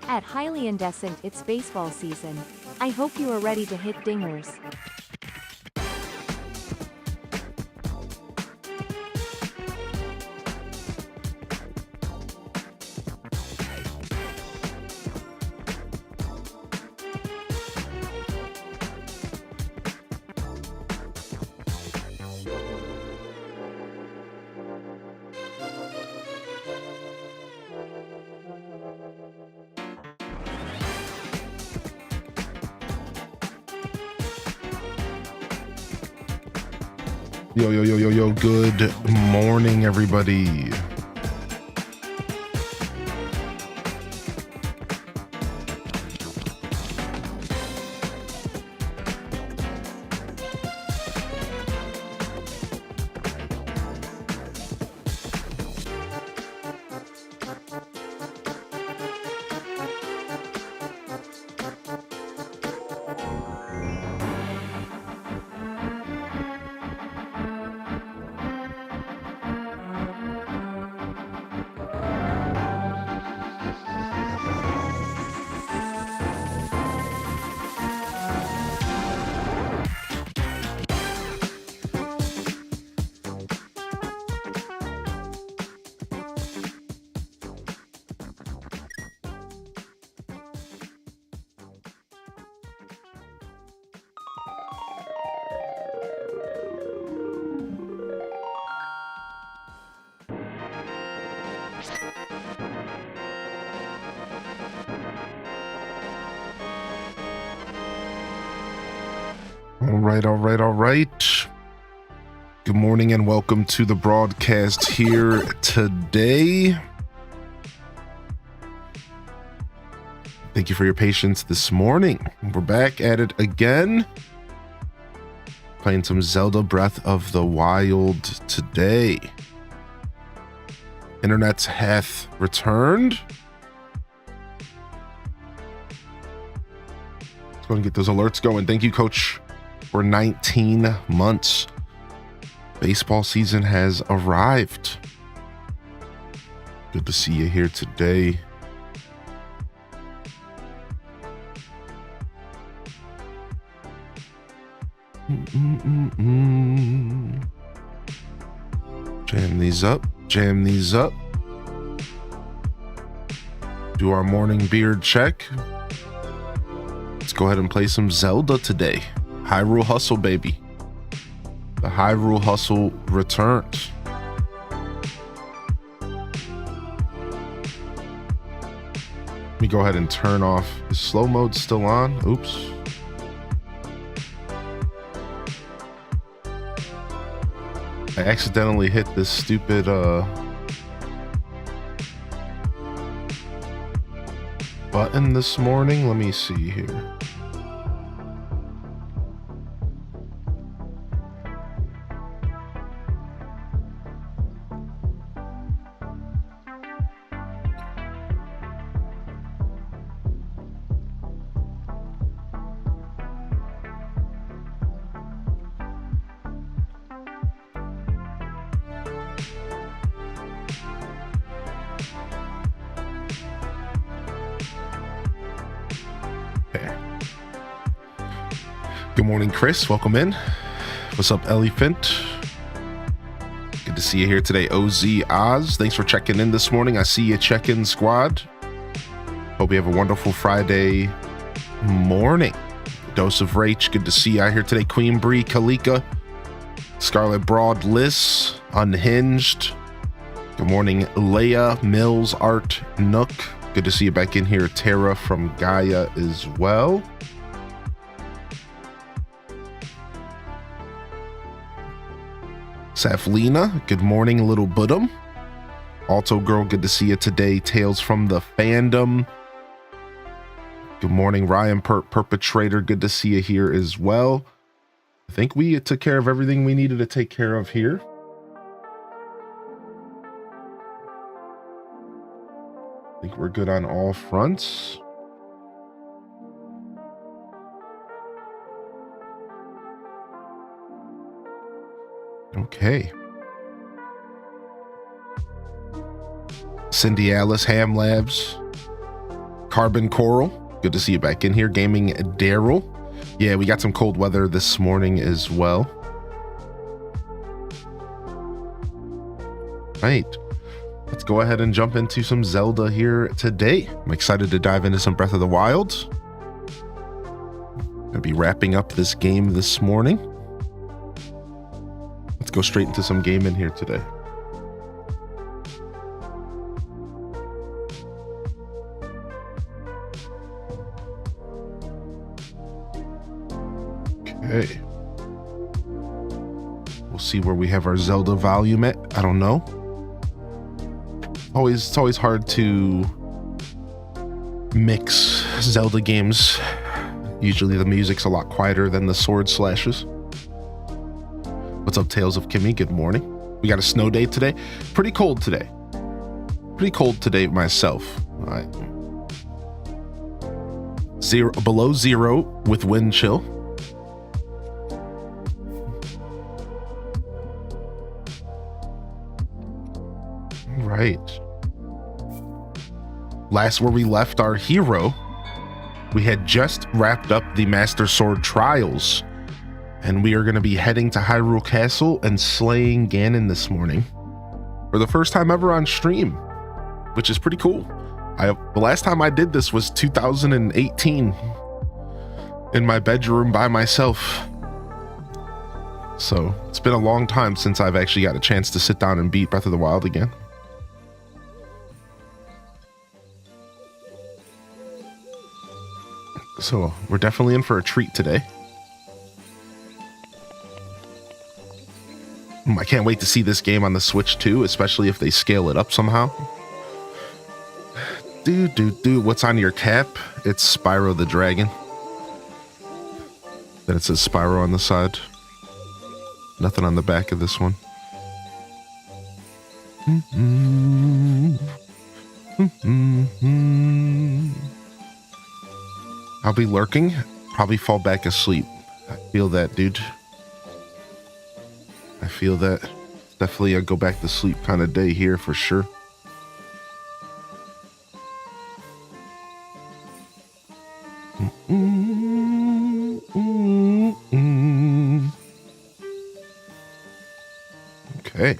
At Highly Indecent, it's baseball season. I hope you are ready to hit dingers. Yo, good morning, everybody. All right. Good morning and welcome to the broadcast here today. Thank you for your patience this morning. We're back at it again. Playing some Zelda Breath of the Wild today. Internet hath returned. Let's go and get those alerts going. Thank you, Coach. For 19 months, baseball season has arrived. Good to see you here today. Jam these up. Do our morning beard check. Let's go ahead and play some Zelda today. Hyrule Hustle, baby. The Hyrule Hustle returns. Let me go ahead and turn off. Is slow mode still on? Oops. I accidentally hit this stupid button this morning. Let me see here. Good morning, Chris. Welcome in. What's up, Elephant? Good to see you here today, OZ Oz. Thanks for checking in this morning. I see you check-in, squad. Hope you have a wonderful Friday morning. Dose of Rach. Good to see you out here today. Queen Bree, Kalika, Scarlet Broad, Liz, Unhinged. Good morning, Leia, Mills, Art, Nook. Good to see you back in here. Tara from Gaia as well. Saflina, good morning, Little Budum. Alto Girl, good to see you today. Tales from the Fandom. Good morning, Ryan Perpetrator. Good to see you here as well. I think we took care of everything we needed to take care of here. I think we're good on all fronts. Okay. Cindy Alice, Ham Labs, Carbon Coral, good to see you back in here. Gaming Daryl. Yeah, we got some cold weather this morning as well. Right. Let's go ahead and jump into some Zelda here today. I'm excited to dive into some Breath of the Wild. Gonna be wrapping up this game this morning. Let's go straight into some gaming here today. Okay. We'll see where we have our Zelda volume at. I don't know. It's always hard to mix Zelda games. Usually the music's a lot quieter than the sword slashes. What's up, Tales of Kimmy? Good morning. We got a snow day today. Pretty cold today. Pretty cold today myself. All right. Below zero with wind chill. Right. Last where we left our hero, we had just wrapped up the Master Sword Trials, and we are going to be heading to Hyrule Castle and slaying Ganon this morning for the first time ever on stream, which is pretty cool. The last time I did this was 2018 in my bedroom by myself. So it's been a long time since I've actually got a chance to sit down and beat Breath of the Wild again. So we're definitely in for a treat today. I can't wait to see this game on the Switch too, especially if they scale it up somehow. Dude, what's on your cap? It's Spyro the Dragon. Then it says Spyro on the side. Nothing on the back of this one. I'll be lurking, probably fall back asleep. I feel that, dude. I feel that. Definitely a go back to sleep kind of day here for sure. Okay.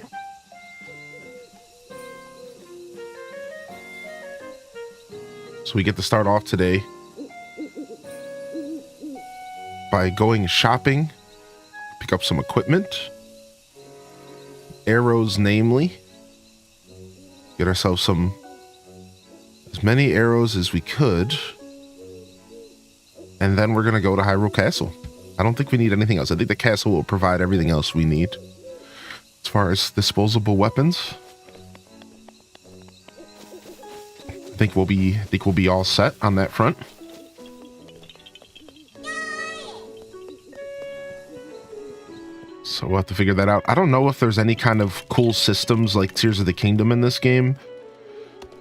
So we get to start off today by going shopping, pick up some equipment, arrows namely, get ourselves as many arrows as we could, and then we're gonna go to Hyrule Castle. I don't think we need anything else. I think the castle will provide everything else we need. As far as disposable weapons, I think we'll be all set on that front. So we'll have to figure that out. I don't know if there's any kind of cool systems like Tears of the Kingdom in this game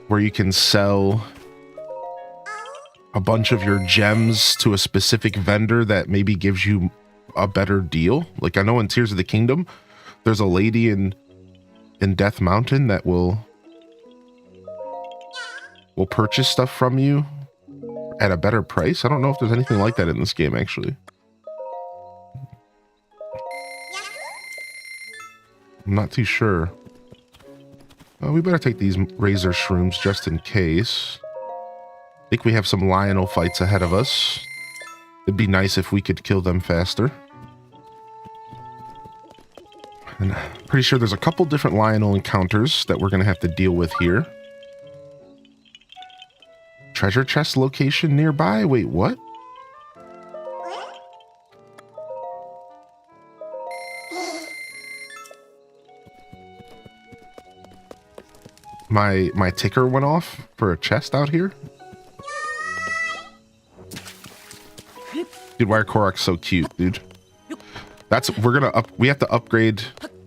where you can sell a bunch of your gems to a specific vendor that maybe gives you a better deal. Like I know in Tears of the Kingdom, there's a lady in Death Mountain that will purchase stuff from you at a better price. I don't know if there's anything like that in this game actually. I'm not too sure. We better take these razor shrooms just in case. I think we have some Lionel fights ahead of us. It'd be nice if we could kill them faster. And I'm pretty sure there's a couple different Lionel encounters that we're going to have to deal with here. Treasure chest location nearby? Wait, what? My ticker went off for a chest out here. Dude, why are Korok's so cute, dude? We have to upgrade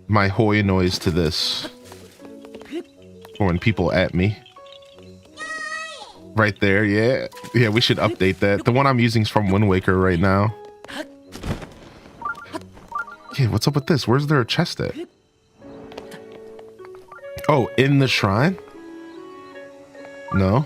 my Hoi noise to this for when people at me. Right there, yeah. Yeah, we should update that. The one I'm using is from Wind Waker right now. Okay, what's up with this? Where's there a chest at? Oh, in the shrine? No.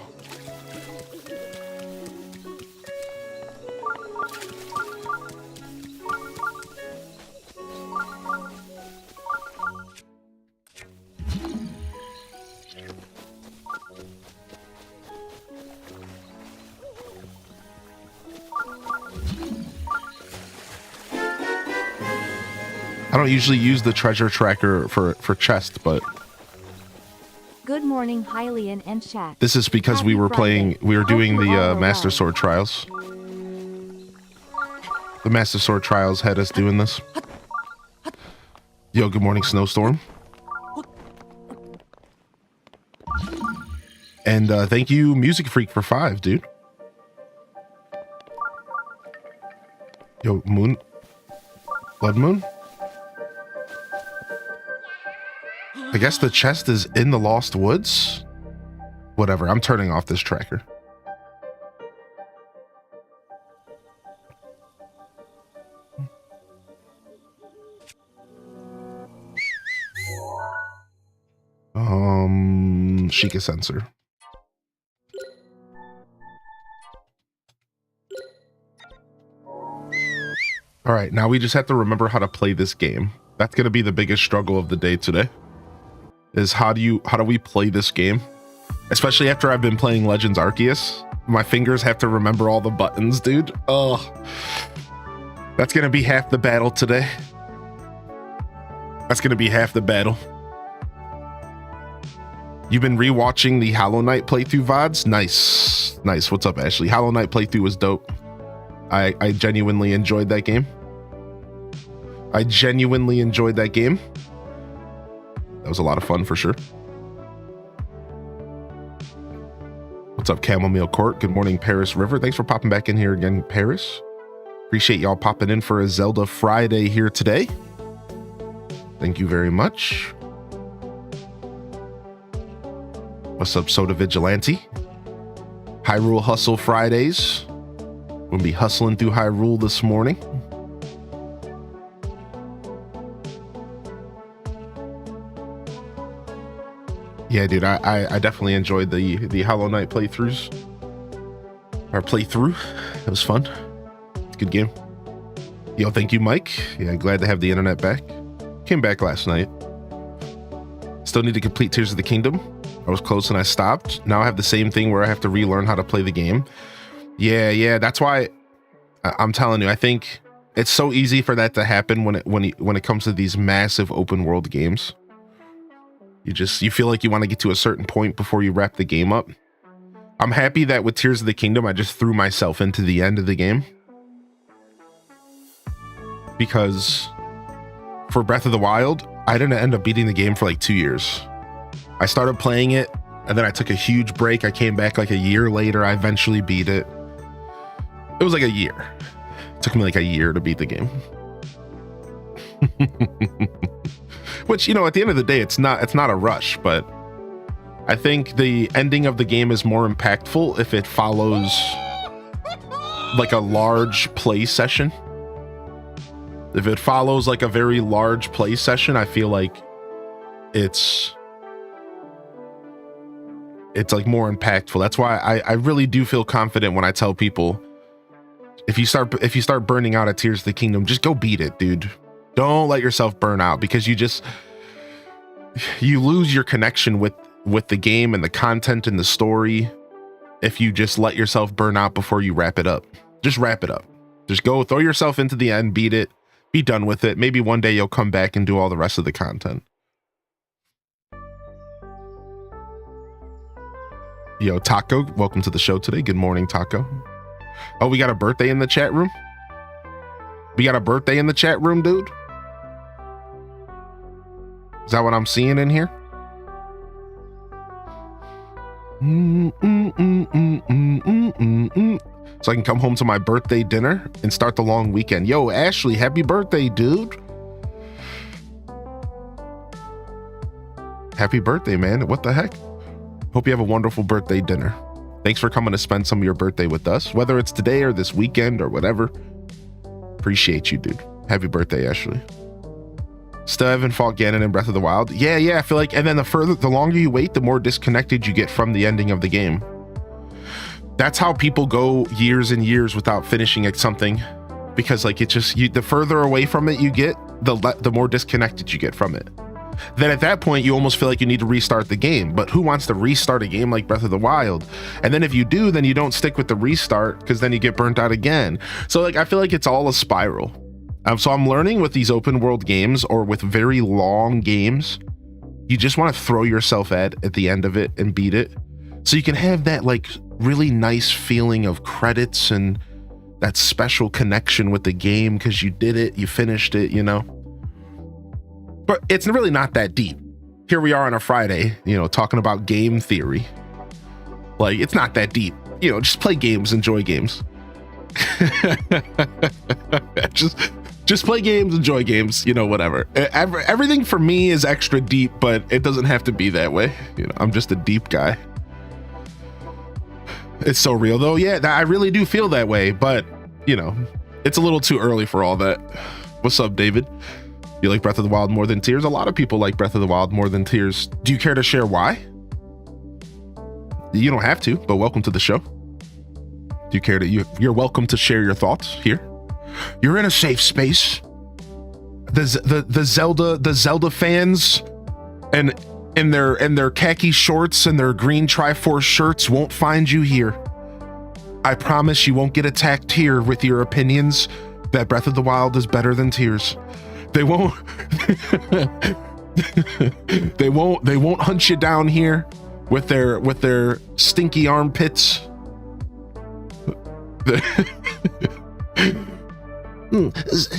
I don't usually use the treasure tracker for chest, but Good morning, Hylian and chat. this is because we were doing the Master Sword Trials. The Master Sword Trials had us doing this. Yo, good morning, Snowstorm. And thank you, Music Freak, for 5, dude. Yo, Moon. Blood Moon? I guess the chest is in the Lost Woods? Whatever, I'm turning off this tracker. Sheikah sensor. All right, now we just have to remember how to play this game. That's gonna be the biggest struggle of the day today. Is how do we play this game? Especially after I've been playing Legends Arceus. My fingers have to remember all the buttons, dude. Oh, that's gonna be half the battle today. That's gonna be half the battle. You've been rewatching the Hollow Knight playthrough VODs? Nice. Nice. What's up, Ashley? Hollow Knight playthrough was dope. I genuinely enjoyed that game. That was a lot of fun for sure. What's up, Chamomile Court? Good morning, Paris River. Thanks for popping back in here again, Paris. Appreciate y'all popping in for a Zelda Friday here today. Thank you very much. What's up, Soda Vigilante? Hyrule Hustle Fridays. We'll be hustling through Hyrule this morning. Yeah, dude, I definitely enjoyed the Hollow Knight playthroughs. Or playthrough. It was fun. It's a good game. Yo, thank you, Mike. Yeah, glad to have the internet back. Came back last night. Still need to complete Tears of the Kingdom. I was close and I stopped. Now I have the same thing where I have to relearn how to play the game. Yeah, that's why I'm telling you, I think it's so easy for that to happen when it comes to these massive open world games. You feel like you want to get to a certain point before you wrap the game up. I'm happy that with Tears of the Kingdom, I just threw myself into the end of the game. Because for Breath of the Wild, I didn't end up beating the game for like 2 years. I started playing it, and then I took a huge break. I came back like a year later. I eventually beat it. It was like a year. It took me like a year to beat the game. Which, at the end of the day, it's not a rush, but I think the ending of the game is more impactful if it follows like a large play session. If it follows like a very large play session, I feel like it's like more impactful. That's why I really do feel confident when I tell people, if you start burning out at Tears of the Kingdom, just go beat it, dude. Don't let yourself burn out, because you lose your connection with the game and the content and the story if you just let yourself burn out before you wrap it up. Just wrap it up. Just go throw yourself into the end, beat it, be done with it. Maybe one day you'll come back and do all the rest of the content. Yo, Taco, welcome to the show today. Good morning, Taco. Oh, we got a birthday in the chat room? We got a birthday in the chat room, dude? Is that what I'm seeing in here? So I can come home to my birthday dinner and start the long weekend. Yo, Ashley, happy birthday, dude. Happy birthday, man. What the heck? Hope you have a wonderful birthday dinner. Thanks for coming to spend some of your birthday with us, whether it's today or this weekend or whatever. Appreciate you, dude. Happy birthday, Ashley. Still haven't fought Ganon in Breath of the Wild. Yeah, I feel like, and then the longer you wait, the more disconnected you get from the ending of the game. That's how people go years and years without finishing at something, because like the further away from it you get, the more disconnected you get from it. Then at that point, you almost feel like you need to restart the game. But who wants to restart a game like Breath of the Wild? And then if you do, then you don't stick with the restart, because then you get burnt out again. So like, I feel like it's all a spiral. So I'm learning with these open world games or with very long games, you just want to throw yourself at the end of it and beat it. So you can have that like really nice feeling of credits and that special connection with the game because you did it, you finished it, you know. But it's really not that deep. Here we are on a Friday, you know, talking about game theory. Like, it's not that deep. You know, just play games, enjoy games. just play games, enjoy games, you know, whatever. Everything for me is extra deep, but it doesn't have to be that way. You know, I'm just a deep guy. It's so real though. Yeah, I really do feel that way, but you know, it's a little too early for all that. What's up, David? You like Breath of the Wild more than Tears? A lot of people like Breath of the Wild more than Tears. Do you care to share why? You don't have to, but welcome to the show. Do you care to? You're welcome to share your thoughts here. You're in a safe space. The Zelda fans and in their khaki shorts and their green Triforce shirts won't find you here. I promise you won't get attacked here with your opinions that Breath of the Wild is better than Tears. They won't they won't hunt you down here with their stinky armpits.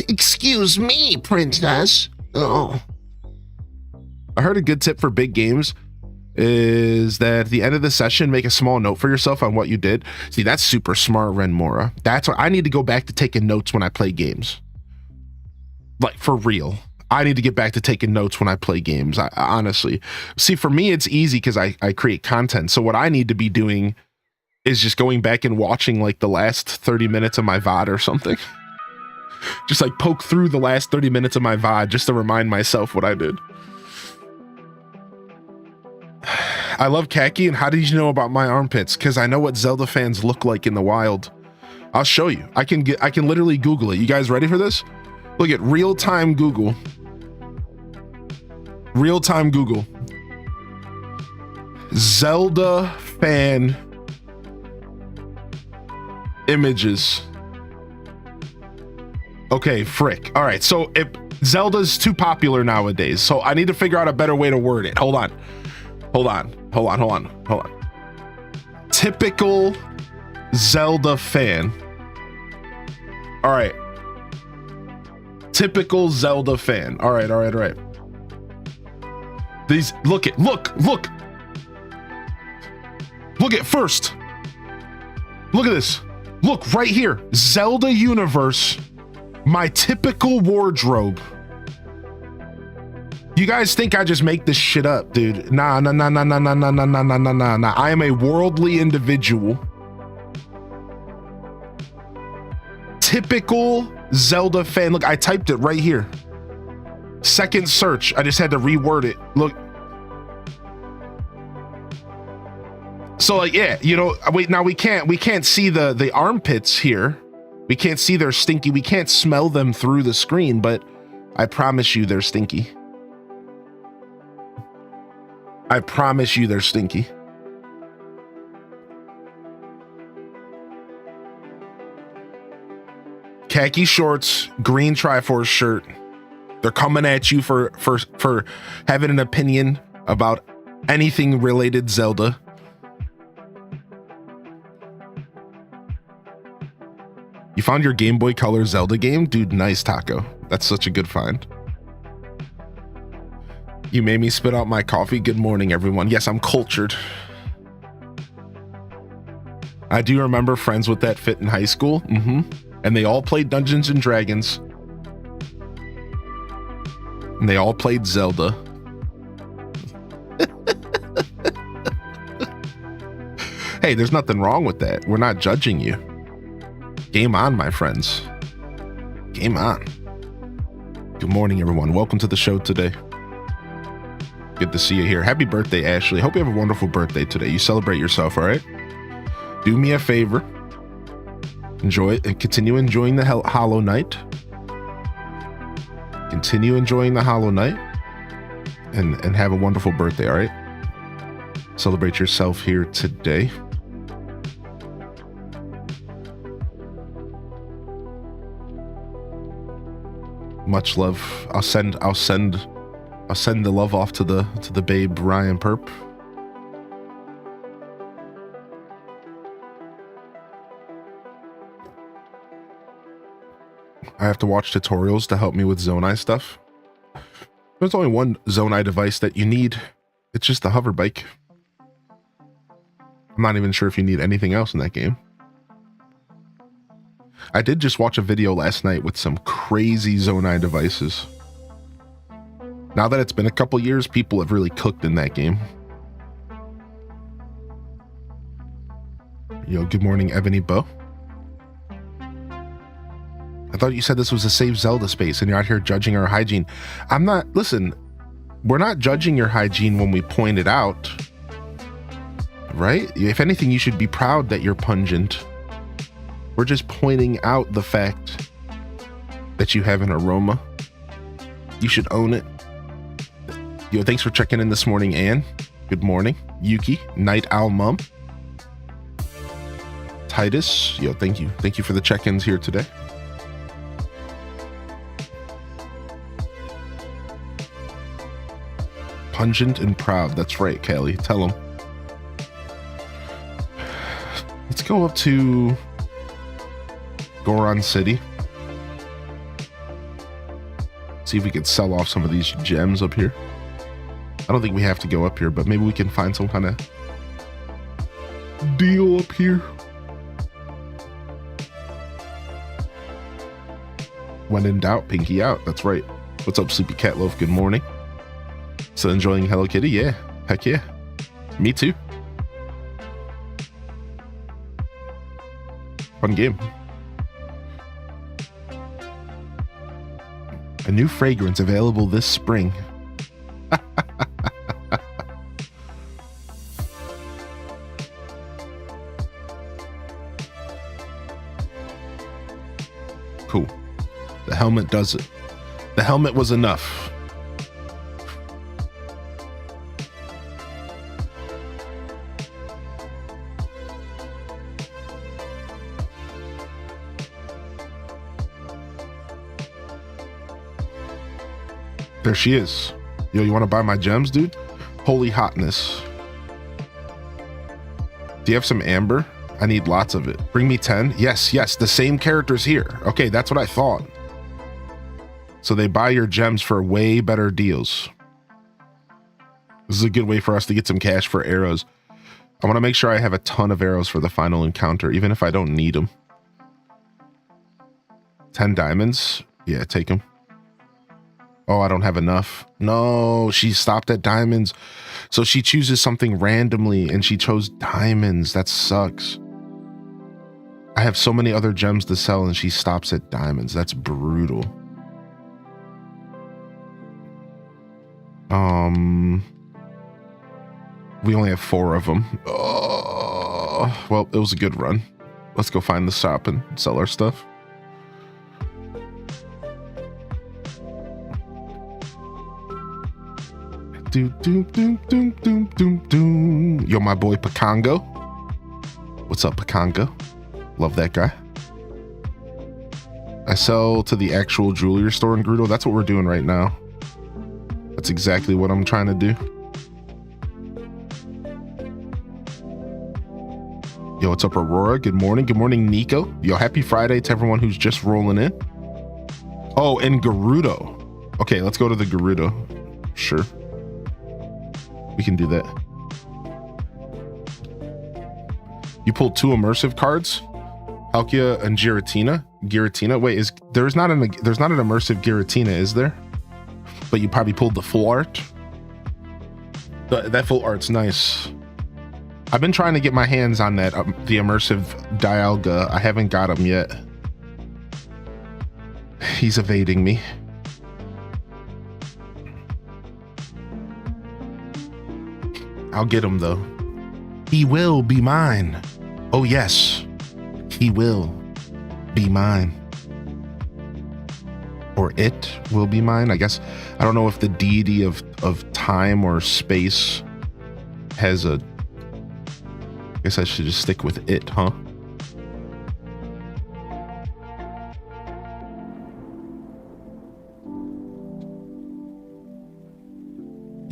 Excuse me, princess. Oh. I heard a good tip for big games is that at the end of the session, make a small note for yourself on what you did. See, that's super smart, Renmora. That's what I need to go back to taking notes when I play games. Like, for real. I need to get back to taking notes when I play games. I honestly. See, for me, it's easy because I create content. So what I need to be doing is just going back and watching like the last 30 minutes of my VOD or something. Just like poke through the last 30 minutes of my VOD just to remind myself what I did. I love khaki, and how did you know about my armpits? Because I know what Zelda fans look like in the wild. I'll show you. I can literally Google it. You guys ready for this? Look at real-time Google. Real-time Google. Zelda fan images. Okay, frick. All right, so Zelda's too popular nowadays, so I need to figure out a better way to word it. Hold on. Typical Zelda fan. All right. Typical Zelda fan. All right. These, look at first. Look at this. Look right here. Zelda universe. My typical wardrobe. You guys think I just make this shit up, dude? Nah. I am a worldly individual. Typical Zelda fan. Look, I typed it right here. Second search. I just had to reword it. Look. So like, yeah, you know, wait, now we can't see the armpits here. We can't see they're stinky. We can't smell them through the screen, but I promise you they're stinky. I promise you they're stinky. Khaki shorts, green Triforce shirt. They're coming at you for having an opinion about anything related Zelda. You found your Game Boy Color Zelda game? Dude, nice, Taco. That's such a good find. You made me spit out my coffee. Good morning, everyone. Yes, I'm cultured. I do remember friends with that fit in high school. And they all played Dungeons and Dragons. And they all played Zelda. Hey, there's nothing wrong with that. We're not judging you. Game on, my friends. Game on. Good morning, everyone. Welcome to the show today. Good to see you here. Happy birthday, Ashley. Hope you have a wonderful birthday today. You celebrate yourself, all right? Do me a favor. Enjoy it and continue enjoying the Hollow Knight. Continue enjoying the Hollow Knight. And have a wonderful birthday, all right? Celebrate yourself here today. Much love. I'll send the love off to the babe Ryan Perp. I have to watch tutorials to help me with Zonai stuff. There's only one Zonai device that you need. It's just the hover bike. I'm not even sure if you need anything else in that game. I did just watch a video last night with some crazy Zonai devices. Now that it's been a couple years, people have really cooked in that game. Yo, good morning, Ebony Bo. I thought you said this was a safe Zelda space and you're out here judging our hygiene. I'm not, listen, we're not judging your hygiene when we point it out, right? If anything, you should be proud that you're pungent. We're just pointing out the fact that you have an aroma. You should own it. Yo, thanks for checking in this morning, Ann. Good morning. Yuki, Night Owl Mum. Titus, yo, thank you. Thank you for the check-ins here today. Pungent and proud. That's right, Kelly. Tell them. Let's go up to Goron City. See if we could sell off some of these gems up here. I don't think we have to go up here, but maybe we can find some kind of deal up here. When in doubt, pinky out. That's right. What's up, Sleepy Cat Loaf? Good morning. Still enjoying Hello Kitty? Yeah. Heck yeah. Me too. Fun game. A new fragrance available this spring. Cool. The helmet does it. The helmet was enough. There she is. Yo, you want to buy my gems, dude? Holy hotness. Do you have some amber? I need lots of it. Bring me 10. Yes, yes, the same characters here. Okay, that's what I thought. So they buy your gems for way better deals. This is a good way for us to get some cash for arrows. I want to make sure I have a ton of arrows for the final encounter, even if I don't need them. 10 diamonds. Yeah, take them. Oh, I don't have enough. No, she stopped at diamonds. So she chooses something randomly and she chose diamonds. That sucks. I have so many other gems to sell and she stops at diamonds. That's brutal. We only have 4 of them. Oh, well, it was a good run. Let's go find the shop and sell our stuff. Yo, my boy Pacongo. What's up, Pacongo? Love that guy. I sell to the actual jewelry store in Gerudo. That's what we're doing right now. That's exactly what I'm trying to do. Yo, what's up, Aurora? Good morning. Good morning, Nico. Yo, happy Friday to everyone who's just rolling in. Oh, and Gerudo. Okay, let's go to the Gerudo. Sure. We can do that. You pulled 2 immersive cards, Palkia and Giratina. Giratina. Wait, there's not an immersive Giratina, is there? But you probably pulled the full art. That full art's nice. I've been trying to get my hands on that the immersive Dialga. I haven't got him yet. He's evading me. I'll get him though. He will be mine. Oh yes, he will be mine. Or it will be mine. I guess, I don't know if the deity of time or space has a, I guess I should just stick with it, huh?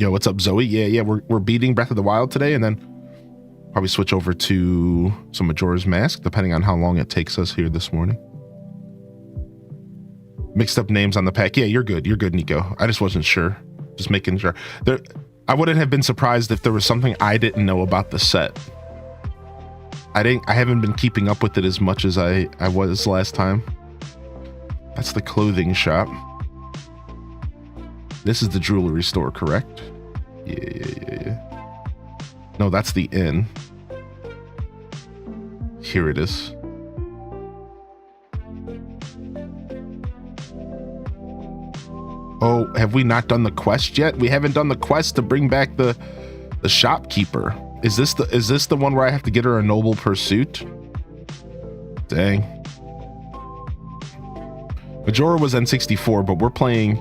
Yo, what's up, Zoe? Yeah, we're beating Breath of the Wild today, and then probably switch over to some Majora's Mask, depending on how long it takes us here this morning. Mixed up names on the pack. Yeah, you're good. You're good, Nico. I just wasn't sure. Just making sure. I wouldn't have been surprised if there was something I didn't know about the set. I haven't been keeping up with it as much as I was last time. That's the clothing shop. This is the jewelry store, correct? Yeah. No, that's the inn. Here it is. Oh, have we not done the quest yet? We haven't done the quest to bring back the shopkeeper. Is this the one where I have to get her a noble pursuit? Dang. Majora was N64, but we're playing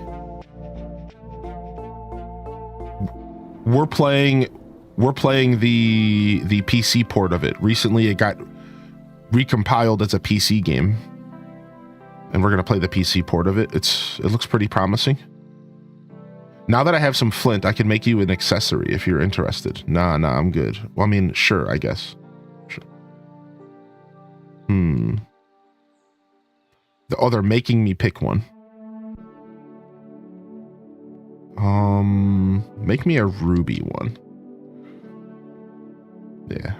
the PC port of it. Recently it got recompiled as a PC game. And we're gonna play the PC port of it. It looks pretty promising. Now that I have some flint, I can make you an accessory if you're interested. Nah, I'm good. Well, I mean, sure, I guess. Sure. Oh, they're making me pick one. Make me a ruby one. Yeah.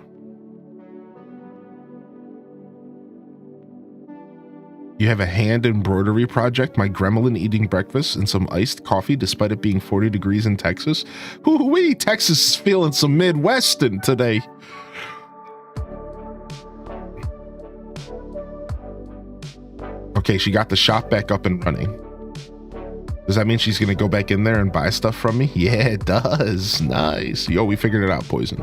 You have a hand embroidery project, my gremlin eating breakfast and some iced coffee despite it being 40 degrees in Texas. Hoo-wee, Texas is feeling some Midwestern today. Okay, she got the shop back up and running. Does that mean she's gonna go back in there and buy stuff from me? Yeah, it does. Nice. Yo, we figured it out, Poison.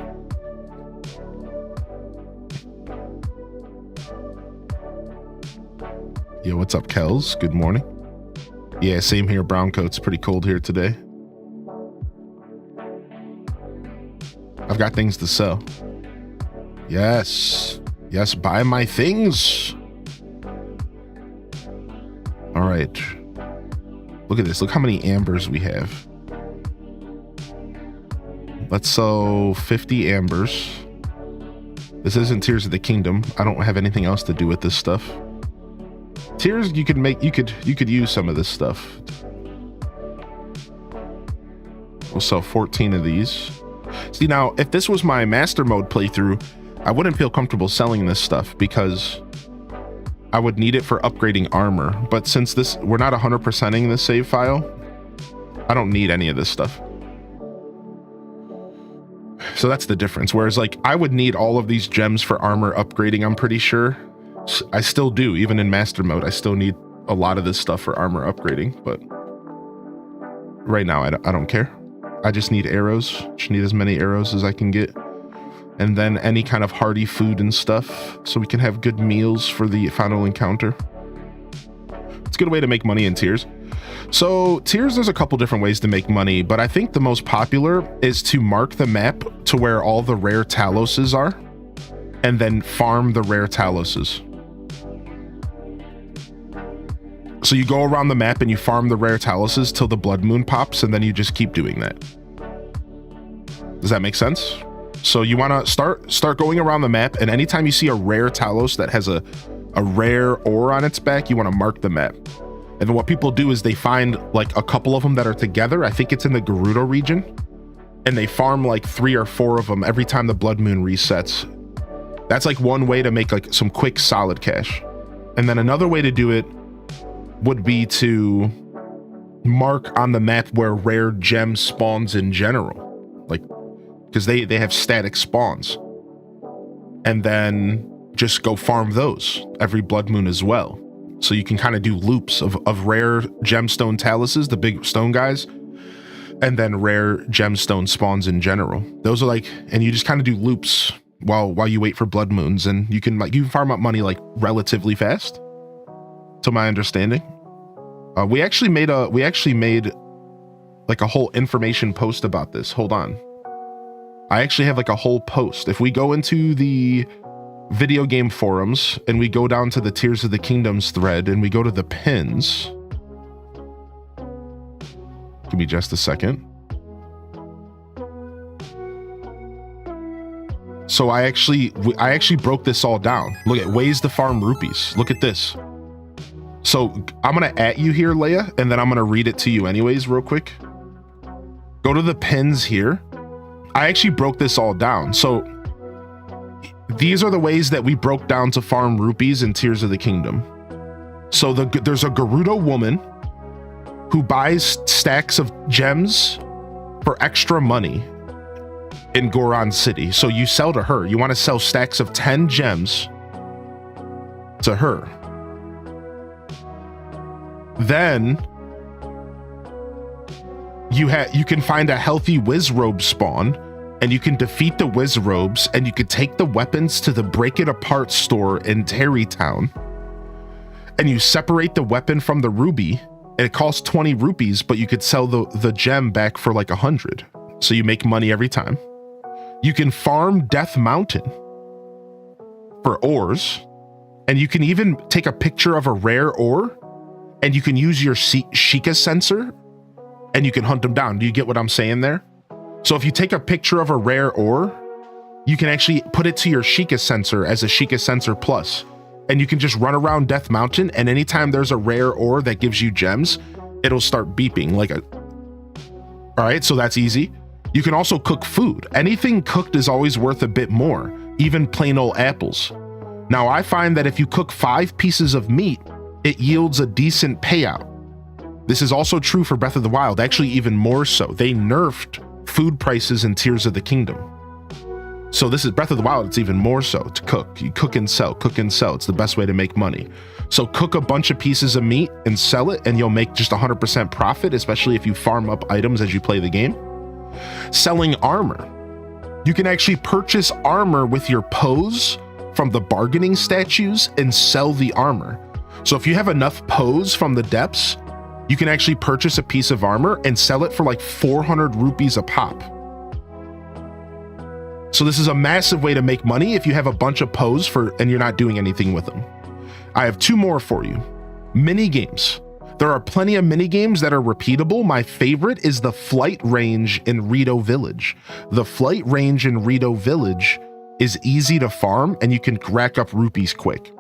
Yo, what's up, Kels? Good morning. Yeah, same here. Brown coat's pretty cold here today. I've got things to sell. Yes. Yes, buy my things. All right. Look at this. Look how many ambers we have. Let's sell 50 ambers. This isn't Tears of the Kingdom. I don't have anything else to do with this stuff. Tears, you could use some of this stuff. We'll sell 14 of these. See, now, if this was my master mode playthrough, I wouldn't feel comfortable selling this stuff because I would need it for upgrading armor. But since we're not 100%ing this save file, I don't need any of this stuff. So that's the difference. Whereas, like, I would need all of these gems for armor upgrading, I'm pretty sure. I still do, even in master mode. I still need a lot of this stuff for armor upgrading, but right now I don't care. I just need arrows. Just need as many arrows as I can get, and then any kind of hearty food and stuff so we can have good meals for the final encounter. It's a good way to make money in Tears. So Tears, there's a couple different ways to make money, but I think the most popular is to mark the map to where all the rare Taloses are and then farm the rare Taloses. So you go around the map and you farm the rare Taloses till the blood moon pops, and then you just keep doing that. Does that make sense? So you want to start going around the map, and anytime you see a rare Talos that has a rare ore on its back, you want to mark the map. And then what people do is they find like a couple of them that are together. I think it's in the Gerudo region, and they farm like 3 or 4 of them every time the blood moon resets. That's like one way to make like some quick solid cash. And then another way to do it would be to mark on the map where rare gem spawns in general, like, because they have static spawns, and then just go farm those every blood moon as well. So you can kind of do loops of rare gemstone Taluses, the big stone guys, and then rare gemstone spawns in general. Those are like, and you just kind of do loops while you wait for blood moons, and you can farm up money like relatively fast, to my understanding. We actually made like a whole information post about this. Hold on. I actually have like a whole post. If we go into the video game forums and we go down to the Tears of the Kingdoms thread and we go to the pins. Give me just a second. So I actually broke this all down. Look at ways to farm rupees. Look at this. So I'm gonna at you here, Leia, and then I'm gonna read it to you anyways real quick. Go to the pins here. I actually broke this all down. So these are the ways that we broke down to farm rupees in Tears of the Kingdom. So there's a Gerudo woman who buys stacks of gems for extra money in Goron City. So you sell to her. You want to sell stacks of 10 gems to her. Then you can find a healthy Wizrobe spawn, and you can defeat the Wizrobes, and you can take the weapons to the Break It Apart store in Terrytown, and you separate the weapon from the ruby, and it costs 20 rupees, but you could sell the gem back for like 100. So you make money every time. You can farm Death Mountain for ores, and you can even take a picture of a rare ore, and you can use your Sheikah sensor, and you can hunt them down. Do you get what I'm saying there? So if you take a picture of a rare ore, you can actually put it to your Sheikah sensor as a Sheikah sensor plus, and you can just run around Death Mountain, and anytime there's a rare ore that gives you gems, it'll start beeping like a... All right, so that's easy. You can also cook food. Anything cooked is always worth a bit more, even plain old apples. Now, I find that if you cook 5 pieces of meat, it yields a decent payout. This is also true for Breath of the Wild, actually even more so. They nerfed food prices in Tears of the Kingdom. So this is Breath of the Wild, it's even more so to cook. You cook and sell, cook and sell. It's the best way to make money. So cook a bunch of pieces of meat and sell it, and you'll make just 100% profit, especially if you farm up items as you play the game. Selling armor. You can actually purchase armor with your pose from the bargaining statues and sell the armor. So if you have enough pose from the depths, you can actually purchase a piece of armor and sell it for like 400 rupees a pop. So this is a massive way to make money if you have a bunch of pose and you're not doing anything with them. I have 2 more for you. Mini games. There are plenty of mini games that are repeatable. My favorite is the flight range in Rito Village. The flight range in Rito Village is easy to farm, and you can rack up rupees quick.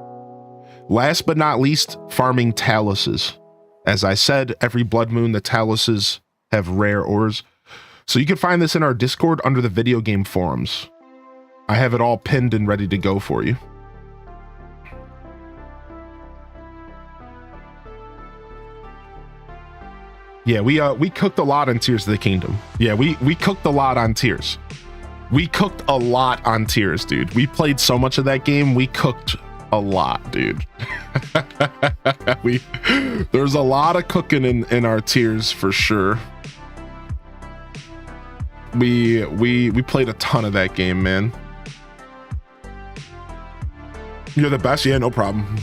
Last but not least, farming taluses. As I said, every blood moon, the taluses have rare ores. So you can find this in our Discord under the video game forums. I have it all pinned and ready to go for you. Yeah, we cooked a lot on Tears of the Kingdom. Yeah, we cooked a lot on Tears. We cooked a lot on Tears, dude. We played so much of that game, we cooked a lot, dude. There's a lot of cooking in our Tears for sure. We played a ton of that game, man. You're the best. Yeah, no problem.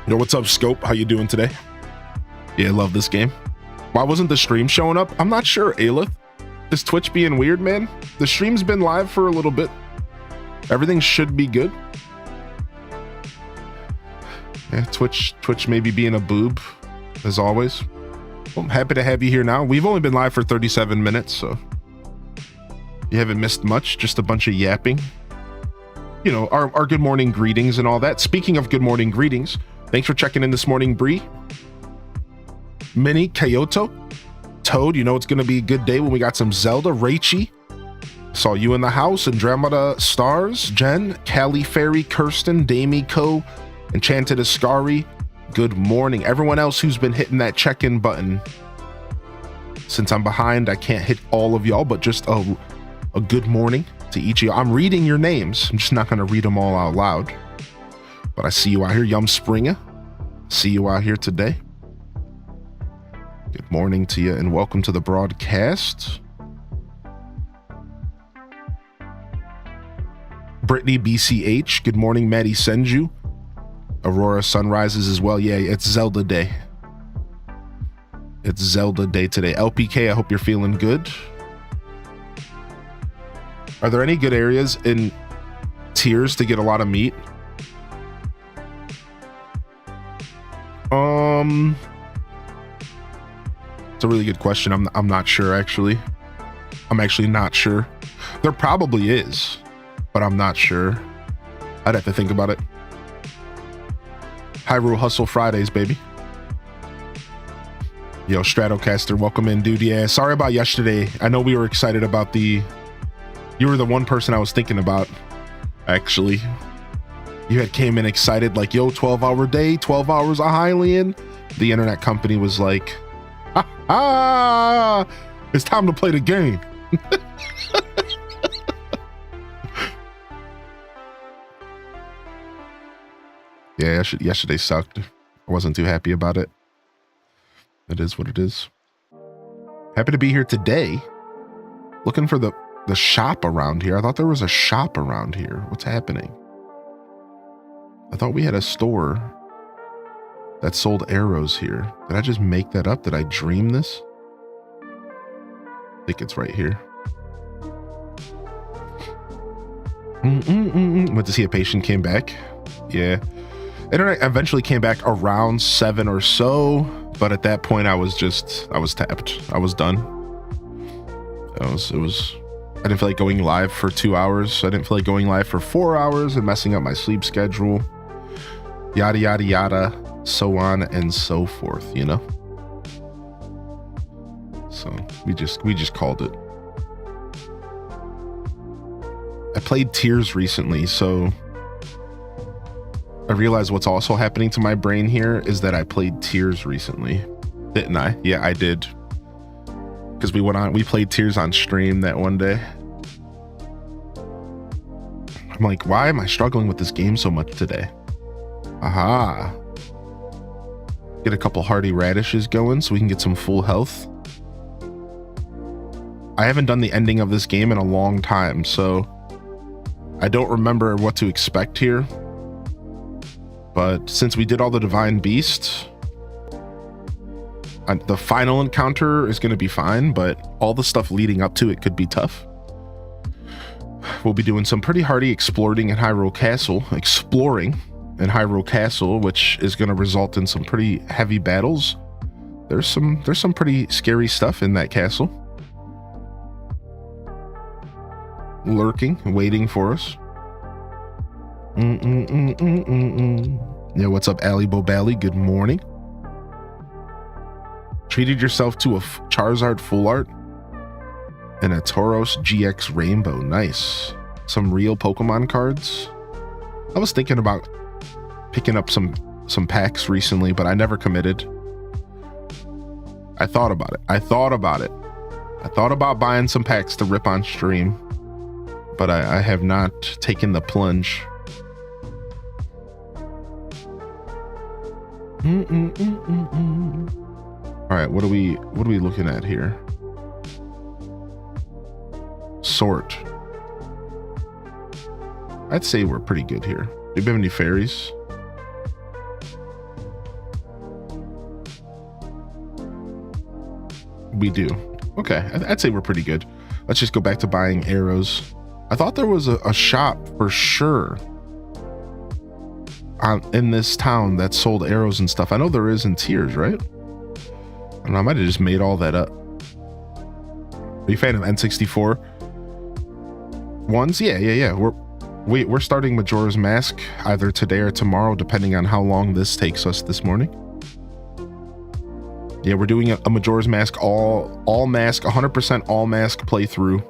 Yo, what's up, Scope? How you doing today? Yeah, love this game. Why wasn't the stream showing up? I'm not sure, Aelith. Is Twitch being weird, man? The stream's been live for a little bit. Everything should be good. Yeah, Twitch maybe being a boob, as always. Well, I'm happy to have you here now. We've only been live for 37 minutes, so you haven't missed much, just a bunch of yapping. You know, our good morning greetings and all that. Speaking of good morning greetings, thanks for checking in this morning, Bree. Minnie, Kyoto, Toad, you know it's gonna be a good day when we got some Zelda. Raichi, saw you in the house. Andromeda Stars, Jen, Callie Fairy, Kirsten, Damie Co, Enchanted Ascari, good morning. Everyone else who's been hitting that check-in button. Since I'm behind, I can't hit all of y'all, but just a good morning to each of you. I'm reading your names. I'm just not gonna read them all out loud. But I see you out here, Yum Springer. See you out here today. Good morning to you and welcome to the broadcast. Brittany BCH, good morning, Maddie Senju. Aurora Sunrises as well. Yeah, it's Zelda Day. It's Zelda Day today. LPK, I hope you're feeling good. Are there any good areas in Tears to get a lot of meat? It's a really good question. I'm not sure, actually. I'm actually not sure. There probably is. but I'm not sure. I'd have to think about it. Hyrule Hustle Fridays, baby. Yo, Stratocaster, welcome in, dude. Yeah, sorry about yesterday. I know we were excited about you were the one person I was thinking about, actually. You had came in excited, like, yo, 12-hour day, 12 hours of Hylian. The internet company was like, it's time to play the game. Yeah, yesterday sucked. I wasn't too happy about it. It is what it is. Happy to be here today. Looking for the shop around here. I thought there was a shop around here. What's happening? I thought we had a store that sold arrows here. Did I just make that up? Did I dream this? I think it's right here. Went to see a patient, came back. Yeah. Internet eventually came back around 7 or so, but at that point I was tapped. I was done. I didn't feel like going live for 2 hours. I didn't feel like going live for 4 hours and messing up my sleep schedule. Yada, yada, yada, so on and so forth, you know? So we just called it. I played Tears recently, so I realized what's also happening to my brain here is that I played Tears recently. Didn't I? Yeah, I did. Because we played Tears on stream that one day. I'm like, why am I struggling with this game so much today? Aha. Get a couple hearty radishes going so we can get some full health. I haven't done the ending of this game in a long time, so I don't remember what to expect here. But since we did all the Divine Beasts, the final encounter is going to be fine, but all the stuff leading up to it could be tough. We'll be doing some pretty hardy exploring in Hyrule Castle, which is going to result in some pretty heavy battles. There's some pretty scary stuff in that castle. Lurking, waiting for us. Yeah, what's up, Ali Bobali? Good morning. Treated yourself to a Charizard full art and a Tauros GX Rainbow. Nice. Some real Pokemon cards. I was thinking about picking up some packs recently, but I never committed. I thought about it. I thought about buying some packs to rip on stream, but I have not taken the plunge. All right, what are we looking at here? Sort. I'd say we're pretty good here. Do we have any fairies? We do. Okay, I'd say we're pretty good. Let's just go back to buying arrows. I thought there was a shop for sure in this town that sold arrows and stuff. I know there is in Tears, right? I don't know, I might have just made all that up. Are you a fan of N64 ones? Yeah. We're starting Majora's Mask either today or tomorrow, depending on how long this takes us this morning. Yeah, we're doing a Majora's Mask all mask, 100% all mask playthrough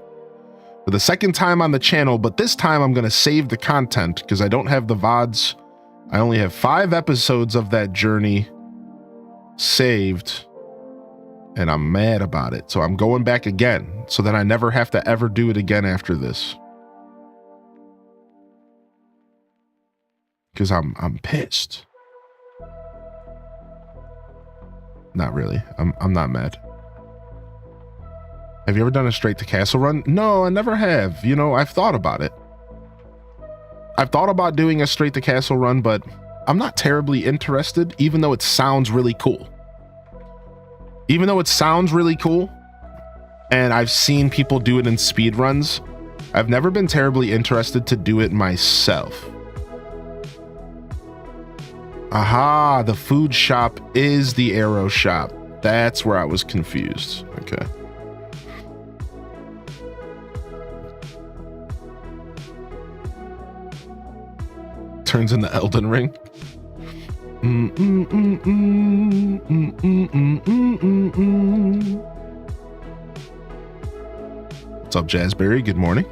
for the second time on the channel, but this time I'm going to save the content because I don't have the VODs. I only have 5 episodes of that journey saved, and I'm mad about it. So I'm going back again so that I never have to ever do it again after this. Because I'm pissed. Not really. I'm not mad. Have you ever done a straight to castle run? No, I never have. You know, I've thought about it. I've thought about doing a straight to castle run, but I'm not terribly interested, even though it sounds really cool. And I've seen people do it in speed runs, I've never been terribly interested to do it myself. Aha, the food shop is the arrow shop. That's where I was confused. Okay. turns into Elden Ring. What's up, Jazzberry? Good morning.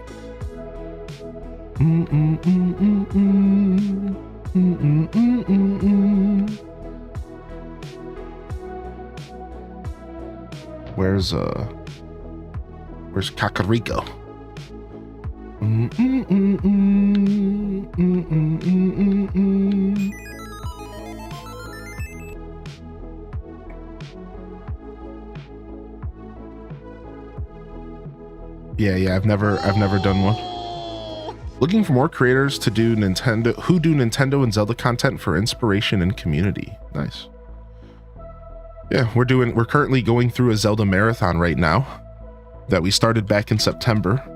Where's Kakariko? Yeah, I've never done one. Looking for more creators to do Nintendo and Zelda content for inspiration and community. Nice. Yeah, we're currently going through a Zelda marathon right now that we started back in September.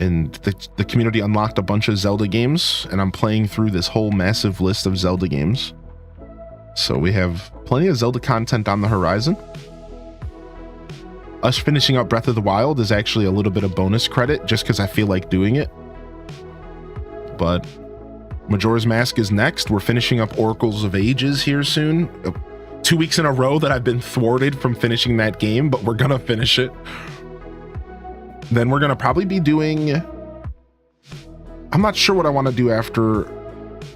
And the community unlocked a bunch of Zelda games, and I'm playing through this whole massive list of Zelda games. So we have plenty of Zelda content on the horizon. Us finishing up Breath of the Wild is actually a little bit of bonus credit just because I feel like doing it. But Majora's Mask is next. We're finishing up Oracles of Ages here soon. 2 weeks in a row that I've been thwarted from finishing that game, but we're gonna finish it. Then we're gonna probably be doing... I'm not sure what I want to do after...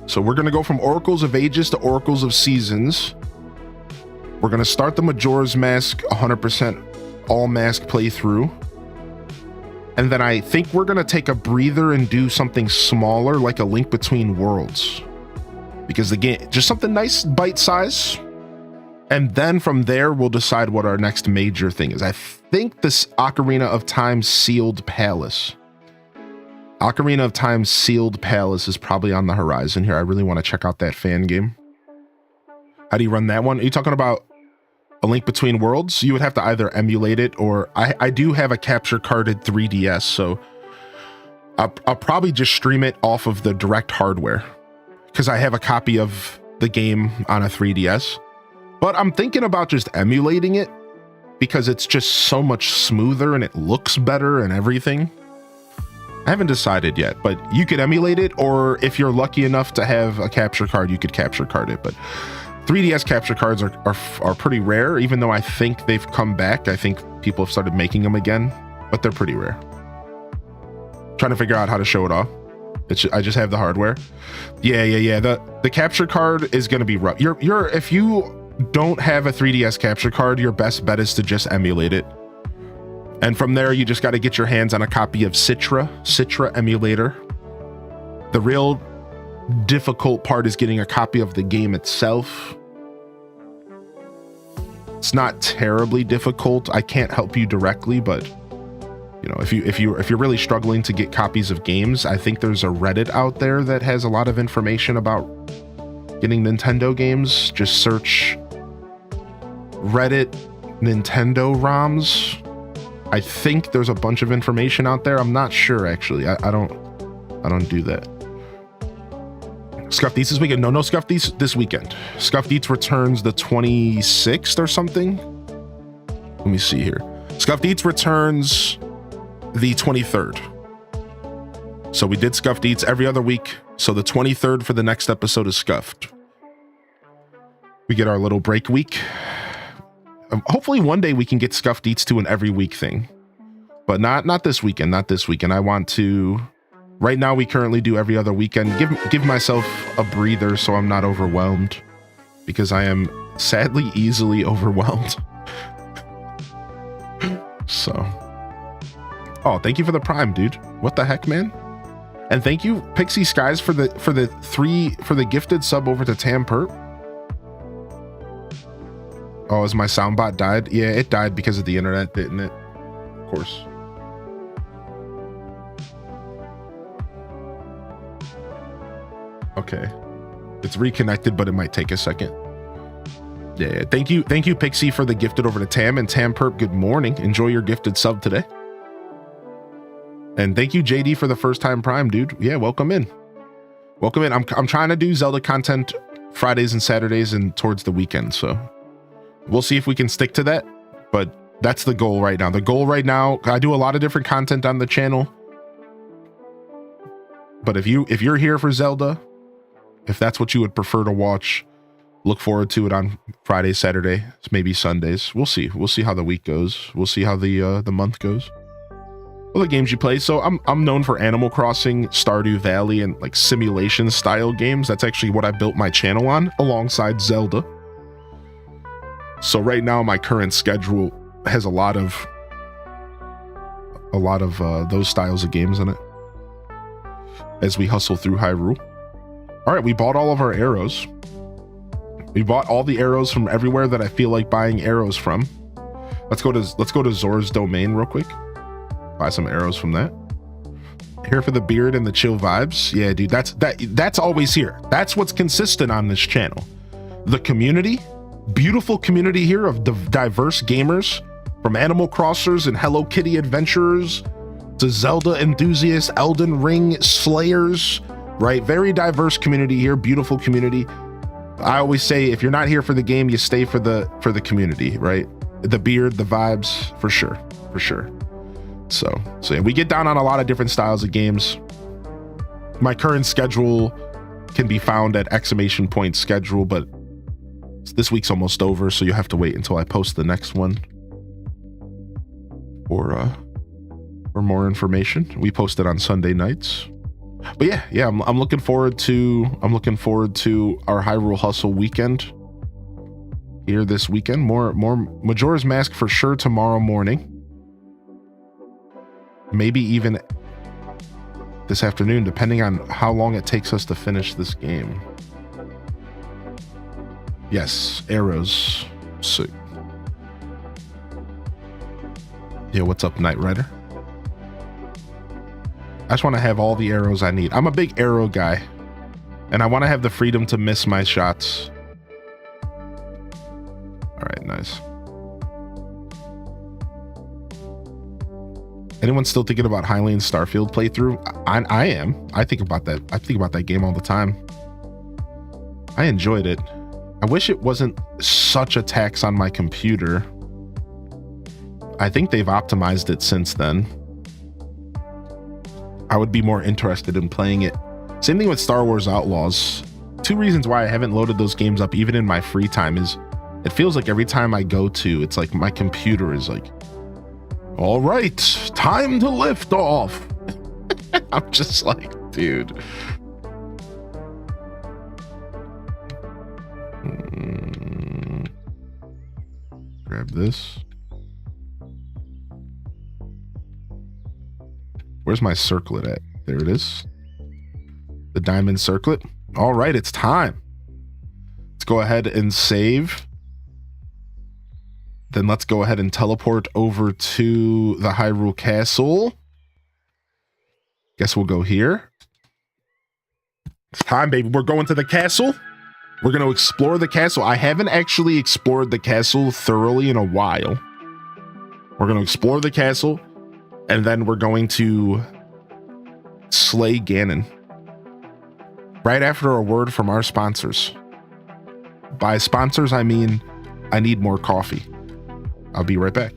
So we're gonna go from Oracles of Ages to Oracles of Seasons. We're gonna start the Majora's Mask 100% all mask playthrough. And then I think we're gonna take a breather and do something smaller, like a Link Between Worlds. Because the game, just something nice, bite size. And then from there, we'll decide what our next major thing is. I think this Ocarina of Time Sealed Palace. Ocarina of Time Sealed Palace is probably on the horizon here. I really want to check out that fan game. How do you run that one? Are you talking about A Link Between Worlds? You would have to either emulate it or... I do have a capture carded 3DS, so I'll probably just stream it off of the direct hardware because I have a copy of the game on a 3DS. But I'm thinking about just emulating it because it's just so much smoother and it looks better and everything. I haven't decided yet, but you could emulate it, or if you're lucky enough to have a capture card, you could capture card it. But 3DS capture cards are pretty rare, even though I think they've come back. I think people have started making them again, but they're pretty rare. Trying to figure out how to show it off. I just have the hardware. Yeah. The capture card is going to be rough. If you don't have a 3DS capture card, your best bet is to just emulate it. And from there, you just got to get your hands on a copy of Citra emulator. The real difficult part is getting a copy of the game itself. It's not terribly difficult. I can't help you directly, but you know, if you're really struggling to get copies of games, I think there's a Reddit out there that has a lot of information about getting Nintendo games. Just search Reddit Nintendo ROMs. I think there's a bunch of information out there. I'm not sure actually. I don't do that. Scuffed Eats this weekend. No Scuffed Eats this weekend. Scuffed Eats returns the 26th or something. Let me see here. Scuffed Eats returns the 23rd. So we did Scuffed Eats every other week. So the 23rd for the next episode is Scuffed. We get our little break week. Hopefully one day we can get Scuffed Eats to an every week thing, but not this weekend. Not this weekend. I want to. Right now, we currently do every other weekend. Give myself a breather so I'm not overwhelmed, because I am sadly easily overwhelmed. So, oh, thank you for the Prime, dude. What the heck, man? And thank you, Pixie Skies, for the gifted sub over to Tam Perp. Oh, is my soundbot died? Yeah, it died because of the internet, didn't it? Of course. Okay. It's reconnected, but it might take a second. Yeah. Thank you, Pixie, for the gifted over to Tam. And Tam Perp, good morning. Enjoy your gifted sub today. And thank you, JD, for the first time Prime, dude. Yeah, welcome in. Welcome in. I'm trying to do Zelda content Fridays and Saturdays and towards the weekend, so we'll see if we can stick to that, but that's the goal right now. The goal right now, I do a lot of different content on the channel, but if you're here for Zelda, if that's what you would prefer to watch, look forward to it on Friday, Saturday, maybe Sundays. We'll see. We'll see how the week goes. We'll see how the month goes. Well, the games you play. So I'm known for Animal Crossing, Stardew Valley, and like simulation style games. That's actually what I built my channel on, alongside Zelda. So right now my current schedule has a lot of those styles of games in it as we hustle through Hyrule. All right, we bought all of our arrows. We bought all the arrows from everywhere that I feel like buying arrows from. Let's go to Zora's Domain real quick. Buy some arrows from that. Here for the beard and the chill vibes. Yeah, dude, that's always here. That's what's consistent on this channel. The community, beautiful community here of diverse gamers, from Animal Crossers and Hello Kitty adventurers to Zelda enthusiasts, Elden Ring slayers, right? Very diverse community here, beautiful community. I always say, if you're not here for the game, you stay for the community, right? The beard, the vibes, for sure, for sure. So yeah, we get down on a lot of different styles of games. My current schedule can be found at !schedule, but this week's almost over, so you have to wait until I post the next one for more information. We post it on Sunday nights. But yeah, I'm looking forward to our Hyrule Hustle weekend here this weekend. More Majora's Mask for sure tomorrow morning. Maybe even this afternoon, depending on how long it takes us to finish this game. Yes, arrows. Sick. Yeah, what's up, Knight Rider? I just want to have all the arrows I need. I'm a big arrow guy, and I want to have the freedom to miss my shots. All right, nice. Anyone still thinking about Hylian Starfield playthrough? I am. I think about that. I think about that game all the time. I enjoyed it. I wish it wasn't such a tax on my computer. I think they've optimized it since then. I would be more interested in playing it. Same thing with Star Wars Outlaws. Two reasons why I haven't loaded those games up even in my free time is it feels like every time I go to, it's like my computer is like, all right, time to lift off. I'm just like, dude. Grab this. Where's my circlet at? There it is. The diamond circlet. All right, it's time. Let's go ahead and save. Then let's go ahead and teleport over to the Hyrule Castle. Guess we'll go here. It's time, baby. We're going to the castle. We're going to explore the castle. I haven't actually explored the castle thoroughly in a while. We're going to explore the castle, and then we're going to slay Ganon. Right after a word from our sponsors. By sponsors, I mean I need more coffee. I'll be right back.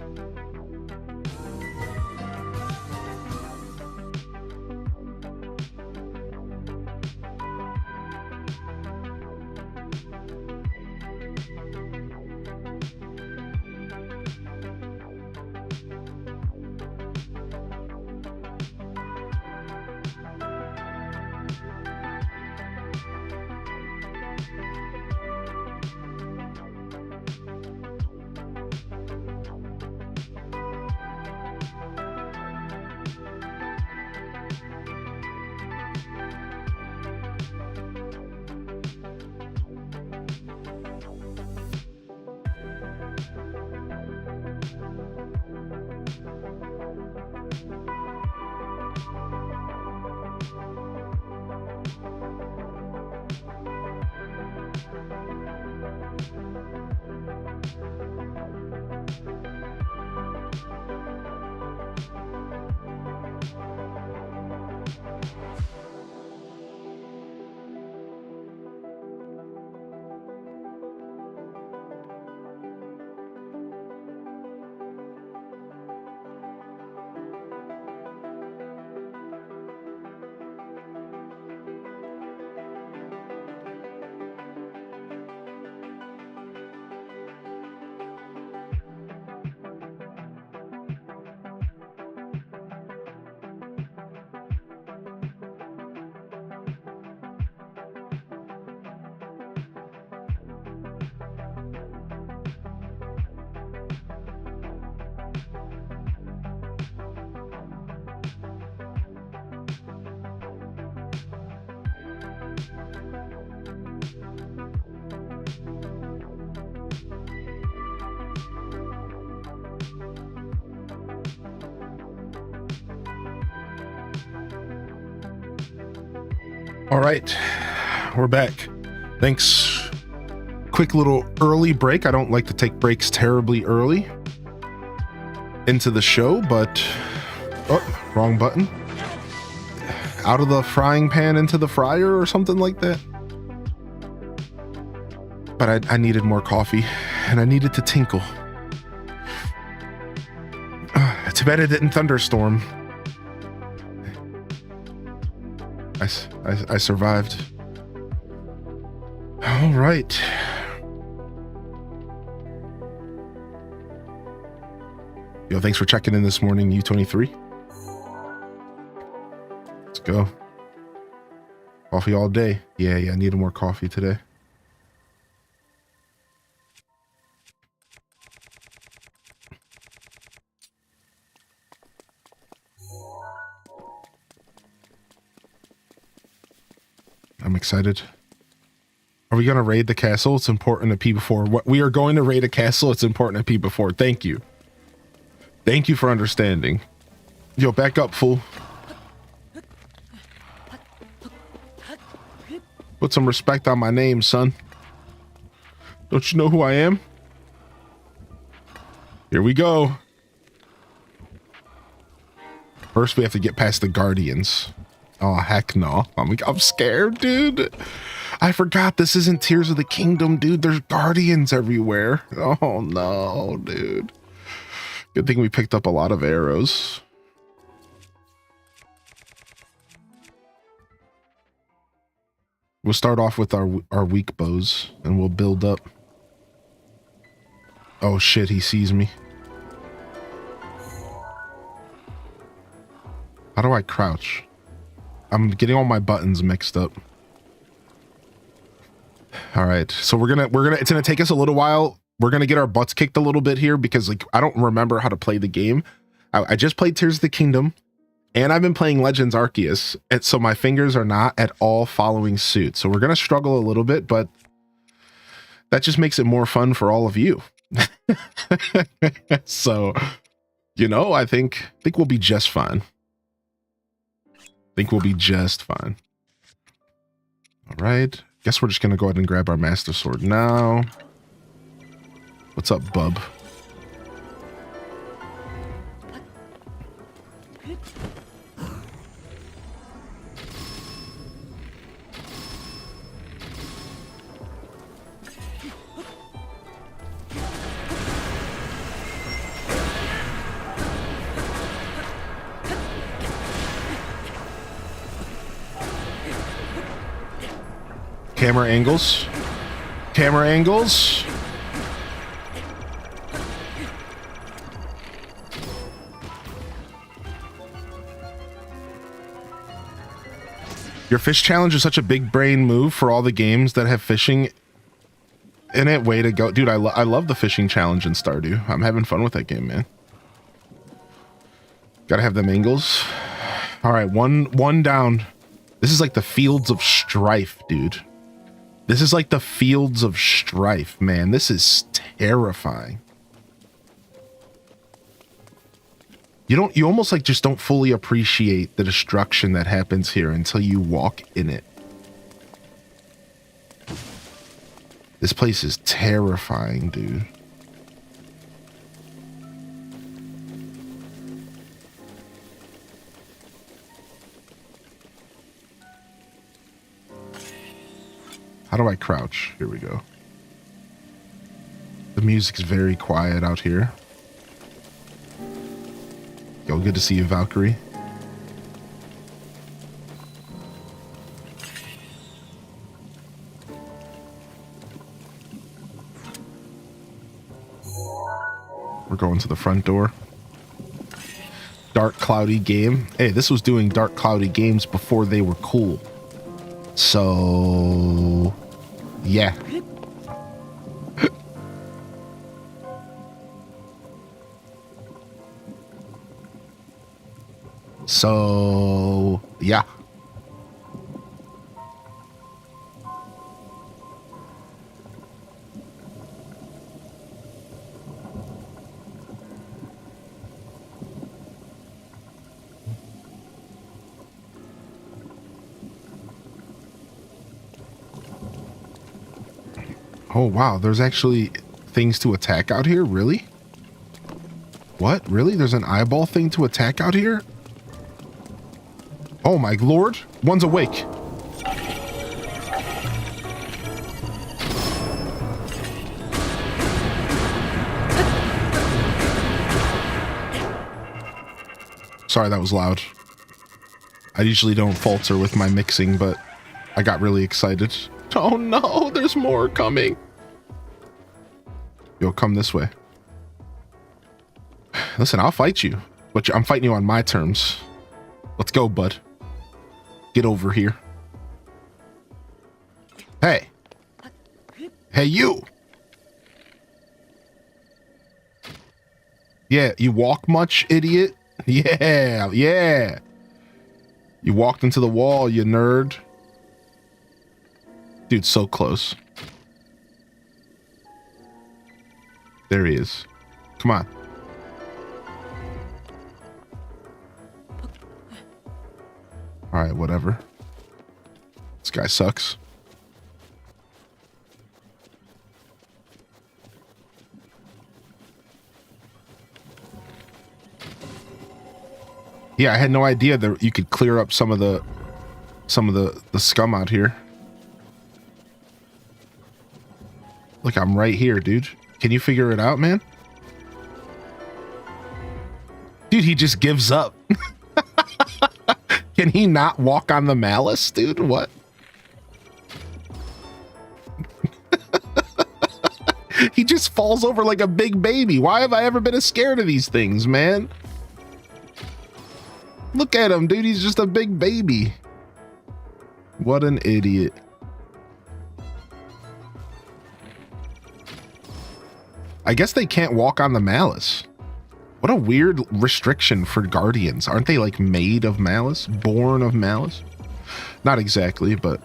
All right, we're back. Thanks. Quick little early break. I don't like to take breaks terribly early into the show, but oh, wrong button. Out of the frying pan into the fryer or something like that. But I needed more coffee and I needed to tinkle. Too bad it didn't thunderstorm. I survived. All right. Yo, thanks for checking in this morning, U23. Let's go. Coffee all day. Yeah, I needed more coffee today. I'm excited. Are we going to raid the castle? It's important to pee before. What we are going to raid a castle. It's important to pee before. Thank you. Thank you for understanding. Yo, back up, fool. Put some respect on my name, son. Don't you know who I am? Here we go. First, we have to get past the Guardians. Oh, heck no. I'm scared, dude. I forgot this isn't Tears of the Kingdom, dude. There's Guardians everywhere. Oh, no, dude. Good thing we picked up a lot of arrows. We'll start off with our weak bows, and we'll build up. Oh, shit, he sees me. How do I crouch? I'm getting all my buttons mixed up. All right, so it's gonna take us a little while. We're gonna get our butts kicked a little bit here because like I don't remember how to play the game. I just played Tears of the Kingdom, and I've been playing Legends Arceus, and so my fingers are not at all following suit. So we're gonna struggle a little bit, but that just makes it more fun for all of you. So, you know, I think we'll be just fine. We'll be just fine. All right. Guess we're just gonna go ahead and grab our Master Sword now. What's up, bub? Camera angles. Camera angles. Your fish challenge is such a big brain move for all the games that have fishing in it. Way to go. Dude, I love the fishing challenge in Stardew. I'm having fun with that game, man. Gotta have them angles. All right, one down. This is like the Fields of Strife, dude. This is like the Fields of Strife, man. This is terrifying. You almost like just don't fully appreciate the destruction that happens here until you walk in it. This place is terrifying, dude. How do I crouch? Here we go. The music's very quiet out here. Yo, good to see you, Valkyrie. We're going to the front door. Dark cloudy game. Hey, this was doing dark cloudy games before they were cool. So, yeah. So, yeah. Oh, wow. There's actually things to attack out here? Really? What? Really? There's an eyeball thing to attack out here? Oh, my lord. One's awake. Sorry, that was loud. I usually don't falter with my mixing, but I got really excited. Oh no, there's more coming. Yo, come this way. Listen, I'll fight you, but I'm fighting you on my terms. Let's go, bud. Get over here. Hey. Hey, you. Yeah, you walk much, idiot? Yeah, yeah. You walked into the wall, you nerd. Dude, so close. There he is. Come on. All right, whatever. This guy sucks. Yeah, I had no idea that you could clear up some of the scum out here. Look, I'm right here, dude. Can you figure it out, man? Dude, he just gives up. Can he not walk on the malice, dude? What? He just falls over like a big baby. Why have I ever been as scared of these things, man? Look at him, dude. He's just a big baby. What an idiot. I guess they can't walk on the malice. What a weird restriction for guardians. Aren't they like made of malice? Born of malice? Not exactly, but...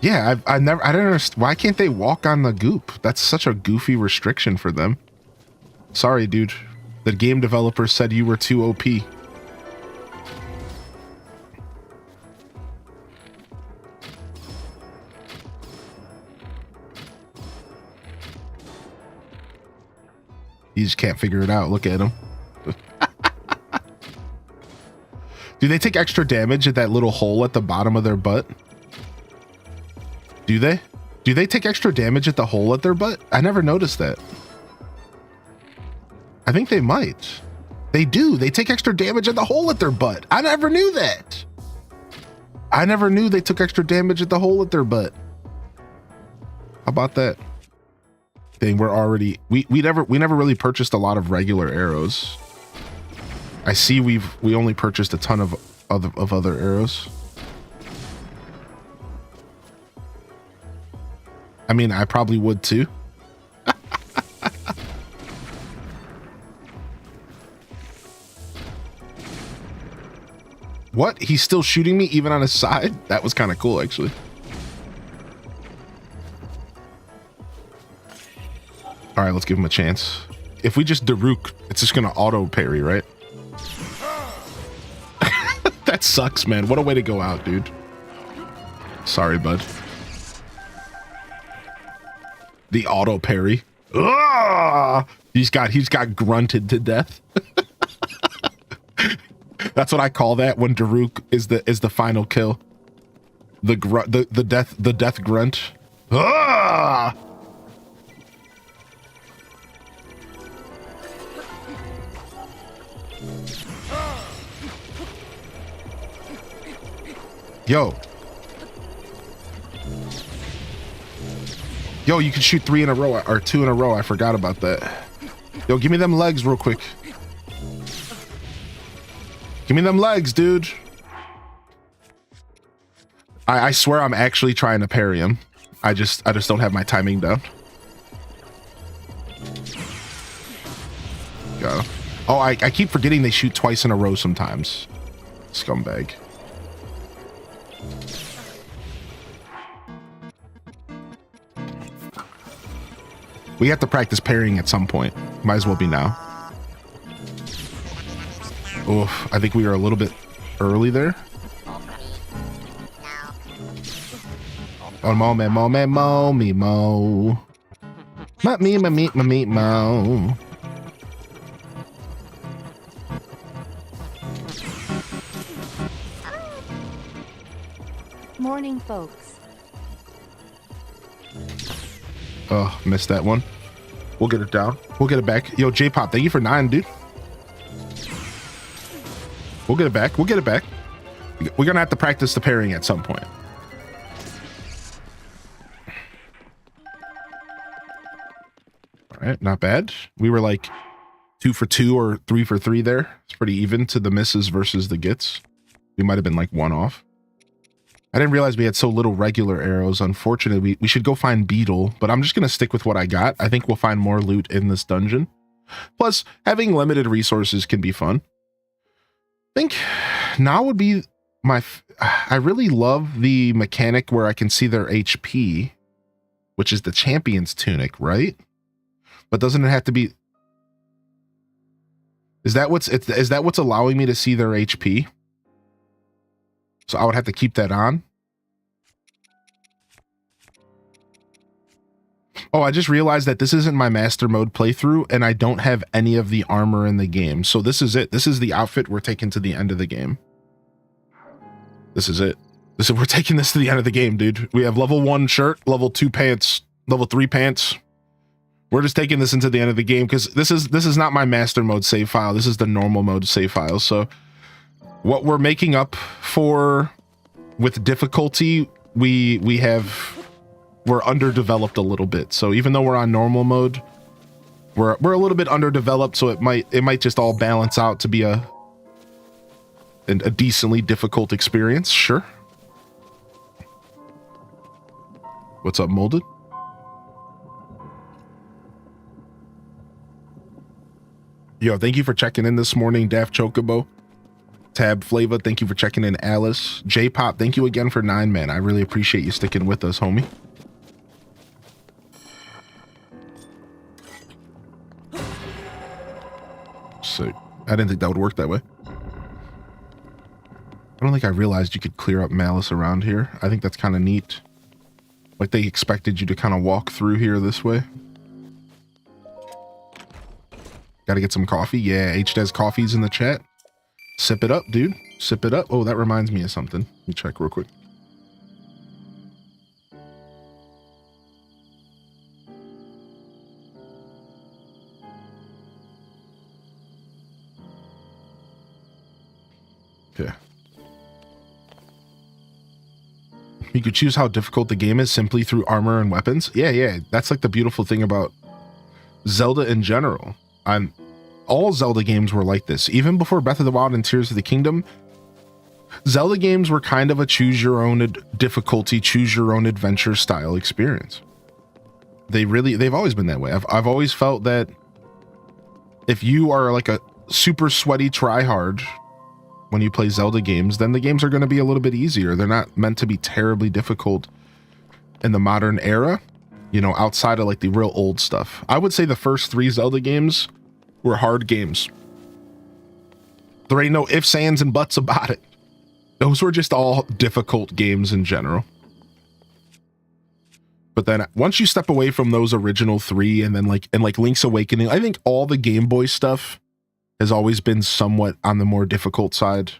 Yeah, I don't understand. Why can't they walk on the goop? That's such a goofy restriction for them. Sorry, dude. The game developer said you were too OP. You just can't figure it out. Look at him. Do they take extra damage at that little hole at the bottom of their butt? Do they? Do they take extra damage at the hole at their butt? I never noticed that. I think they might. They do. They take extra damage at the hole at their butt. I never knew that. I never knew they took extra damage at the hole at their butt. How about that? Thing we're already we never really purchased a lot of regular arrows. I see we only purchased a ton of other arrows. I mean, I probably would too. What? He's still shooting me even on his side? That was kind of cool, actually. All right, let's give him a chance. If we just Daruk, it's just going to auto parry, right? That sucks, man. What a way to go out, dude. Sorry, bud. The auto parry. Ah! He's got grunted to death. That's what I call that when Daruk is the final kill. The death grunt. Ah! Yo. Yo, you can shoot 3 in a row or 2 in a row. I forgot about that. Yo, give me them legs real quick. Give me them legs, dude. I swear I'm actually trying to parry him. I just don't have my timing down. Got him. Oh, I keep forgetting they shoot twice in a row sometimes. Scumbag. We have to practice parrying at some point. Might as well be now. Oof, I think we were a little bit early there. Oh, mo, me, mo, me, mo, me, mo. Ma, me, ma, me, ma, me, mo. Morning, folks. Oh, missed that one. We'll get it down. We'll get it back. Yo, J-Pop, thank you for 9, dude. We'll get it back. We'll get it back. We're going to have to practice the parrying at some point. All right, not bad. We were like 2 for 2 or 3 for 3 there. It's pretty even to the misses versus the gets. We might have been like 1 off. I didn't realize we had so little regular arrows. Unfortunately, we should go find Beetle, but I'm just going to stick with what I got. I think we'll find more loot in this dungeon. Plus, having limited resources can be fun. I think now would be I really love the mechanic where I can see their HP, which is the champion's tunic, right? But doesn't it have to be... Is that what's allowing me to see their HP? So I would have to keep that on. Oh, I just realized that this isn't my master mode playthrough and I don't have any of the armor in the game. So this is it. This is the outfit we're taking to the end of the game. This is it. We're taking this to the end of the game, dude. We have level 1 shirt, level 2 pants, level 3 pants. We're just taking this into the end of the game because this is not my master mode save file. This is the normal mode save file. So what we're making up for with difficulty, we're underdeveloped a little bit. So even though we're on normal mode, we're a little bit underdeveloped. So it might just all balance out to be a decently difficult experience. Sure. What's up, Molded? Yo, thank you for checking in this morning, Daft Chocobo. Tab Flava, thank you for checking in, Alice. J-Pop, thank you again for 9, man. I really appreciate you sticking with us, homie. So, I didn't think that would work that way. I don't think I realized you could clear up malice around here. I think that's kind of neat. Like they expected you to kind of walk through here this way. Got to get some coffee. Yeah, HDES coffee's in the chat. Sip it up, dude. Sip it up. Oh, that reminds me of something. Let me check real quick. Okay. You could choose how difficult the game is simply through armor and weapons. Yeah. That's like the beautiful thing about Zelda in general. All Zelda games were like this. Even before Breath of the Wild and Tears of the Kingdom, Zelda games were kind of a choose your own difficulty, choose your own adventure style experience. They've always been that way. I've always felt that if you are like a super sweaty tryhard when you play Zelda games, then the games are going to be a little bit easier. They're not meant to be terribly difficult in the modern era, you know, outside of like the real old stuff. I would say the first 3 Zelda games were hard games. There ain't no ifs, ands, and buts about it. Those were just all difficult games in general. But then once you step away from those original 3 and then like Link's Awakening, I think all the Game Boy stuff has always been somewhat on the more difficult side.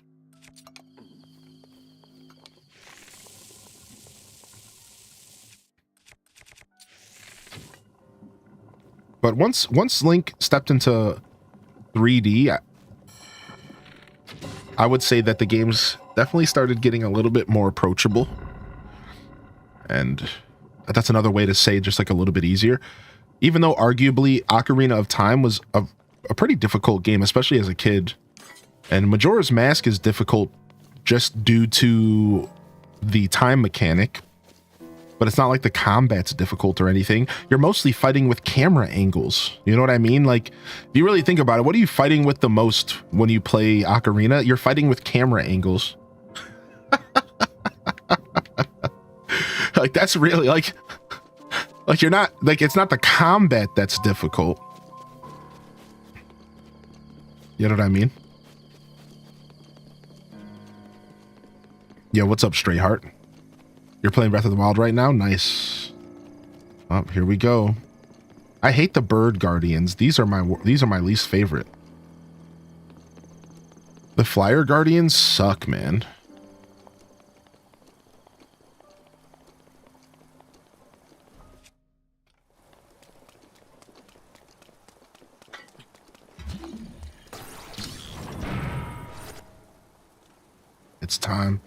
But once Link stepped into 3D, I would say that the games definitely started getting a little bit more approachable. And that's another way to say just like a little bit easier. Even though arguably Ocarina of Time was a pretty difficult game, especially as a kid. And Majora's Mask is difficult just due to the time mechanic. But it's not like the combat's difficult or anything. You're mostly fighting with camera angles. You know what I mean? Like, if you really think about it, what are you fighting with the most when you play Ocarina? You're fighting with camera angles. Like, that's really like you're not like, it's not the combat that's difficult. You know what I mean? Yeah, what's up, Stray Heart? You're playing Breath of the Wild right now? Nice. Oh, here we go. I hate the bird guardians. These are my least favorite. The flyer guardians suck, man. It's time.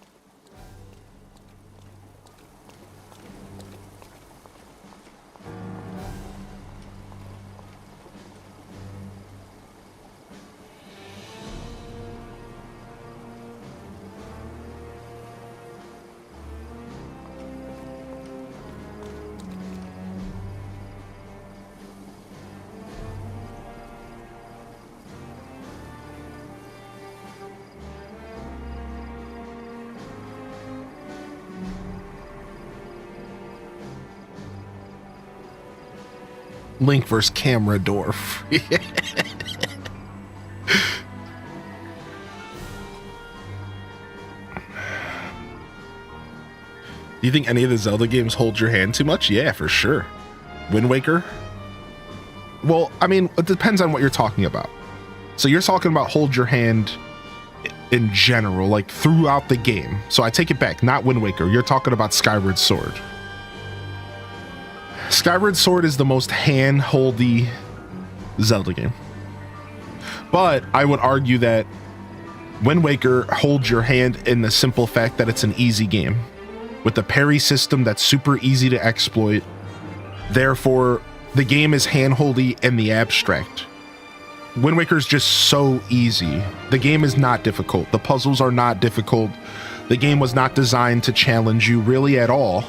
Link versus Camera Dwarf. Do you think any of the Zelda games hold your hand too much? Yeah, for sure. Wind Waker? Well, I mean, it depends on what you're talking about. So you're talking about hold your hand in general, like throughout the game. So I take it back, not Wind Waker. You're talking about Skyward Sword. Skyward Sword is the most hand-holdy Zelda game. But I would argue that Wind Waker holds your hand in the simple fact that it's an easy game. With the parry system that's super easy to exploit. Therefore, the game is hand-holdy in the abstract. Wind Waker is just so easy. The game is not difficult. The puzzles are not difficult. The game was not designed to challenge you really at all.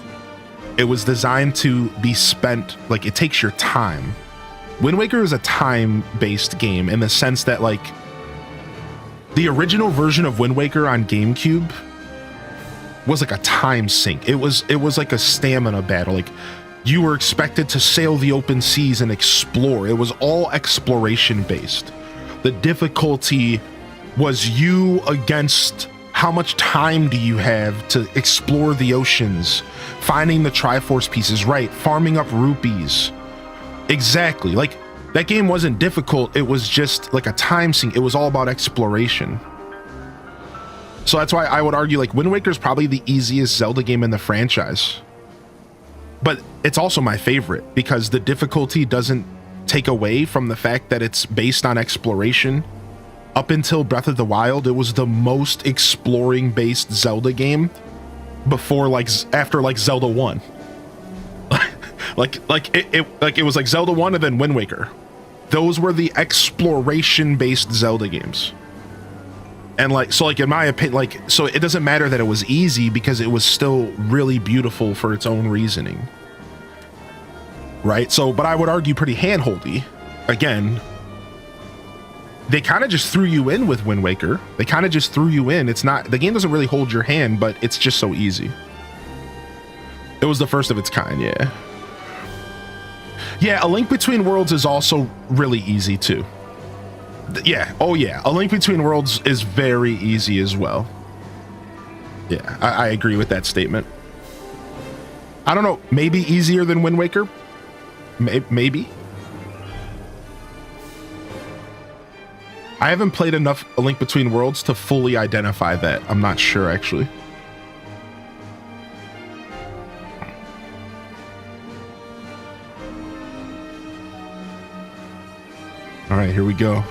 It was designed to be spent, like, it takes your time. Wind Waker is a time-based game in the sense that, like, the original version of Wind Waker on GameCube was like a time sink. It was like a stamina battle. Like, you were expected to sail the open seas and explore. It was all exploration-based. The difficulty was you against how much time do you have to explore the oceans, finding the Triforce pieces, right, farming up rupees. Exactly. Like, that game wasn't difficult. It was just like a time sink. It was all about exploration. So that's why I would argue, like, Wind Waker is probably the easiest Zelda game in the franchise. But it's also my favorite because the difficulty doesn't take away from the fact that it's based on exploration. Up until Breath of the Wild, it was the most exploring-based Zelda game before, like, after, like, Zelda 1. it was like Zelda 1 and then Wind Waker. Those were the exploration-based Zelda games. And, like, so, like, in my opinion, like, so it doesn't matter that it was easy because it was still really beautiful for its own reasoning. Right? So, but I would argue pretty handholdy. Again, they kind of just threw you in with Wind Waker. They kind of just threw you in. It's not, the game doesn't really hold your hand, but it's just so easy. It was the first of its kind, yeah. Yeah, A Link Between Worlds is also really easy too. Yeah, oh yeah, A Link Between Worlds is very easy as well. Yeah, I agree with that statement. I don't know, maybe easier than Wind Waker? Maybe. I haven't played enough A Link Between Worlds to fully identify that. I'm not sure, actually. All right, here we go.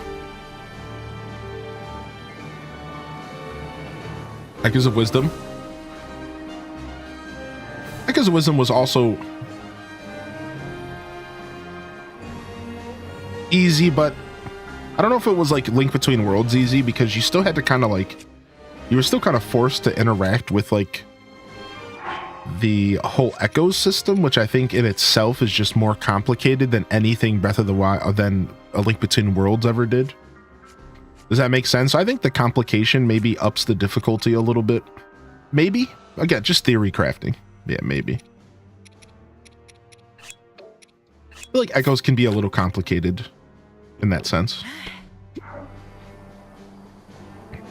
Echoes of Wisdom. Echoes of Wisdom was also easy, but I don't know if it was like Link Between Worlds easy because you still had to kind of like, you were still kind of forced to interact with like the whole Echoes system, which I think in itself is just more complicated than anything Breath of the Wild, than A Link Between Worlds ever did. Does that make sense? I think the complication maybe ups the difficulty a little bit. Maybe? Again, just theory crafting. Yeah, maybe. I feel like Echoes can be a little complicated in that sense.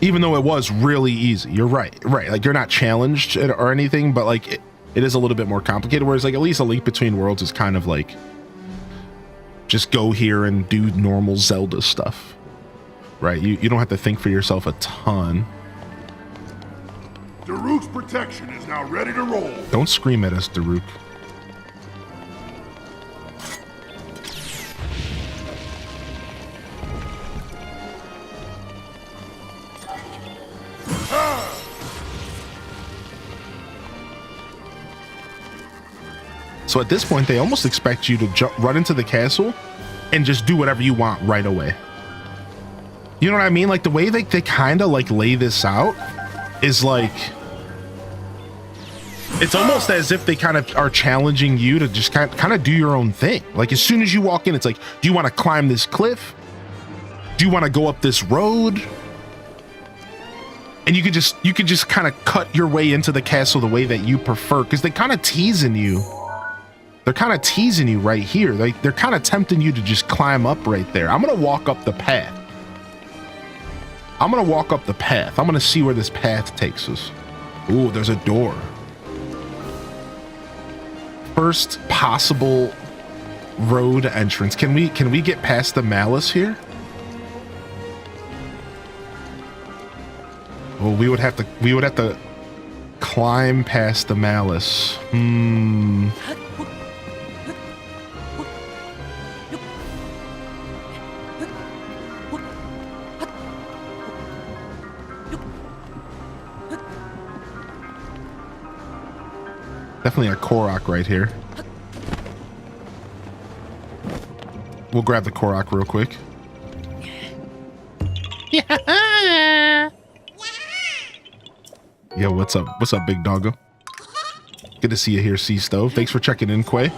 Even though it was really easy. You're right. Right. Like, you're not challenged or anything, but like, it is a little bit more complicated, whereas like at least A Link Between Worlds is kind of like just go here and do normal Zelda stuff, right? You don't have to think for yourself a ton. Daruk's protection is now ready to roll. Don't scream at us, Daruk. So at this point, they almost expect you to run into the castle and just do whatever you want right away. You know what I mean? Like the way they kind of like lay this out is like, it's almost as if they kind of are challenging you to just kind of do your own thing. Like as soon as you walk in, it's like, do you want to climb this cliff? Do you want to go up this road? And you could just kind of cut your way into the castle the way that you prefer, because they kind of teasing you. They're kind of teasing you right here. They're kind of tempting you to just climb up right there. I'm going to walk up the path. I'm going to see where this path takes us. Ooh, there's a door. First possible road entrance. Can we get past the malice here? Well, we would have to climb past the malice. Definitely a Korok right here. We'll grab the Korok real quick. Yeah. Yo, what's up? What's up, big doggo? Good to see you here, Sea Stove. Thanks for checking in, Quay.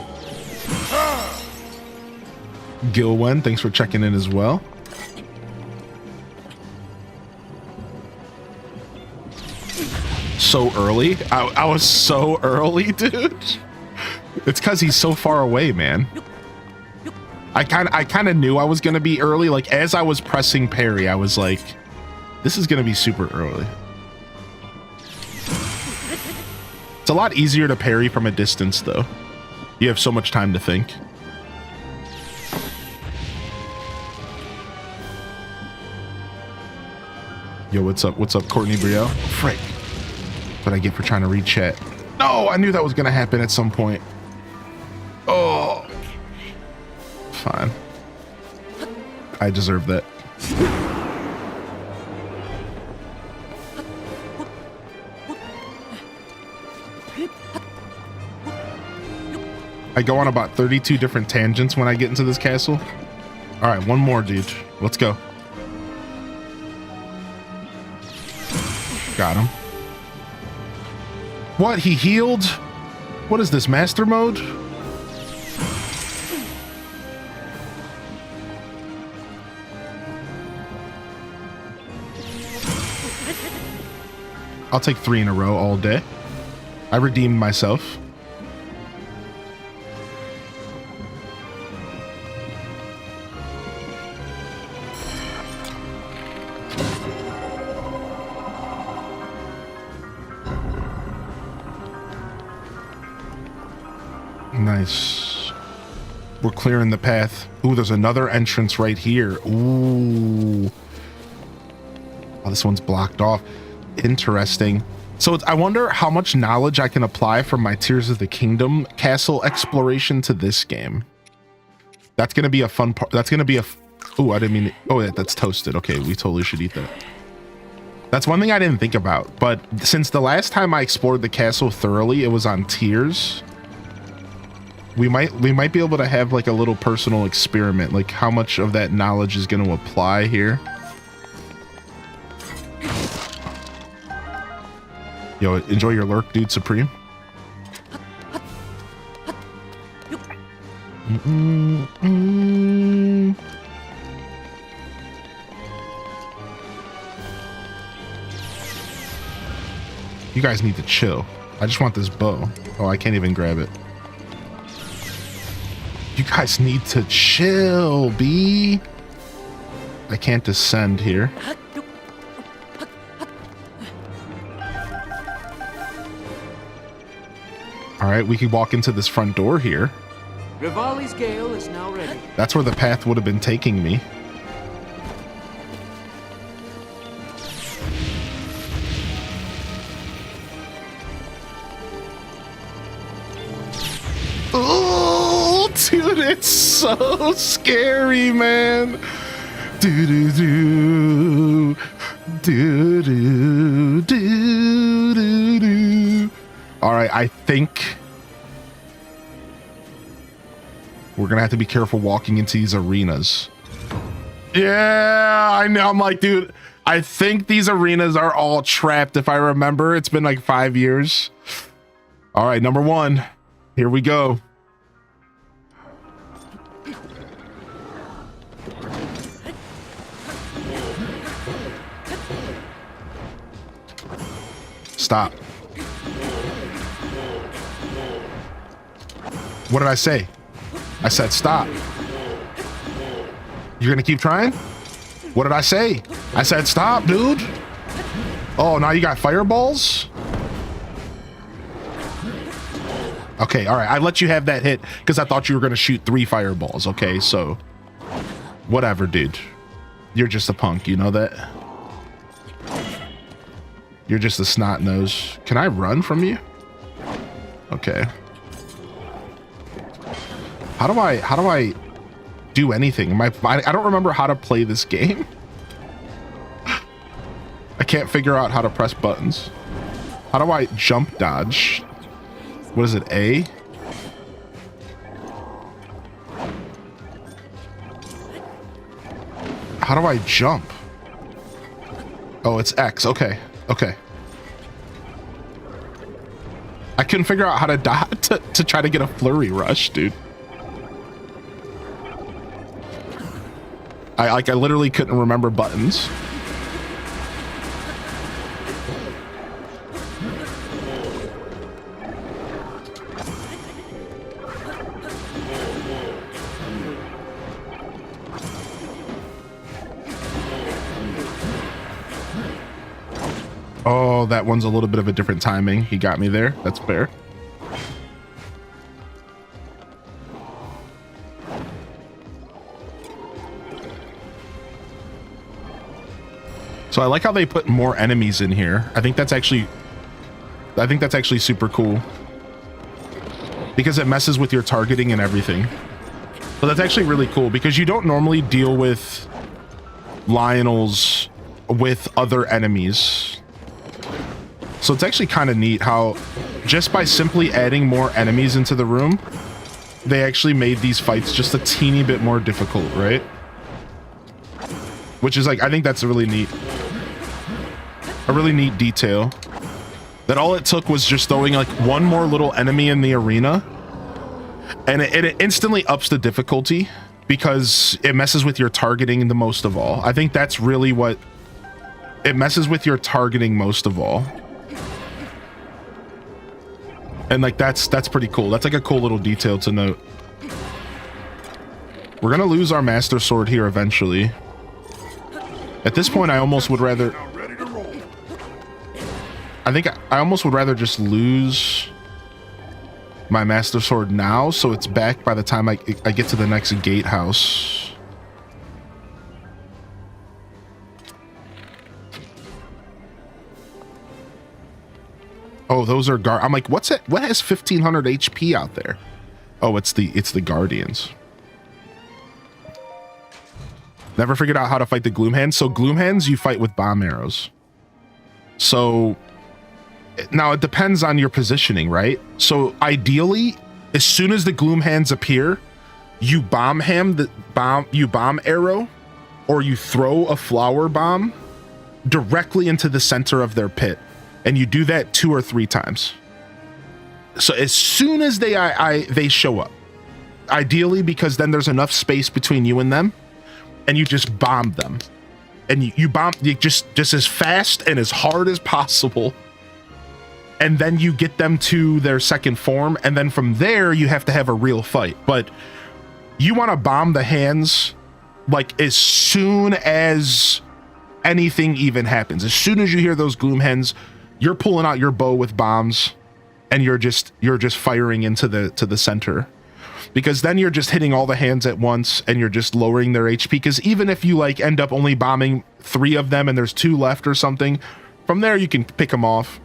Gilwen, thanks for checking in as well. So early? I was so early, dude. It's because he's so far away, man. I kind of knew I was gonna be early. Like as I was pressing parry, I was like, this is gonna be super early. It's a lot easier to parry from a distance, though. You have so much time to think. Yo, what's up? What's up, Courtney Brielle? Frick. What I get for trying to read chat. No, I knew that was gonna happen at some point. Oh, fine. I deserve that. I go on about 32 different tangents when I get into this castle. All right, one more, dude. Let's go. Got him. What? He healed? What is this, master mode? I'll take 3 in a row all day. I redeemed myself. Nice. We're clearing the path. Ooh, there's another entrance right here. Ooh. Oh, this one's blocked off. Interesting. So I wonder how much knowledge I can apply from my Tears of the Kingdom castle exploration to this game. That's going to be a fun part. That's going to be a... Oh, I didn't mean... Oh, that's toasted. Okay, we totally should eat that. That's one thing I didn't think about. But since the last time I explored the castle thoroughly, it was on Tears. We might be able to have like a little personal experiment, like how much of that knowledge is going to apply here. Yo, enjoy your lurk, dude, Supreme. You guys need to chill. I just want this bow. Oh, I can't even grab it. You guys need to chill, B. I can't descend here. All right, we can walk into this front door here. Rivali's Gale is now ready. That's where the path would have been taking me. Oh, dude, it's so scary, man. Do do do do do do do do. All right, I think we're gonna have to be careful walking into these arenas. Yeah, I know. I'm like, dude, I think these arenas are all trapped. If I remember, it's been like 5 years. All right, number 1. Here we go. Stop. What did I say? I said stop. You're gonna keep trying? What did I say? I said stop, dude. Oh, now you got fireballs? Okay, all right. I let you have that hit because I thought you were gonna shoot 3 fireballs. Okay, so whatever, dude. You're just a punk, you know that? You're just a snot nose. Can I run from you? Okay. How do I do anything? I don't remember how to play this game. I can't figure out how to press buttons. How do I jump dodge? What is it, A? How do I jump? Oh, it's X. Okay. Okay. I couldn't figure out how to dodge to try to get a flurry rush, dude. I literally couldn't remember buttons. Oh, that one's a little bit of a different timing. He got me there. That's fair. So I like how they put more enemies in here. I think that's actually super cool because it messes with your targeting and everything. So that's actually really cool because you don't normally deal with Lionels with other enemies. So it's actually kind of neat how just by simply adding more enemies into the room, they actually made these fights just a teeny bit more difficult, right? Which is like, I think that's a really neat detail. That all it took was just throwing like one more little enemy in the arena and it instantly ups the difficulty because it messes with your targeting the most of all. I think that's really what it messes with your targeting most of all. And like that's pretty cool. That's like a cool little detail to note. We're gonna lose our Master Sword here eventually. At this point, I almost would rather I almost would rather just lose my Master Sword now so it's back by the time I get to the next gatehouse. Oh, those are I'm like, what's it? What has 1500 HP out there? Oh, it's the Guardians. Never figured out how to fight the Gloomhands. So Gloomhands, you fight with bomb arrows. So now it depends on your positioning, right? So ideally, as soon as the Gloomhands appear, you bomb arrow, or you throw a flower bomb directly into the center of their pit. And you do that 2 or 3 times. So as soon as they show up, ideally, because then there's enough space between you and them, and you just bomb them, and you bomb just as fast and as hard as possible, and then you get them to their second form, and then from there you have to have a real fight. But you want to bomb the hands like as soon as anything even happens. As soon as you hear those Gloomhands, you're pulling out your bow with bombs and you're just firing into the center, because then you're just hitting all the hands at once and you're just lowering their HP. Because even if you like end up only bombing 3 of them and there's 2 left or something, from there you can pick them off.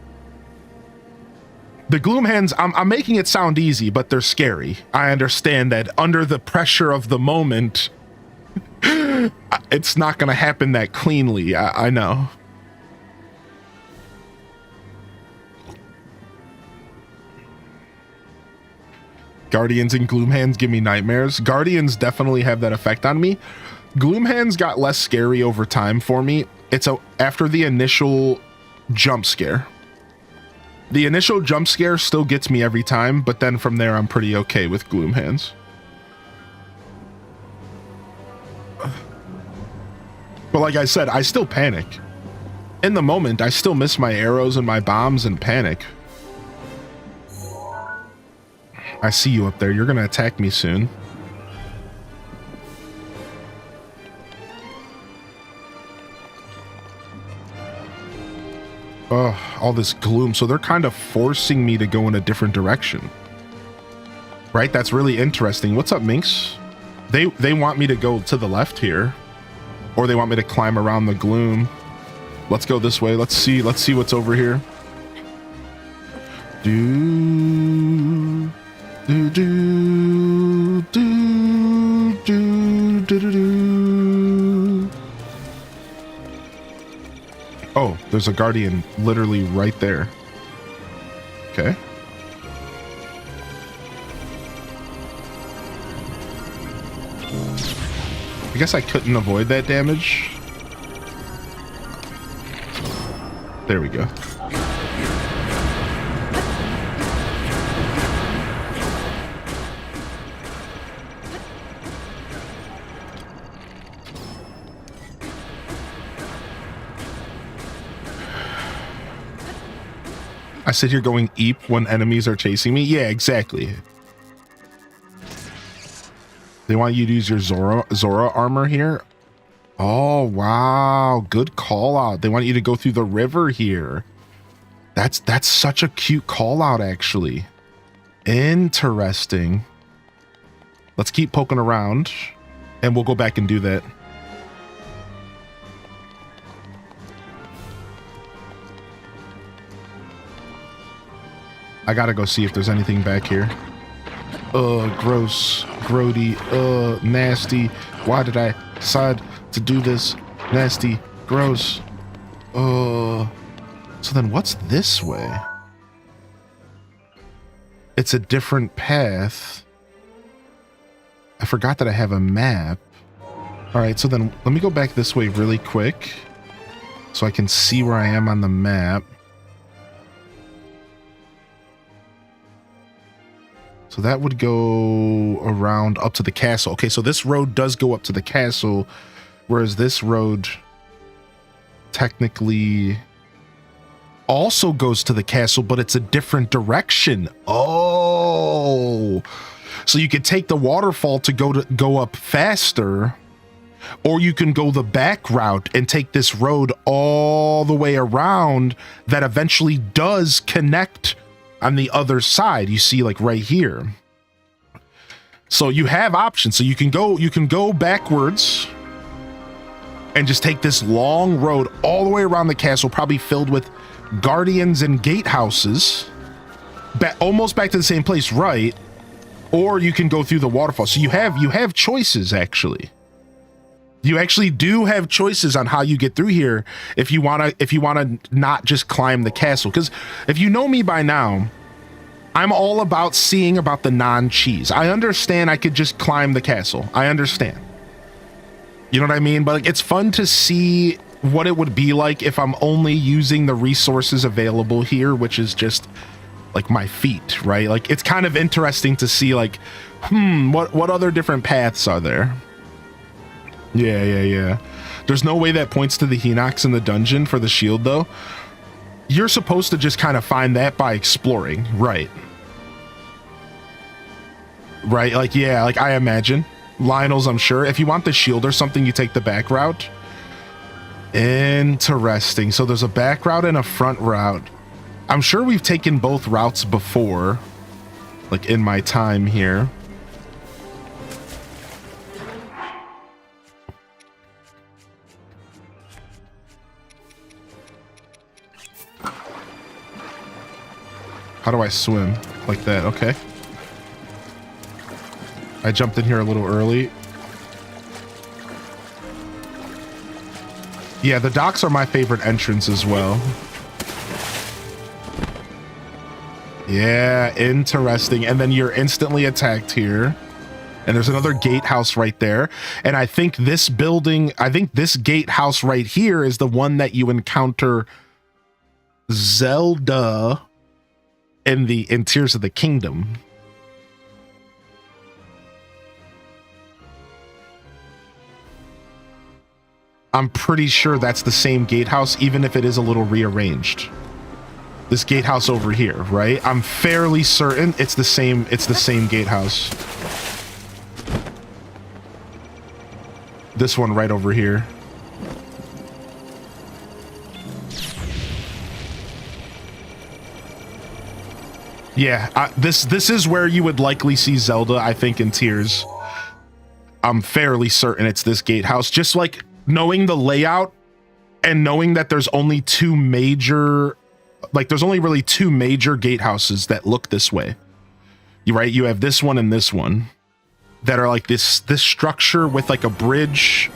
The gloom hands, I'm making it sound easy, but they're scary. I understand that under the pressure of the moment, it's not going to happen that cleanly. I know. Guardians and gloom hands give me nightmares. Guardians definitely have that effect on me. Gloom hands got less scary over time for me. It's after the initial jump scare. The initial jump scare still gets me every time, but then from there I'm pretty okay with gloom hands. But like I said, I still panic. In the moment, I still miss my arrows and my bombs and panic. I see you up there. You're gonna attack me soon. Oh, all this gloom. So they're kind of forcing me to go in a different direction. Right? That's really interesting. What's up, Minx? They want me to go to the left here. Or they want me to climb around the gloom. Let's go this way. Let's see what's over here. Do do do do do do do. Oh, there's a guardian literally right there. Okay. I guess I couldn't avoid that damage. There we go. I sit here going eep when enemies are chasing me. Yeah, exactly. They want you to use your Zora armor here. Oh, wow. Good call out. They want you to go through the river here. That's such a cute call out, actually. Interesting. Let's keep poking around and we'll go back and do that. I gotta go see if there's anything back here. Gross, grody, nasty. Why did I decide to do this? Nasty, gross. So then what's this way? It's a different path. I forgot that I have a map. All right, so then let me go back this way really quick so I can see where I am on the map. So that would go around up to the castle. Okay, so this road does go up to the castle, whereas this road technically also goes to the castle, but it's a different direction. Oh, so you could take the waterfall to go up faster, or you can go the back route and take this road all the way around that eventually does connect on the other side. You see, like right here. So you have options. So you can go backwards and just take this long road all the way around the castle, probably filled with guardians and gatehouses, almost back to the same place, right? Or you can go through the waterfall. So you have choices, actually. You actually do have choices on how you get through here if you wanna not just climb the castle. Because if you know me by now, I'm all about seeing about the non-cheese. I understand I could just climb the castle. I understand. You know what I mean? But like, it's fun to see what it would be like if I'm only using the resources available here, which is just like my feet, right? Like, it's kind of interesting to see like, what other different paths are there? Yeah. There's no way that points to the Hinox in the dungeon for the shield, though. You're supposed to just kind of find that by exploring, right? Right, like, yeah, like I imagine. Lionel's, I'm sure. If you want the shield or something, you take the back route. Interesting. So there's a back route and a front route. I'm sure we've taken both routes before, like in my time here. How do I swim? Like that, okay. I jumped in here a little early. Yeah, the docks are my favorite entrance as well. Yeah, interesting. And then you're instantly attacked here. And there's another gatehouse right there. And I think this building, I think this gatehouse right here is the one that you encounter Zelda in Tears of the Kingdom. I'm pretty sure that's the same gatehouse, even if it is a little rearranged. This gatehouse over here, right? I'm fairly certain it's the same gatehouse. This one right over here. Yeah, this is where you would likely see Zelda, I think, in Tears. I'm fairly certain it's this gatehouse. Just like knowing the layout and knowing that there's only two major, like there's only really two major gatehouses that look this way. You have this one and this one that are like this structure with like a bridge,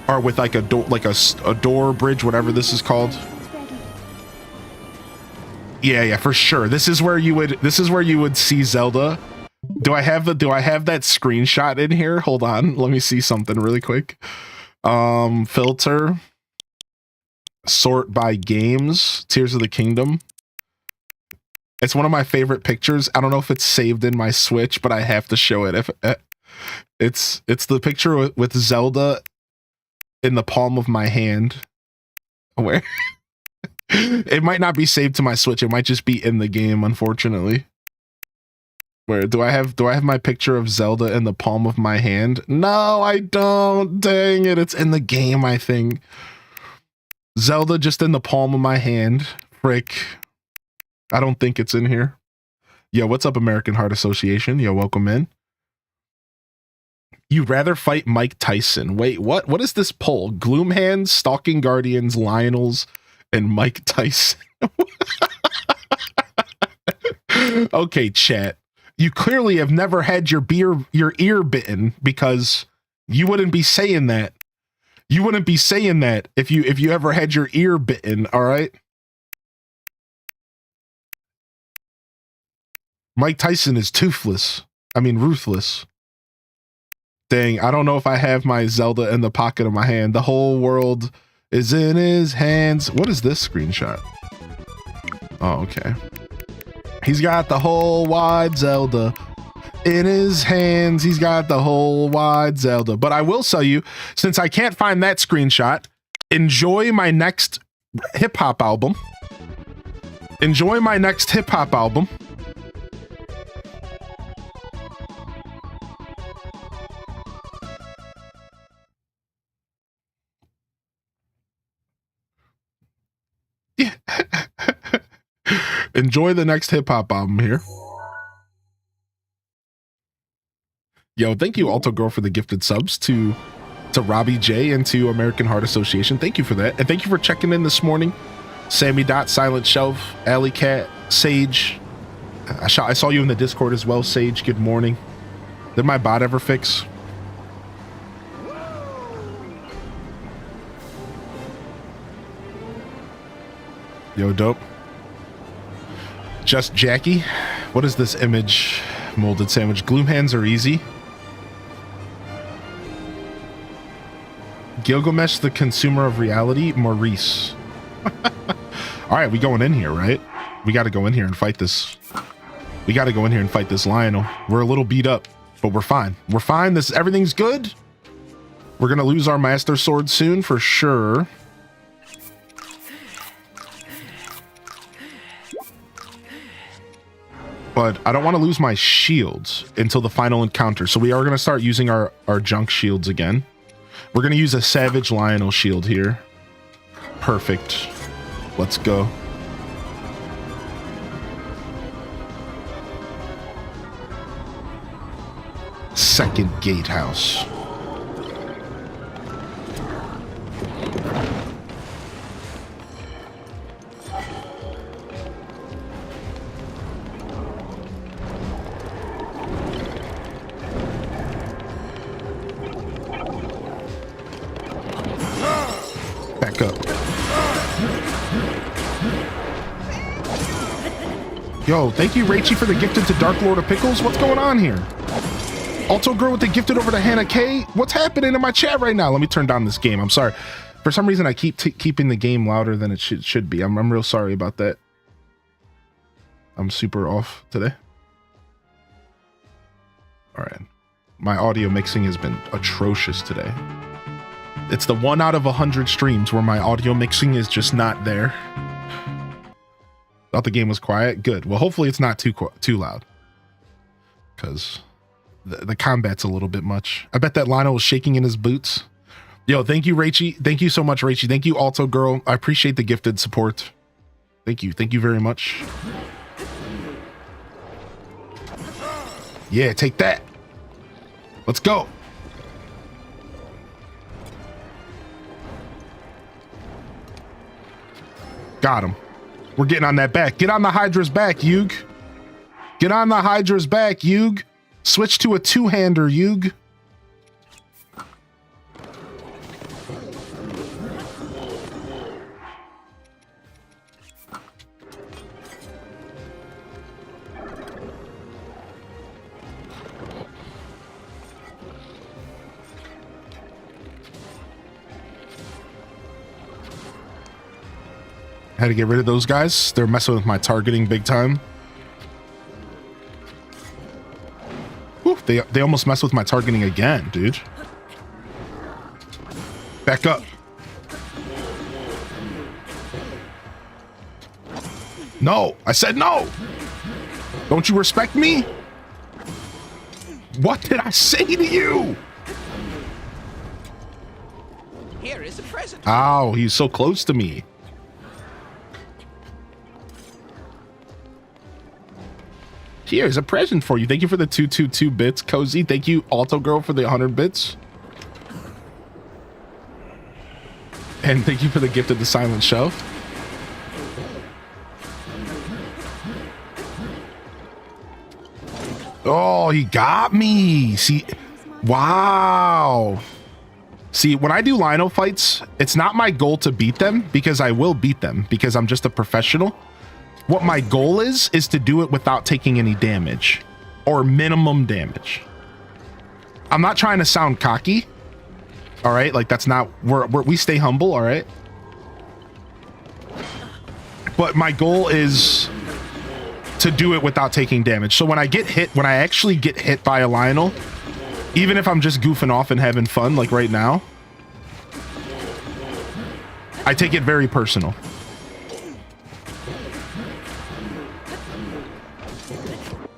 or with like a door, like a door bridge, whatever this is called. Yeah, for sure. This is where you would see Zelda. Do I have that screenshot in here? Hold on. Let me see something really quick. Filter. Sort by games. Tears of the Kingdom. It's one of my favorite pictures. I don't know if it's saved in my Switch, but I have to show it. If it's the picture with Zelda in the palm of my hand. Where it might not be saved to my Switch. It might just be in the game, unfortunately. Where do I have my picture of Zelda in the palm of my hand? No, I don't. Dang it. It's in the game, I think. Zelda just in the palm of my hand. Frick. I don't think it's in here. Yo, what's up, American Heart Association? Yo, welcome in. You'd rather fight Mike Tyson. Wait, what? What is this poll? Gloomhands, Stalking Guardians, Lionels, and Mike Tyson. Okay, chat. You clearly have never had your ear bitten, because you wouldn't be saying that. You wouldn't be saying that if you ever had your ear bitten, all right? Mike Tyson is toothless. I mean, ruthless. Dang, I don't know if I have my Zelda in the pocket of my hand. The whole world is in his hands. What is this screenshot? Oh, okay. He's got the whole wide Zelda in his hands. He's got the whole wide Zelda. But I will tell you, since I can't find that screenshot, enjoy my next hip-hop album. Enjoy my next hip-hop album. Yeah. Enjoy the next hip-hop album here. Yo, thank you, Alto Girl, for the gifted subs to Robbie J and to American Heart Association. Thank you for that. And thank you for checking in this morning. Sammy Dot, Silent Shelf, Alley Cat, Sage. I saw you in the Discord as well, Sage. Good morning. Did my bot ever fix? Yo, dope. Just Jackie. What is this image? Molded sandwich. Gloomhands are easy. Gilgamesh, the consumer of reality. Maurice. All right, we going in here, right? We got to go in here and fight this. We got to go in here and fight this Lionel. We're a little beat up, but we're fine. We're fine. Everything's good. We're gonna lose our Master Sword soon for sure. But I don't want to lose my shields until the final encounter. So we are going to start using our junk shields again. We're going to use a Savage Lionel shield here. Perfect. Let's go. second gatehouse. Back up. Yo, thank you, Rachie, for the gifted to Dark Lord of Pickles. What's going on here? Also, girl with the gifted over to Hannah K. What's happening in my chat right now? Let me turn down this game. I'm sorry. For some reason, I keep keeping the game louder than it should be. I'm real sorry about that. I'm super off today. All right. My audio mixing has been atrocious today. It's the 1 out of 100 streams where my audio mixing is just not there. Thought the game was quiet. Good. Well, hopefully it's not too loud. Because the combat's a little bit much. I bet that Lionel was shaking in his boots. Yo, thank you, Rachie. Thank you so much, Rachie. Thank you, Alto Girl. I appreciate the gifted support. Thank you. Thank you very much. Yeah, take that. Let's go. Got him. We're getting on that back. Get on the Hydra's back, Yug. Get on the Hydra's back, Yug. Switch to a two-hander, Yug. Had to get rid of those guys. They're messing with my targeting big time. Whew, they almost messed with my targeting again, dude. Back up. No, I said no. Don't you respect me? What did I say to you? Here is a present. Ow, he's so close to me. Here's a present for you. Thank you for the 222 bits, Cozy. Thank you, Alto Girl, for the 100 bits. And thank you for the gift of the silent show. Oh, he got me. See, wow. See, when I do Lino fights, it's not my goal to beat them, because I will beat them because I'm just a professional. What my goal is to do it without taking any damage or minimum damage. I'm not trying to sound cocky. All right. Like that's not we stay humble. All right. But my goal is to do it without taking damage. So when I actually get hit by a Lionel, even if I'm just goofing off and having fun, like right now, I take it very personal.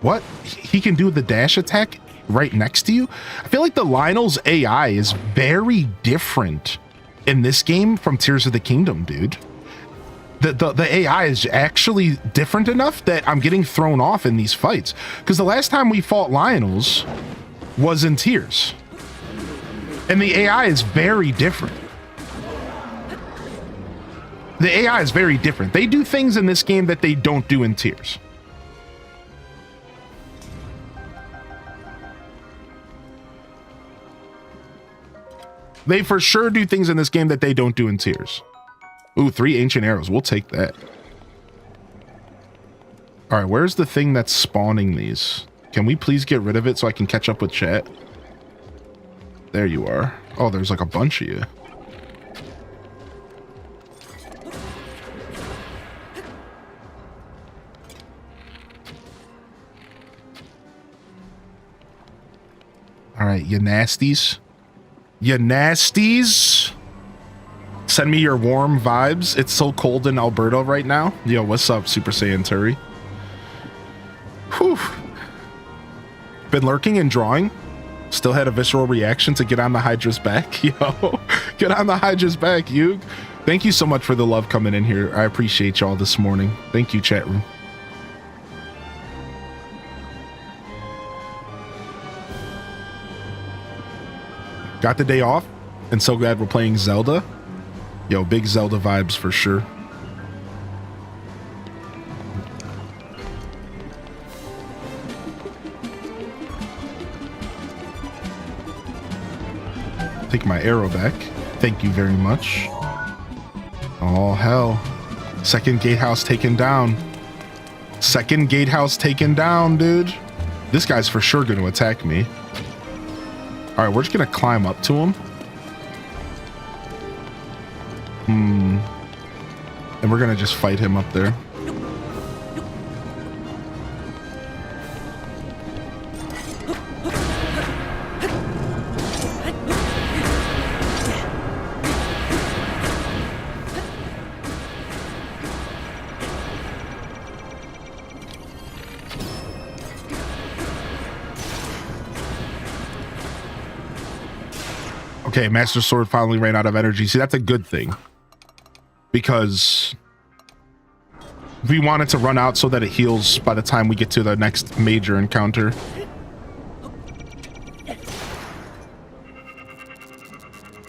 What? He can do the dash attack right next to you? I feel like the Lionel's AI is very different in this game from Tears of the Kingdom, dude. The AI is actually different enough that I'm getting thrown off in these fights. Because the last time we fought Lionels was in Tears. And the AI is very different. The AI is very different. They do things in this game that they don't do in Tears. They for sure do things in this game that they don't do in Tears. Ooh, 3 ancient arrows. We'll take that. All right, where's the thing that's spawning these? Can we please get rid of it so I can catch up with chat? There you are. Oh, there's like a bunch of you. All right, you nasties. You nasties. Send me your warm vibes. It's so cold in Alberta right now. Yo, what's up, Super Saiyan Turi? Whew. Been lurking and drawing. Still had a visceral reaction to get on the Hydra's back. Yo, get on the Hydra's back, Yug. Thank you so much for the love coming in here. I appreciate y'all this morning. Thank you, chat room. Got the day off, and so glad we're playing Zelda. Yo, big Zelda vibes for sure. Take my arrow back. Thank you very much. Oh, hell. Second gatehouse taken down. Second gatehouse taken down, dude. This guy's for sure going to attack me. All right, we're just going to climb up to him. And we're going to just fight him up there. Okay, Master Sword finally ran out of energy. See, that's a good thing. Because we want it to run out so that it heals by the time we get to the next major encounter.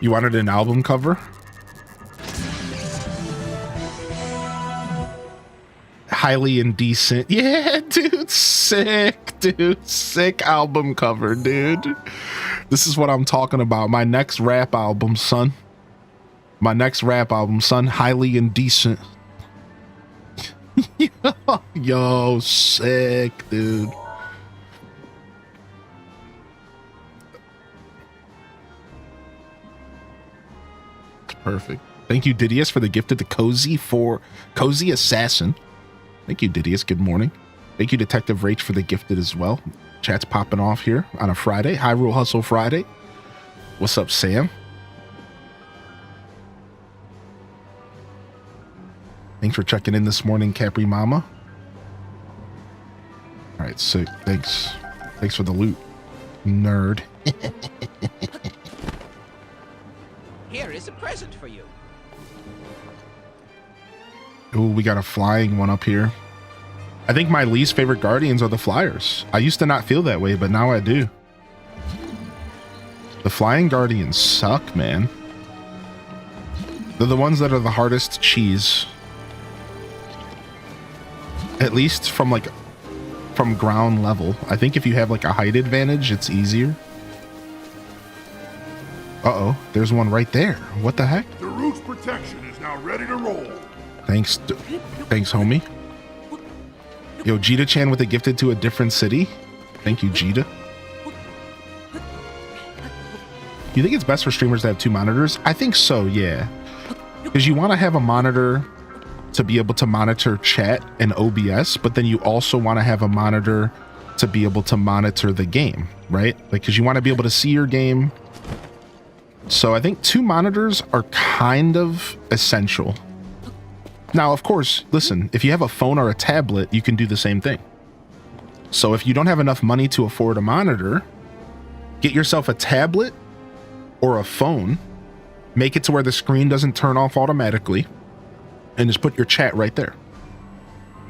You wanted an album cover? Highly indecent. Yeah, dude, sick, dude. Sick album cover, dude. This is what I'm talking about. My next rap album, son. My next rap album, son. Highly indecent. Yo, sick, dude. Perfect. Thank you, Didius, for the gift of the Cozy Assassin. Thank you, Didius. Good morning. Thank you, Detective Rach, for the gifted as well. Chat's popping off here on a Friday. Hyrule Hustle Friday. What's up, Sam? Thanks for checking in this morning, Capri Mama. All right, sick. Thanks. Thanks for the loot, nerd. Here is a present for you. Ooh, we got a flying one up here. I think my least favorite guardians are the flyers. I used to not feel that way, but now I do. The flying guardians suck, man. They're the ones that are the hardest cheese. At least from ground level. I think if you have like a height advantage, it's easier. Uh-oh, there's one right there. What the heck? The root's protection is now ready to roll. Thanks, homie. Yo, Jita-chan with a gifted to a different city. Thank you, Jita. You think it's best for streamers to have two monitors? I think so, yeah. Because you want to have a monitor to be able to monitor chat and OBS, but then you also want to have a monitor to be able to monitor the game, right? Like, because you want to be able to see your game. So I think two monitors are kind of essential. Now, of course, listen, if you have a phone or a tablet, you can do the same thing. So if you don't have enough money to afford a monitor, get yourself a tablet or a phone, make it to where the screen doesn't turn off automatically, and just put your chat right there.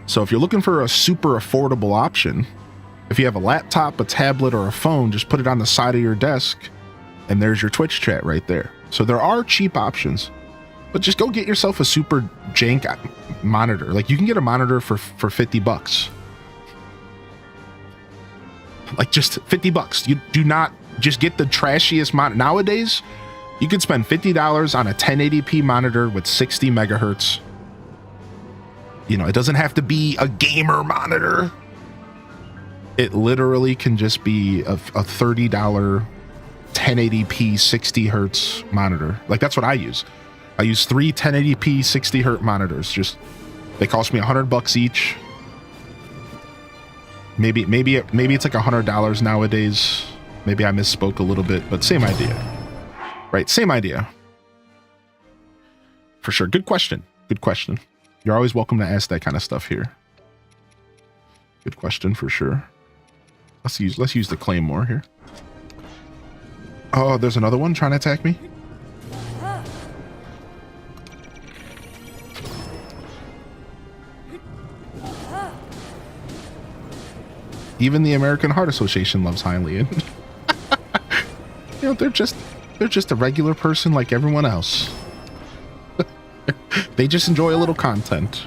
So if you're looking for a super affordable option, if you have a laptop, a tablet, or a phone, just put it on the side of your desk, and there's your Twitch chat right there. So there are cheap options. But just go get yourself a super jank monitor. Like, you can get a monitor for $50. Like, just $50. You do not just get the trashiest monitor. Nowadays, you could spend $50 on a 1080p monitor with 60 megahertz. You know, it doesn't have to be a gamer monitor. It literally can just be a $30 1080p 60 hertz monitor. Like, that's what I use. I use 3 1080p 60 hertz monitors. Just, they cost me $100 each. Maybe it's like $100 nowadays. Maybe I misspoke a little bit, but same idea. Right, same idea. For sure. Good question. Good question. You're always welcome to ask that kind of stuff here. Good question for sure. Let's use the claymore here. Oh, there's another one trying to attack me. Even the American Heart Association loves Hylian. You know, they're just They're just a regular person like everyone else. They just enjoy a little content.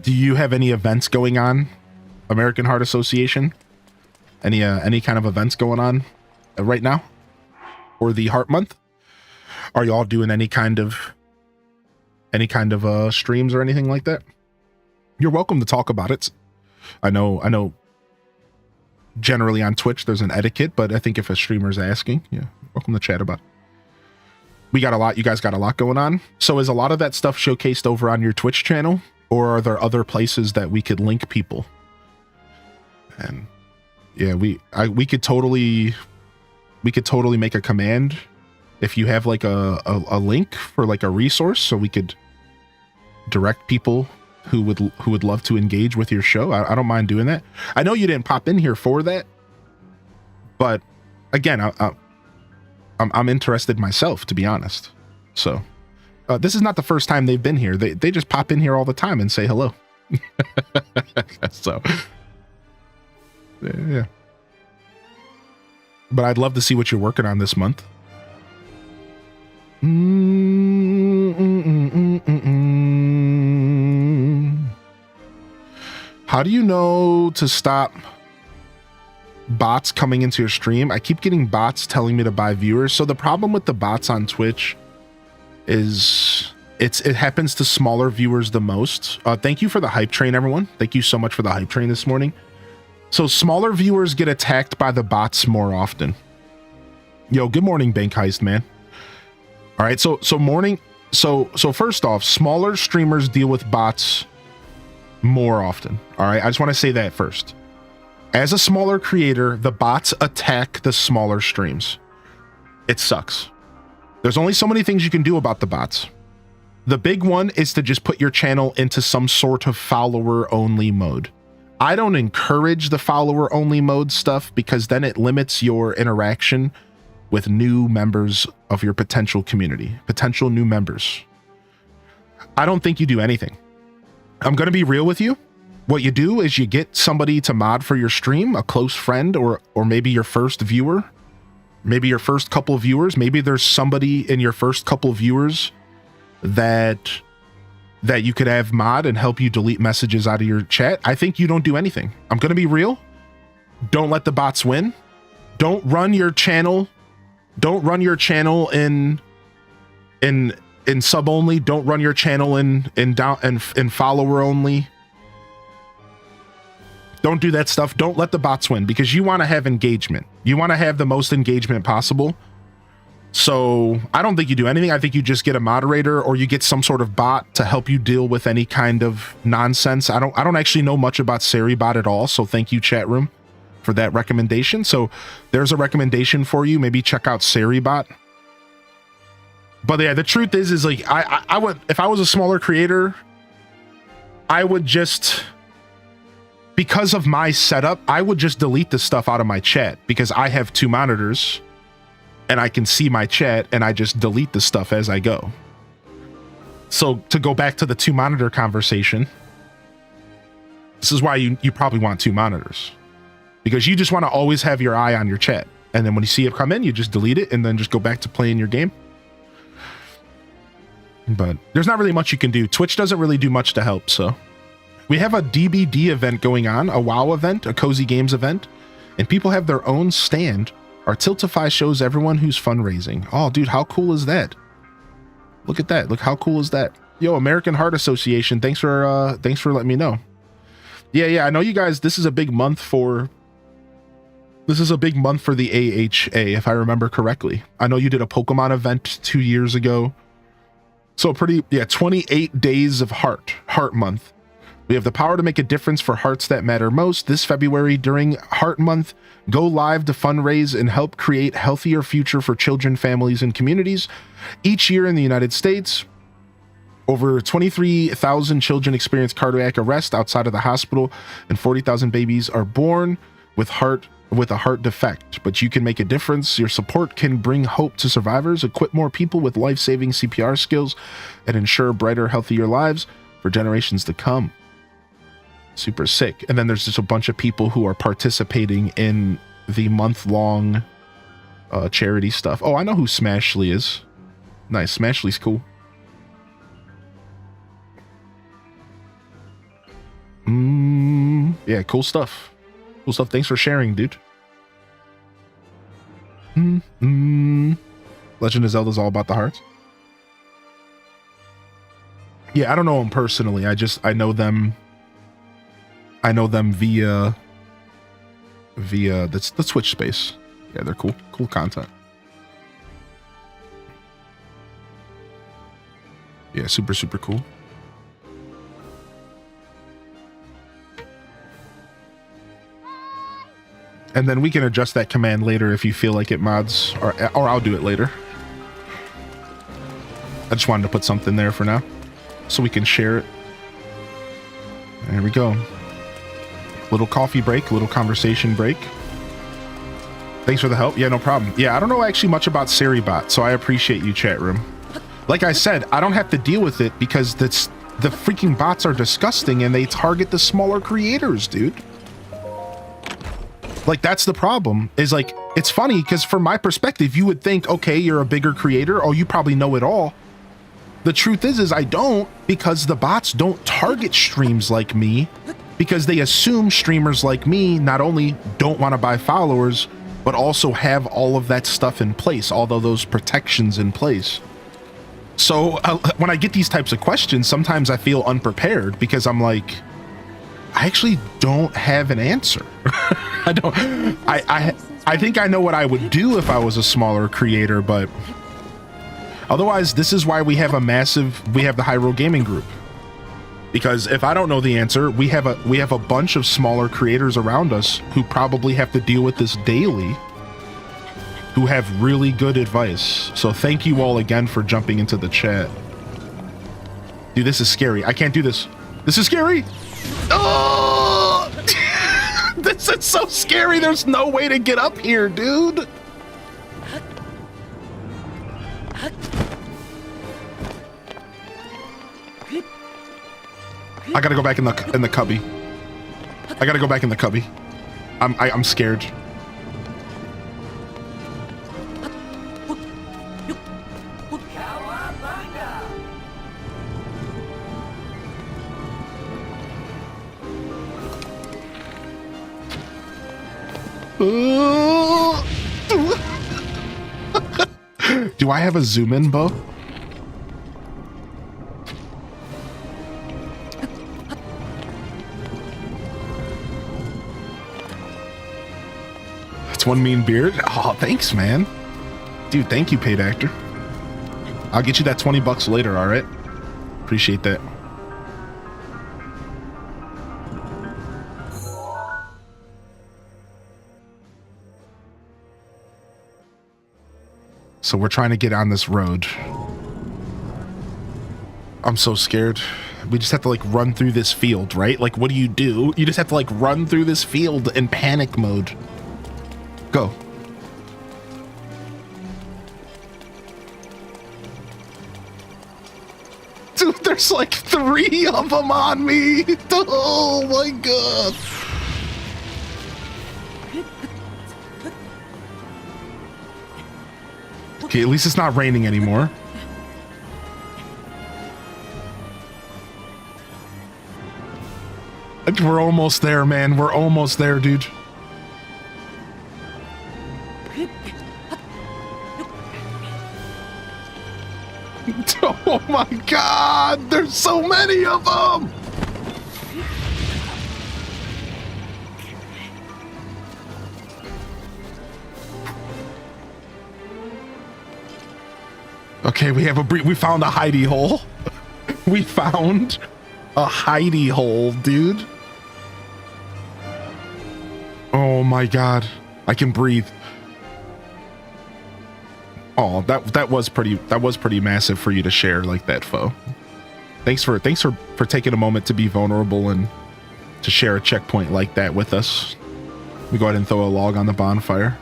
Do you have any events going on, American Heart Association? Any kind of events going on right now, or the Heart Month? Are y'all doing any kind of streams or anything like that? You're welcome to talk about it. I know. Generally on Twitch there's an etiquette, but I think if a streamer's asking, yeah, welcome to chat about it. We got a lot. You guys got a lot going on. So is a lot of that stuff showcased over on your Twitch channel, or are there other places that we could link people? And yeah, we could totally make a command if you have like a link for like a resource, so we could direct people who would love to engage with your show. I don't mind doing that. I know you didn't pop in here for that, but again, I'm interested myself, to be honest. So this is not the first time they've been here. They just pop in here all the time and say hello. So yeah. But I'd love to see what you're working on this month. How do you know to stop bots coming into your stream? I keep getting bots telling me to buy viewers. So the problem with the bots on Twitch is it happens to smaller viewers the most. Thank you for the hype train, everyone. Thank you so much for the hype train this morning. So smaller viewers get attacked by the bots more often. Yo, good morning, Bank Heist, man. All right, so first off, smaller streamers deal with bots more often. All right, I just want to say that first. As a smaller creator, the bots attack the smaller streams. It sucks. There's only so many things you can do about the bots. The big one is to just put your channel into some sort of follower-only mode. I don't encourage the follower-only mode stuff because then it limits your interaction with new members of your potential community, potential new members. I don't think you do anything. I'm going to be real with you. What you do is you get somebody to mod for your stream, a close friend, or maybe your first viewer, maybe your first couple viewers. Maybe there's somebody in your first couple viewers that you could have mod and help you delete messages out of your chat. I think you don't do anything. I'm going to be real. Don't let the bots win. Don't run your channel. Don't run your channel in sub only. Don't run your channel in follower only. Don't do that stuff. Don't let the bots win, because you want to have engagement. You want to have the most engagement possible. So I don't think you do anything. I think you just get a moderator, or you get some sort of bot to help you deal with any kind of nonsense. I don't actually know much about Seribot at all. So thank you, chat room, for that recommendation. So there's a recommendation for you. Maybe check out Seribot. But yeah, the truth is like I would, if I was a smaller creator, I would just, because of my setup, I would just delete the stuff out of my chat, because I have two monitors and I can see my chat, and I just delete the stuff as I go. So to go back to the two monitor conversation, this is why you probably want two monitors, because you just want to always have your eye on your chat. And then when you see it come in, you just delete it and then just go back to playing your game. But there's not really much you can do. Twitch doesn't really do much to help. So we have a DBD event going on, a WoW event, a Cozy Games event, and people have their own stand. Our Tiltify shows everyone who's fundraising. Oh, dude, how cool is that? Look at that. Look, how cool is that? Yo, American Heart Association, thanks for letting me know. Yeah, I know you guys, this is a big month for the AHA, if I remember correctly. I know you did a Pokemon event 2 years ago. So 28 days of Heart Month. We have the power to make a difference for hearts that matter most. This February, during Heart Month, go live to fundraise and help create a healthier future for children, families, and communities. Each year in the United States, over 23,000 children experience cardiac arrest outside of the hospital, and 40,000 babies are born with heart with a heart defect, but you can make a difference. Your support can bring hope to survivors, equip more people with life-saving CPR skills, and ensure brighter, healthier lives for generations to come. Super sick. And then there's just a bunch of people who are participating in the month-long charity stuff. Oh, I know who Smashly is. Nice. Smashly's cool. Yeah, cool stuff. Cool stuff. Thanks for sharing, dude. Legend of Zelda's all about the hearts. Yeah, I don't know them personally. I know them. I know them via the Twitch space. Yeah, they're cool. Cool content. Yeah, super, super cool. And then we can adjust that command later if you feel like it, mods, or I'll do it later. I just wanted to put something there for now so we can share it. There we go. Little coffee break, little conversation break. Thanks for the help. Yeah, no problem. Yeah, I don't know actually much about SiriBot, so I appreciate you, chat room. Like I said, I don't have to deal with it because the freaking bots are disgusting and they target the smaller creators, dude. Like, that's the problem, is like, it's funny because from my perspective, you would think, okay, you're a bigger creator. Oh, you probably know it all. The truth is I don't, because the bots don't target streams like me, because they assume streamers like me not only don't want to buy followers, but also have all of that stuff in place, all of those protections in place. So when I get these types of questions, sometimes I feel unprepared because I'm like, I actually don't have an answer. I think I know what I would do if I was a smaller creator, but otherwise, this is why we have the Hyrule Gaming Group. Because if I don't know the answer, we have a bunch of smaller creators around us who probably have to deal with this daily, who have really good advice. So thank you all again for jumping into the chat. Dude, this is scary. I can't do this. This is scary. Oh! This is so scary. There's no way to get up here, dude. I gotta go back in the cubby. I gotta go back in the cubby. I'm scared. Do I have a zoom in bow? That's one mean beard. Oh, thanks, man. Dude, thank you, paid actor. I'll get you that $20 later, all right? Appreciate that. So we're trying to get on this road. I'm so scared. We just have to like run through this field, right? Like, what do? You just have to like run through this field in panic mode. Go. Dude, there's like 3 of them on me. Oh my God. Okay, at least it's not raining anymore. We're almost there, man. We're almost there, dude. Oh my God, there's so many of them. Okay, we found a hidey hole. We found a hidey hole, dude. Oh my God, I can breathe. Oh, that was pretty massive for you to share like that, Foe. Thanks for taking a moment to be vulnerable and to share a checkpoint like that with us. We go ahead and throw a log on the bonfire.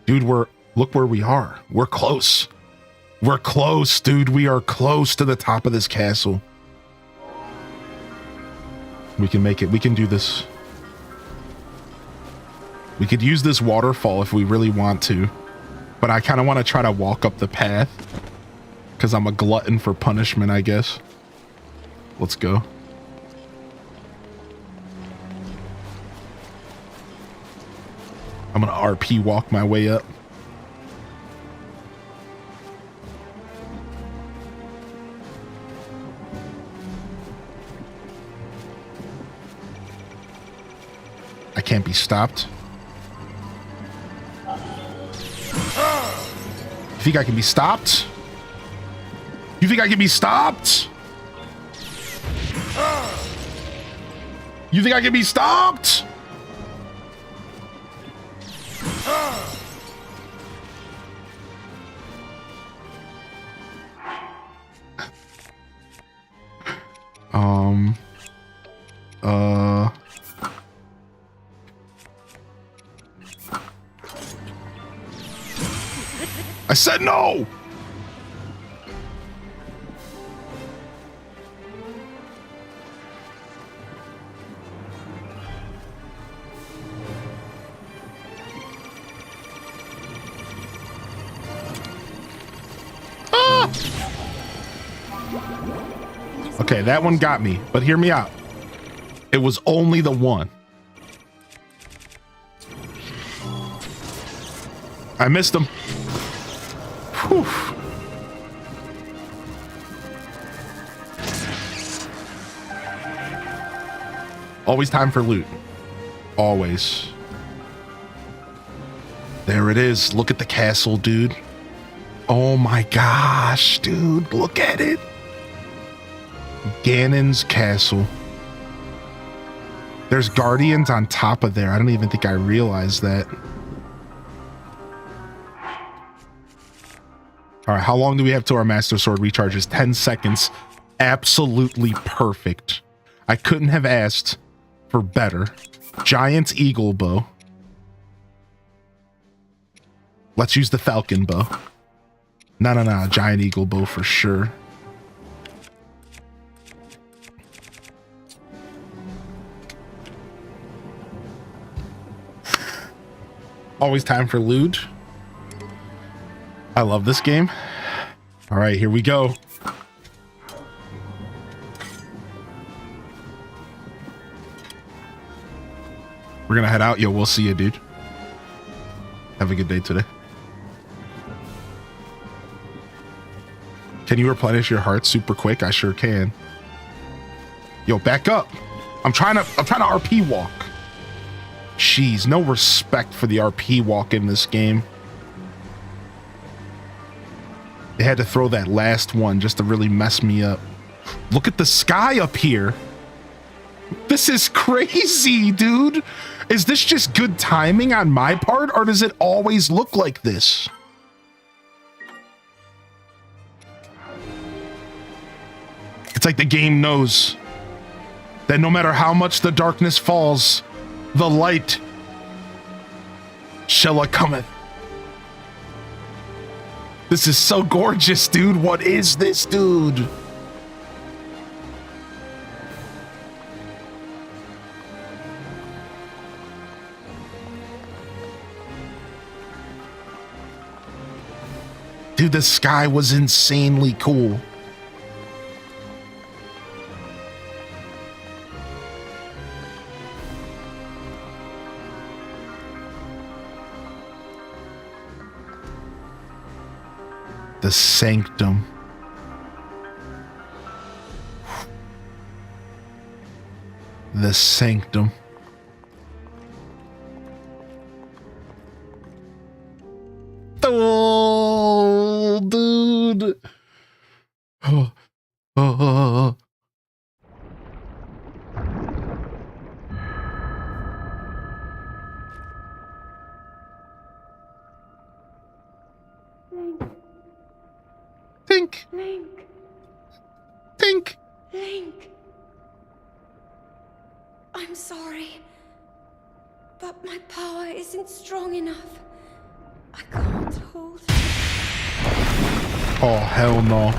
Dude, look where we are. We're close. We're close, dude. We are close to the top of this castle. We can make it. We can do this. We could use this waterfall if we really want to. But I kind of want to try to walk up the path. Because I'm a glutton for punishment, I guess. Let's go. I'm going to RP walk my way up. I can't be stopped. You think I can be stopped? You think I can be stopped? You think I can be stopped? I said no! Ah! Okay, that one got me, but hear me out. It was only the one. I missed him. Whew. Always time for loot. Always. There it is. Look at the castle, dude. Oh my gosh, dude. Look at it. Ganon's castle. There's guardians on top of there. I don't even think I realized that. All right, how long do we have till our Master Sword recharges? 10 seconds. Absolutely perfect. I couldn't have asked for better. Giant Eagle Bow. Let's use the Falcon Bow. No. Giant Eagle Bow for sure. Always time for loot. I love this game. All right, here we go. We're gonna head out. Yo, we'll see you, dude. Have a good day today. Can you replenish your heart super quick? I sure can. Yo, back up. I'm trying to RP walk. Jeez, no respect for the RP walk in this game. They had to throw that last one just to really mess me up. Look at the sky up here. This is crazy, dude. Is this just good timing on my part, or does it always look like this? It's like the game knows that no matter how much the darkness falls, the light shall cometh. This is so gorgeous, dude. What is this, dude? Dude, the sky was insanely cool. The sanctum. The sanctum. Oh, dude. Oh. Tink. Link. Tink. Link. I'm sorry, but my power isn't strong enough. I can't hold it. Oh, hell no.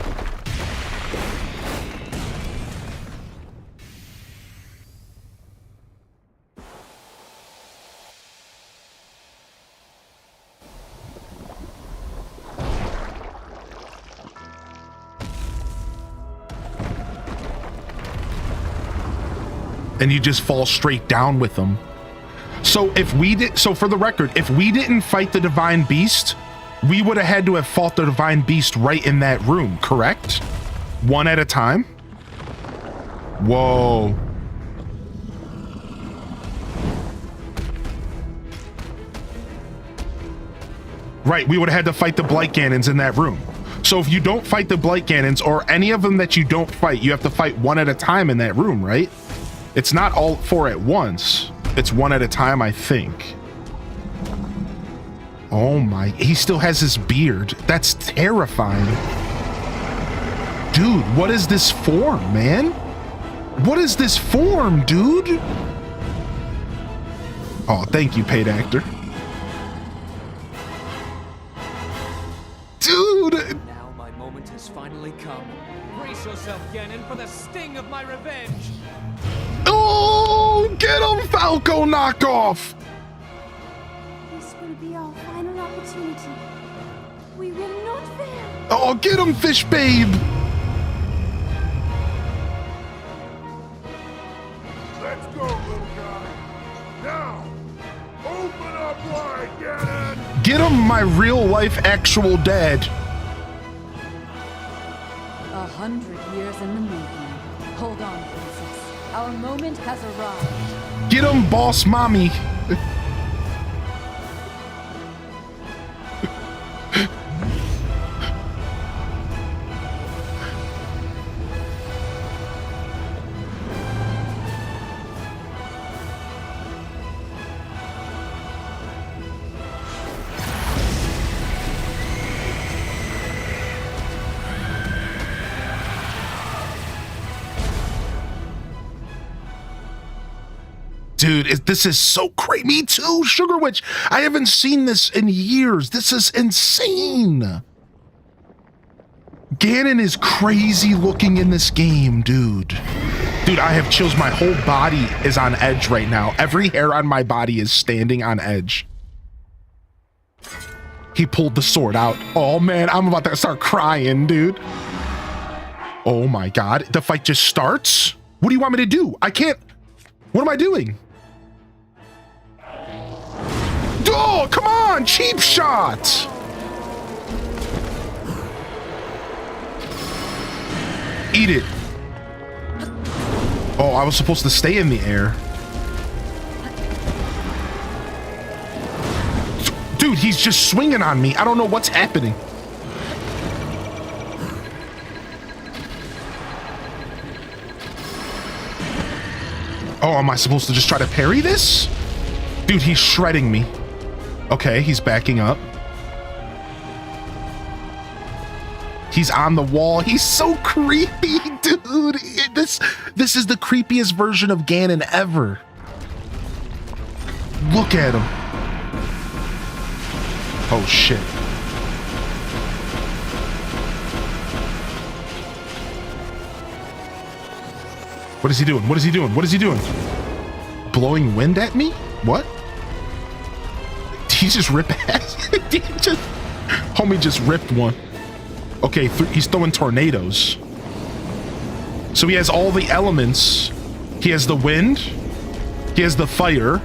And you just fall straight down with them. So for the record, if we didn't fight the Divine Beast, we would have had to have fought the Divine Beast right in that room, correct? One at a time? Whoa. Right, we would have had to fight the Blight Ganons in that room. So if you don't fight the Blight Ganons, or any of them that you don't fight, you have to fight one at a time in that room, right? It's not all four at once. It's one at a time, I think. Oh my, he still has his beard. That's terrifying. Dude, what is this form, man? What is this form, dude? Oh, thank you, paid actor. Dude! Now my moment has finally come. Brace yourself, Ganon, for the sting of my revenge. Oh, get him, Falco knockoff! This will be our final opportunity. We will not fail. Oh, get him, fish babe! Let's go, little guy. Now, open up wide, Ganon. Get him, my real life actual dad. 100 years in the making. Hold on, princess. Our moment has arrived. Get him, boss mommy. Dude, this is so crazy. Me too, Sugar Witch. I haven't seen this in years. This is insane. Ganon is crazy looking in this game, dude. Dude, I have chills. My whole body is on edge right now. Every hair on my body is standing on edge. He pulled the sword out. Oh man, I'm about to start crying, dude. Oh my God, the fight just starts? What do you want me to do? I can't. What am I doing? Oh, come on, cheap shot. Eat it. Oh, I was supposed to stay in the air. Dude, he's just swinging on me. I don't know what's happening. Oh, am I supposed to just try to parry this? Dude, he's shredding me. Okay, he's backing up. He's on the wall. He's so creepy, dude. This is the creepiest version of Ganon ever. Look at him. Oh, shit. What is he doing? What is he doing? What is he doing? Blowing wind at me? What? He just ripped ass. Homie just ripped one. Okay, he's throwing tornadoes. So he has all the elements. He has the wind. He has the fire.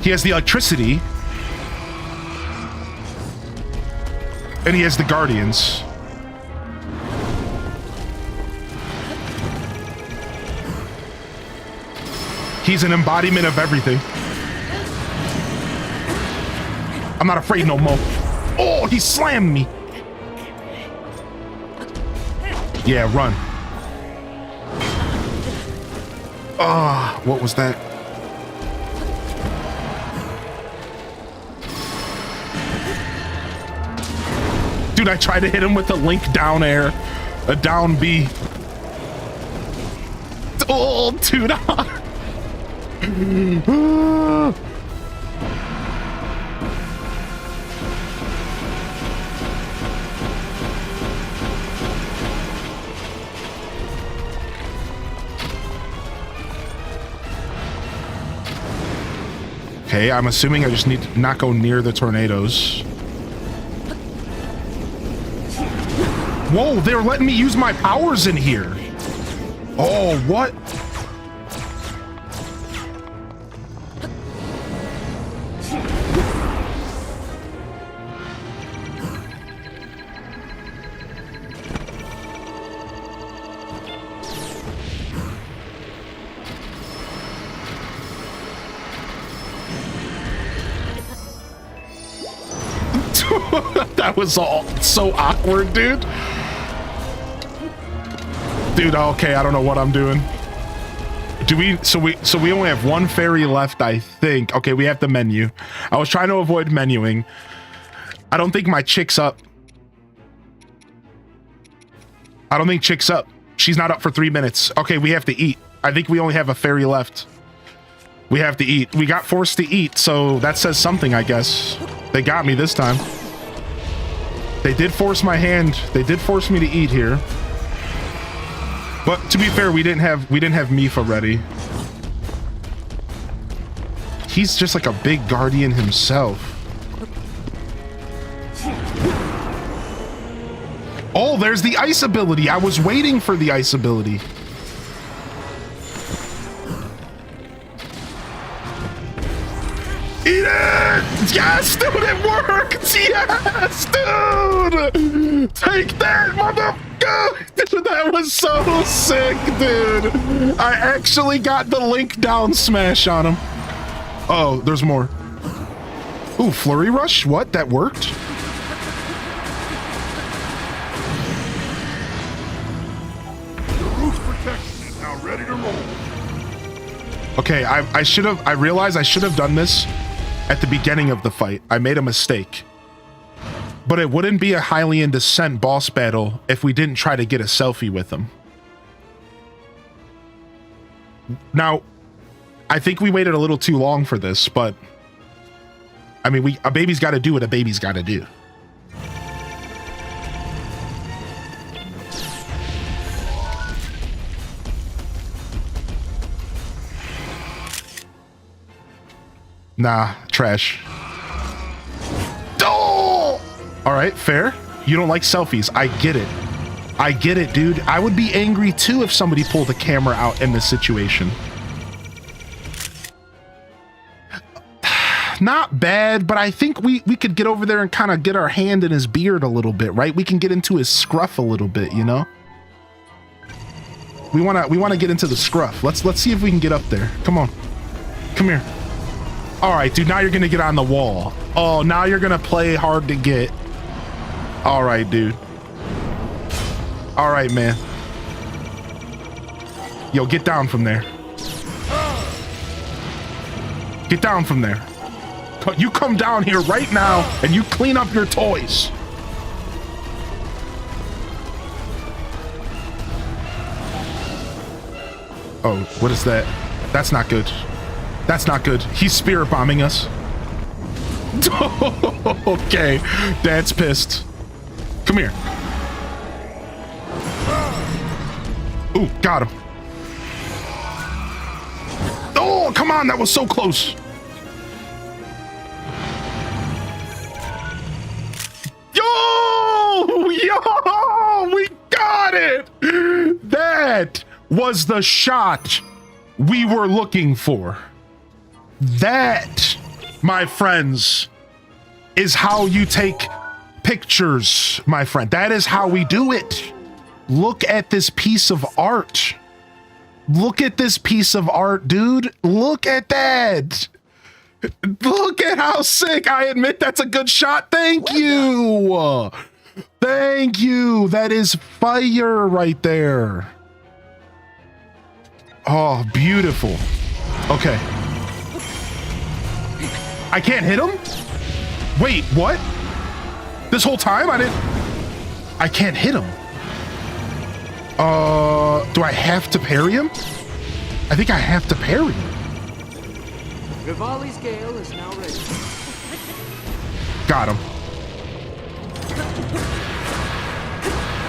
He has the electricity. And he has the guardians. He's an embodiment of everything. I'm not afraid no more. Oh, he slammed me. Yeah, run. Ah, what was that? Dude, Dude, I tried to hit him with a link down air. A down B. Oh, dude. Okay, I'm assuming I just need to not go near the tornadoes. Whoa, they're letting me use my powers in here. Oh, what? That was all so awkward, dude. Dude, okay, I don't know what I'm doing. Do we so we only have one fairy left, I think. Okay, we have the menu. I was trying to avoid menuing. I don't think my chick's up. I don't think chick's up. She's not up for 3 minutes. Okay, we have to eat. I think we only have a fairy left. We have to eat. We got forced to eat, so that says something, I guess. They got me this time. They did force my hand. They did force me to eat here. But to be fair, we didn't have Mifa ready. He's just like a big guardian himself. Oh, there's the ice ability. I was waiting for the ice ability. Eat it! Yes, dude, it worked! Yes, dude! Take that, motherfucker! Dude, that was so sick, dude! I actually got the link down smash on him. Oh, there's more. Ooh, Flurry Rush? What? That worked? The roof's protected and now ready to roll. Okay, I realized I should have done this at the beginning of the fight. I made a mistake. But it wouldn't be a Hylian Descent boss battle if we didn't try to get a selfie with him. Now, I think we waited a little too long for this, but I mean, a baby's got to do what a baby's got to do. Nah, trash. Oh! All right, fair. You don't like selfies. I get it. I get it, dude. I would be angry too if somebody pulled the camera out in this situation. Not bad, but I think we could get over there and kind of get our hand in his beard a little bit, right? We can get into his scruff a little bit, you know? We want to get into the scruff. Let's see if we can get up there. Come on. Come here. All right, dude, now you're going to get on the wall. Oh, now you're going to play hard to get. All right, dude. All right, man. Yo, get down from there. Get down from there. You come down here right now and you clean up your toys. Oh, what is that? That's not good. That's not good. He's spirit bombing us. Okay, Dad's pissed. Come here. Ooh, got him. Oh, come on, that was so close. Yo, we got it. That was the shot we were looking for. That, my friends, is how you take pictures, my friend. That is how we do it. Look at this piece of art. Look at this piece of art, dude. Look at that. Look at how sick. I admit that's a good shot. Thank you. Thank you. That is fire right there. Oh, beautiful. Okay. I can't hit him? Wait, what? This whole time I didn't... I can't hit him. Do I have to parry him? I think I have to parry him. Rivali's Gale is now ready. Got him.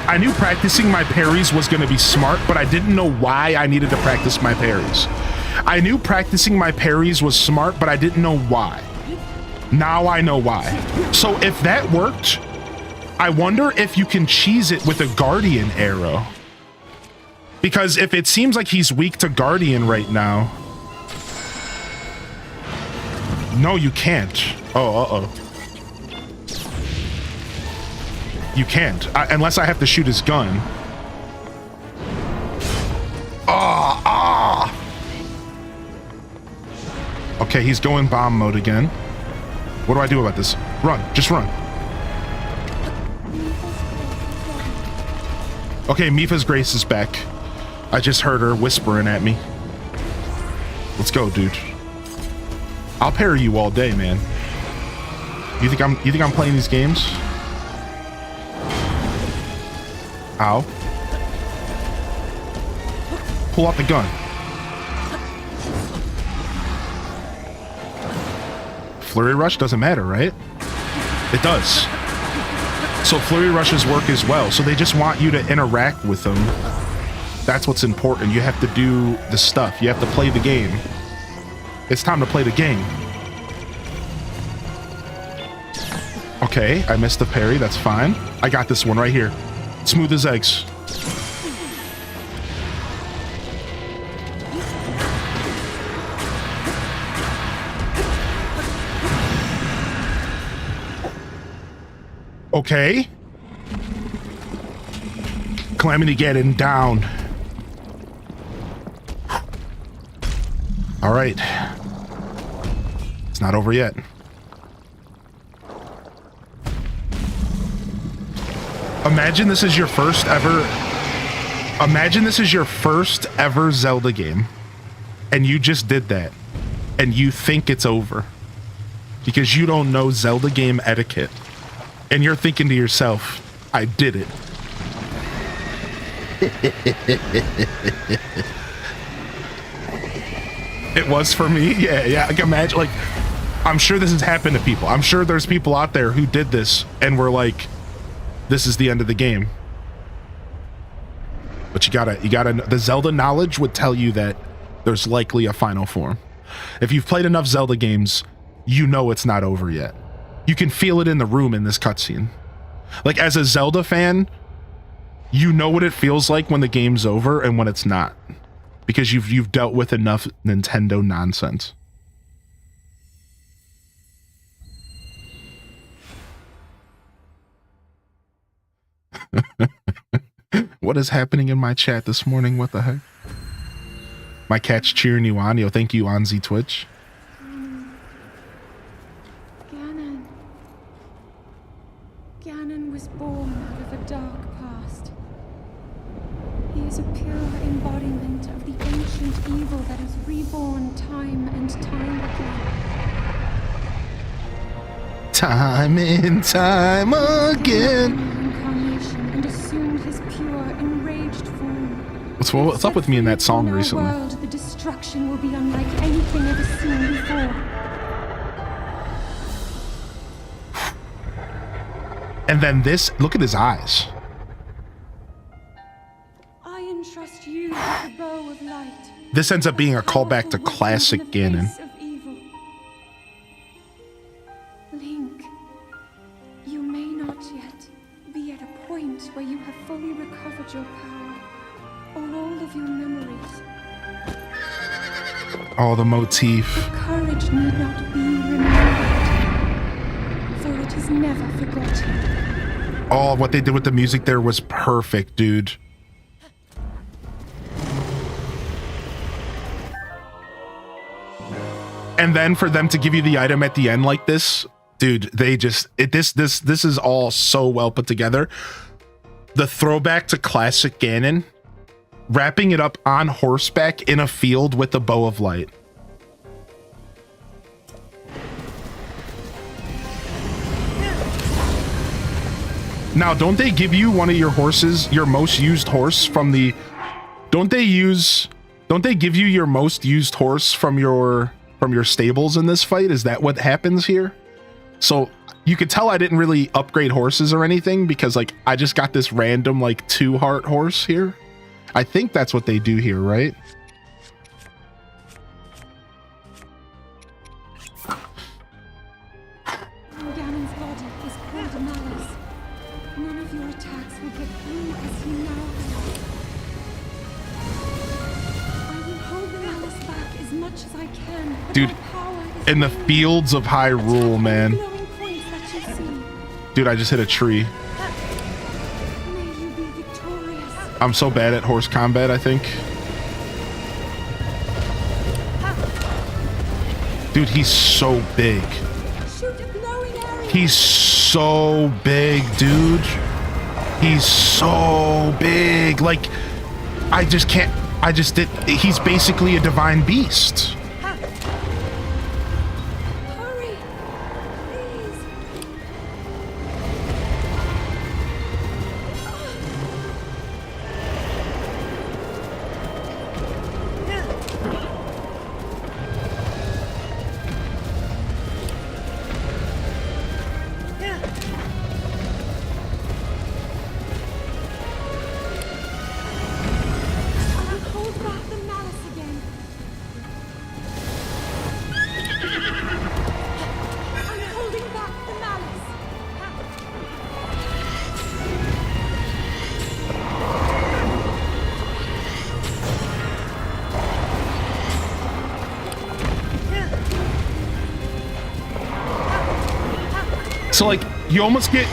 I knew practicing my parries was going to be smart, but I didn't know why I needed to practice my parries. I knew practicing my parries was smart, but I didn't know why. Now I know why. So if that worked, I wonder if you can cheese it with a Guardian arrow. Because if it seems like he's weak to Guardian right now... No, you can't. Oh, uh-oh. You can't. Unless I have to shoot his gun. Okay, he's going bomb mode again. What do I do about this? Run. Just run. Okay, Mipha's Grace is back. I just heard her whispering at me. Let's go, dude. I'll parry you all day, man. You think I'm playing these games? Ow. Pull out the gun. Flurry Rush doesn't matter, right? It does. So Flurry Rushes work as well. So they just want you to interact with them. That's what's important. You have to do the stuff. You have to play the game. It's time to play the game. Okay, I missed the parry. That's fine. I got this one right here. Smooth as eggs. Okay. Calamity getting down. All right. It's not over yet. Imagine this is your first ever... Imagine this is your first ever Zelda game. And you just did that. And you think it's over. Because you don't know Zelda game etiquette. And you're thinking to yourself, I did it. It was for me? Yeah. Like, imagine, like, I'm sure this has happened to people. I'm sure there's people out there who did this and were like, this is the end of the game. But you gotta, the Zelda knowledge would tell you that there's likely a final form. If you've played enough Zelda games, you know it's not over yet. You can feel it in the room in this cutscene. Like, as a Zelda fan, you know what it feels like when the game's over and when it's not. Because you've dealt with enough Nintendo nonsense. What is happening in my chat this morning? What the heck? My cat's cheering you on. Yo, thank you, Anzi Twitch. Ganon was born out of a dark past. He is a pure embodiment of the ancient evil that is reborn time and time again. Time and time again. Reincarnation and assumed his pure, enraged form. What's up with me in that song recently? In our world, the destruction will be unlike anything ever seen before. And then this, look at his eyes. I entrust you with the bow of light. This ends up being a callback to classic Ganon. Link, you may not yet be at a point where you have fully recovered your power or all of your memories. Oh, the motif. But courage need not be remembered, for it is never forgotten. Oh, what they did with the music there was perfect, dude. And then for them to give you the item at the end like this, dude, they just this is all so well put together. The throwback to classic Ganon, wrapping it up on horseback in a field with the bow of light. Now, don't they give you one of your horses, your most used horse from the... Don't they give you your most used horse from your stables in this fight? Is that what happens here? So you could tell I didn't really upgrade horses or anything because like I just got this random like 2-heart horse here. I think that's what they do here, right? Ganon's body is called a malice. None of your attacks will get through as he now has. I will hold the malice back as much as I can. But Dude, my power is in the great. fields of Hyrule, man. Glowing points that you see. Dude, I just hit a tree. May you be victorious. I'm so bad at horse combat, I think. Dude, he's so big. Shoot a glowing area. He's so big, dude. He's so big. Like, he's basically a divine beast. Hurry, please. I will hold back the malice again. I'm holding back the malice. So like you almost get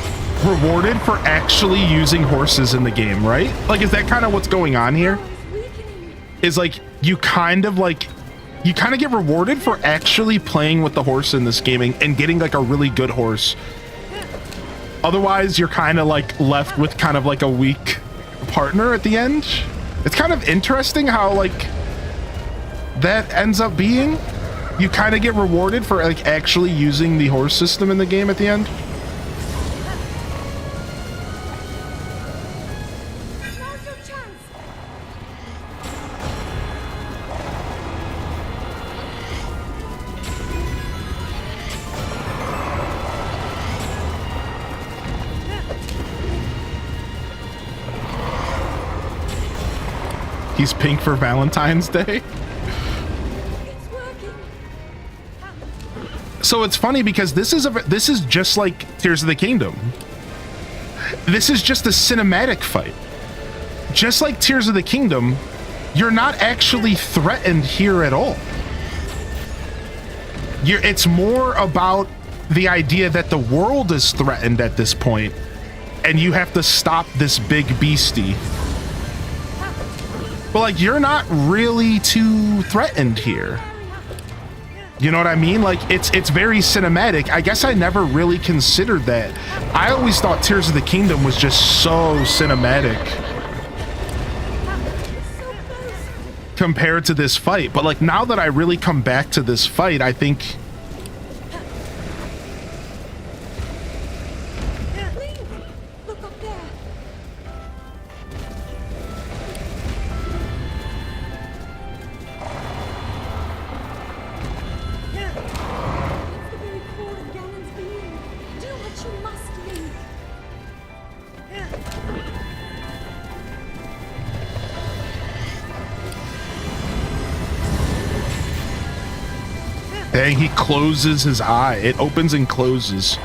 rewarded for actually using horses in the game, right? Like, is that kind of what's going on here? It's weakening. Is like you kind of get rewarded for actually playing with the horse in this gaming and getting like a really good horse. Otherwise, you're kind of like left with kind of like a weak partner at the end. It's kind of interesting how like that ends up being. You kind of get rewarded for like actually using the horse system in the game at the end. Now's your chance. He's pink for Valentine's Day. It's working. So it's funny because this is just like Tears of the Kingdom. This is just a cinematic fight. Just like Tears of the Kingdom, you're not actually threatened here at all. It's more about the idea that the world is threatened at this point, and you have to stop this big beastie. But like, you're not really too threatened here. You know what I mean? Like, it's very cinematic. I guess I never really considered that. I always thought Tears of the Kingdom was just so cinematic compared to this fight. But like, now that I really come back to this fight, I think Look up there. It's the very core of Ganon's being. Do what you must, Link. dang, he closes his eye. It opens and closes.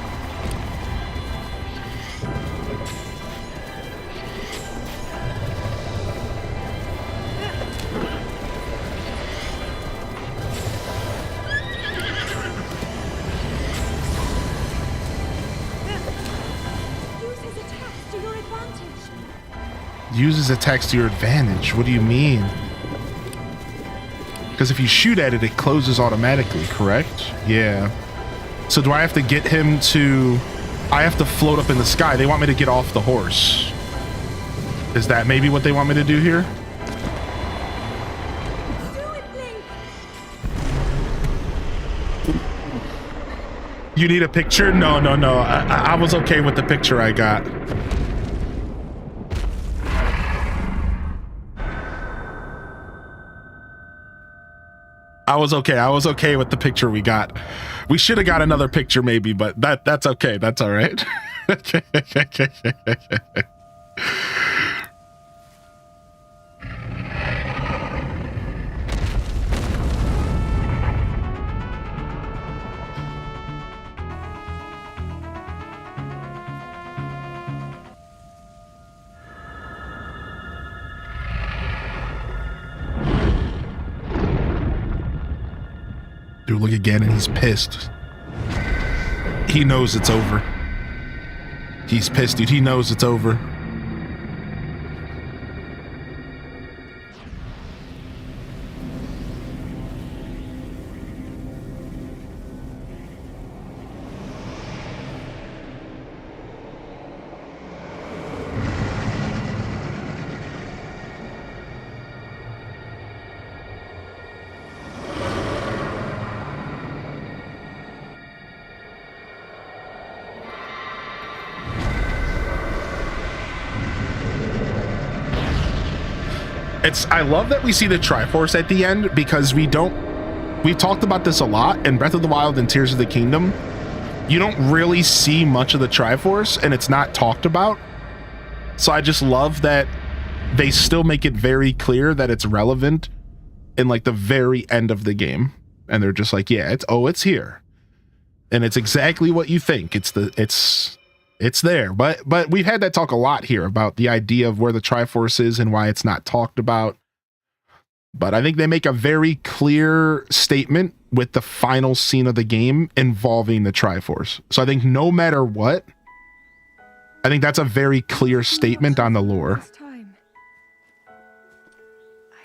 Use his attacks to your advantage. Uses attacks to your advantage. What do you mean? Because if you shoot at it, it closes automatically, correct? Yeah. So do I have to get him to... I have to float up in the sky. They want me to get off the horse. Is that maybe what they want me to do here? Do it, Link. You need a picture? No. I was okay with the picture I got. I was okay with the picture we got. We should have got another picture maybe, but that's okay. That's all right. Dude, look again, and he's pissed. He knows it's over. He's pissed, dude. He knows it's over. I love that we see the Triforce at the end because we've talked about this a lot in Breath of the Wild and Tears of the Kingdom. You don't really see much of the Triforce and it's not talked about. So I just love that they still make it very clear that it's relevant in like the very end of the game. And they're just like, yeah, it's here. And it's exactly what you think. It's there. But we've had that talk a lot here about the idea of where the Triforce is and why it's not talked about. But I think they make a very clear statement with the final scene of the game involving the Triforce. So I think no matter what, I think that's a very clear statement on the lore.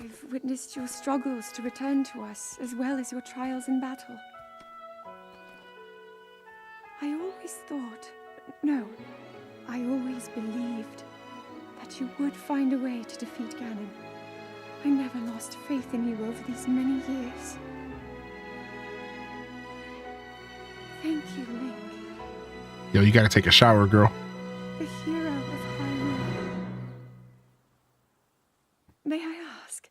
I've witnessed your struggles to return to us, as well as your trials in battle. I always thought, no, I always believed that you would find a way to defeat Ganon. I never lost faith in you over these many years. Thank you, Link. Yo, you gotta take a shower, girl. The hero of Hyrule. May I ask,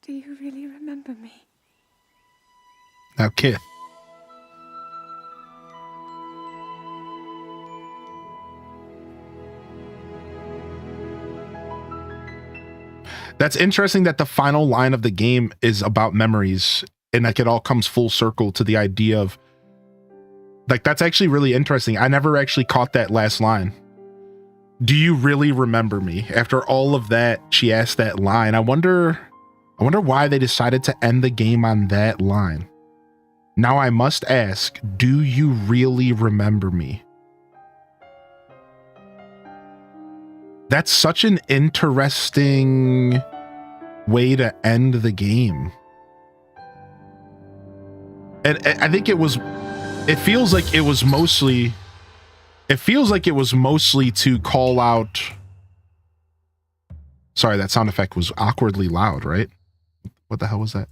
do you really remember me? Now, Kith. That's interesting that the final line of the game is about memories and like it all comes full circle to the idea of like, that's actually really interesting. I never actually caught that last line. Do you really remember me? After all of that, she asked that line. I wonder why they decided to end the game on that line. Now I must ask, do you really remember me? That's such an interesting way to end the game. And I think it feels like it was mostly to call out. Sorry, that sound effect was awkwardly loud, right? What the hell was that?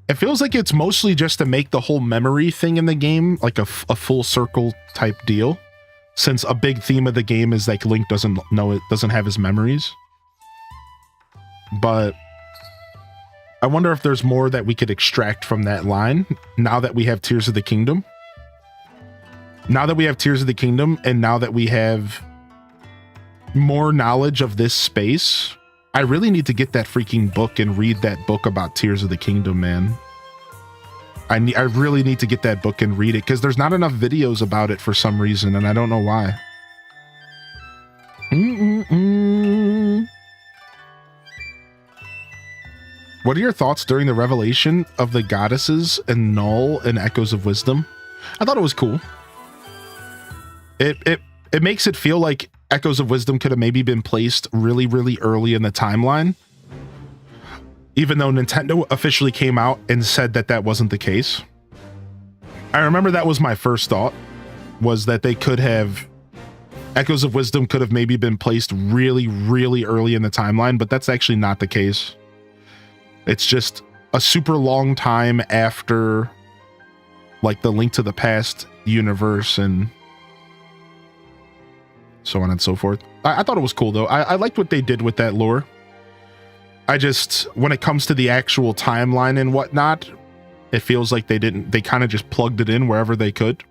It feels like it's mostly just to make the whole memory thing in the game like a full circle type deal. Since a big theme of the game is like Link doesn't have his memories. But I wonder if there's more that we could extract from that line now that we have Tears of the Kingdom. Now that we have Tears of the Kingdom and now that we have more knowledge of this space, I really need to get that freaking book and read that book about Tears of the Kingdom, man. I really need to get that book and read it because there's not enough videos about it for some reason, and I don't know why. What are your thoughts during the revelation of the goddesses and Null and Echoes of Wisdom? I thought it was cool. It makes it feel like Echoes of Wisdom could have maybe been placed really, really early in the timeline. Even though Nintendo officially came out and said that that wasn't the case. I remember that was my first thought, was that they could have... Echoes of Wisdom could have maybe been placed really, really early in the timeline, but that's actually not the case. It's just a super long time after like the Link to the Past universe and so on and so forth. I thought it was cool though. I liked what they did with that lore. I just, when it comes to the actual timeline and whatnot, it feels like they kind of just plugged it in wherever they could.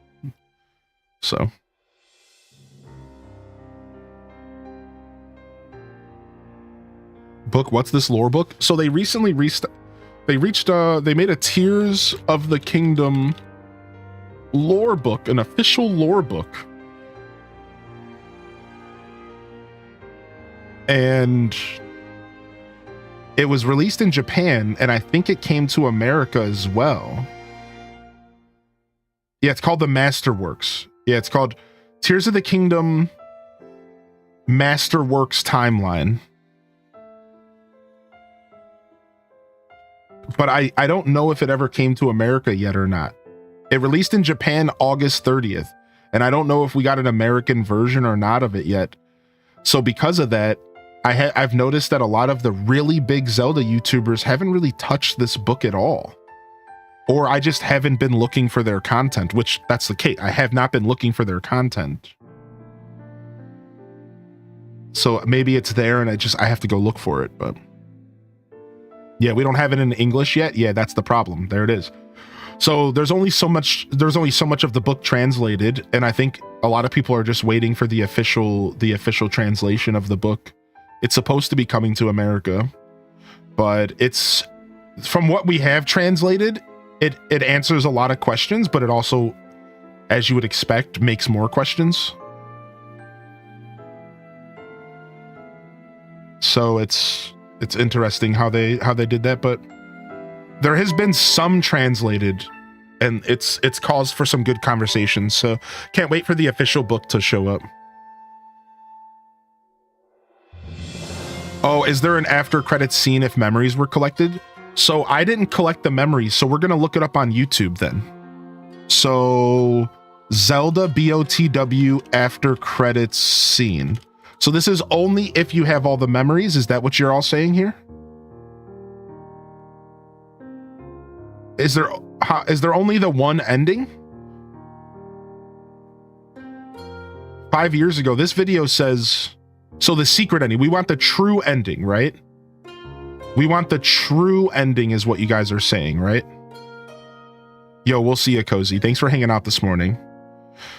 So. Book, what's this lore book? So they recently they made a Tears of the Kingdom lore book, an official lore book. And it was released in Japan, and I think it came to America as well. Yeah, it's called the Masterworks. Yeah, it's called Tears of the Kingdom Masterworks Timeline. But I don't know if it ever came to America yet or not. It released in Japan August 30th, and I don't know if we got an American version or not of it yet. So because of that, I've noticed that a lot of the really big Zelda YouTubers haven't really touched this book at all. Or I just haven't been looking for their content, which that's the case. I have not been looking for their content. So maybe it's there and I have to go look for it, but yeah, we don't have it in English yet. Yeah, that's the problem. There it is. So there's only so much of the book translated, and I think a lot of people are just waiting for the official translation of the book. It's supposed to be coming to America, but it's, from what we have translated, it answers a lot of questions, but it also, as you would expect, makes more questions. So it's interesting how they did that, but there has been some translated, and it's caused for some good conversations. So can't wait for the official book to show up. Oh, is there an after credits scene if memories were collected? So I didn't collect the memories, so we're gonna look it up on YouTube then. So Zelda BOTW after credits scene. So this is only if you have all the memories. Is that what you're all saying here? Is there only the one ending? 5 years ago, this video says, so the secret ending, we want the true ending, right? We want the true ending is what you guys are saying, right? Yo, we'll see you, Cozy. Thanks for hanging out this morning.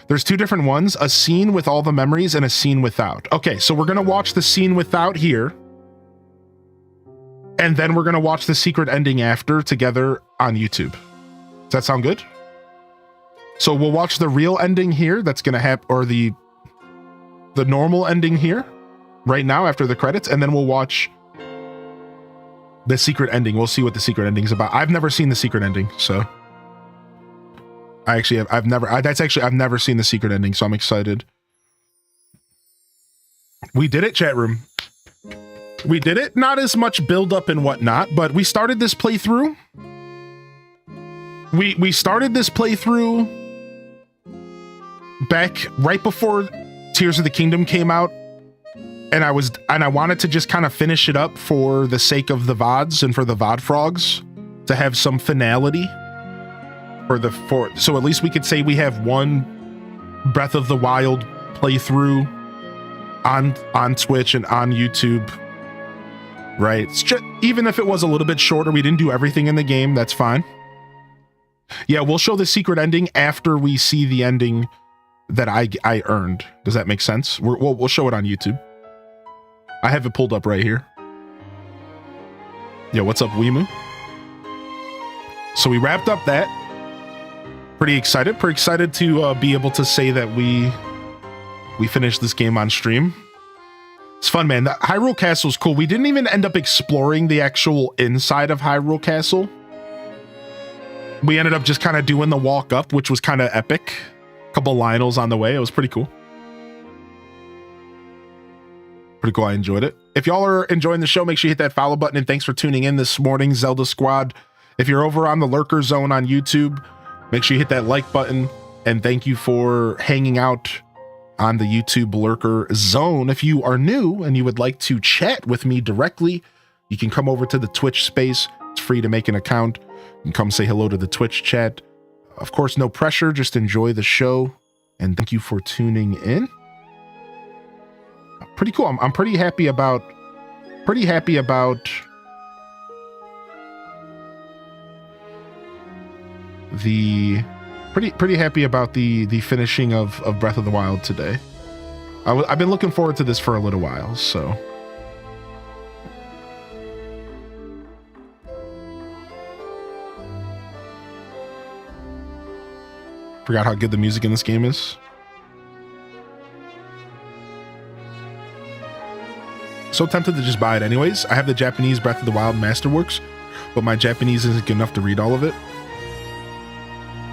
There's two different ones, a scene with all the memories and a scene without. Okay, so we're gonna watch the scene without here, and then we're gonna watch the secret ending after together on YouTube. Does that sound good? So we'll watch the real ending here, that's gonna happen, or the normal ending here, right now after the credits, and then we'll watch the secret ending. We'll see what the secret ending is about. I've never seen the secret ending, so I've never seen the secret ending, so I'm excited. We did it, chat room. We did it. Not as much build up and whatnot, but we started this playthrough. We started this playthrough back right before Tears of the Kingdom came out, and I wanted to just kind of finish it up for the sake of the VODs and for the VOD frogs to have some finality so at least we could say we have one Breath of the Wild playthrough on Twitch and on YouTube, right? It's just, even if it was a little bit shorter, we didn't do everything in the game, that's fine. Yeah, we'll show the secret ending after we see the ending that I earned. Does that make sense? We'll show it on YouTube. I have it pulled up right here. Yo, what's up, Weimu? So we wrapped up that. Pretty excited to be able to say that we finished this game on stream. It's fun, man. The Hyrule Castle is cool. We didn't even end up exploring the actual inside of Hyrule Castle. We ended up just kind of doing the walk up, which was kind of epic. A couple Lionels on the way. It was pretty cool. Pretty cool. I enjoyed it. If y'all are enjoying the show, make sure you hit that follow button, and thanks for tuning in this morning, Zelda Squad. If you're over on the Lurker Zone on YouTube, make sure you hit that like button, and thank you for hanging out on the YouTube Lurker Zone. If you are new and you would like to chat with me directly, you can come over to the Twitch space. It's free to make an account. You can come say hello to the Twitch chat. Of course, no pressure, just enjoy the show. And thank you for tuning in. Pretty cool. I'm pretty happy about the pretty happy about the finishing of Breath of the Wild today. I've been looking forward to this for a little while, so. Forgot how good the music in this game is. So tempted to just buy it anyways. I have the Japanese Breath of the Wild Masterworks, but my Japanese isn't good enough to read all of it.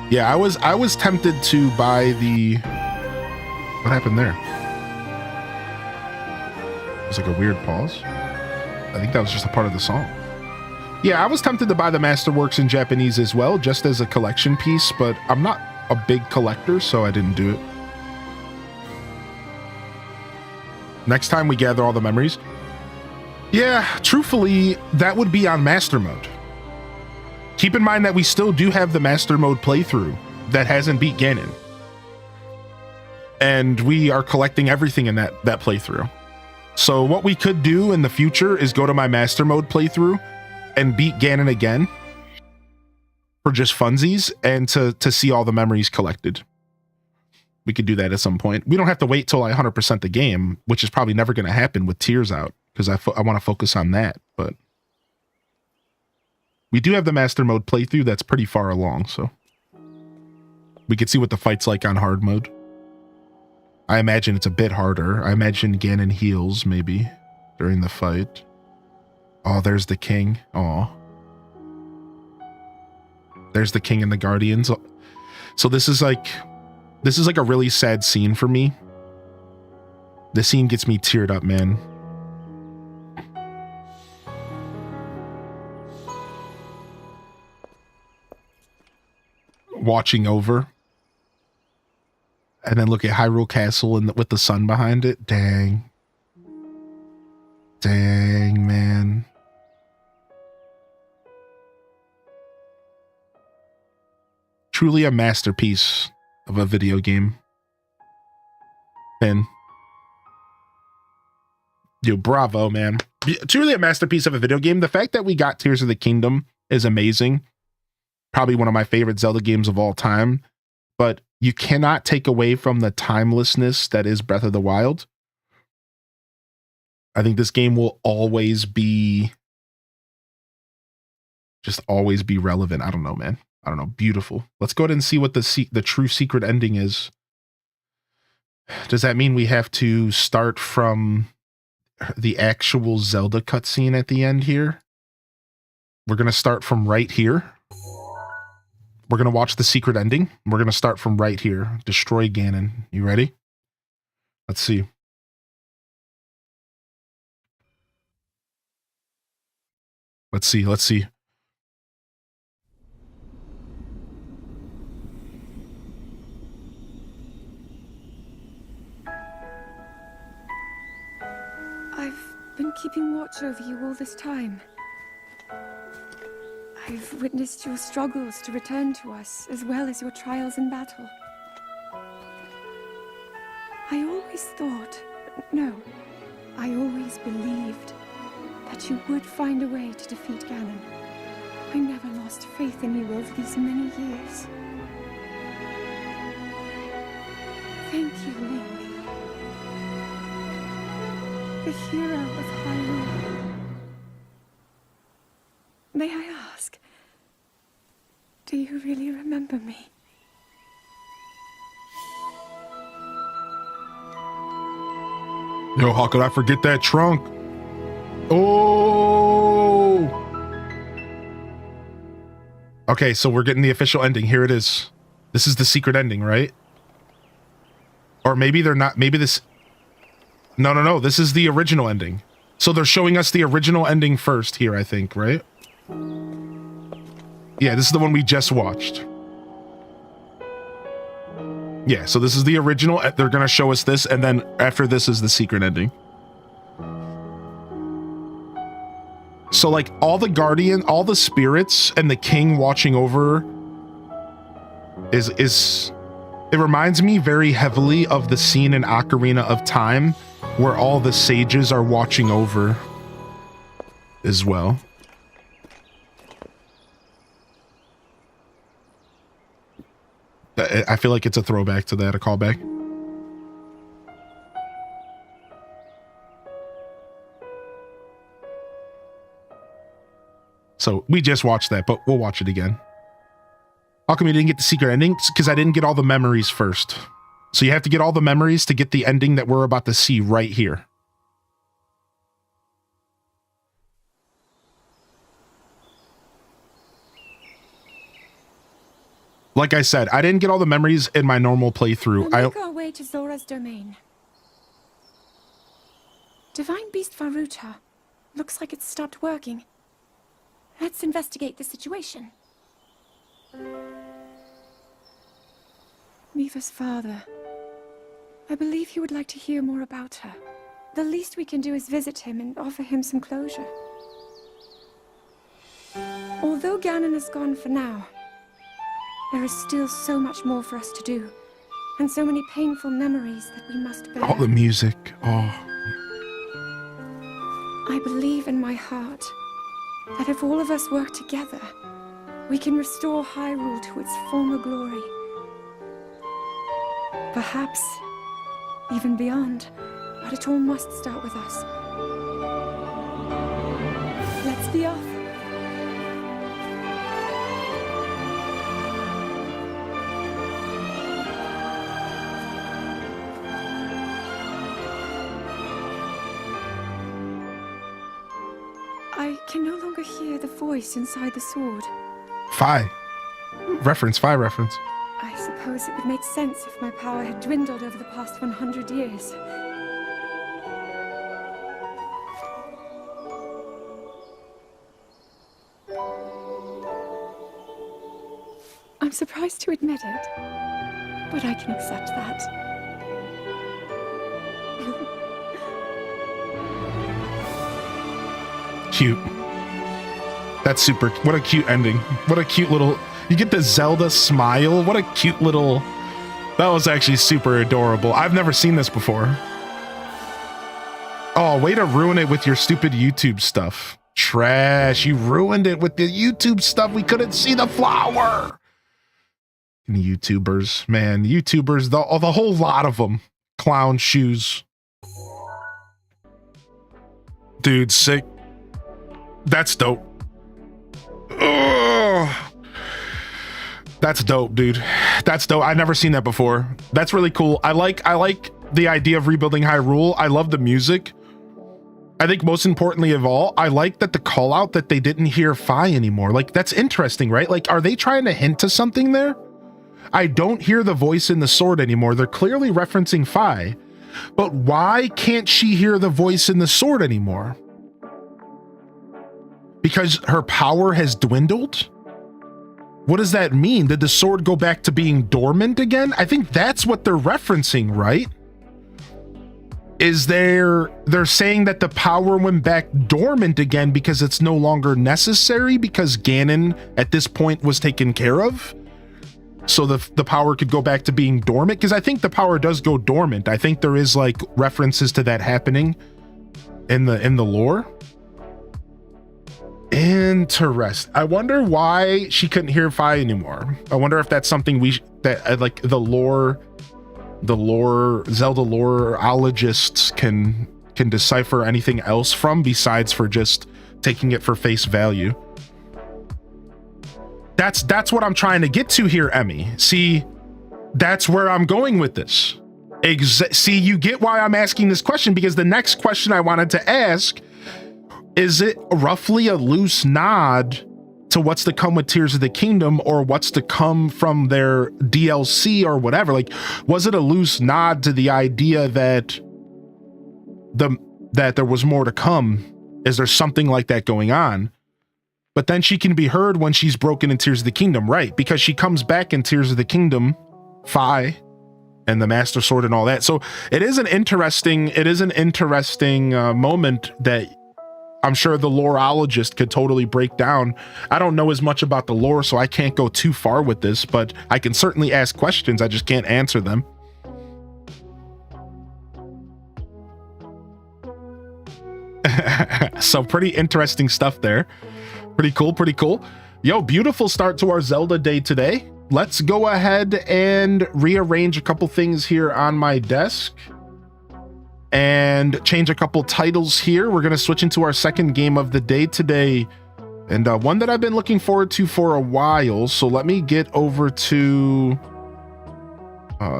Yeah, I was tempted to buy the... What happened there? It was like a weird pause. I think that was just a part of the song. Yeah, I was tempted to buy the Masterworks in Japanese as well, just as a collection piece, but I'm not a big collector, so I didn't do it. Next time we gather all the memories. Yeah, truthfully, that would be on Master Mode. Keep in mind that we still do have the Master Mode playthrough that hasn't beat Ganon. And we are collecting everything in that playthrough. So what we could do in the future is go to my Master Mode playthrough and beat Ganon again for just funsies and to see all the memories collected. We could do that at some point. We don't have to wait till I 100% the game, which is probably never going to happen with Tears out, because I want to focus on that. But we do have the Master Mode playthrough that's pretty far along, so we could see what the fight's like on hard mode. I imagine it's a bit harder. I imagine Ganon heals maybe during the fight. Oh, there's the king. Oh. There's the king and the guardians. So this is like a really sad scene for me. This scene gets me teared up, man. Watching over. And then look at Hyrule Castle and with the sun behind it. Dang. Dang, man. Truly a masterpiece of a video game. And yo, bravo, man. Truly a masterpiece of a video game. The fact that we got Tears of the Kingdom is amazing. Probably one of my favorite Zelda games of all time. But you cannot take away from the timelessness that is Breath of the Wild. I think this game will always be relevant. I don't know, man. I don't know. Beautiful. Let's go ahead and see what the true secret ending is. Does that mean we have to start from the actual Zelda cutscene at the end here? We're going to start from right here. We're going to watch the secret ending. We're going to start from right here. Destroy Ganon. You ready? Let's see. Let's see. I've been keeping watch over you all this time. I've witnessed your struggles to return to us, as well as your trials in battle. I always believed that you would find a way to defeat Ganon. I never lost faith in you over these many years. Thank you, Link. The hero of Hyrule. May I ask, do you really remember me? Yo, how could I forget that trunk? Oh! Okay, so we're getting the official ending. Here it is. This is the secret ending, right? Or maybe they're not. Maybe this... No. This is the original ending. So they're showing us the original ending first here, I think, right? Yeah, this is the one we just watched. Yeah, so this is the original. They're going to show us this, and then after this is the secret ending. So, like, all the spirits, and the king watching over is it reminds me very heavily of the scene in Ocarina of Time where all the sages are watching over as well. I feel like it's a throwback to that, a callback. So we just watched that, but we'll watch it again. How come you didn't get the secret ending? Because I didn't get all the memories first. So you have to get all the memories to get the ending that we're about to see right here. Like I said, I didn't get all the memories in my normal playthrough. We'll make our way to Zora's domain. Divine Beast Varuta. Looks like it's stopped working. Let's investigate the situation. Miva's father. I believe he would like to hear more about her. The least we can do is visit him and offer him some closure. Although Ganon is gone for now, there is still so much more for us to do, and so many painful memories that we must bear. All the music, oh. I believe in my heart that if all of us work together, we can restore Hyrule to its former glory. Perhaps even beyond, but it all must start with us. Let's be off. I can no longer hear the voice inside the sword. Fi reference. I suppose it would make sense if my power had dwindled over the past 100 years. I'm surprised to admit it, but I can accept that. Cute. That's super. What a cute ending. What a cute little. You get the Zelda smile. What a cute little. That was actually super adorable. I've never seen this before. Oh, way to ruin it with your stupid YouTube stuff. Trash. You ruined it with the YouTube stuff. We couldn't see the flower. YouTubers, man. YouTubers, the whole lot of them. Clown shoes. Dude, sick. That's dope. Ugh. That's dope, dude. That's dope. I've never seen that before. That's really cool. I like the idea of rebuilding Hyrule. I love the music. I think most importantly of all, I like that the call out that they didn't hear Fi anymore. Like, that's interesting, right? Like, are they trying to hint to something there? I don't hear the voice in the sword anymore. They're clearly referencing Fi, but why can't she hear the voice in the sword anymore? Because her power has dwindled? What does that mean? Did the sword go back to being dormant again? I think that's what they're referencing, right? Is they're saying that the power went back dormant again because it's no longer necessary because Ganon at this point was taken care of? So the power could go back to being dormant? Because I think the power does go dormant. I think there is like references to that happening in the lore. Interesting. I wonder why she couldn't hear Fi anymore. I wonder if that's something that like the lore Zelda loreologists can decipher anything else from besides for just taking it for face value. That's what I'm trying to get to here, Emmy. See, that's where I'm going with this. See, you get why I'm asking this question, because the next question I wanted to ask, is it roughly a loose nod to what's to come with Tears of the Kingdom or what's to come from their DLC or whatever? Like, was it a loose nod to the idea that there was more to come? Is there something like that going on? But then she can be heard when she's broken in Tears of the Kingdom, right? Because she comes back in Tears of the Kingdom, Fi, and the Master Sword and all that. So it is an interesting moment that I'm sure the loreologist could totally break down. I don't know as much about the lore, so I can't go too far with this, but I can certainly ask questions. I just can't answer them. So pretty interesting stuff there. Pretty cool, pretty cool. Yo, beautiful start to our Zelda day today. Let's go ahead and rearrange a couple things here on my desk and change a couple titles here. We're going to switch into our second game of the day today, and one that I've been looking forward to for a while. So let me get over to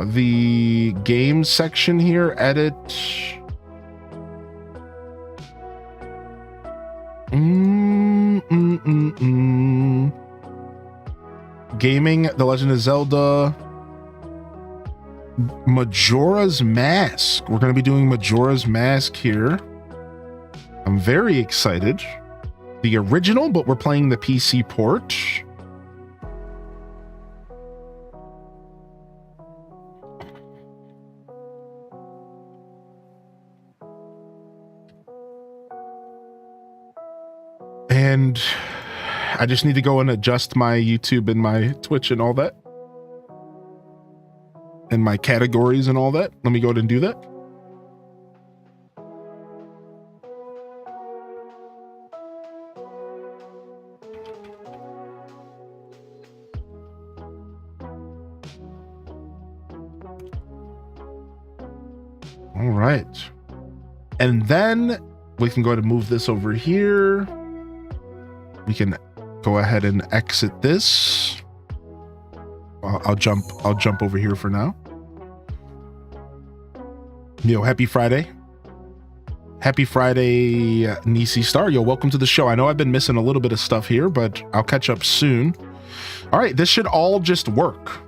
the game section here, edit. Gaming, The Legend of Zelda, Majora's Mask. We're going to be doing Majora's Mask here. I'm very excited. The original, but we're playing the PC port. And I just need to go and adjust my YouTube and my Twitch and all that. And my categories and all that. Let me go ahead and do that. All right. And then we can go ahead and move this over here. We can go ahead and exit this. I'll jump over here for now. Yo, happy Friday. Happy Friday, Nisi Star. Yo, welcome to the show. I know I've been missing a little bit of stuff here, but I'll catch up soon. All right, this should all just work.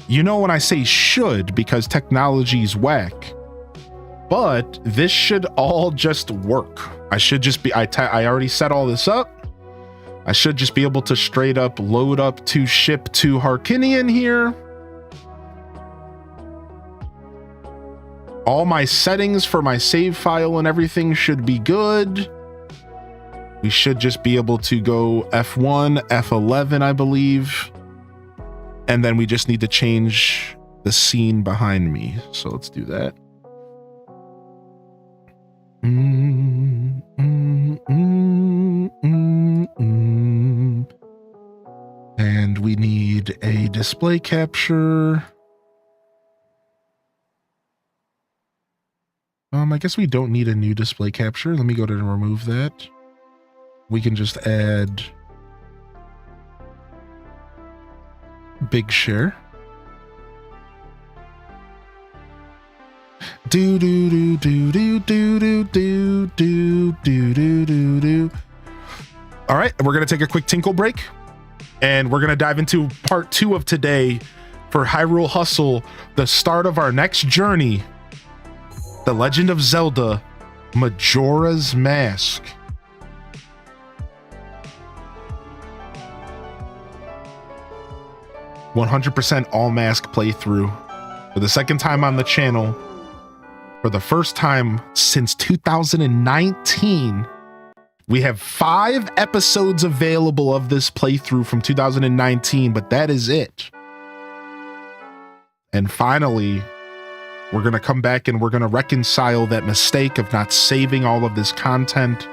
You know when I say should, because technology's whack, but this should all just work. I should just be, I already set all this up. I should just be able to straight up load up to ship to Harkinian here. All my settings for my save file and everything should be good. We should just be able to go F1, F11, I believe. And then we just need to change the scene behind me. So let's do that. And we need a display capture. I guess we don't need a new display capture. Let me go ahead and remove that. We can just add big share. Do do do do do do do do do do do do do. All right, we're gonna take a quick tinkle break, and we're gonna dive into part 2 of today for Hyrule Hustle, the start of our next journey. The Legend of Zelda, Majora's Mask. "100% all mask playthrough for the second time on the channel. For the first time since 2019. We have 5 episodes available of this playthrough from 2019, but that is it. And finally, we're going to come back and we're going to reconcile that mistake of not saving all of this content.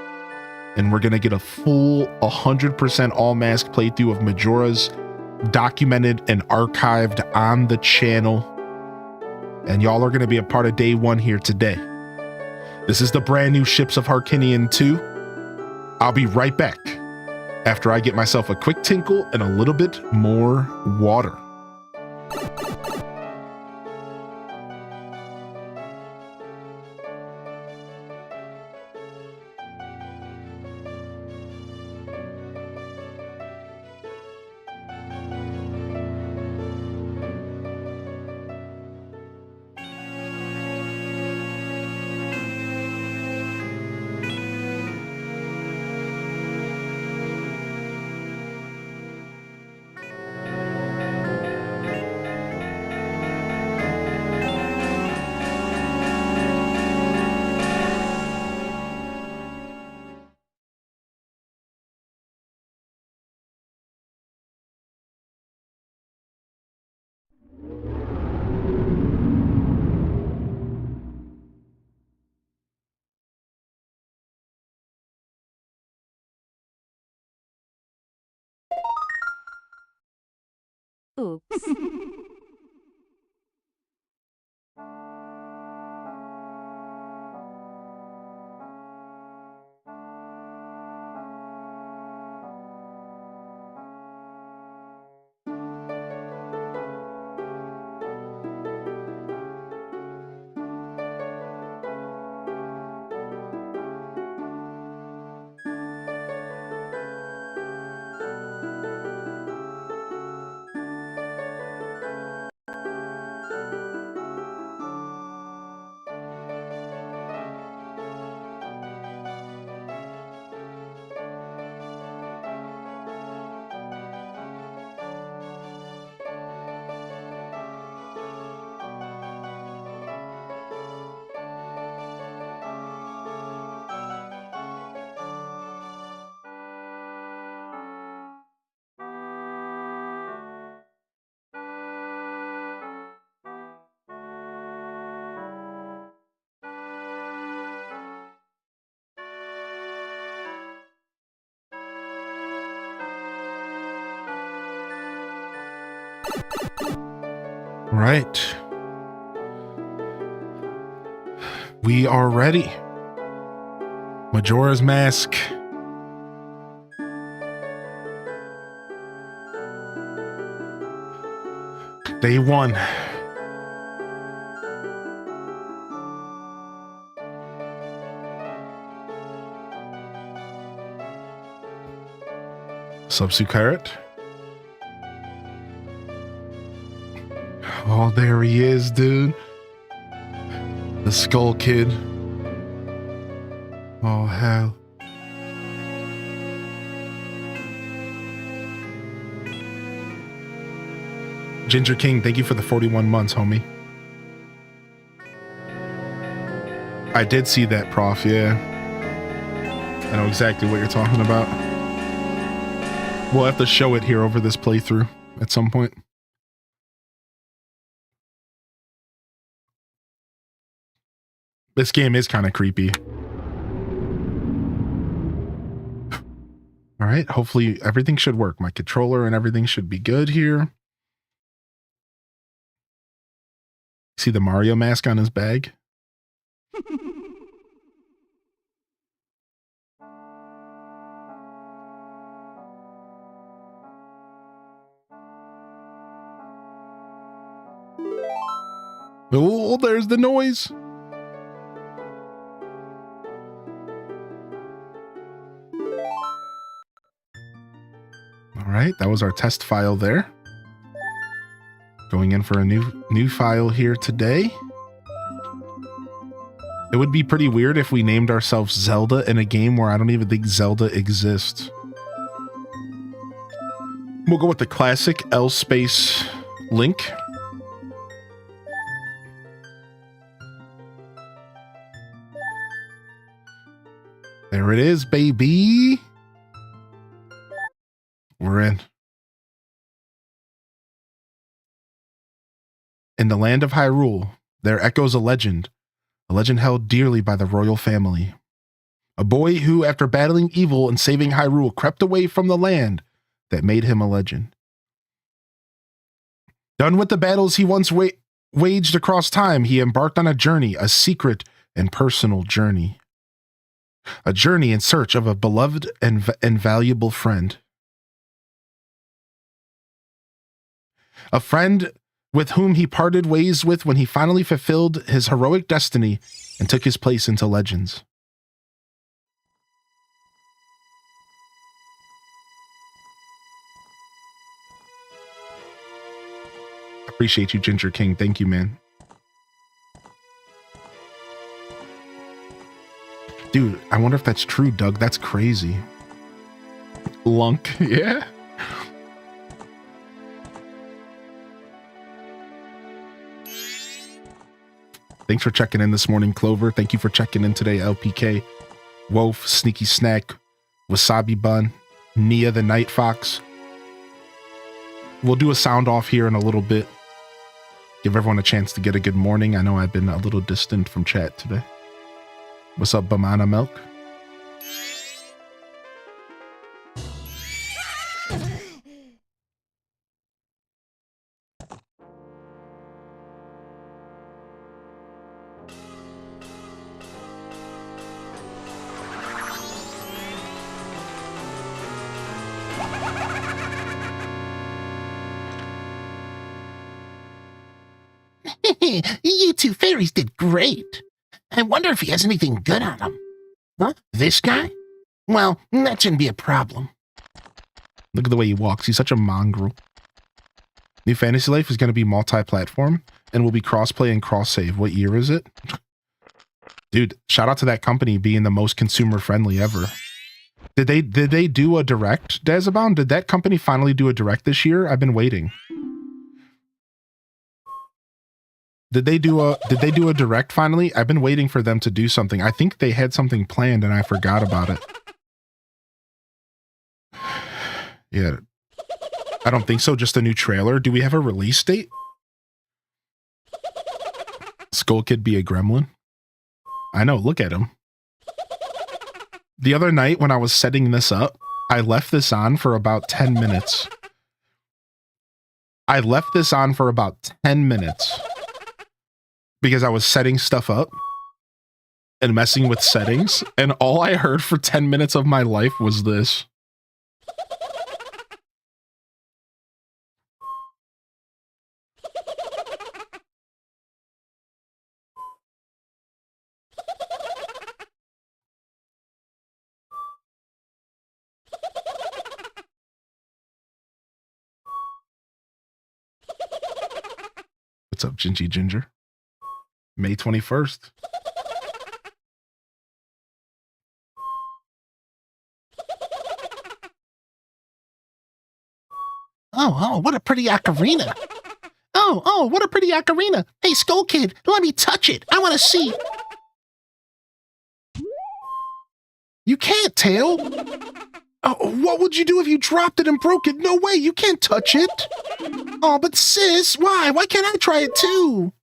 And we're going to get a full 100% all mask playthrough of Majora's, documented and archived on the channel. And y'all are going to be a part of day 1 here today. This is the brand new Ships of Harkinian 2. I'll be right back after I get myself a quick tinkle and a little bit more water. Right. We are ready. Majora's Mask. Day 1. Subsu Carrot. Oh, there he is, dude. The Skull Kid. Oh, hell. Ginger King, thank you for the 41 months, homie. I did see that, Prof, yeah. I know exactly what you're talking about. We'll have to show it here over this playthrough at some point. This game is kind of creepy. All right, hopefully everything should work. My controller and everything should be good here. See the Mario mask on his bag? Oh, there's the noise. All right, that was our test file there. Going in for a new file here today. It would be pretty weird if we named ourselves Zelda in a game where I don't even think Zelda exists. We'll go with the classic L space Link. There it is, baby. We're in. In the land of Hyrule, there echoes a legend held dearly by the royal family. A boy who, after battling evil and saving Hyrule, crept away from the land that made him a legend. Done with the battles he once waged across time, he embarked on a journey, a secret and personal journey. A journey in search of a beloved and valuable friend. A friend with whom he parted ways with when he finally fulfilled his heroic destiny and took his place into legends. Appreciate you, Ginger King. Thank you, man. Dude, I wonder if that's true, Doug. That's crazy. Lunk, yeah. Thanks for checking in this morning, Clover. Thank you for checking in today, LPK. Wolf, Sneaky Snack, Wasabi Bun, Nia the Night Fox. We'll do a sound off here in a little bit. Give everyone a chance to get a good morning. I know I've been a little distant from chat today. What's up, Banana Milk? You two fairies did great. I wonder if he has anything good on him. Huh? This guy? Well, that shouldn't be a problem. Look at the way he walks. He's such a mongrel. New Fantasy Life is going to be multi-platform and will be cross-play and cross-save. What year is it? Dude, shout out to that company being the most consumer-friendly ever. Did they do a direct, Dazabound? Did that company finally do a direct this year? I've been waiting. Did they do a direct finally? I've been waiting for them to do something. I think they had something planned and I forgot about it. Yeah. I don't think so. Just a new trailer. Do we have a release date? Skull Kid be a gremlin? I know, look at him. The other night when I was setting this up, I left this on for about 10 minutes. I left this on for about 10 minutes because I was setting stuff up and messing with settings, and all I heard for 10 minutes of my life was this. What's up, Gingy Ginger? May 21st. Oh, what a pretty ocarina. Oh, what a pretty ocarina. Hey, Skull Kid, let me touch it. I want to see. You can't, Tail. Oh, what would you do if you dropped it and broke it? No way, you can't touch it. Oh, but sis, why? Why can't I try it too?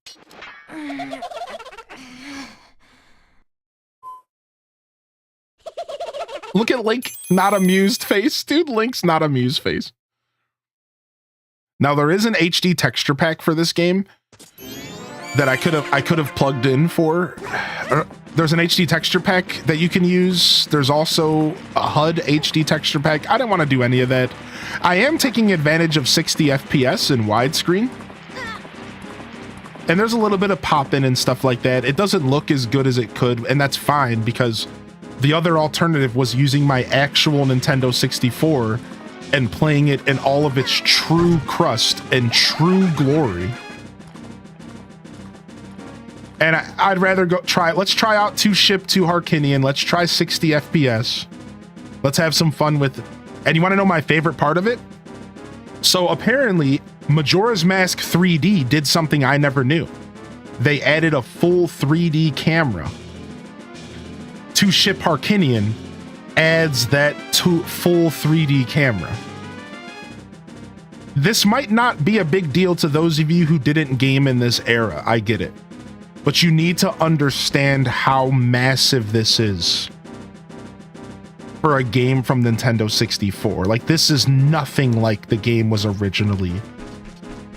Look at Link, not amused face. Dude, Link's not amused face. Now there is an HD texture pack for this game that I could have plugged in for. There's an HD texture pack that you can use. There's also a HUD HD texture pack. I didn't want to do any of that. I am taking advantage of 60 FPS in widescreen. And there's a little bit of pop-in and stuff like that. It doesn't look as good as it could, and that's fine because the other alternative was using my actual Nintendo 64 and playing it in all of its true crust and true glory. And I'd rather go let's try out 2 Ship 2 Harkinian. Let's try 60 FPS. Let's have some fun with it. And you want to know my favorite part of it? So apparently, Majora's Mask 3D did something I never knew. They added a full 3D camera. 2 Ship Harkinian adds that full 3D camera. This might not be a big deal to those of you who didn't game in this era. I get it. But you need to understand how massive this is for a game from Nintendo 64. Like, this is nothing like the game was originally.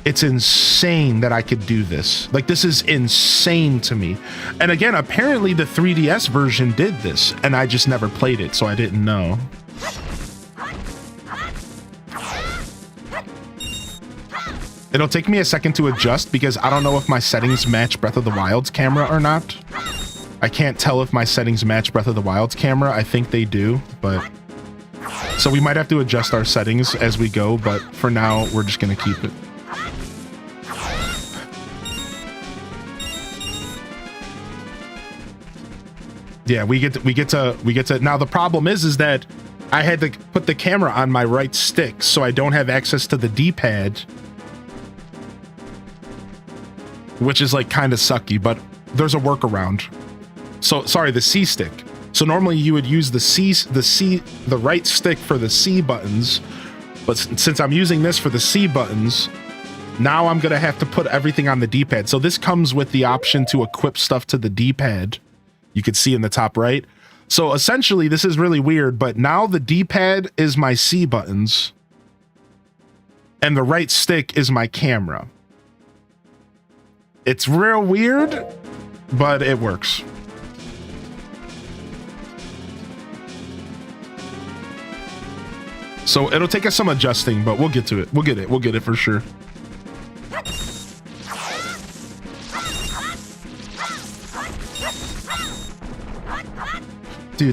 It's insane that I could do this. Like, this is insane to me. And again, apparently the 3DS version did this, and I just never played it, so I didn't know. It'll take me a second to adjust because I don't know if my settings match Breath of the Wild's camera or not. I can't tell if my settings match Breath of the Wild's camera. I think they do, but... So we might have to adjust our settings as we go, but for now, we're just gonna keep it. Yeah, we get to. Now the problem is that I had to put the camera on my right stick, so I don't have access to the D-pad, which is like kind of sucky, but there's a workaround. So sorry, the C stick. So normally you would use the right stick for the C buttons, but since I'm using this for the C buttons, now I'm gonna have to put everything on the D-pad. So this comes with the option to equip stuff to the D-pad. You can see in the top right. So essentially, this is really weird, but now the D-pad is my C buttons, and the right stick is my camera. It's real weird, but it works. So it'll take us some adjusting, but we'll get to it. We'll get it for sure. Yeah,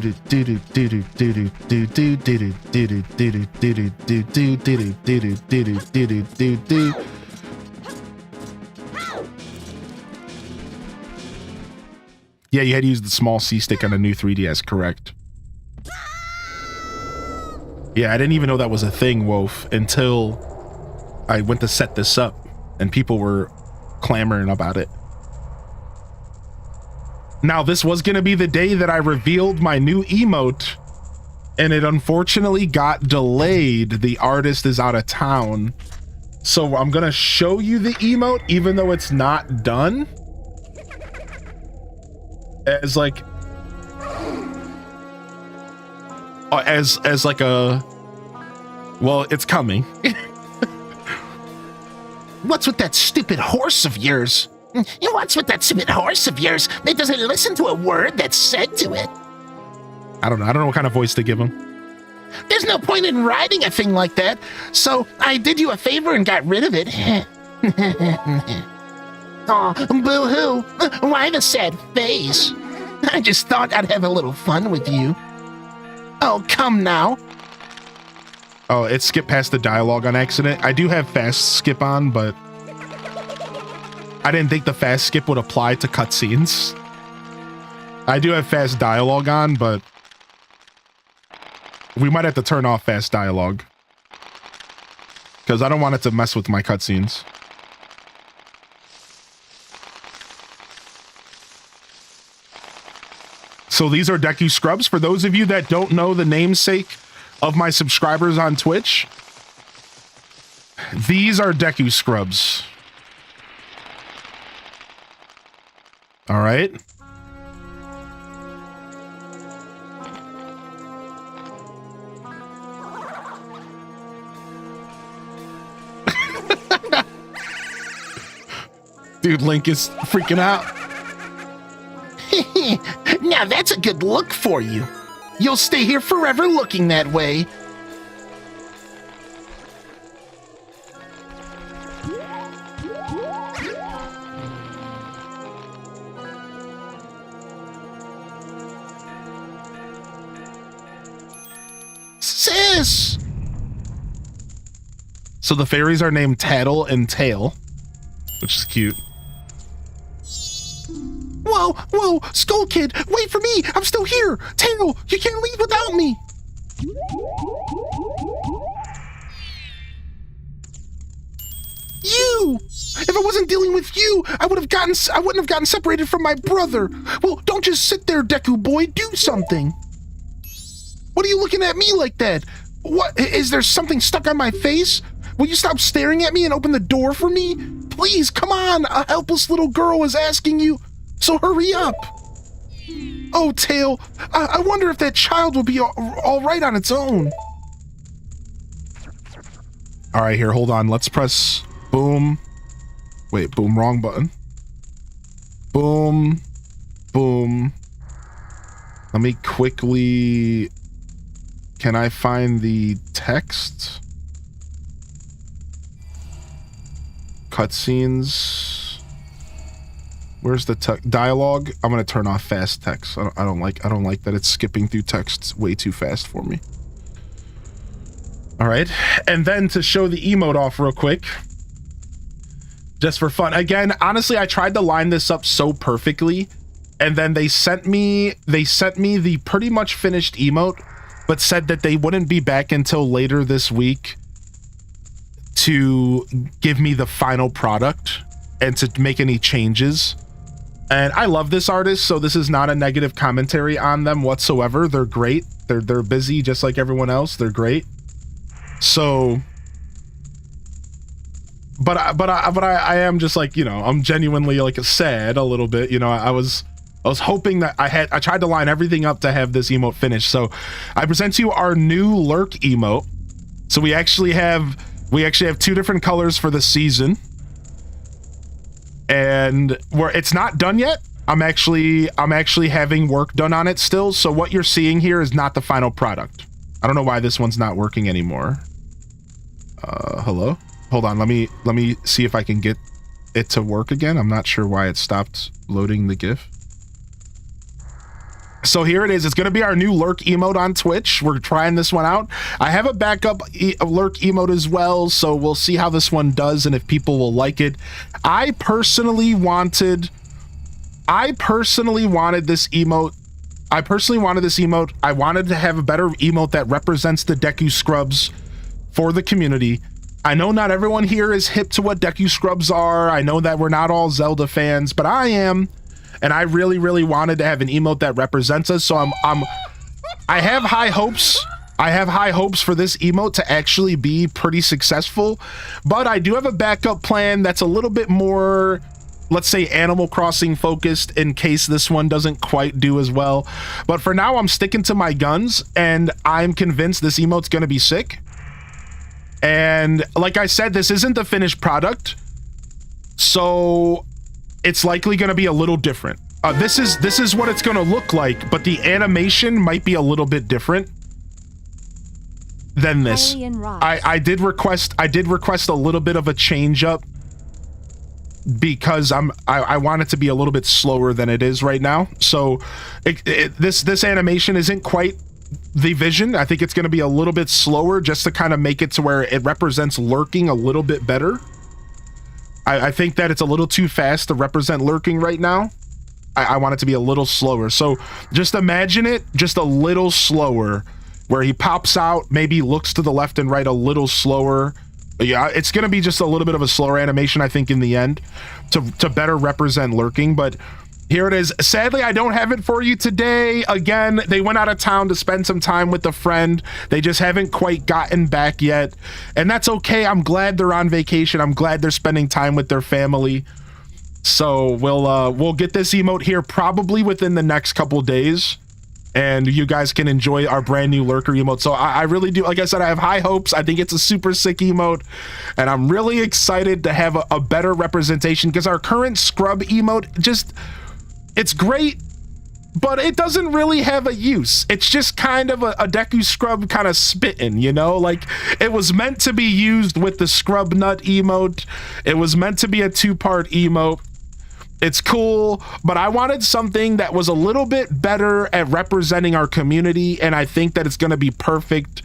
you had to use the small C stick on a new 3DS, correct? Yeah, I didn't even know that was a thing, Wolf, until I went to set this up and people were clamoring about it. Now, this was going to be the day that I revealed my new emote, and it unfortunately got delayed. The artist is out of town. So I'm going to show you the emote, even though it's not done. As like... as like a... Well, it's coming. what's with that stupid horse of yours? What's with that stupid horse of yours? It doesn't listen to a word that's said to it. I don't know what kind of voice to give him. There's no point in riding a thing like that, so I did you a favor and got rid of it. Aw, boo-hoo. Why the sad face? I just thought I'd have a little fun with you. Oh, come now. Oh, it skipped past the dialogue on accident. I do have fast skip on, but I didn't think the fast skip would apply to cutscenes. I do have fast dialogue on, but we might have to turn off fast dialogue because I don't want it to mess with my cutscenes. So these are Deku Scrubs. For those of you that don't know the namesake of my subscribers on Twitch, these are Deku Scrubs. All right. Dude, Link is freaking out. Now that's a good look for you. You'll stay here forever looking that way. Sis! So the fairies are named Tattle and Tail, which is cute. Whoa, Skull Kid, wait for me! I'm still here! Tail, you can't leave without me! You! If I wasn't dealing with you, I wouldn't have gotten separated from my brother. Well, don't just sit there, Deku boy, do something. What are you looking at me like that? What, is there something stuck on my face? Will you stop staring at me and open the door for me? Please, come on, a helpless little girl is asking you. So hurry up! Oh, Tail, I wonder if that child will be all right on its own. All right, here, hold on. Let's press boom. Wait, boom, wrong button. Boom, boom. Let me quickly... Can I find the text? Cutscenes... Where's the dialogue? I'm gonna turn off fast text. I don't like that it's skipping through text way too fast for me. All right, and then to show the emote off real quick, just for fun. Again, honestly, I tried to line this up so perfectly, and then they sent me the pretty much finished emote, but said that they wouldn't be back until later this week to give me the final product and to make any changes. And I love this artist, so this is not a negative commentary on them whatsoever. They're great. They're busy just like everyone else. They're great. So, but I am just like, you know, I'm genuinely like sad a little bit. You know, I was hoping that I tried to line everything up to have this emote finished. So I present to you our new Lurk emote. So we actually have two different colors for the season. And it's not done yet. I'm actually having work done on it still. So what you're seeing here is not the final product. I don't know why this one's not working anymore. Hello? Hold on, let me see if I can get it to work again. I'm not sure why it stopped loading the GIF. So here it is. It's going to be our new Lurk emote on Twitch. We're trying this one out. I have a backup Lurk emote as well, so we'll see how this one does and if people will like it. I personally wanted this emote. I wanted to have a better emote that represents the Deku Scrubs for the community. I know not everyone here is hip to what Deku Scrubs are. I know that we're not all Zelda fans, but I am. And I really, really wanted to have an emote that represents us. So I have high hopes. I have high hopes for this emote to actually be pretty successful. But I do have a backup plan that's a little bit more, let's say, Animal Crossing focused in case this one doesn't quite do as well. But for now, I'm sticking to my guns, and I'm convinced this emote's going to be sick. And like I said, this isn't the finished product. So it's likely going to be a little different. This is what it's going to look like, but the animation might be a little bit different than this. Alien Ross. I did request a little bit of a change up because I want it to be a little bit slower than it is right now. So this animation isn't quite the vision. I think it's going to be a little bit slower just to kind of make it to where it represents lurking a little bit better. I think that it's a little too fast to represent lurking right now. I want it to be a little slower. So just imagine it just a little slower, where he pops out, maybe looks to the left and right a little slower. Yeah, it's going to be just a little bit of a slower animation, I think, in the end to better represent lurking. But here it is. Sadly, I don't have it for you today. Again, they went out of town to spend some time with a friend. They just haven't quite gotten back yet. And that's okay. I'm glad they're on vacation. I'm glad they're spending time with their family. So we'll get this emote here probably within the next couple days, and you guys can enjoy our brand new lurker emote. So I really do, like I said, I have high hopes. I think it's a super sick emote, and I'm really excited to have a better representation, because our current scrub emote it's great, but it doesn't really have a use. It's just kind of a Deku scrub kind of spitting, you know? Like, it was meant to be used with the scrub nut emote. It was meant to be a 2-part emote. It's cool, but I wanted something that was a little bit better at representing our community, and I think that it's going to be perfect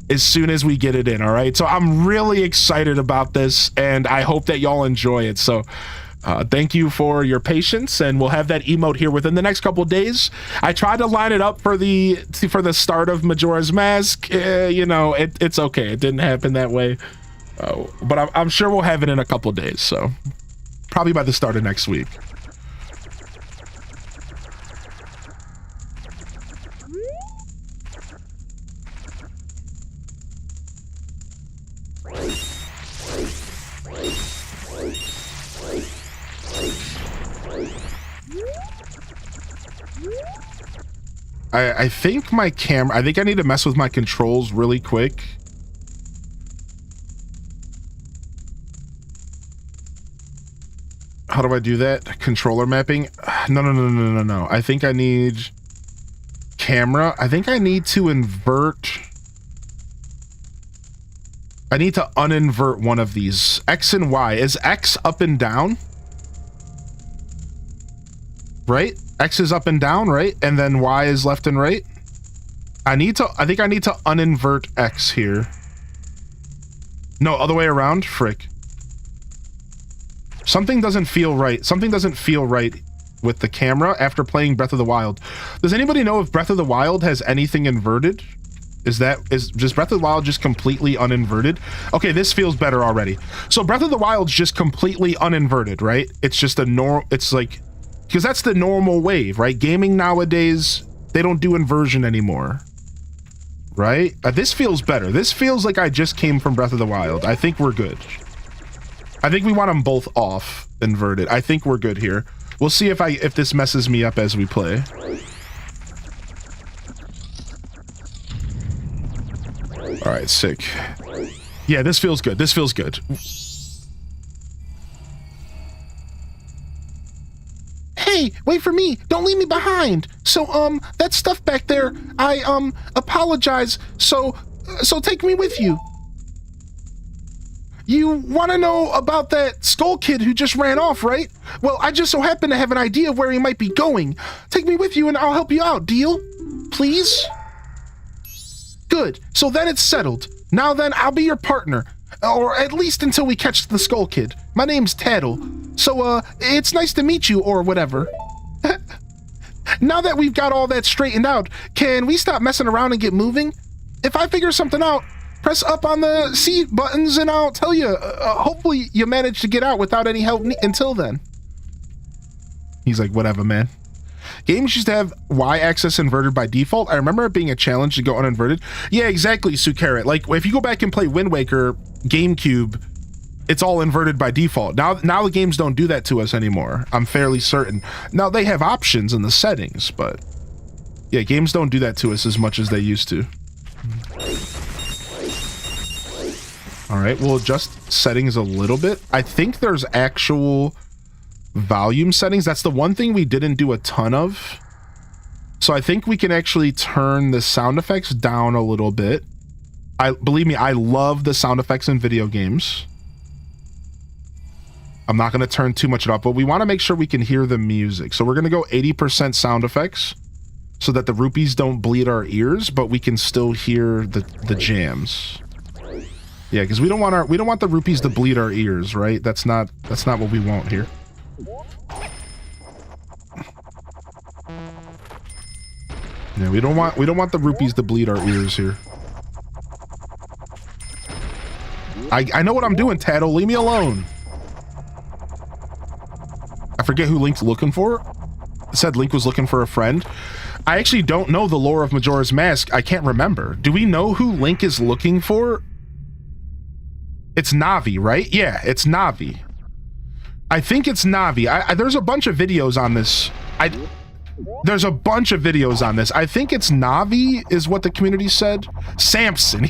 as soon as we get it in, all right? So I'm really excited about this, and I hope that y'all enjoy it. So thank you for your patience, and we'll have that emote here within the next couple days. I tried to line it up for the start of Majora's Mask. You know, it's okay. It didn't happen that way, but I'm sure we'll have it in a couple days, so probably by the start of next week. I think my camera, I think I need to mess with my controls really quick. How do I do that? Controller mapping? No. I think I need camera. I think I need to invert. I need to uninvert one of these. X and Y. Is X up and down? Right? X is up and down, right? And then Y is left and right. I think I need to uninvert X here. No, other way around. Frick. Something doesn't feel right. Something doesn't feel right with the camera after playing Breath of the Wild. Does anybody know if Breath of the Wild has anything inverted? Is just Breath of the Wild just completely uninverted? Okay, this feels better already. So Breath of the Wild's just completely uninverted, right? It's just it's like, because that's the normal wave, right? Gaming nowadays, they don't do inversion anymore, right? This feels better. This feels like I just came from Breath of the Wild. I think we're good. I think we want them both off inverted. I think we're good here. We'll see if this messes me up as we play. All right, sick. Yeah, this feels good. This feels good. Hey, wait for me. Don't leave me behind. So, that stuff back there, I, apologize. So take me with you. You want to know about that Skull Kid who just ran off, right? Well, I just so happen to have an idea of where he might be going. Take me with you and I'll help you out. Deal? Please? Good. So then it's settled. Now then, I'll be your partner. Or at least until we catch the Skull Kid. My name's Tattle. So, it's nice to meet you, or whatever. Now that we've got all that straightened out, can we stop messing around and get moving? If I figure something out, press up on the C buttons and I'll tell you. Hopefully you manage to get out without any help until then. He's like, whatever, man. Games used to have Y-axis inverted by default. I remember it being a challenge to go uninverted. Yeah, exactly, Sukaret. Like, if you go back and play Wind Waker, GameCube, it's all inverted by default. Now the games don't do that to us anymore. I'm fairly certain. Now, they have options in the settings, but yeah, games don't do that to us as much as they used to. All right, we'll adjust settings a little bit. I think there's actual volume settings. That's the one thing we didn't do a ton of. So I think we can actually turn the sound effects down a little bit. Believe me, I love the sound effects in video games. I'm not going to turn too much up, but we want to make sure we can hear the music. So we're going to go 80% sound effects so that the rupees don't bleed our ears, but we can still hear the jams. Yeah, because we don't want the rupees to bleed our ears, right? That's not what we want here. Yeah, we don't want the rupees to bleed our ears here. I know what I'm doing, Tattle. Leave me alone. I forget who Link's looking for. It said Link was looking for a friend. I actually don't know the lore of Majora's Mask. I can't remember. Do we know who Link is looking for? It's Navi, right? Yeah, it's Navi. I think it's Navi. There's a bunch of videos on this. There's a bunch of videos on this. I think it's Navi is what the community said. Samson.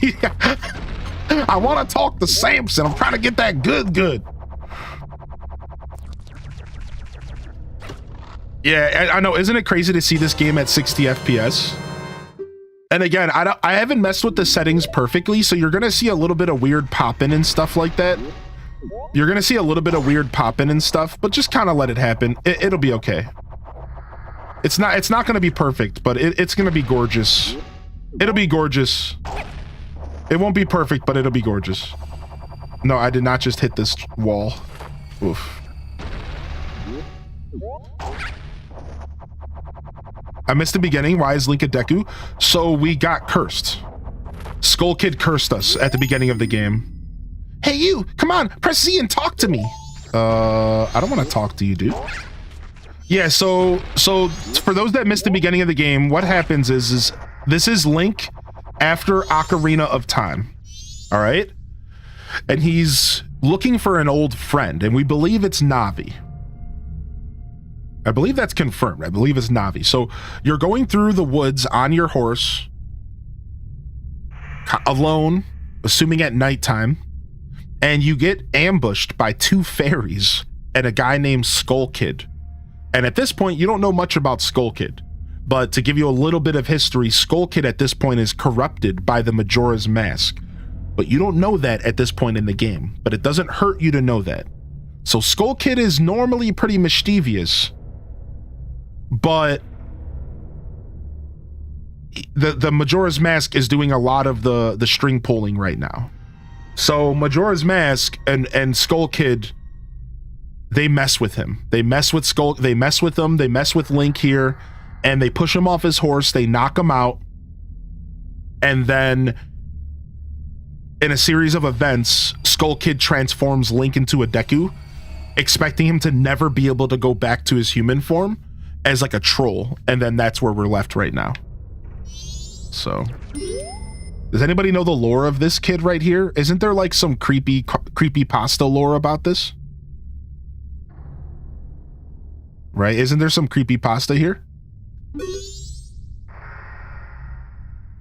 I want to talk to Samson. I'm trying to get that good. Yeah, I know. Isn't it crazy to see this game at 60 FPS? And again, I haven't messed with the settings perfectly, so you're gonna see a little bit of weird pop-in and stuff like that. You're gonna see a little bit of weird pop-in and stuff, but just kind of let it happen. It'll be okay. It's not gonna be perfect, but it's gonna be gorgeous. It'll be gorgeous. It won't be perfect, but it'll be gorgeous. No, I did not just hit this wall. Oof. I missed the beginning. Why is Link a Deku? So we got cursed. Skull Kid cursed us at the beginning of the game. Hey you, come on, press Z and talk to me. I don't want to talk to you, dude. Yeah, so for those that missed the beginning of the game, what happens is this is Link after Ocarina of Time. All right? And he's looking for an old friend, and we believe it's Navi. I believe that's confirmed. I believe it's Navi. So you're going through the woods on your horse, alone, assuming at nighttime, and you get ambushed by two fairies and a guy named Skull Kid. And at this point, you don't know much about Skull Kid. But to give you a little bit of history, Skull Kid at this point is corrupted by the Majora's Mask. But you don't know that at this point in the game. But it doesn't hurt you to know that. So Skull Kid is normally pretty mischievous. But the Majora's Mask is doing a lot of the string pulling right now. So Majora's Mask and Skull Kid, they mess with him. They mess with Skull. They mess with him. They mess with Link here, and they push him off his horse. They knock him out, and then in a series of events, Skull Kid transforms Link into a Deku, expecting him to never be able to go back to his human form as like a troll, and then that's where we're left right now. So, does anybody know the lore of this kid right here? Isn't there like some creepy pasta lore about this? Right? Isn't there some creepy pasta here?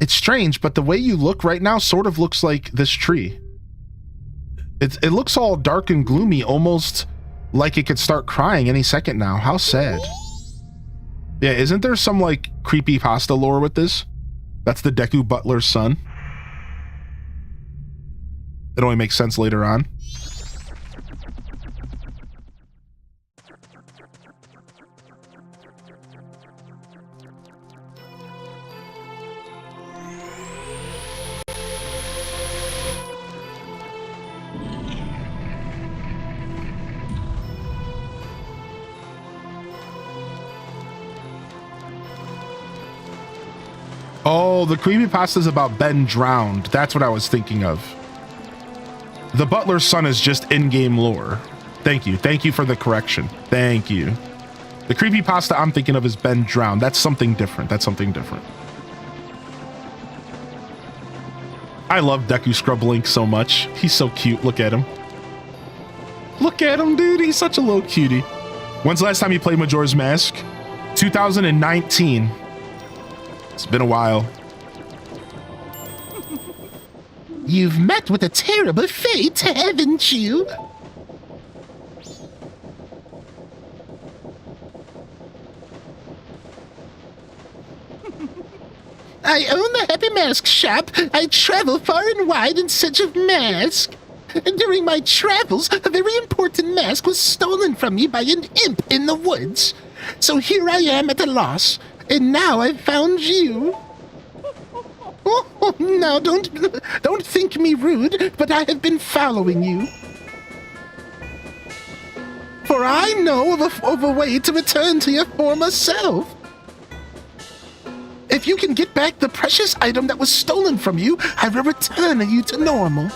It's strange, but the way you look right now sort of looks like this tree. It looks all dark and gloomy, almost like it could start crying any second now. How sad. Yeah, isn't there some like creepy pasta lore with this? That's the Deku Butler's son. It only makes sense later on. Oh, the creepypasta is about Ben drowned. That's what I was thinking of. The Butler's son is just in-game lore. Thank you. Thank you for the correction. Thank you. The creepypasta I'm thinking of is Ben drowned. That's something different. That's something different. I love Deku Scrub Link so much. He's so cute. Look at him. Look at him, dude. He's such a little cutie. When's the last time you played Majora's Mask? 2019. It's been a while. You've met with a terrible fate, haven't you? I own the Happy Mask Shop. I travel far and wide in search of masks. During my travels, a very important mask was stolen from me by an imp in the woods. So here I am at a loss, and now I've found you. Oh, now don't think me rude, but I have been following you. For I know of a way to return to your former self. If you can get back the precious item that was stolen from you, I will return you to normal.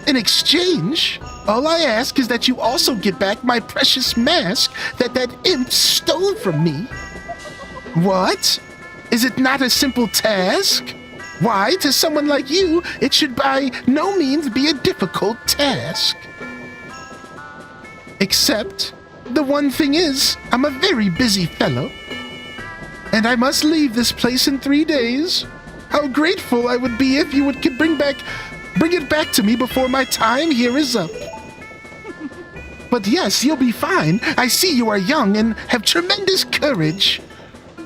In exchange, all I ask is that you also get back my precious mask that imp stole from me. What? Is it not a simple task? Why, to someone like you, it should by no means be a difficult task. Except, the one thing is, I'm a very busy fellow. And I must leave this place in 3 days. How grateful I would be if you could bring it back to me before my time here is up. But yes, you'll be fine. I see you are young and have tremendous courage.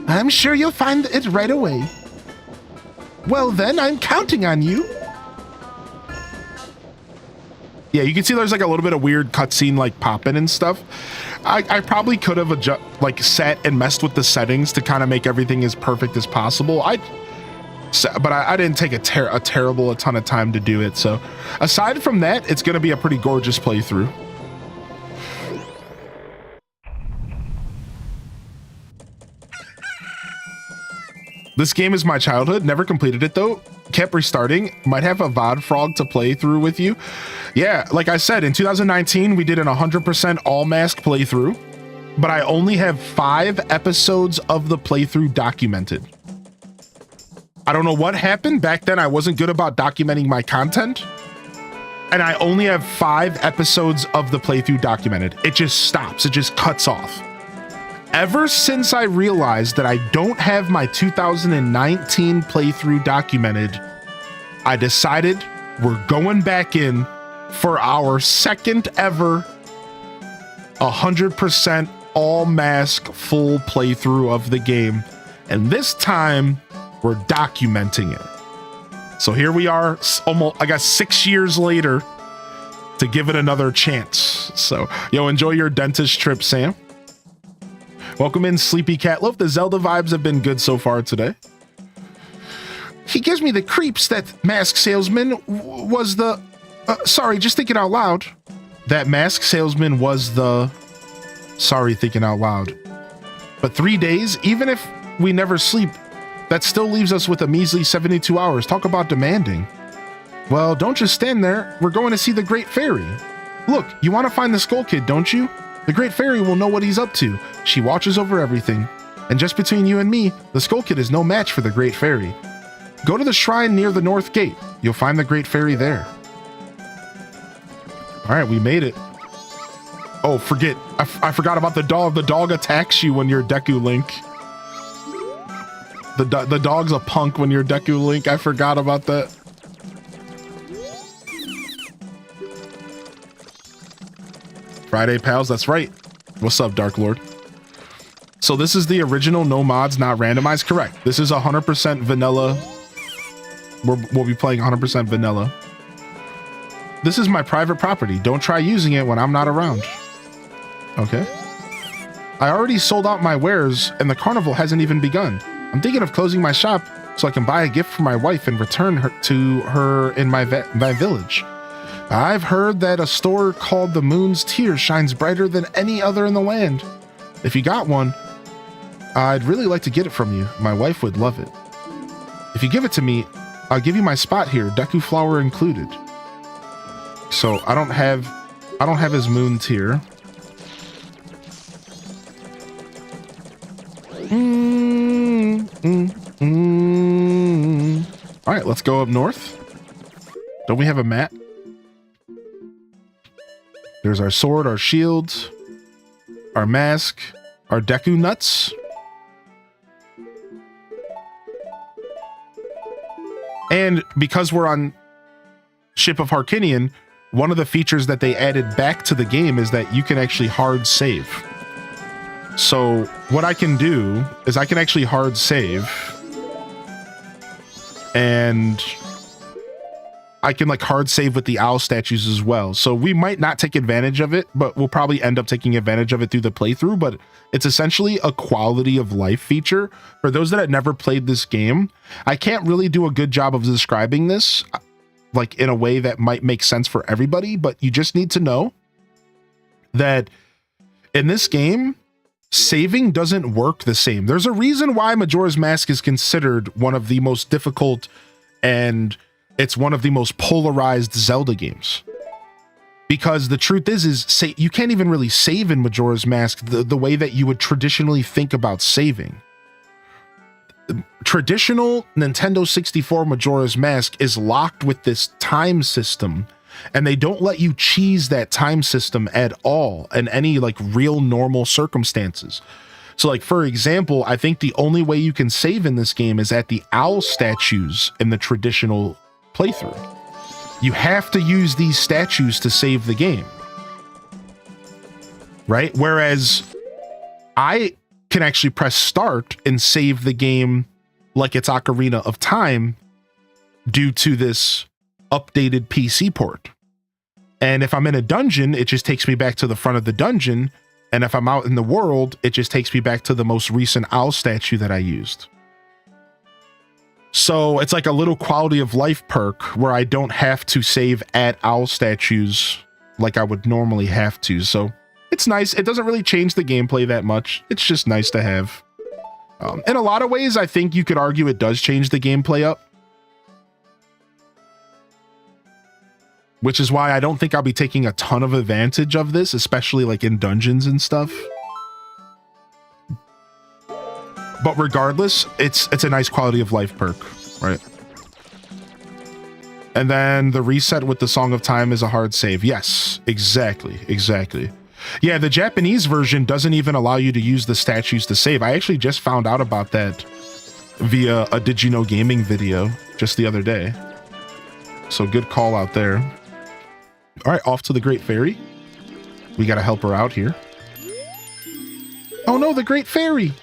I'm sure you'll find it right away. Well then, I'm counting on you. Yeah, you can see there's like a little bit of weird cutscene like popping and stuff. I probably could have sat and messed with the settings to kind of make everything as perfect as possible. But I didn't take a ton of time to do it. So aside from that, it's going to be a pretty gorgeous playthrough. This game is my childhood. Never completed it though. Kept restarting. Might have a VOD frog to play through with you. Yeah, like I said, in 2019, we did an 100% all mask playthrough, but I only have 5 episodes of the playthrough documented. I don't know what happened. Back then, I wasn't good about documenting my content, and I only have 5 episodes of the playthrough documented. It just stops. It just cuts off. Ever since I realized that I don't have my 2019 playthrough documented, I decided we're going back in for our second ever 100% all mask full playthrough of the game. And this time we're documenting it. So here we are, almost, I guess 6 years later, to give it another chance. So, yo, enjoy your dentist trip, Sam. Welcome in, Sleepy Catloaf. The Zelda vibes have been good so far today. He gives me the creeps. That mask salesman was the... sorry, just thinking out loud. That mask salesman was the... Sorry, thinking out loud. But 3 days, even if we never sleep, that still leaves us with a measly 72 hours. Talk about demanding. Well, don't just stand there. We're going to see the Great Fairy. Look, you want to find the Skull Kid, don't you? The Great Fairy will know what he's up to. She watches over everything. And just between you and me, the Skull Kid is no match for the Great Fairy. Go to the shrine near the North Gate. You'll find the Great Fairy there. All right, we made it. Oh, forget. I forgot about the dog. The dog attacks you when you're Deku Link. The dog's a punk when you're Deku Link. I forgot about that. Friday, pals. That's right. What's up, Dark Lord? So this is the original, no mods, not randomized. Correct. This is 100% vanilla. We'll be playing 100% vanilla. This is my private property. Don't try using it when I'm not around. Okay. I already sold out my wares and the carnival hasn't even begun. I'm thinking of closing my shop so I can buy a gift for my wife and return her to her in my village. I've heard that a store called the Moon's Tear shines brighter than any other in the land. If you got one, I'd really like to get it from you. My wife would love it. If you give it to me, I'll give you my spot here, Deku Flower included. So I don't have his Moon Tear. All right, let's go up north. Don't we have a map? There's our sword, our shield, our mask, our Deku nuts. And because we're on Ship of Harkinian, one of the features that they added back to the game is that you can actually hard save. So what I can do is I can actually hard save, and I can like hard save with the owl statues as well. So we might not take advantage of it, but we'll probably end up taking advantage of it through the playthrough. But it's essentially a quality of life feature. For those that have never played this game, I can't really do a good job of describing this like in a way that might make sense for everybody, but you just need to know that in this game, saving doesn't work the same. There's a reason why Majora's Mask is considered one of the most difficult, and it's one of the most polarized Zelda games. Because the truth is say you can't even really save in Majora's Mask the way that you would traditionally think about saving. Traditional Nintendo 64 Majora's Mask is locked with this time system, and they don't let you cheese that time system at all in any like real normal circumstances. So like, for example, I think the only way you can save in this game is at the owl statues in the traditional playthrough. You have to use these statues to save the game, right? Whereas I can actually press start and save the game like it's Ocarina of Time due to this updated PC port. And if I'm in a dungeon, it just takes me back to the front of the dungeon. And if I'm out in the world, it just takes me back to the most recent owl statue that I used. So it's like a little quality of life perk where I don't have to save at owl statues like I would normally have to. So it's nice. It doesn't really change the gameplay that much. It's just nice to have. In a lot of ways, I think you could argue it does change the gameplay up. Which is why I don't think I'll be taking a ton of advantage of this, especially like in dungeons and stuff. But regardless, it's a nice quality of life perk, right? And then the reset with the Song of Time is a hard save. Yes, exactly. Yeah, the Japanese version doesn't even allow you to use the statues to save. I actually just found out about that via a Did You Know Gaming video just the other day. So good call out there. All right, off to the Great Fairy. We got to help her out here. Oh no, the Great Fairy!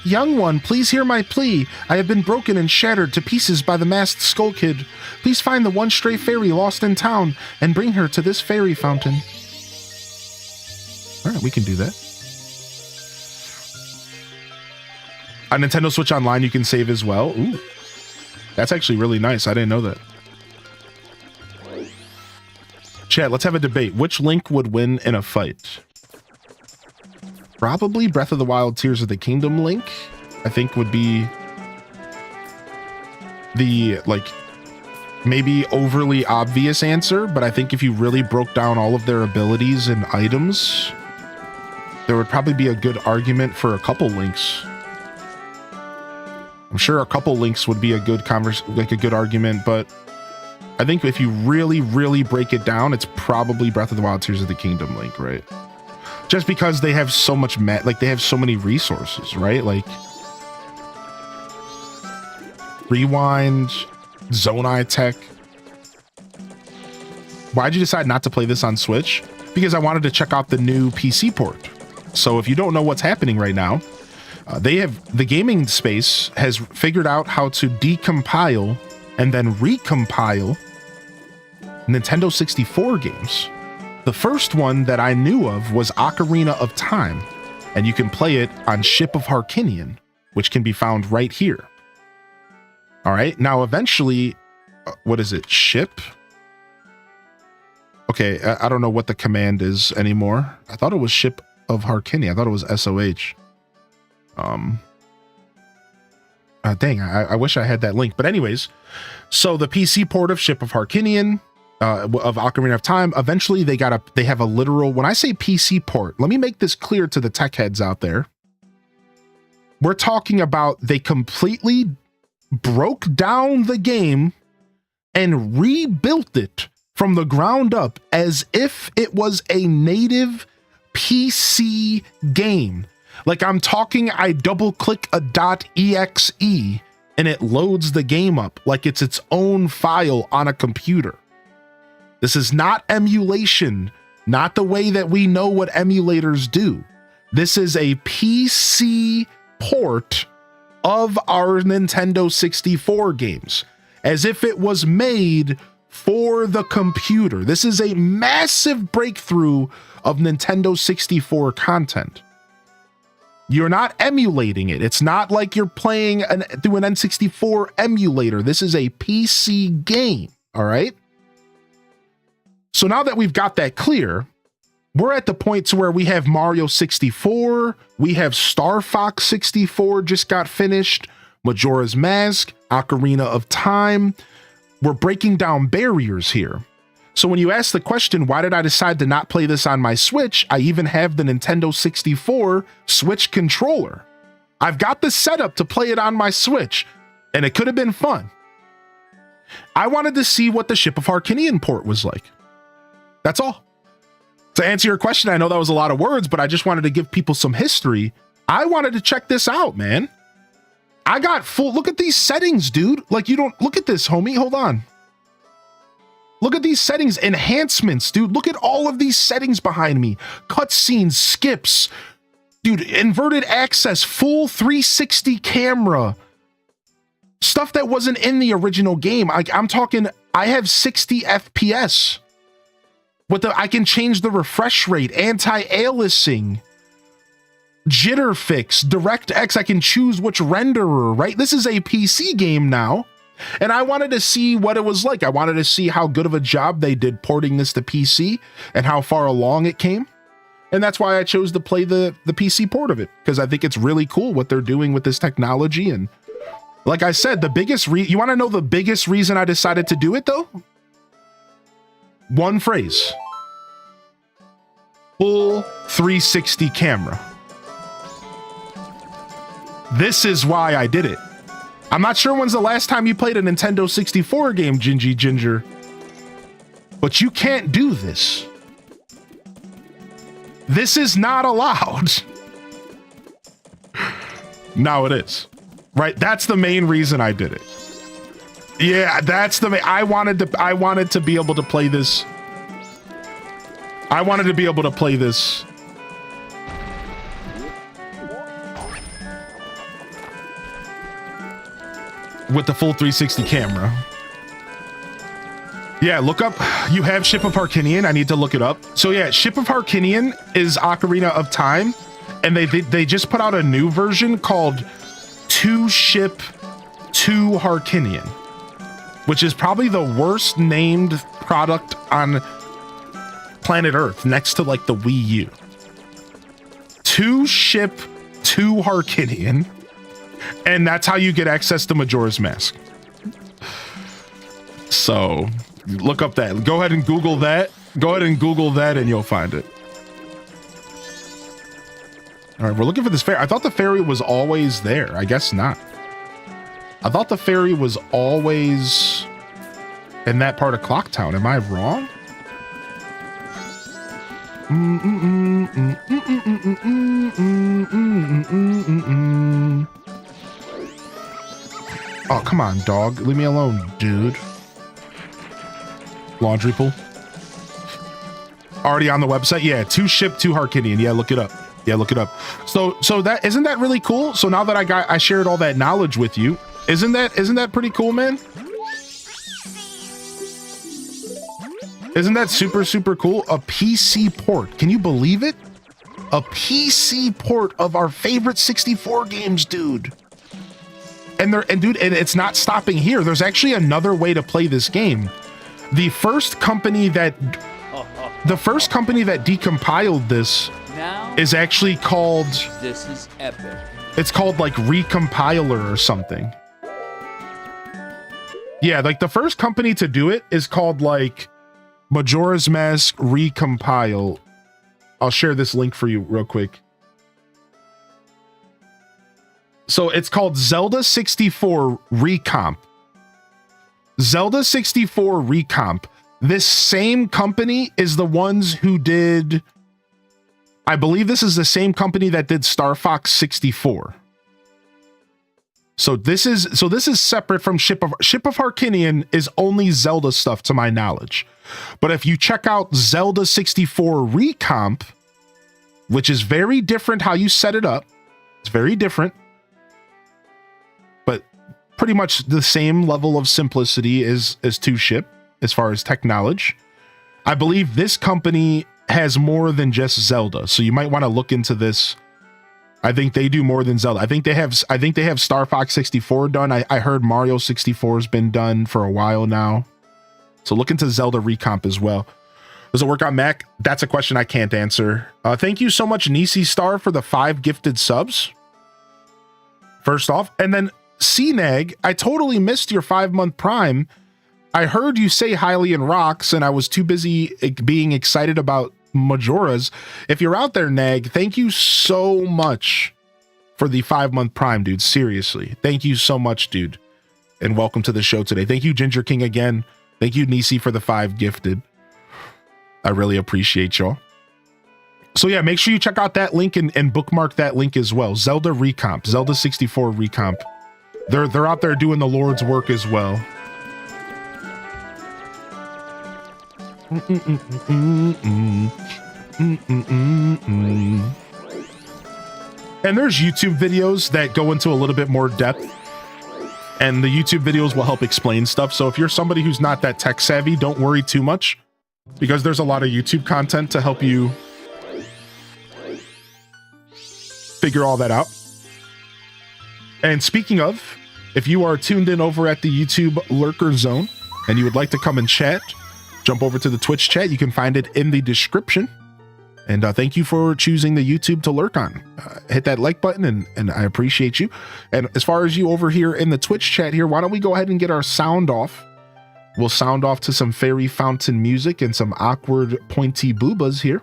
Young one, please hear my plea. I have been broken and shattered to pieces by the masked Skull Kid. Please find the one stray fairy lost in town and bring her to this fairy fountain. All right, we can do that. On Nintendo Switch Online, you can save as well. Ooh, that's actually really nice. I didn't know that. Chat, let's have a debate. Which Link would win in a fight? Probably Breath of the Wild Tears of the Kingdom Link, I think would be the, like, maybe overly obvious answer, but I think if you really broke down all of their abilities and items, there would probably be a good argument for a couple Links. I'm sure a couple Links would be a good a good argument, but I think if you really, really break it down, it's probably Breath of the Wild Tears of the Kingdom Link, right? Just because they have so much like they have so many resources, right? Like rewind, Zonai tech. Why'd you decide not to play this on Switch? Because I wanted to check out the new PC port. So if you don't know what's happening right now, the gaming space has figured out how to decompile and then recompile Nintendo 64 games. The first one that I knew of was Ocarina of Time, and you can play it on Ship of Harkinian, which can be found right here. All right, now eventually, what is it, Ship? Okay, I don't know what the command is anymore. I thought it was Ship of Harkinian. I thought it was SOH. Dang, I wish I had that link. But anyways, so the PC port of Ship of Harkinian, of Ocarina of Time, eventually they have a literal, when I say PC port, let me make this clear to the tech heads out there. We're talking about they completely broke down the game and rebuilt it from the ground up as if it was a native PC game. Like I'm talking, I double click a .exe and it loads the game up like it's its own file on a computer. This is not emulation, not the way that we know what emulators do. This is a PC port of our Nintendo 64 games, as if it was made for the computer. This is a massive breakthrough of Nintendo 64 content. You're not emulating it. It's not like you're playing through an N64 emulator. This is a PC game, all right? So now that we've got that clear, we're at the point to where we have Mario 64, we have Star Fox 64 just got finished, Majora's Mask, Ocarina of Time. We're breaking down barriers here. So when you ask the question, why did I decide to not play this on my Switch? I even have the Nintendo 64 Switch controller. I've got the setup to play it on my Switch, and it could have been fun. I wanted to see what the Ship of Harkinian port was like. That's all. To answer your question, I know that was a lot of words, but I just wanted to give people some history. I wanted to check this out, man. I got full, look at these settings, dude. Like you don't, look at this, homie, hold on. Look at these settings, enhancements, dude. Look at all of these settings behind me. Cutscenes, skips, dude, inverted access, full 360 camera. Stuff that wasn't in the original game. I'm talking, I have 60 FPS. I can change the refresh rate, anti-aliasing, jitter fix, DirectX. I can choose which renderer, right? This is a PC game now. And I wanted to see what it was like. I wanted to see how good of a job they did porting this to PC and how far along it came. And that's why I chose to play the PC port of it, because I think it's really cool what they're doing with this technology. And like I said, you want to know the biggest reason I decided to do it though? One phrase. Full 360 camera. This is why I did it. I'm not sure when's the last time you played a Nintendo 64 game, Gingy Ginger, but you can't do this. This is not allowed. Now it is, right? That's the main reason I did it. Yeah, that's the I wanted to be able to play this. I wanted to be able to play this. With the full 360 camera. Yeah, look up, you have Ship of Harkinian. I need to look it up. So yeah, Ship of Harkinian is Ocarina of Time, and they just put out a new version called 2 Ship 2 Harkinian, which is probably the worst named product on planet Earth next to like the Wii U. 2 Ship 2 Harkinian. And that's how you get access to Majora's Mask. So look up that. Go ahead and Google that. Go ahead and Google that and you'll find it. All right, we're looking for this ferry. I thought the ferry was always there. I guess not. I thought the ferry was always in that part of Clocktown. Am I wrong? Oh, come on, dog. Leave me alone, dude. Laundry pool. Already on the website? Yeah, 2 Ship 2 Harkinian. Yeah, look it up. Yeah, look it up. So that isn't that really cool? So now that I shared all that knowledge with you, isn't that pretty cool, man? Isn't that super cool? A PC port. Can you believe it? A PC port of our favorite 64 games, dude. And it's not stopping here. There's actually another way to play this game. The first company that decompiled this Now, is actually called, this is epic. it's called like Recompiler or something. Yeah, like the first company to do it is called like Majora's Mask Recompile. I'll share this link for you real quick. So it's called Zelda 64 Recomp. Zelda 64 Recomp. This same company is the ones who did I believe this is the same company that did Star Fox 64. So this is separate from Ship of Harkinian is only Zelda stuff to my knowledge. But if you check out Zelda 64 Recomp, which is very different how you set it up, it's very different, but pretty much the same level of simplicity as 2-Ship as far as tech knowledge. I believe this company has more than just Zelda, so you might want to look into this. I think they do more than Zelda. I think they have Star Fox 64 done. I heard Mario 64 has been done for a while now. So look into Zelda Recomp as well. Does it work on Mac? That's a question I can't answer. Thank you so much, Nisi Star, for the 5 gifted subs. First off, and then CNAG, I totally missed your 5-month Prime. I heard you say Hylian rocks, and I was too busy being excited about Majoras. If you're out there, Nag, thank you so much for the 5-month Prime, dude. Seriously. Thank you so much, dude. And welcome to the show today. Thank you, Ginger King, again. Thank you, Nisi, for the 5 gifted. I really appreciate y'all. So yeah, make sure you check out that link and bookmark that link as well. Zelda Recomp, Zelda 64 Recomp. They're out there doing the Lord's work as well. And there's YouTube videos that go into a little bit more depth, and the YouTube videos will help explain stuff. So if you're somebody who's not that tech savvy, don't worry too much, because there's a lot of YouTube content to help you figure all that out. And speaking of, if you are tuned in over at the YouTube Lurker Zone and you would like to come and chat, jump over to the Twitch chat. You can find it in the description. And thank you for choosing the YouTube to lurk on. Hit that like button, and I appreciate you. And as far as you over here in the Twitch chat here, why don't we go ahead and get our sound off? We'll sound off to some fairy fountain music and some awkward pointy boobas here.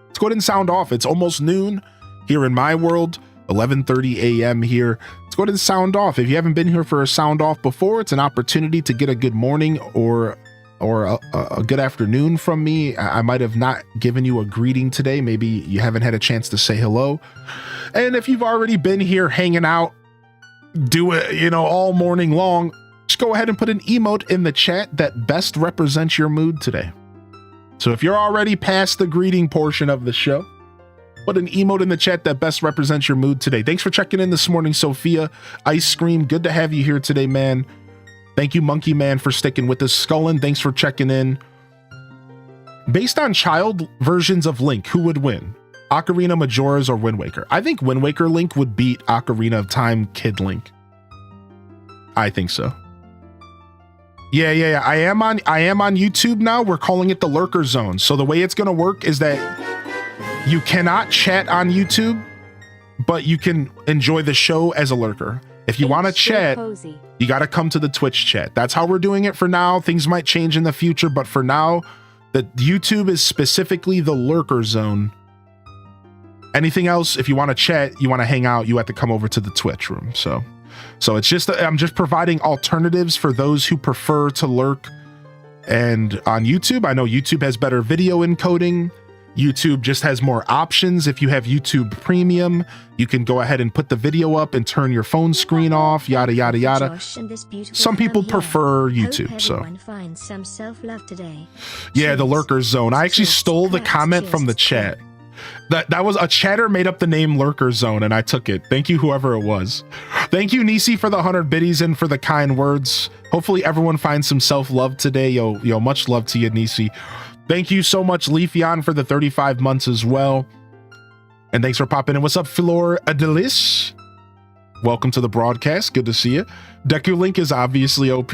Let's go ahead and sound off. It's almost noon here in my world, 11:30 a.m. here. Let's go ahead and sound off. If you haven't been here for a sound off before, it's an opportunity to get a good morning or a good afternoon from me. I might have not given you a greeting today. Maybe you haven't had a chance to say hello. And if you've already been here hanging out, do it, all morning long, just go ahead and put an emote in the chat that best represents your mood today. So if you're already past the greeting portion of the show, put an emote in the chat that best represents your mood today. Thanks for checking in this morning, Sophia. Ice Cream, good to have you here today, man. Thank you, Monkey Man, for sticking with us. Scullin, thanks for checking in. Based on child versions of Link, who would win? Ocarina, Majora's, or Wind Waker? I think Wind Waker Link would beat Ocarina of Time Kid Link. I think so. Yeah. I am on YouTube now. We're calling it the Lurker Zone. So the way it's going to work is that you cannot chat on YouTube, but you can enjoy the show as a lurker. If you want to chat, you got to come to the Twitch chat. That's how we're doing it for now. Things might change in the future, but for now, the YouTube is specifically the Lurker Zone. Anything else, if you want to chat, you want to hang out, you have to come over to the Twitch room. So it's just, I'm just providing alternatives for those who prefer to lurk. And on YouTube, I know YouTube has better video encoding. YouTube just has more options. If you have YouTube Premium, you can go ahead and put the video up and turn your phone screen off, yada, yada, yada. Some people prefer YouTube, so. Yeah, the Lurker Zone. I actually stole the comment from the chat. That was a chatter made up the name Lurker Zone, and I took it. Thank you, whoever it was. Thank you, Nisi, for the 100 biddies and for the kind words. Hopefully everyone finds some self-love today. Yo, much love to you, Nisi. Thank you so much, Leafeon, for the 35 months as well. And thanks for popping in. What's up, Flor Adelis? Welcome to the broadcast. Good to see you. Deku Link is obviously OP.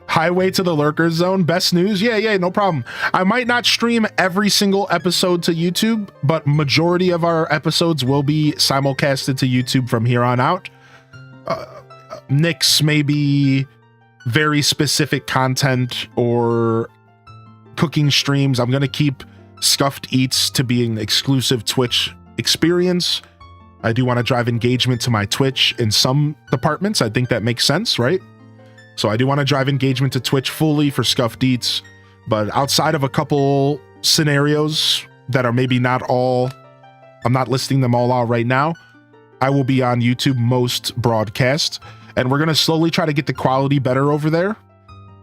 Highway to the Lurker Zone. Best news. Yeah, no problem. I might not stream every single episode to YouTube, but majority of our episodes will be simulcasted to YouTube from here on out. Nick's maybe very specific content or cooking streams. I'm going to keep Scuffed Eats to be an exclusive Twitch experience. I do want to drive engagement to my Twitch in some departments. I think that makes sense, right? So I do want to drive engagement to Twitch fully for Scuffed Eats, but outside of a couple scenarios, that are maybe not all, I'm not listing them all out right now. I will be on YouTube most broadcasts, and we're going to slowly try to get the quality better over there.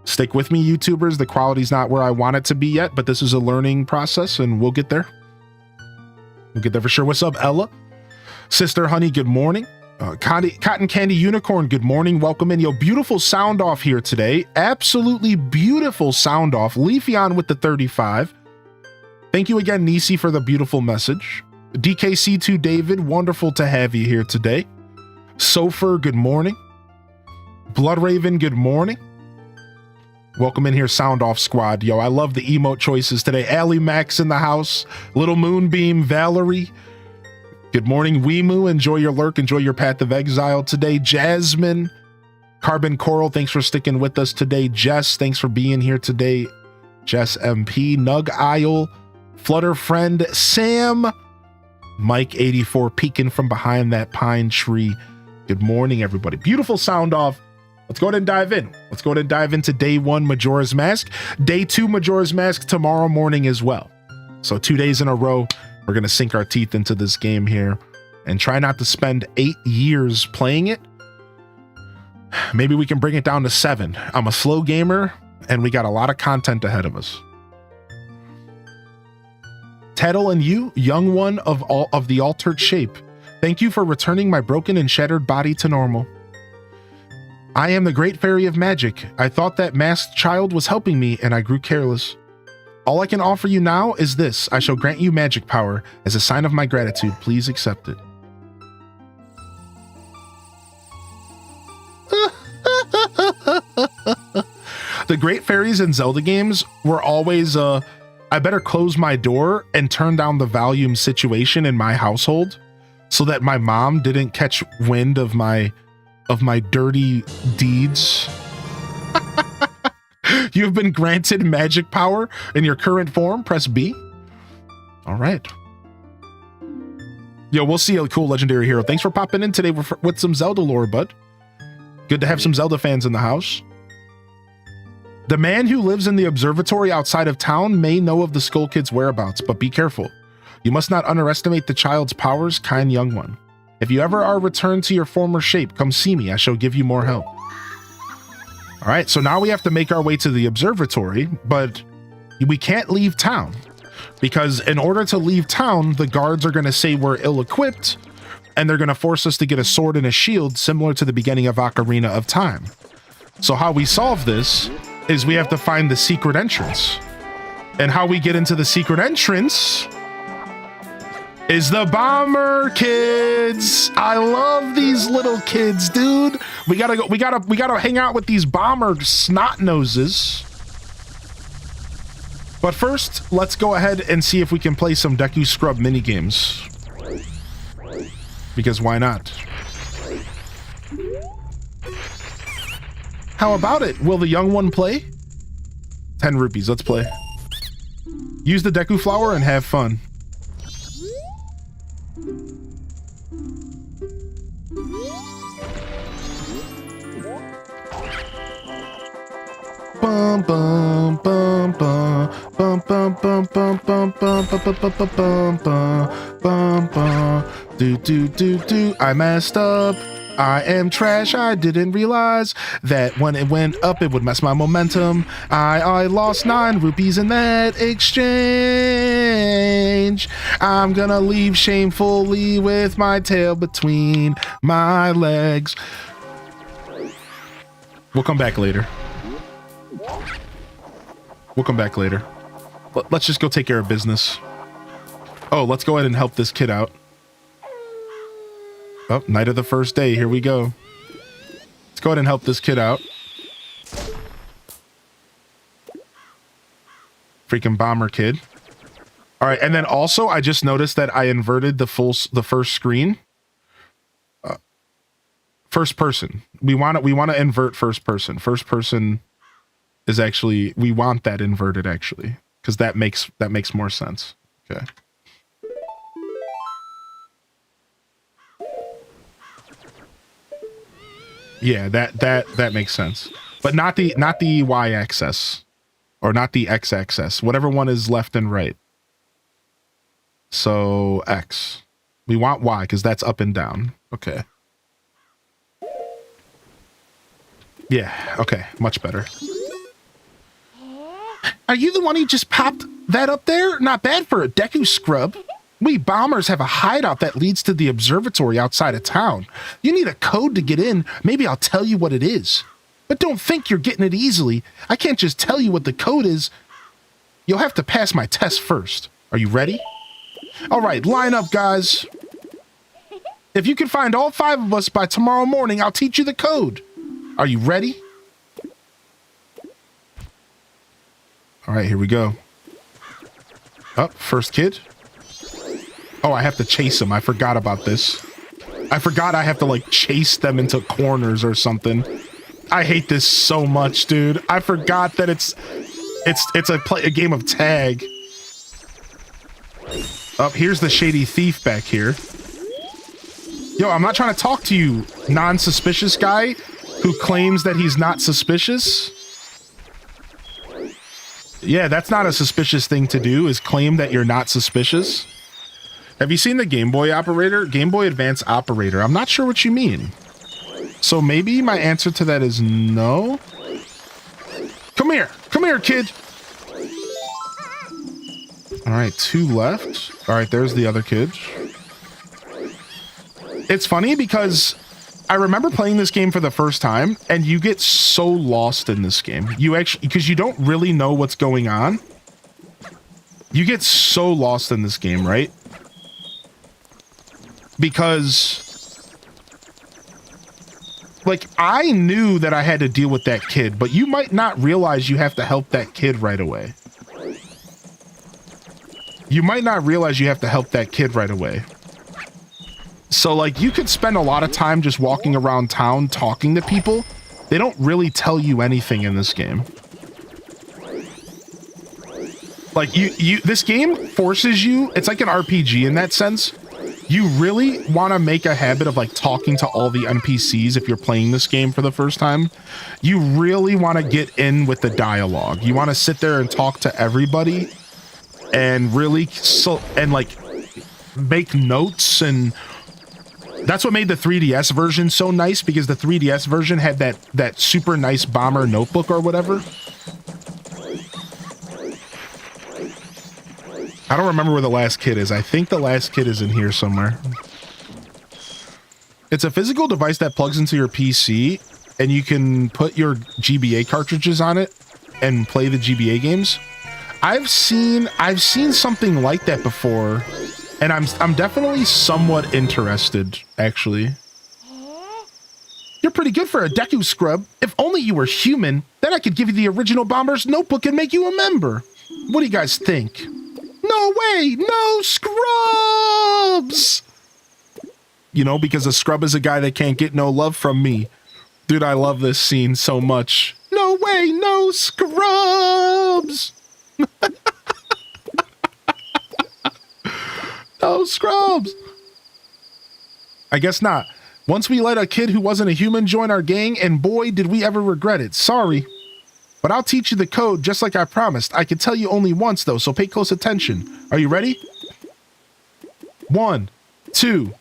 Stick with me, YouTubers. The quality's not where I want it to be yet, but this is a learning process, and we'll get there. We'll get there for sure. What's up, Ella? Sister Honey, good morning. Cotton Candy Unicorn, good morning. Welcome in. Yo, beautiful sound off here today. Absolutely beautiful sound off. Leafeon with the 35. Thank you again, Nisi, for the beautiful message. DKC2 David, wonderful to have you here today. Sofer, good morning. Bloodraven, good morning. Welcome in here, Sound Off Squad. Yo, I love the emote choices today. Allie Max in the house. Little Moonbeam, Valerie. Good morning, Weemu. Enjoy your lurk. Enjoy your Path of Exile today. Jasmine. Carbon Coral, thanks for sticking with us today. Jess, thanks for being here today. Jess MP. Nug Isle. Flutter Friend. Sam. Mike 84 peeking from behind that pine tree. Good morning, everybody. Beautiful sound off. Let's go ahead and dive in. Let's go ahead and dive into day 1 Majora's Mask. Day 2 Majora's Mask tomorrow morning as well. So 2 days in a row, we're going to sink our teeth into this game here and try not to spend 8 years playing it. Maybe we can bring it down to 7. I'm a slow gamer and we got a lot of content ahead of us. Tettle and you, young one of the altered shape, thank you for returning my broken and shattered body to normal. I am the great fairy of magic. I thought that masked child was helping me and I grew careless. All I can offer you now is this. I shall grant you magic power as a sign of my gratitude. Please accept it. The great fairies in Zelda games were always I better close my door and turn down the volume situation in my household so that my mom didn't catch wind of my dirty deeds. You have been granted magic power in your current form. Press B. All right. Yo, we'll see a cool legendary hero. Thanks for popping in today with some Zelda lore, bud. Good to have some Zelda fans in the house. The man who lives in the observatory outside of town may know of the Skull Kid's whereabouts, but be careful. You must not underestimate the child's powers, kind young one. If you ever are returned to your former shape, come see me. I shall give you more help. All right, so now we have to make our way to the observatory, but we can't leave town because in order to leave town, the guards are going to say we're ill-equipped and they're going to force us to get a sword and a shield similar to the beginning of Ocarina of Time. So how we solve this is we have to find the secret entrance. And how we get into the secret entrance is the Bomber Kids. I love these little kids, dude. We gotta hang out with these Bomber snot noses. But first, let's go ahead and see if we can play some Deku Scrub minigames. Because why not? How about it? Will the young one play? 10 rupees, let's play. Use the Deku Flower and have fun. Bum bum bum bum bum bum bum bum bum bum bum bum bum bum bum. Do. I messed up. I am trash. I didn't realize that when it went up, it would mess my momentum. I lost 9 rupees in that exchange. I'm gonna leave shamefully with my tail between my legs. We'll come back later. We'll come back later. Let's just go take care of business. Oh, let's go ahead and help this kid out. Oh, night of the first day. Here we go. Let's go ahead and help this kid out. Freaking Bomber Kid. All right, and then also I just noticed that I inverted the first screen. First person. We want to invert first person. First person is actually, we want that inverted actually, because that makes more sense. Okay. Yeah, that makes sense. But not the y-axis or not the x-axis. Whatever one is left and right. So X. We want Y because that's up and down. Okay. Yeah, okay. Much better. Are you the one who just popped that up there? Not bad for a Deku scrub. We bombers have a hideout that leads to the observatory outside of town. You need a code to get in. Maybe I'll tell you what it is. But don't think you're getting it easily. I can't just tell you what the code is. You'll have to pass my test first. Are you ready? All right, line up, guys. If you can find all 5 of us by tomorrow morning, I'll teach you the code. Are you ready? All right, here we go. Up, first kid. Oh, I have to chase him. I forgot about this. I forgot I have to, like, chase them into corners or something. I hate this so much, dude. I forgot that it's a game of tag. Up, here's the shady thief back here. Yo, I'm not trying to talk to you, non-suspicious guy who claims that he's not suspicious. Yeah, that's not a suspicious thing to do, is claim that you're not suspicious. Have you seen the Game Boy operator? Game Boy Advance operator. I'm not sure what you mean. So maybe my answer to that is no. Come here. Come here, kid. All right, 2 left. All right, there's the other kid. It's funny because I remember playing this game for the first time and you get so lost in this game. You actually, because you don't really know what's going on. You get so lost in this game, right? Because, like, I knew that I had to deal with that kid, but you might not realize you have to help that kid right away. You might not realize you have to help that kid right away. So, like, you could spend a lot of time just walking around town talking to people. They don't really tell you anything in this game. Like, this game forces you, it's like an RPG in that sense. You really want to make a habit of, like, talking to all the NPCs if you're playing this game for the first time. You really want to get in with the dialogue. You want to sit there and talk to everybody and really, like, make notes. And that's what made the 3DS version so nice, because the 3DS version had that super nice bomber notebook or whatever. I don't remember where the last kid is. I think the last kid is in here somewhere. It's a physical device that plugs into your PC, and you can put your GBA cartridges on it and play the GBA games. I've seen something like that before, and I'm definitely somewhat interested, actually. You're pretty good for a Deku scrub. If only you were human, then I could give you the original Bomber's notebook and make you a member. What do you guys think? No way! No scrubs! You know, because a scrub is a guy that can't get no love from me. Dude, I love this scene so much. No way! No scrubs! No scrubs! I guess not. Once we let a kid who wasn't a human join our gang, and boy, did we ever regret it. Sorry. But I'll teach you the code just like I promised. I can tell you only once, though, so pay close attention. Are you ready? 1, 2.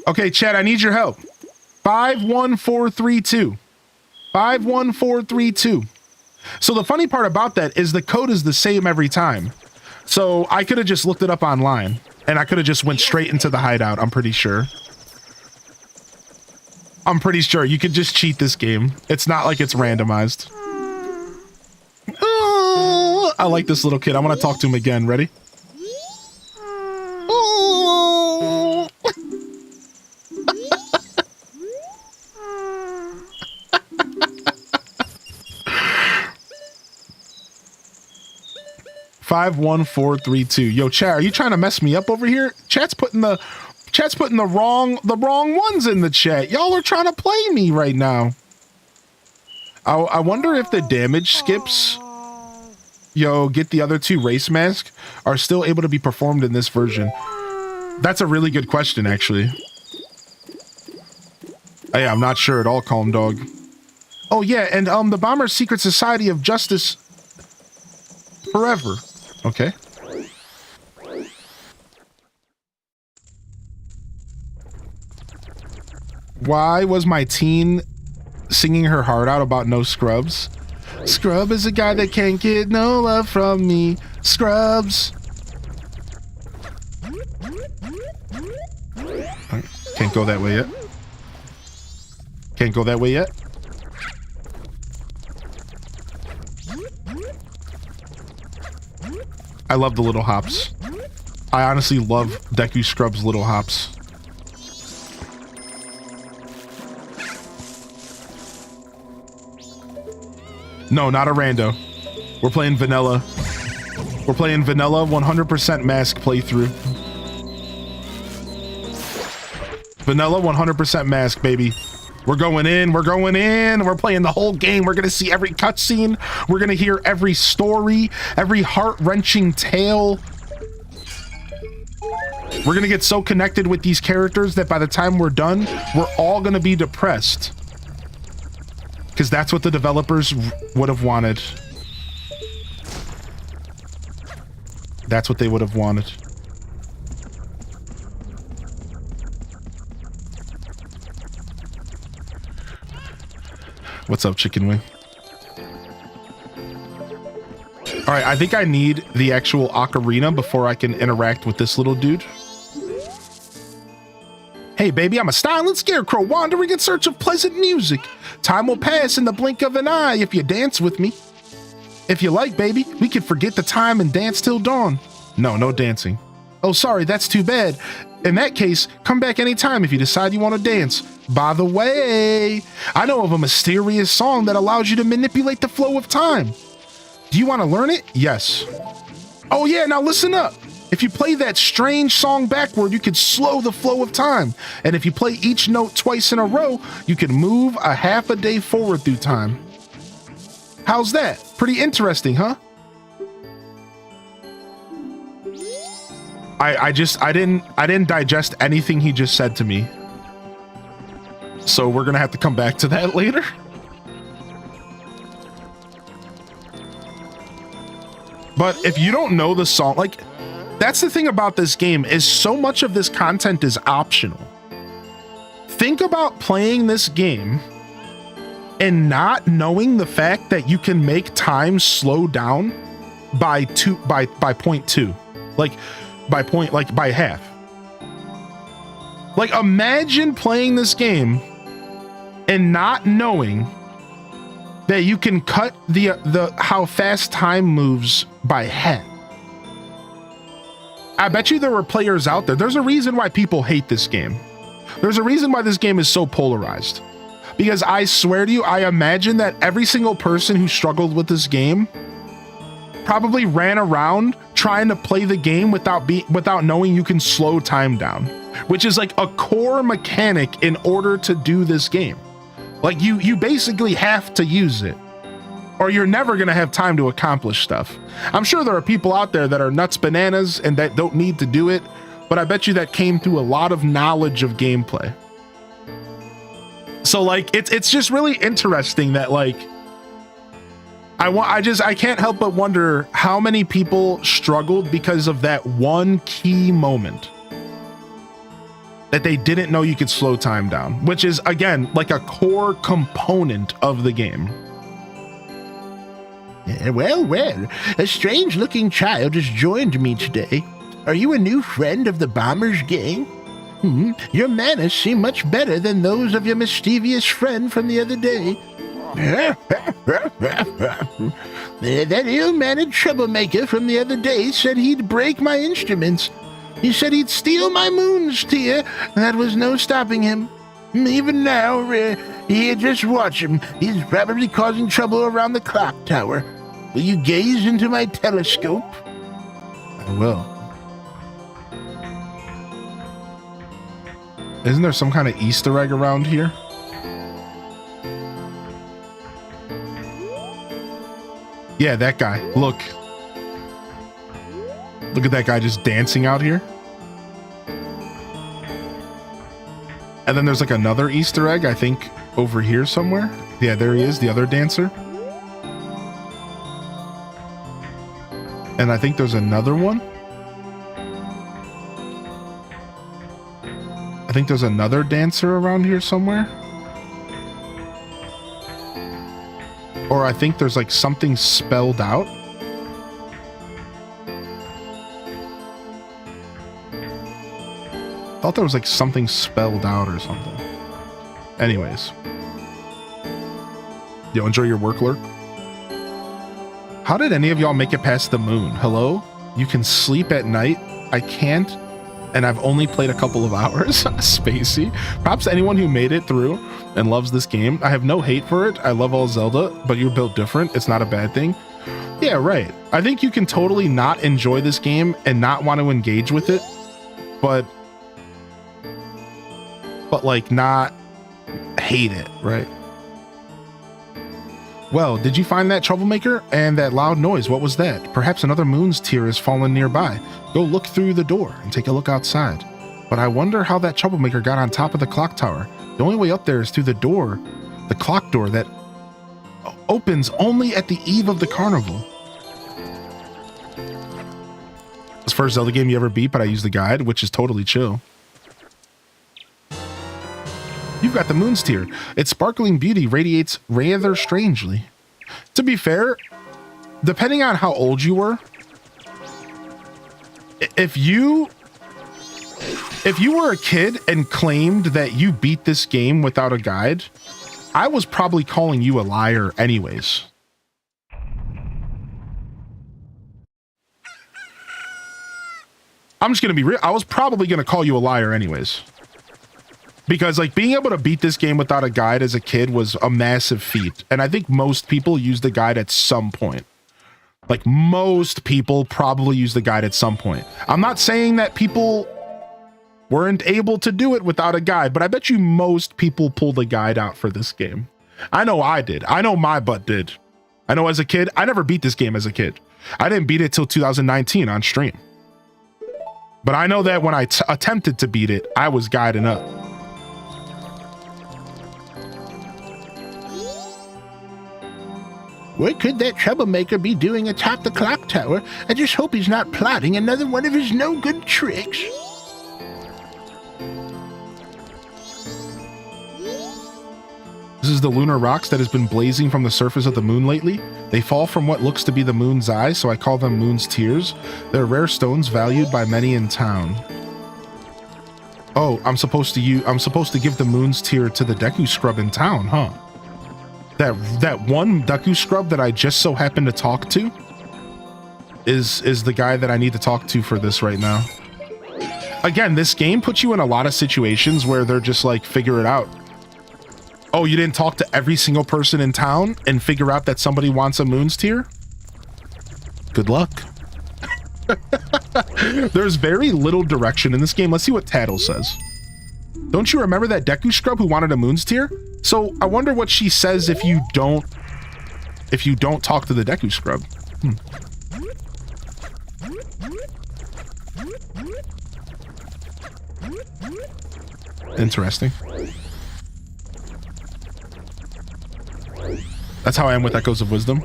Okay, Chad, I need your help. 51432. 51432. So the funny part about that is the code is the same every time. So I could have just looked it up online, and I could have just went straight into the hideout, I'm pretty sure. I'm pretty sure you could just cheat this game. It's not like it's randomized. Oh, I like this little kid. I want to talk to him again. Ready? Oh. 51432. Yo, chat, are you trying to mess me up over here? Chat's putting the wrong ones in the chat. Y'all are trying to play me right now. I wonder if the damage skips, get the other 2 race masks, are still able to be performed in this version. That's a really good question, actually. Hey, I'm not sure at all, Calm Dog. Oh yeah, and the Bomber Secret Society of Justice Forever. Okay. Why was my teen singing her heart out about no Scrubs? Scrub is a guy that can't get no love from me. Scrubs. Can't go that way yet. Can't go that way yet. I love the little hops. I honestly love Deku Scrub's little hops. No, not a rando. We're playing vanilla. We're playing vanilla 100% mask playthrough. Vanilla 100% mask, baby. We're going in. We're going in. We're playing the whole game. We're going to see every cutscene. We're going to hear every story, every heart-wrenching tale. We're going to get so connected with these characters that by the time we're done, we're all going to be depressed. Because that's what the developers would have wanted. That's what they would have wanted. What's up, Chicken Wing? All right, I think I need the actual ocarina before I can interact with this little dude. Hey, baby, I'm a styling scarecrow wandering in search of pleasant music. Time will pass in the blink of an eye if you dance with me. If you like, baby, we could forget the time and dance till dawn. No, no dancing. Oh, sorry, that's too bad. In that case, come back anytime if you decide you want to dance. By the way, I know of a mysterious song that allows you to manipulate the flow of time. Do you want to learn it? Yes. Oh yeah, now listen up. If you play that strange song backward, you could slow the flow of time. And if you play each note twice in a row, you can move a half a day forward through time. How's that? Pretty interesting, huh? I didn't digest anything he just said to me. So we're gonna have to come back to that later. But if you don't know the song, like, that's the thing about this game, is so much of this content is optional. Think about playing this game and not knowing the fact that you can make time slow down by 0.2. Like by half. Like, imagine playing this game and not knowing that you can cut the how fast time moves by half. I bet you there were players out there. There's a reason why people hate this game. There's a reason why this game is so polarized. Because I swear to you, I imagine that every single person who struggled with this game probably ran around trying to play the game without knowing you can slow time down, which is like a core mechanic in order to do this game. Like, you basically have to use it, or you're never gonna have time to accomplish stuff. I'm sure there are people out there that are nuts bananas and that don't need to do it, but I bet you that came through a lot of knowledge of gameplay. So like, it's just really interesting that, like, I can't help but wonder how many people struggled because of that one key moment that they didn't know you could slow time down, which is, again, like a core component of the game. Well, a strange-looking child has joined me today. Are you a new friend of the Bombers gang? Your manners seem much better than those of your mischievous friend from the other day. That ill-mannered troublemaker from the other day said he'd break my instruments. He said he'd steal my moon's tear. That was no stopping him. Even now, here, just watch him. He's probably causing trouble around the clock tower. Will you gaze into my telescope? I will. Isn't there some kind of Easter egg around here? Yeah, that guy. Look. Look at that guy just dancing out here. And then there's like another Easter egg, I think, over here somewhere. Yeah, there he is, the other dancer. And I think there's another one. I think there's another dancer around here somewhere. Or I think there's like something spelled out. I thought there was like something spelled out or something. Anyways. Yo, enjoy your work, Lurk. How did any of y'all make it past the moon? Hello? You can sleep at night? I can't. And I've only played a couple of hours. Spacey. Props to anyone who made it through and loves this game. I have no hate for it. I love all Zelda, but you're built different. It's not a bad thing. Yeah, right. I think you can totally not enjoy this game and not want to engage with it, but like not hate it, right? Well, did you find that troublemaker and that loud noise? What was that? Perhaps another moon's tear has fallen nearby. Go look through the door and take a look outside. But I wonder how that troublemaker got on top of the clock tower. The only way up there is through the door, the clock door that opens only at the eve of the carnival. It's the first Zelda game you ever beat, but I used the guide, which is totally chill. You've got the moon's tear. Its sparkling beauty radiates rather strangely. To be fair, depending on how old you were, if you were a kid and claimed that you beat this game without a guide, I was probably calling you a liar anyways. I'm just going to be real. I was probably going to call you a liar anyways. Because like being able to beat this game without a guide as a kid was a massive feat. And I think most people use the guide at some point. Like most people probably use the guide at some point. I'm not saying that people weren't able to do it without a guide, but I bet you most people pulled a guide out for this game. I know I did. I know my butt did. I know as a kid, I never beat this game as a kid. I didn't beat it till 2019 on stream. But I know that when I attempted to beat it, I was guiding up. What could that troublemaker be doing atop the clock tower? I just hope he's not plotting another one of his no-good tricks. This is the lunar rocks that has been blazing from the surface of the moon lately. They fall from what looks to be the moon's eye, so I call them moon's tears. They're rare stones valued by many in town. Oh, I'm supposed to give the moon's tear to the Deku scrub in town, huh? That one Deku scrub that I just so happened to talk to is the guy that I need to talk to for this right now. Again, this game puts you in a lot of situations where they're just like, figure it out. Oh, you didn't talk to every single person in town and figure out that somebody wants a moon's tear? Good luck. There's very little direction in this game. Let's see what Tattle says. Don't you remember that Deku scrub who wanted a moon's tear? So I wonder what she says if you don't talk to the Deku scrub. Interesting. That's how I am with Echoes of Wisdom.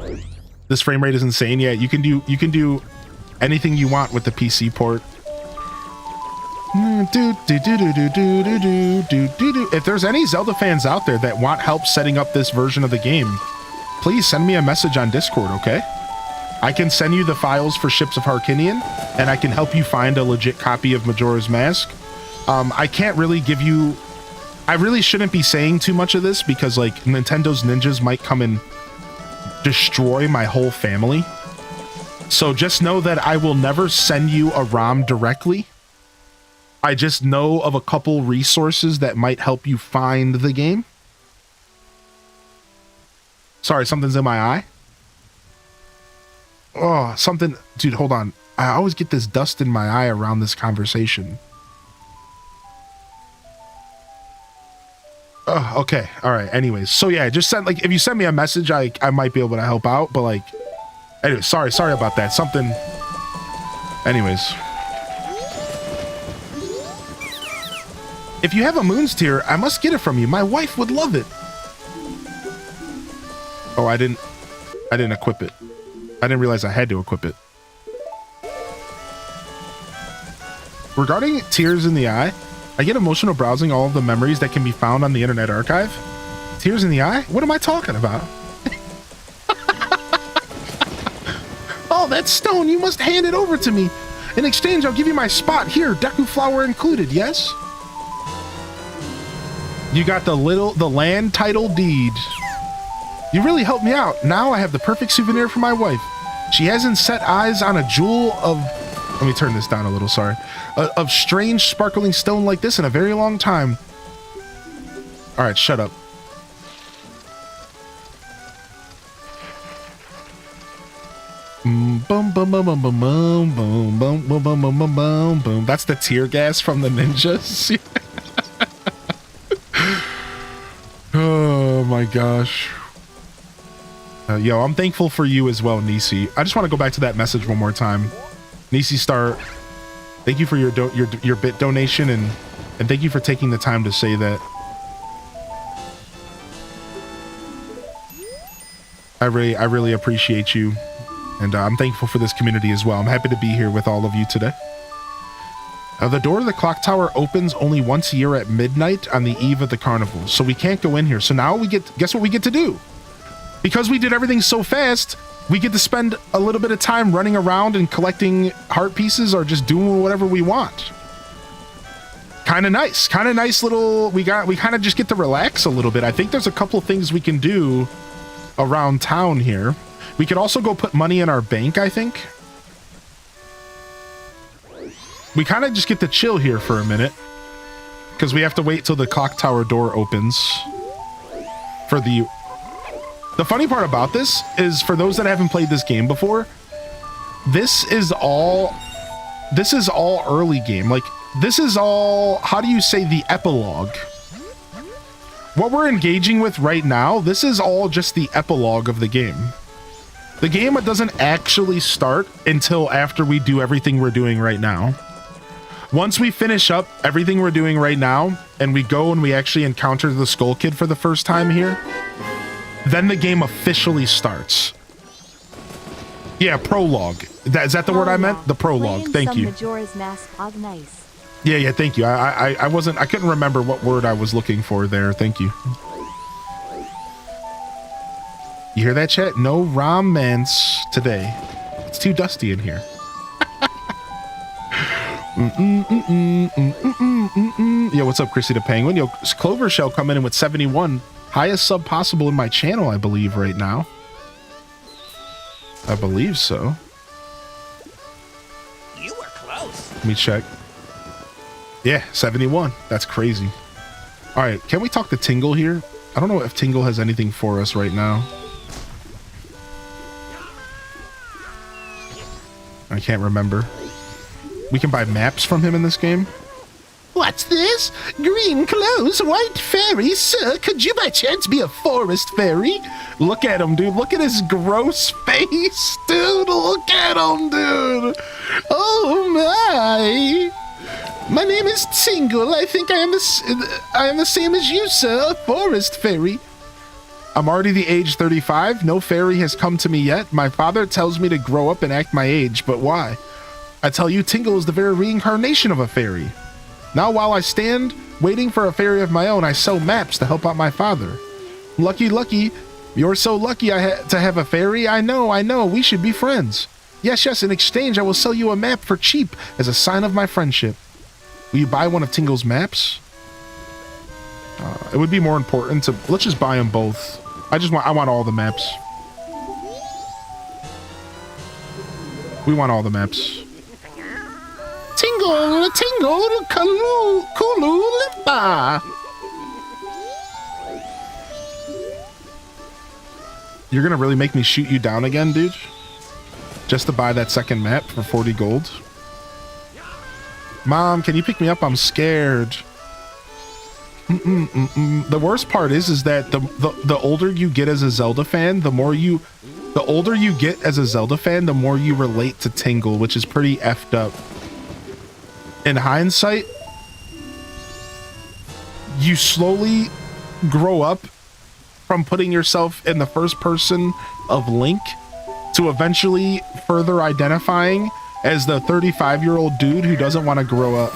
This frame rate is insane. Yeah, you can do anything you want with the PC port. If there's any Zelda fans out there that want help setting up this version of the game, please send me a message on Discord, okay? I can send you the files for Ships of Harkinian, and I can help you find a legit copy of Majora's Mask. I can't really give you... I really shouldn't be saying too much of this because, like, Nintendo's ninjas might come and destroy my whole family. So just know that I will never send you a ROM directly. I just know of a couple resources that might help you find the game. Sorry, something's in my eye. Oh, something... Dude, hold on. I always get this dust in my eye around this conversation. Oh, okay. All right. Anyways. So yeah, just send, like, if you send me a message, I might be able to help out, but like, anyway, sorry about that. Something... Anyways. If you have a moon's tear, I must get it from you. My wife would love it. Oh, I didn't equip it. I didn't realize I had to equip it. Regarding tears in the eye, I get emotional browsing all of the memories that can be found on the Internet Archive. Tears in the eye? What am I talking about? Oh, that stone, you must hand it over to me. In exchange, I'll give you my spot here, Deku flower included, yes? You got the land title deed. You really helped me out. Now I have the perfect souvenir for my wife. She hasn't set eyes on a jewel of... Let me turn this down a little, sorry. Of strange sparkling stone like this in a very long time. All right, shut up. Boom, boom, boom, boom, boom, boom, boom, boom, boom, boom, boom, boom, boom, boom. That's the tear gas from the ninjas. Oh my gosh. Yo, I'm thankful for you as well, Nisi. I just want to go back to that message one more time. Nisi Star, thank you for your bit donation and thank you for taking the time to say that. I really appreciate you. And I'm thankful for this community as well. I'm happy to be here with all of you today. The door to the clock tower opens only once a year at midnight on the eve of the carnival. So we can't go in here. So now guess what we get to do? Because we did everything so fast, we get to spend a little bit of time running around and collecting heart pieces or just doing whatever we want. Kind of nice little, we kind of just get to relax a little bit. I think there's a couple of things we can do around town here. We could also go put money in our bank, I think. We kind of just get to chill here for a minute because we have to wait till the clock tower door opens for the funny part about this is, for those that haven't played this game before, this is all early game. Like, this is all, how do you say, the epilogue. What we're engaging with right now, this is all just the epilogue of the game. The game doesn't actually start until after we do everything we're doing right now. Once we finish up everything we're doing right now, and we go and we actually encounter the Skull Kid for the first time here, then the game officially starts. Yeah, prologue. Is that the word I meant? The prologue. Thank you. Majora's Mask. Nice. Yeah, thank you. I couldn't remember what word I was looking for there. Thank you. You hear that, chat? No romance today. It's too dusty in here. Yo, what's up, Chrissy the Penguin? Yo, Clover Shell coming in with 71. Highest sub possible in my channel, I believe, right now. I believe so. You were close. Let me check. Yeah, 71. That's crazy. All right, can we talk to Tingle here? I don't know if Tingle has anything for us right now. I can't remember. We can buy maps from him in this game. What's this? Green clothes, white fairy, sir. Could you by chance be a forest fairy? Look at him, dude. Look at his gross face, dude. Look at him, dude. Oh my! My name is Tingle. I think I am the same as you, sir. A forest fairy. I'm already the age 35. No fairy has come to me yet. My father tells me to grow up and act my age, but why? I tell you, Tingle is the very reincarnation of a fairy. Now, while I stand waiting for a fairy of my own, I sell maps to help out my father. Lucky. You're so lucky to have a fairy. I know. We should be friends. Yes. In exchange, I will sell you a map for cheap as a sign of my friendship. Will you buy one of Tingle's maps? It would be more important to... Let's just buy them both. I want all the maps. We want all the maps. Tingle, Kulu, Limpa. You're gonna really make me shoot you down again, dude? Just to buy that second map for 40 gold? Mom, can you pick me up? I'm scared. The worst part is that the older you get as a Zelda fan, the more you relate to Tingle, which is pretty effed up. In hindsight, you slowly grow up from putting yourself in the first person of Link to eventually further identifying as the 35-year-old dude who doesn't want to grow up.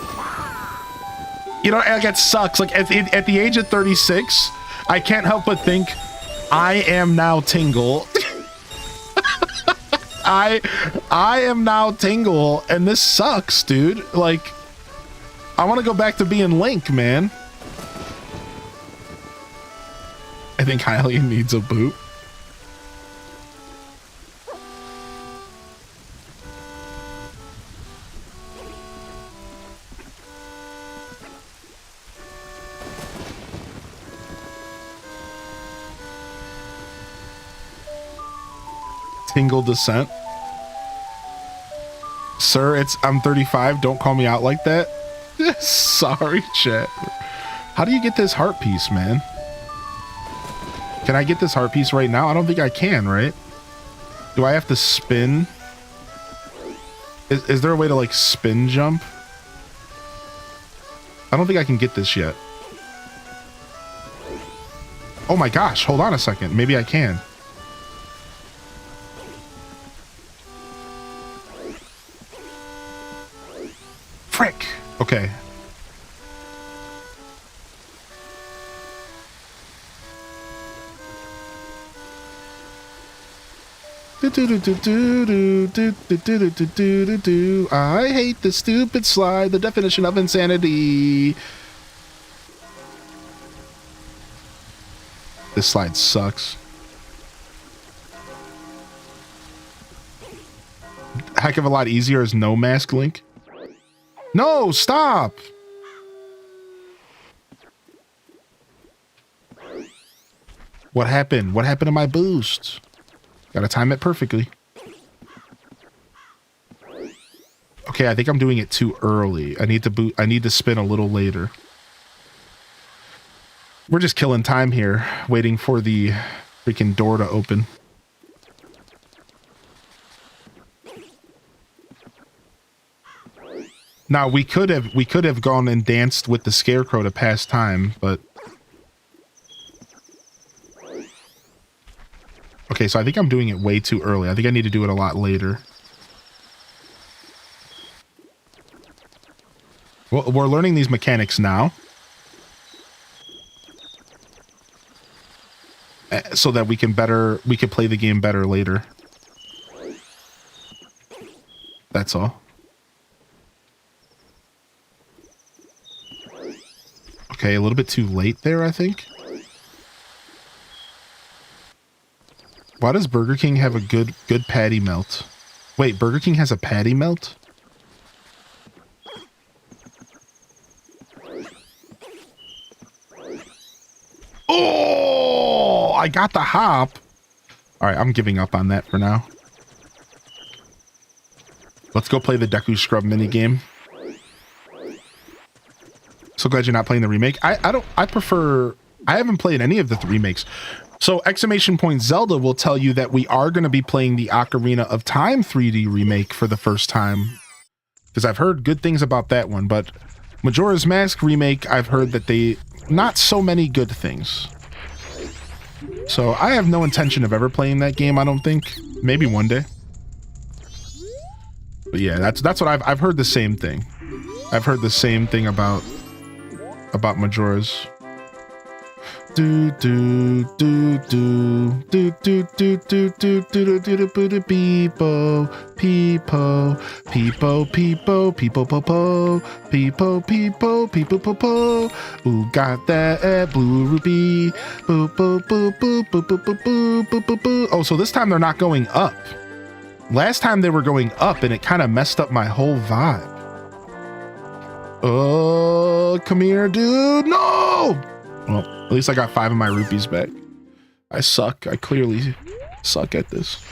You know, like, it sucks. Like, at the age of 36, I can't help but think, I am now Tingle. I am now Tingle, and this sucks, dude. Like, I want to go back to being Link, man. I think Hylian needs a boot. Tingle descent. Sir, I'm 35. Don't call me out like that. Sorry, chat. How do you get this heart piece, man? Can I get this heart piece right now? I don't think I can, right? Do I have to spin? Is there a way to, like, spin jump? I don't think I can get this yet. Oh my gosh, hold on a second. Maybe I can. Frick. Okay. I hate the stupid slide, the definition of insanity. This slide sucks. Heck of a lot easier as no mask Link. No, stop! What happened? What happened to my boost? Gotta time it perfectly. Okay, I think I'm doing it too early. I need to spin a little later. We're just killing time here, waiting for the freaking door to open. Now we could have gone and danced with the scarecrow to pass time, but okay, so I think I'm doing it way too early. I think I need to do it a lot later. Well, we're learning these mechanics now, so that we can play the game better later. That's all. Okay, a little bit too late there, I think. Why does Burger King have a good patty melt? Wait, Burger King has a patty melt? Oh, I got the hop. All right, I'm giving up on that for now. Let's go play the Deku Scrub minigame. So glad you're not playing the remake. I haven't played any of the remakes. So exclamation point Zelda will tell you that we are going to be playing the Ocarina of Time 3D remake for the first time. Because I've heard good things about that one, but Majora's Mask remake, I've heard that not so many good things. So I have no intention of ever playing that game, I don't think. Maybe one day. But yeah, that's what I've heard the same thing. I've heard the same thing about Majora's. Do do do do do do do do do do do do do peepo peepo peepo peepo peepo popo peepo peepo peepo popo. Ooh, got that blue rupee. Boo boo boo boo boo boo boo boo boo boo boo. Oh, so this time they're not going up. Last time they were going up, and it kind of messed up my whole vibe. Oh, come here, dude. No! Well, at least I got 5 of my rupees back. I suck. I clearly suck at this.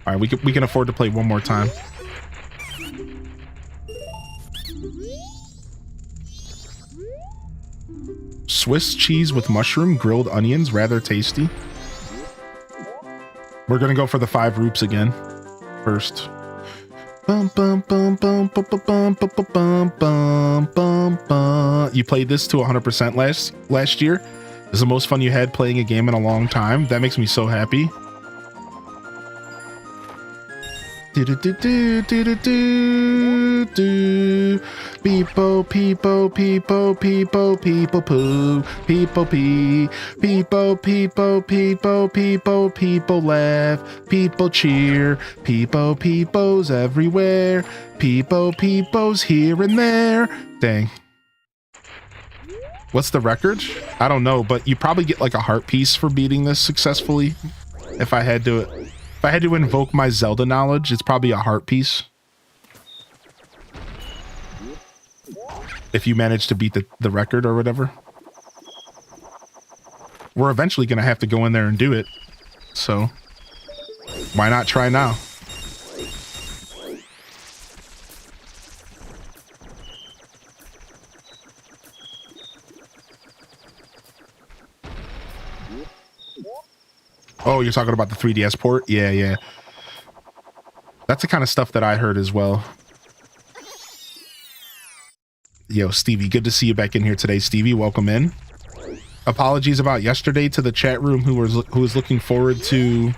All right, we can afford to play one more time. Swiss cheese with mushroom, grilled onions, rather tasty. We're gonna go for the 5 rupes again first. Bum, bum, bum, bum, bum, bum, bum, bum, bum, bum, bum. You played this to 100% last year. This is the most fun you had playing a game in a long time. That makes me so happy. Do do do do do do do do. People, people, people, people, people poo. People pee. People, people, people, people, people laugh. People cheer. People, peoples everywhere. People, peoples here and there. Dang. What's the record? I don't know, but you probably get like a heart piece for beating this successfully. If I had to invoke my Zelda knowledge, it's probably a heart piece. If you manage to beat the record or whatever. We're eventually going to have to go in there and do it. So why not try now? Oh, you're talking about the 3DS port? Yeah, yeah. That's the kind of stuff that I heard as well. Yo, Stevie, good to see you back in here today, Stevie. Welcome in. Apologies about yesterday to the chat room who was looking forward to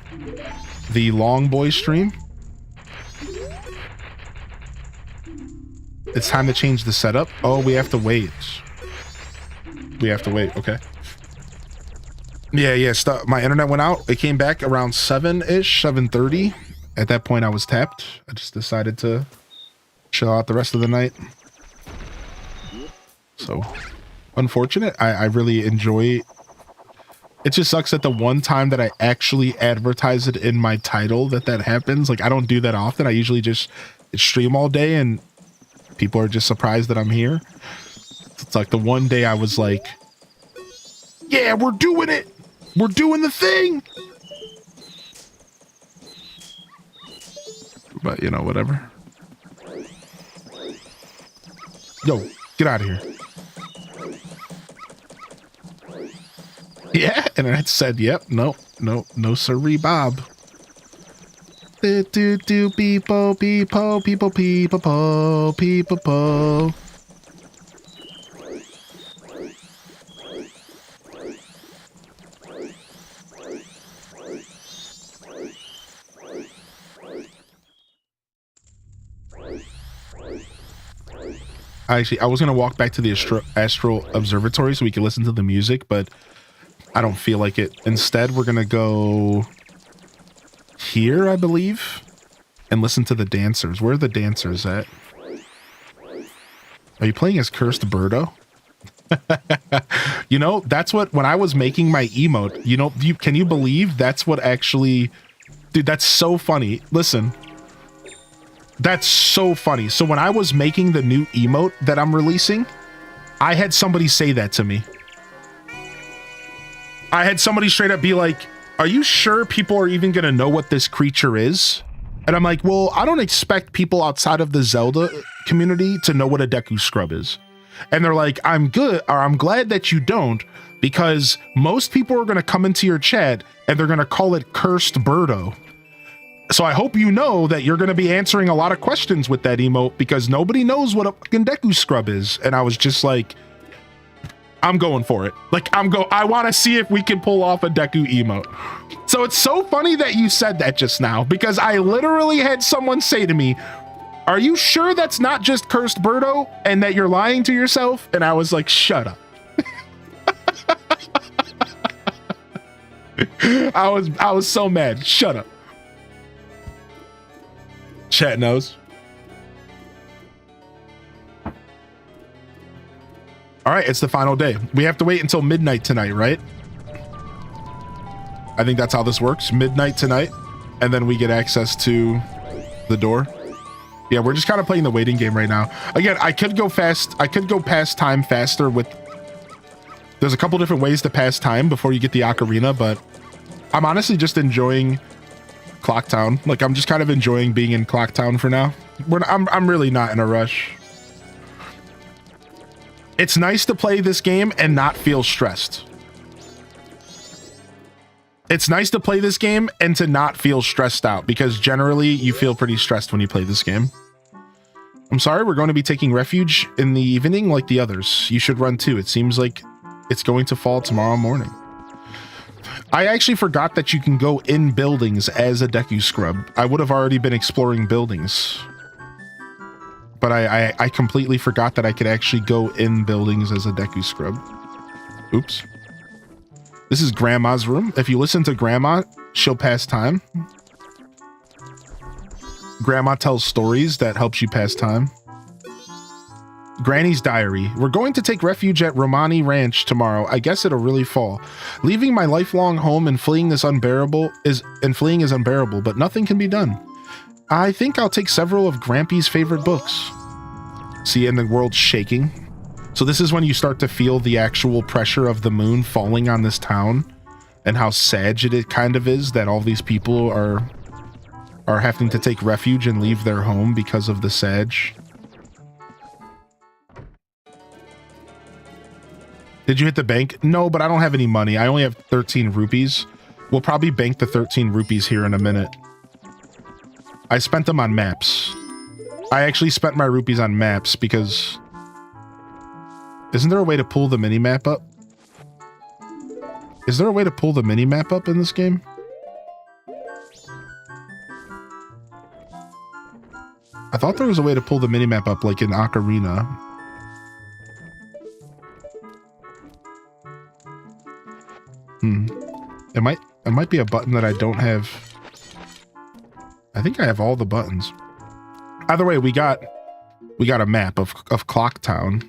the Long Boy stream. It's time to change the setup. Oh, we have to wait. We have to wait. Okay. Yeah. My internet went out. It came back around 7-ish, 7:30. At that point, I was tapped. I just decided to chill out the rest of the night. So, unfortunate. I really enjoy. It just sucks that the one time that I actually advertise it in my title that happens. Like, I don't do that often. I usually just stream all day and people are just surprised that I'm here. It's like the one day I was like, yeah, we're doing it. We're doing the thing. But, you know, whatever. Yo, get out of here. Yeah, and it said, yep, no, sirree, Bob. Do people, people, people, people, po, people, po. I was going to walk back to the Astral Observatory so we could listen to the music, but I don't feel like it. Instead, we're going to go here, I believe, and listen to the dancers. Where are the dancers at? Are you playing as Cursed Birdo? You know, that's what, when I was making my emote, you know, can you believe that's what actually, dude, that's so funny. Listen. That's so funny. So when I was making the new emote that I'm releasing, I had somebody say that to me. I had somebody straight up be like, are you sure people are even going to know what this creature is? And I'm like, well, I don't expect people outside of the Zelda community to know what a Deku Scrub is. And they're like, I'm glad that you don't, because most people are going to come into your chat and they're going to call it Cursed Birdo. So I hope you know that you're going to be answering a lot of questions with that emote, because nobody knows what a fucking Deku Scrub is. And I was just like, I'm going for it. Like, I want to see if we can pull off a Deku emote. So it's so funny that you said that just now, because I literally had someone say to me, are you sure that's not just Cursed Birdo and that you're lying to yourself? And I was like, shut up. I was so mad. Shut up. Chat knows. All right, it's the final day. We have to wait until midnight tonight, right? I think that's how this works. Midnight tonight, and then we get access to the door. Yeah, we're just kind of playing the waiting game right now. Again, I could go fast. I could go past time faster with... There's a couple different ways to pass time before you get the ocarina, but I'm honestly just enjoying Clocktown. Like, I'm just kind of enjoying being in Clocktown for now. I'm really not in a rush. It's nice to play this game and not feel stressed. It's nice to play this game and to not feel stressed out, because generally you feel pretty stressed when you play this game. I'm sorry, we're going to be taking refuge in the evening like the others. You should run too. It seems like it's going to fall tomorrow morning. I actually forgot that you can go in buildings as a Deku Scrub. I would have already been exploring buildings. But I completely forgot that I could actually go in buildings as a Deku Scrub. Oops. This is Grandma's room. If you listen to Grandma, she'll pass time. Grandma tells stories that helps you pass time. Granny's diary. We're going to take refuge at Romani Ranch tomorrow. I guess it'll really fall. Leaving my lifelong home and fleeing is unbearable, but nothing can be done. I think I'll take several of Grampy's favorite books. See, and the world's shaking. So this is when you start to feel the actual pressure of the moon falling on this town and how sad it kind of is that all these people are having to take refuge and leave their home because of the Sag. Did you hit the bank? No, but I don't have any money. I only have 13 rupees. We'll probably bank the 13 rupees here in a minute. I spent them on maps. I actually spent my rupees on maps because... Isn't there a way to pull the mini-map up? Is there a way to pull the mini-map up in this game? I thought there was a way to pull the mini-map up like in Ocarina. It might be a button that I don't have. I think I have all the buttons. Either way, we got a map of Clock Town.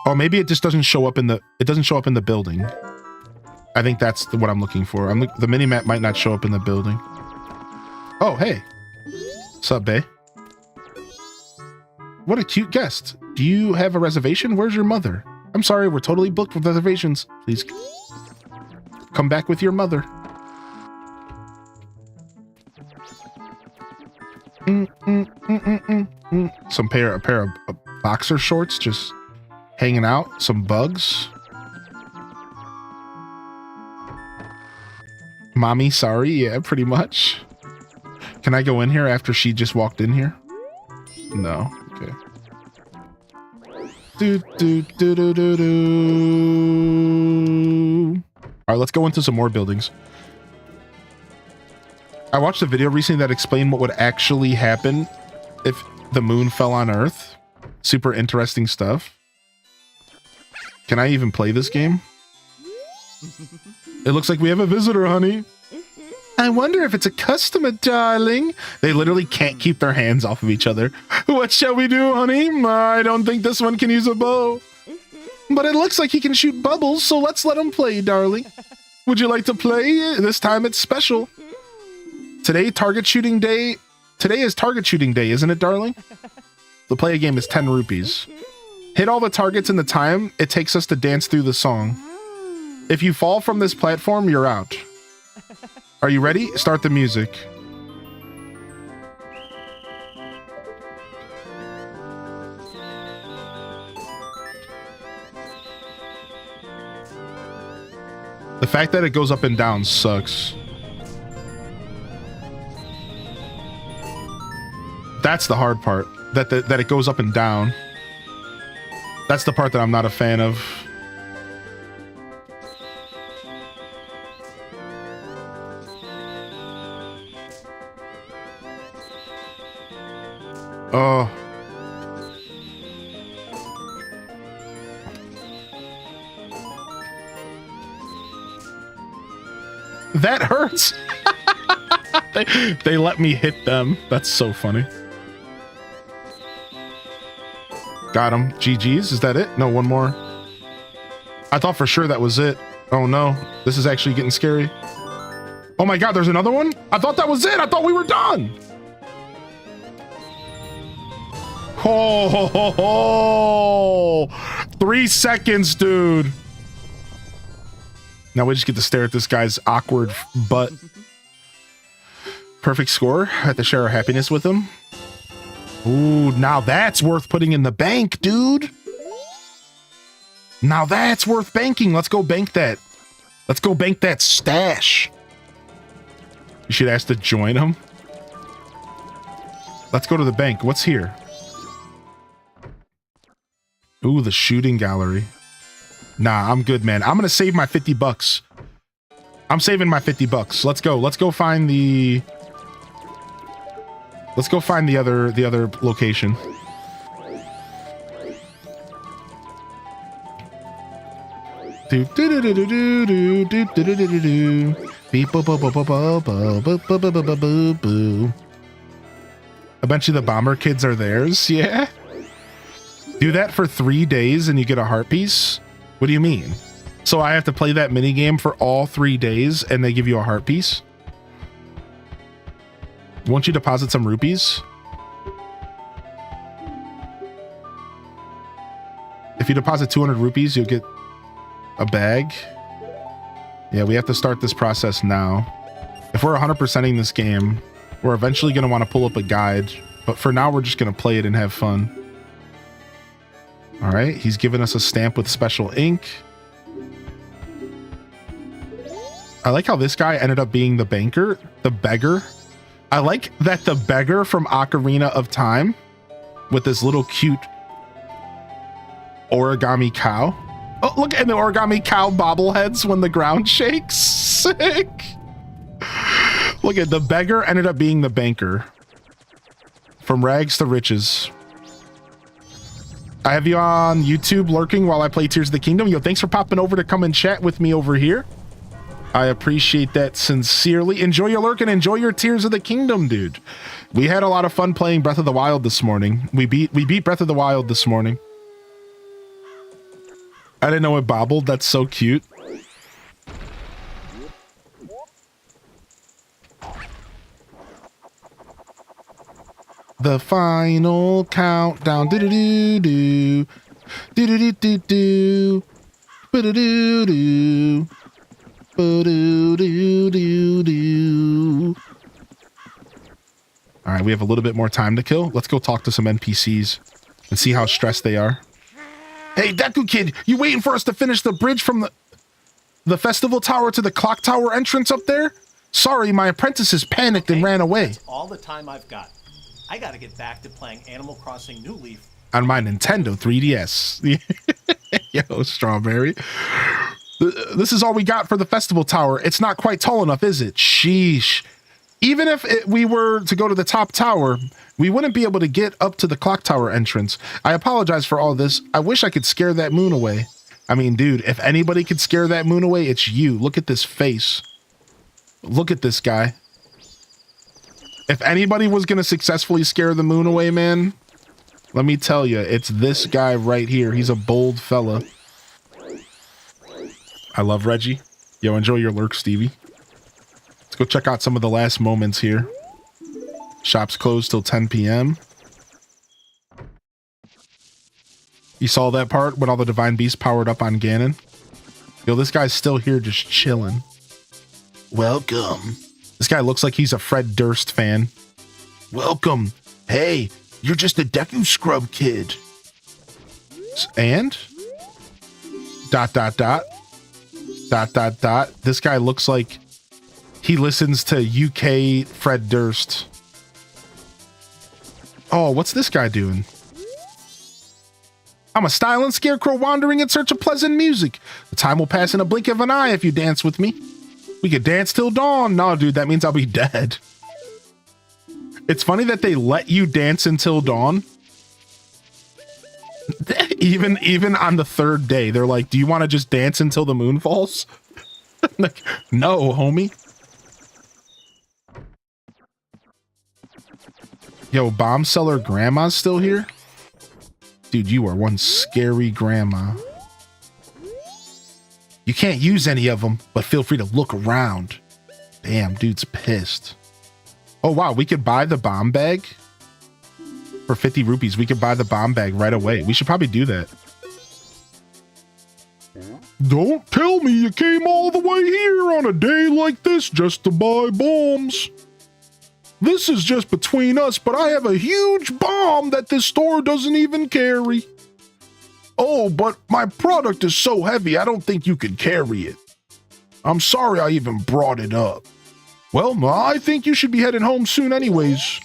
Oh, maybe it just doesn't show up in the building. I think that's what I'm looking for. The mini map might not show up in the building. Oh, hey. Sup, bae? What a cute guest. Do you have a reservation? Where's your mother? I'm sorry, we're totally booked with reservations. Please come back with your mother. Some pair of boxer shorts just hanging out. Some bugs. Mommy, sorry. Yeah, pretty much. Can I go in here after she just walked in here? No. Okay. All right, let's go into some more buildings. I watched a video recently that explained what would actually happen if the moon fell on Earth. Super interesting stuff. Can I even play this game? It looks like we have a visitor, honey. I wonder if it's a customer, darling. They literally can't keep their hands off of each other. What shall we do, honey? I don't think this one can use a bow. But it looks like he can shoot bubbles, so let's let him play, darling. Would you like to play? This time it's special. Today is target shooting day, isn't it, darling? The play a game is 10 rupees. Hit all the targets in the time it takes us to dance through the song. If you fall from this platform, you're out. Are you ready? Start the music. The fact that it goes up and down sucks. That's the hard part. That it goes up and down. That's the part that I'm not a fan of. Oh. That hurts. They let me hit them. That's so funny. Got him. GG's. Is that it? No, one more. I thought for sure that was it. Oh no. This is actually getting scary. Oh my god, there's another one? I thought that was it. I thought we were done. Oh, ho, ho, ho. 3 seconds, dude. Now we just get to stare at this guy's awkward butt. Perfect score. I have to share our happiness with him. Ooh, now that's worth putting in the bank, dude. Now that's worth banking. Let's go bank that. Let's go bank that stash. You should ask to join him. Let's go to the bank. What's here? Ooh, the shooting gallery. Nah, I'm good, man. I'm gonna save my 50 bucks. I'm saving my 50 bucks. Let's go. Let's go find the other location. Eventually the bomber kids are theirs. Yeah. Do that for 3 days and you get a heart piece. What do you mean? So I have to play that mini game for all 3 days and they give you a heart piece? Won't you deposit some rupees? If you deposit 200 rupees, you'll get a bag. Yeah, we have to start this process now. If we're 100%ing this game, we're eventually going to want to pull up a guide. But for now, we're just going to play it and have fun. All right, he's given us a stamp with special ink. I like how this guy ended up being the banker, the beggar. I like that the beggar from Ocarina of Time with this little cute origami cow. Oh, look at the origami cow bobbleheads when the ground shakes. Sick. Look at the beggar ended up being the banker. From rags to riches. I have you on YouTube lurking while I play Tears of the Kingdom. Yo, thanks for popping over to come and chat with me over here. I appreciate that sincerely. Enjoy your lurk and enjoy your Tears of the Kingdom, dude. We had a lot of fun playing Breath of the Wild this morning. We beat Breath of the Wild this morning. I didn't know it bobbled. That's so cute. The final countdown. Do do do do. Do do do do do. Do do do do. Do do do do. All right, we have a little bit more time to kill. Let's go talk to some NPCs and see how stressed they are. Hey, Deku Kid, you waiting for us to finish the bridge from the festival tower to the clock tower entrance up there? Sorry, my apprentices panicked and ran away. That's all the time I've got. I gotta get back to playing Animal Crossing New Leaf on my Nintendo 3DS. Yo, Strawberry. This is all we got for the festival tower. It's not quite tall enough, is it? Sheesh. Even if we were to go to the top tower, we wouldn't be able to get up to the clock tower entrance. I apologize for all this. I wish I could scare that moon away. I mean, dude, if anybody could scare that moon away, it's you. Look at this face. Look at this guy. If anybody was going to successfully scare the moon away, man, let me tell you, it's this guy right here. He's a bold fella. I love Reggie. Yo, enjoy your lurk, Stevie. Let's go check out some of the last moments here. Shop's closed till 10 p.m. You saw that part when all the Divine Beasts powered up on Ganon? Yo, this guy's still here just chilling. Welcome. This guy looks like he's a Fred Durst fan. Welcome. Hey, you're just a Deku Scrub kid. And? ... This guy looks like he listens to UK Fred Durst. Oh, what's this guy doing? I'm a styling scarecrow wandering in search of pleasant music. The time will pass in a blink of an eye if you dance with me. We could dance till dawn. No, dude, that means I'll be dead. It's funny that they let you dance until dawn. Even on the third day, they're like, do you want to just dance until the moon falls? Like, no, homie. Yo, bomb seller grandma's still here? Dude, you are one scary grandma. You can't use any of them, but feel free to look around. Damn, dude's pissed. Oh, wow, we could buy the bomb bag? For 50 rupees, we could buy the bomb bag right away. We should probably do that. Don't tell me you came all the way here on a day like this just to buy bombs. This is just between us, but I have a huge bomb that this store doesn't even carry. Oh, but my product is so heavy, I don't think you can carry it. I'm sorry I even brought it up. Well, I think you should be heading home soon anyways.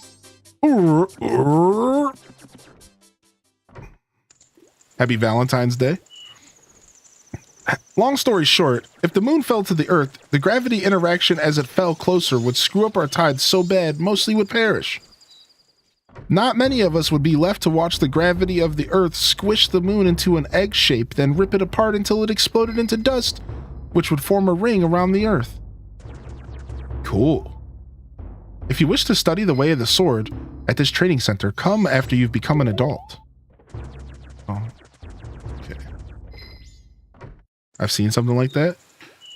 Happy Valentine's Day. Long story short, if the moon fell to the Earth, the gravity interaction as it fell closer would screw up our tides so bad, mostly would perish. Not many of us would be left to watch the gravity of the Earth squish the moon into an egg shape, then rip it apart until it exploded into dust, which would form a ring around the Earth. Cool. If you wish to study the way of the sword at this training center, come after you've become an adult. Oh. Okay. I've seen something like that.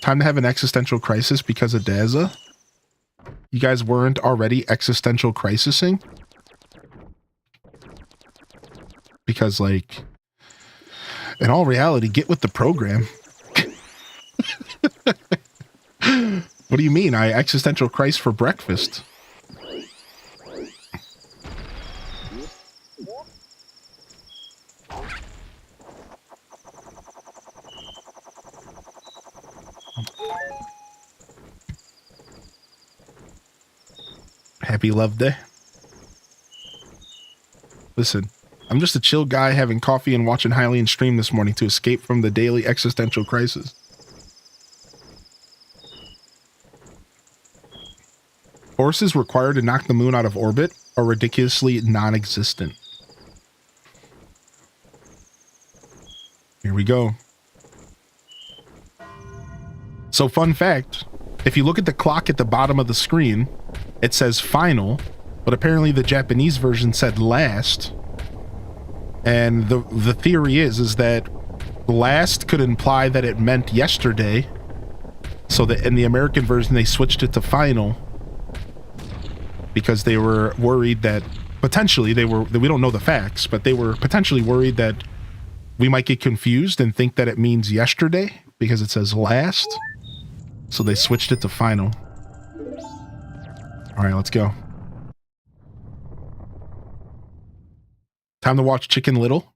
Time to have an existential crisis because of Daza. You guys weren't already existential crisising? Because, like, in all reality, get with the program. What do you mean? I existential crisis for breakfast. Happy Love Day. Listen, I'm just a chill guy having coffee and watching Hylian stream this morning to escape from the daily existential crisis. Forces required to knock the moon out of orbit are ridiculously non-existent. Here we go. So, fun fact, if you look at the clock at the bottom of the screen, it says final, but apparently the Japanese version said last. And the theory is that last could imply that it meant yesterday. So that in the American version, they switched it to final because they were worried that potentially we don't know the facts, but they were potentially worried that we might get confused and think that it means yesterday because it says last. So they switched it to final. All right, let's go. Time to watch Chicken Little.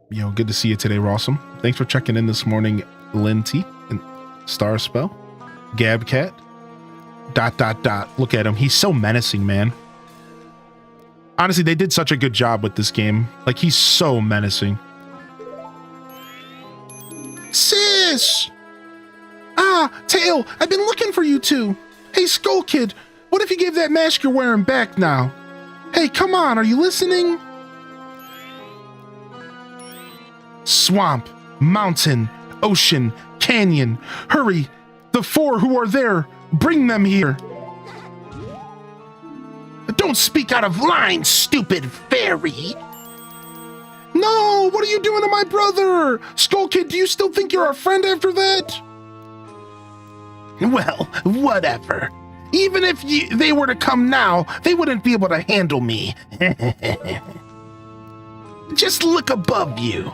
Yo, good to see you today, Rossum. Thanks for checking in this morning, Linty and Star Spell, Gabcat. ... Look at him. He's so menacing, man. Honestly, they did such a good job with this game. Like, he's so menacing. Sis! Ah, Tail, I've been looking for you two. Hey, Skull Kid, what if you gave that mask you're wearing back now? Hey, come on, are you listening? Swamp, mountain, ocean, canyon. Hurry, the four who are there, bring them here. Don't speak out of line, stupid fairy. No, what are you doing to my brother? Skull Kid, do you still think you're our friend after that? Well, whatever. Even if they were to come now, they wouldn't be able to handle me. Just look above you.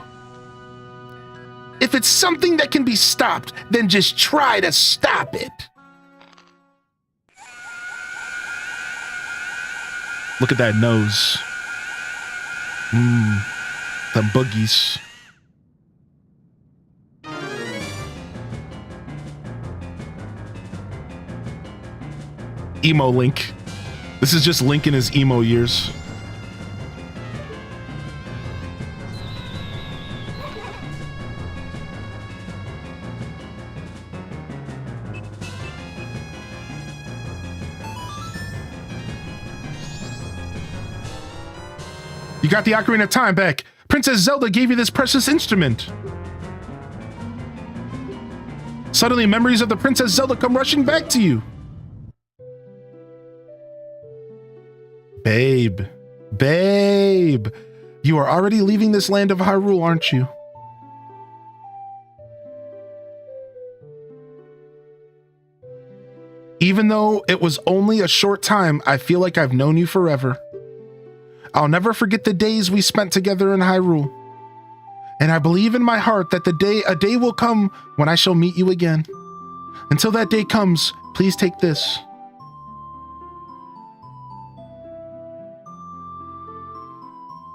If it's something that can be stopped, then just try to stop it. Look at that nose. Them boogies. Emo Link. This is just Link in his emo years. You got the Ocarina of Time back. Princess Zelda gave you this precious instrument. Suddenly, memories of the Princess Zelda come rushing back to you. Babe. Babe. You are already leaving this land of Hyrule, aren't you? Even though it was only a short time, I feel like I've known you forever. I'll never forget the days we spent together in Hyrule. And I believe in my heart that a day will come when I shall meet you again. Until that day comes, please take this.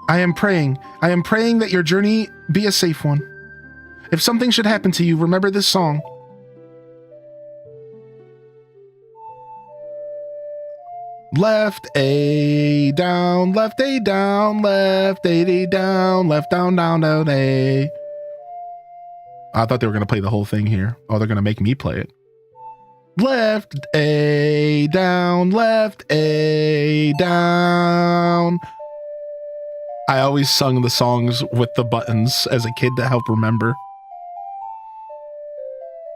I am praying that your journey be a safe one. If something should happen to you, remember this song. Left A down, left A down, left A down, left down, down, down A. I thought they were going to play the whole thing here. Oh, they're going to make me play it. Left A down, left A down. I always sung the songs with the buttons as a kid to help remember.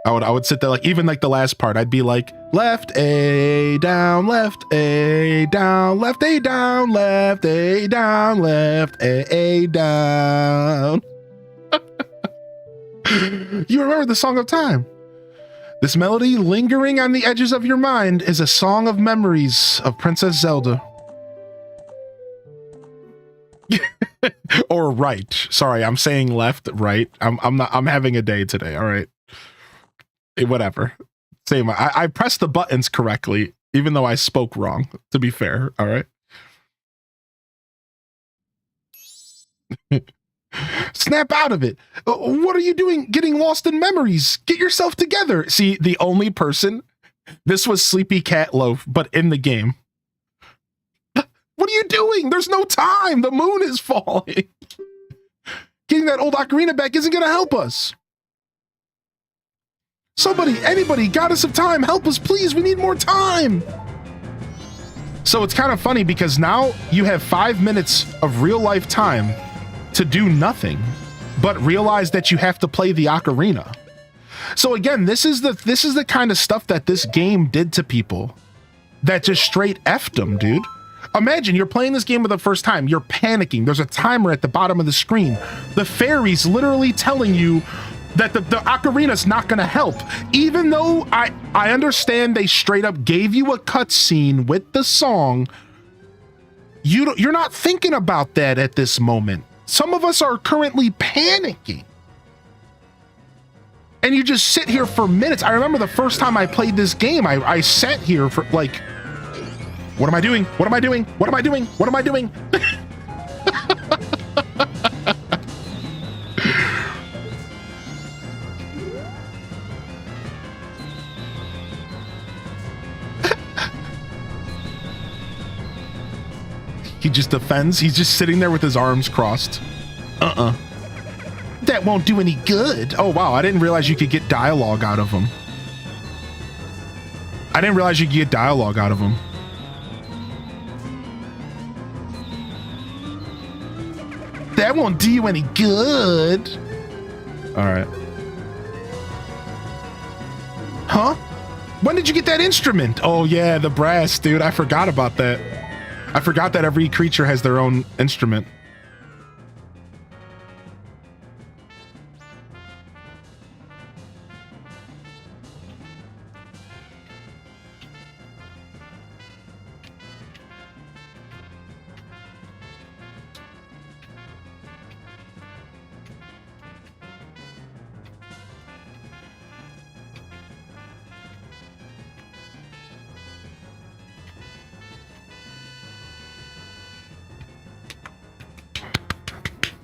I would sit there, like, even like the last part, I'd be like, left A down, left A down, left A down, left A down, left A down. You remember the Song of Time. This melody lingering on the edges of your mind is a song of memories of Princess Zelda. Or right. Sorry, I'm saying left, right. I'm having a day today, all right. Whatever. Same. I pressed the buttons correctly, even though I spoke wrong, to be fair. All right. Snap out of it. What are you doing getting lost in memories? Get yourself together. See, the only person, this was Sleepy Cat Loaf, but in the game. What are you doing? There's no time. The moon is falling. Getting that old ocarina back isn't going to help us. Somebody, anybody, goddess of time, help us, please. We need more time. So it's kind of funny because now you have 5 minutes of real life time to do nothing, but realize that you have to play the ocarina. So again, this is the kind of stuff that this game did to people that just straight effed them, dude. Imagine you're playing this game for the first time. You're panicking. There's a timer at the bottom of the screen. The fairy's literally telling you that the ocarina's not going to help. Even though I understand they straight up gave you a cutscene with the song, you're not thinking about that at this moment. Some of us are currently panicking. And you just sit here for minutes. I remember the first time I played this game, I sat here for like, what am I doing? What am I doing? What am I doing? What am I doing? He just defends. He's just sitting there with his arms crossed. That won't do any good. Oh, wow. I didn't realize you could get dialogue out of him. I didn't realize you could get dialogue out of him. That won't do you any good. All right. Huh? When did you get that instrument? Oh, yeah, the brass, dude. I forgot about that. I forgot that every creature has their own instrument.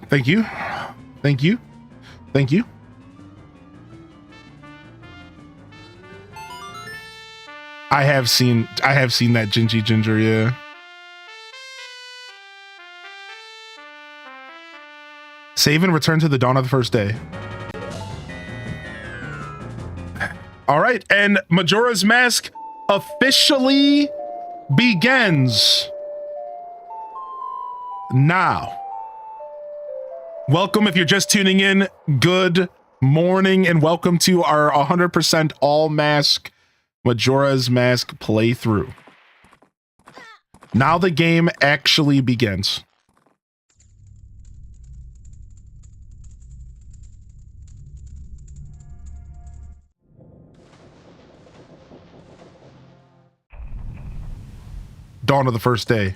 Thank you. Thank you. Thank you. I have seen that Gingy Ginger, yeah. Save and return to the dawn of the first day. All right, and Majora's Mask officially begins now. Welcome if you're just tuning in. Good morning and welcome to our 100% all mask Majora's Mask playthrough. Now the game actually begins. Dawn of the first day.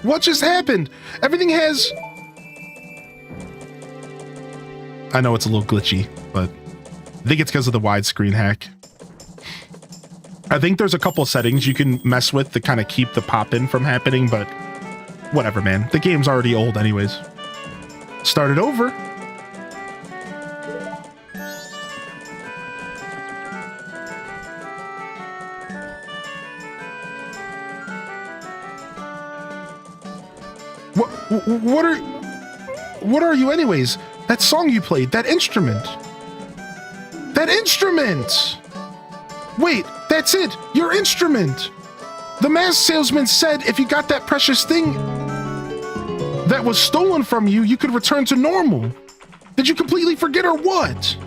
What just happened? Everything has... I know it's a little glitchy, but I think it's because of the widescreen hack. I think there's a couple settings you can mess with to kind of keep the pop-in from happening, but whatever, man. The game's already old anyways. Start it over. What are you anyways? That song you played, that instrument. That instrument! Wait, that's it, your instrument! The mask salesman said if you got that precious thing that was stolen from you, you could return to normal. Did you completely forget or what?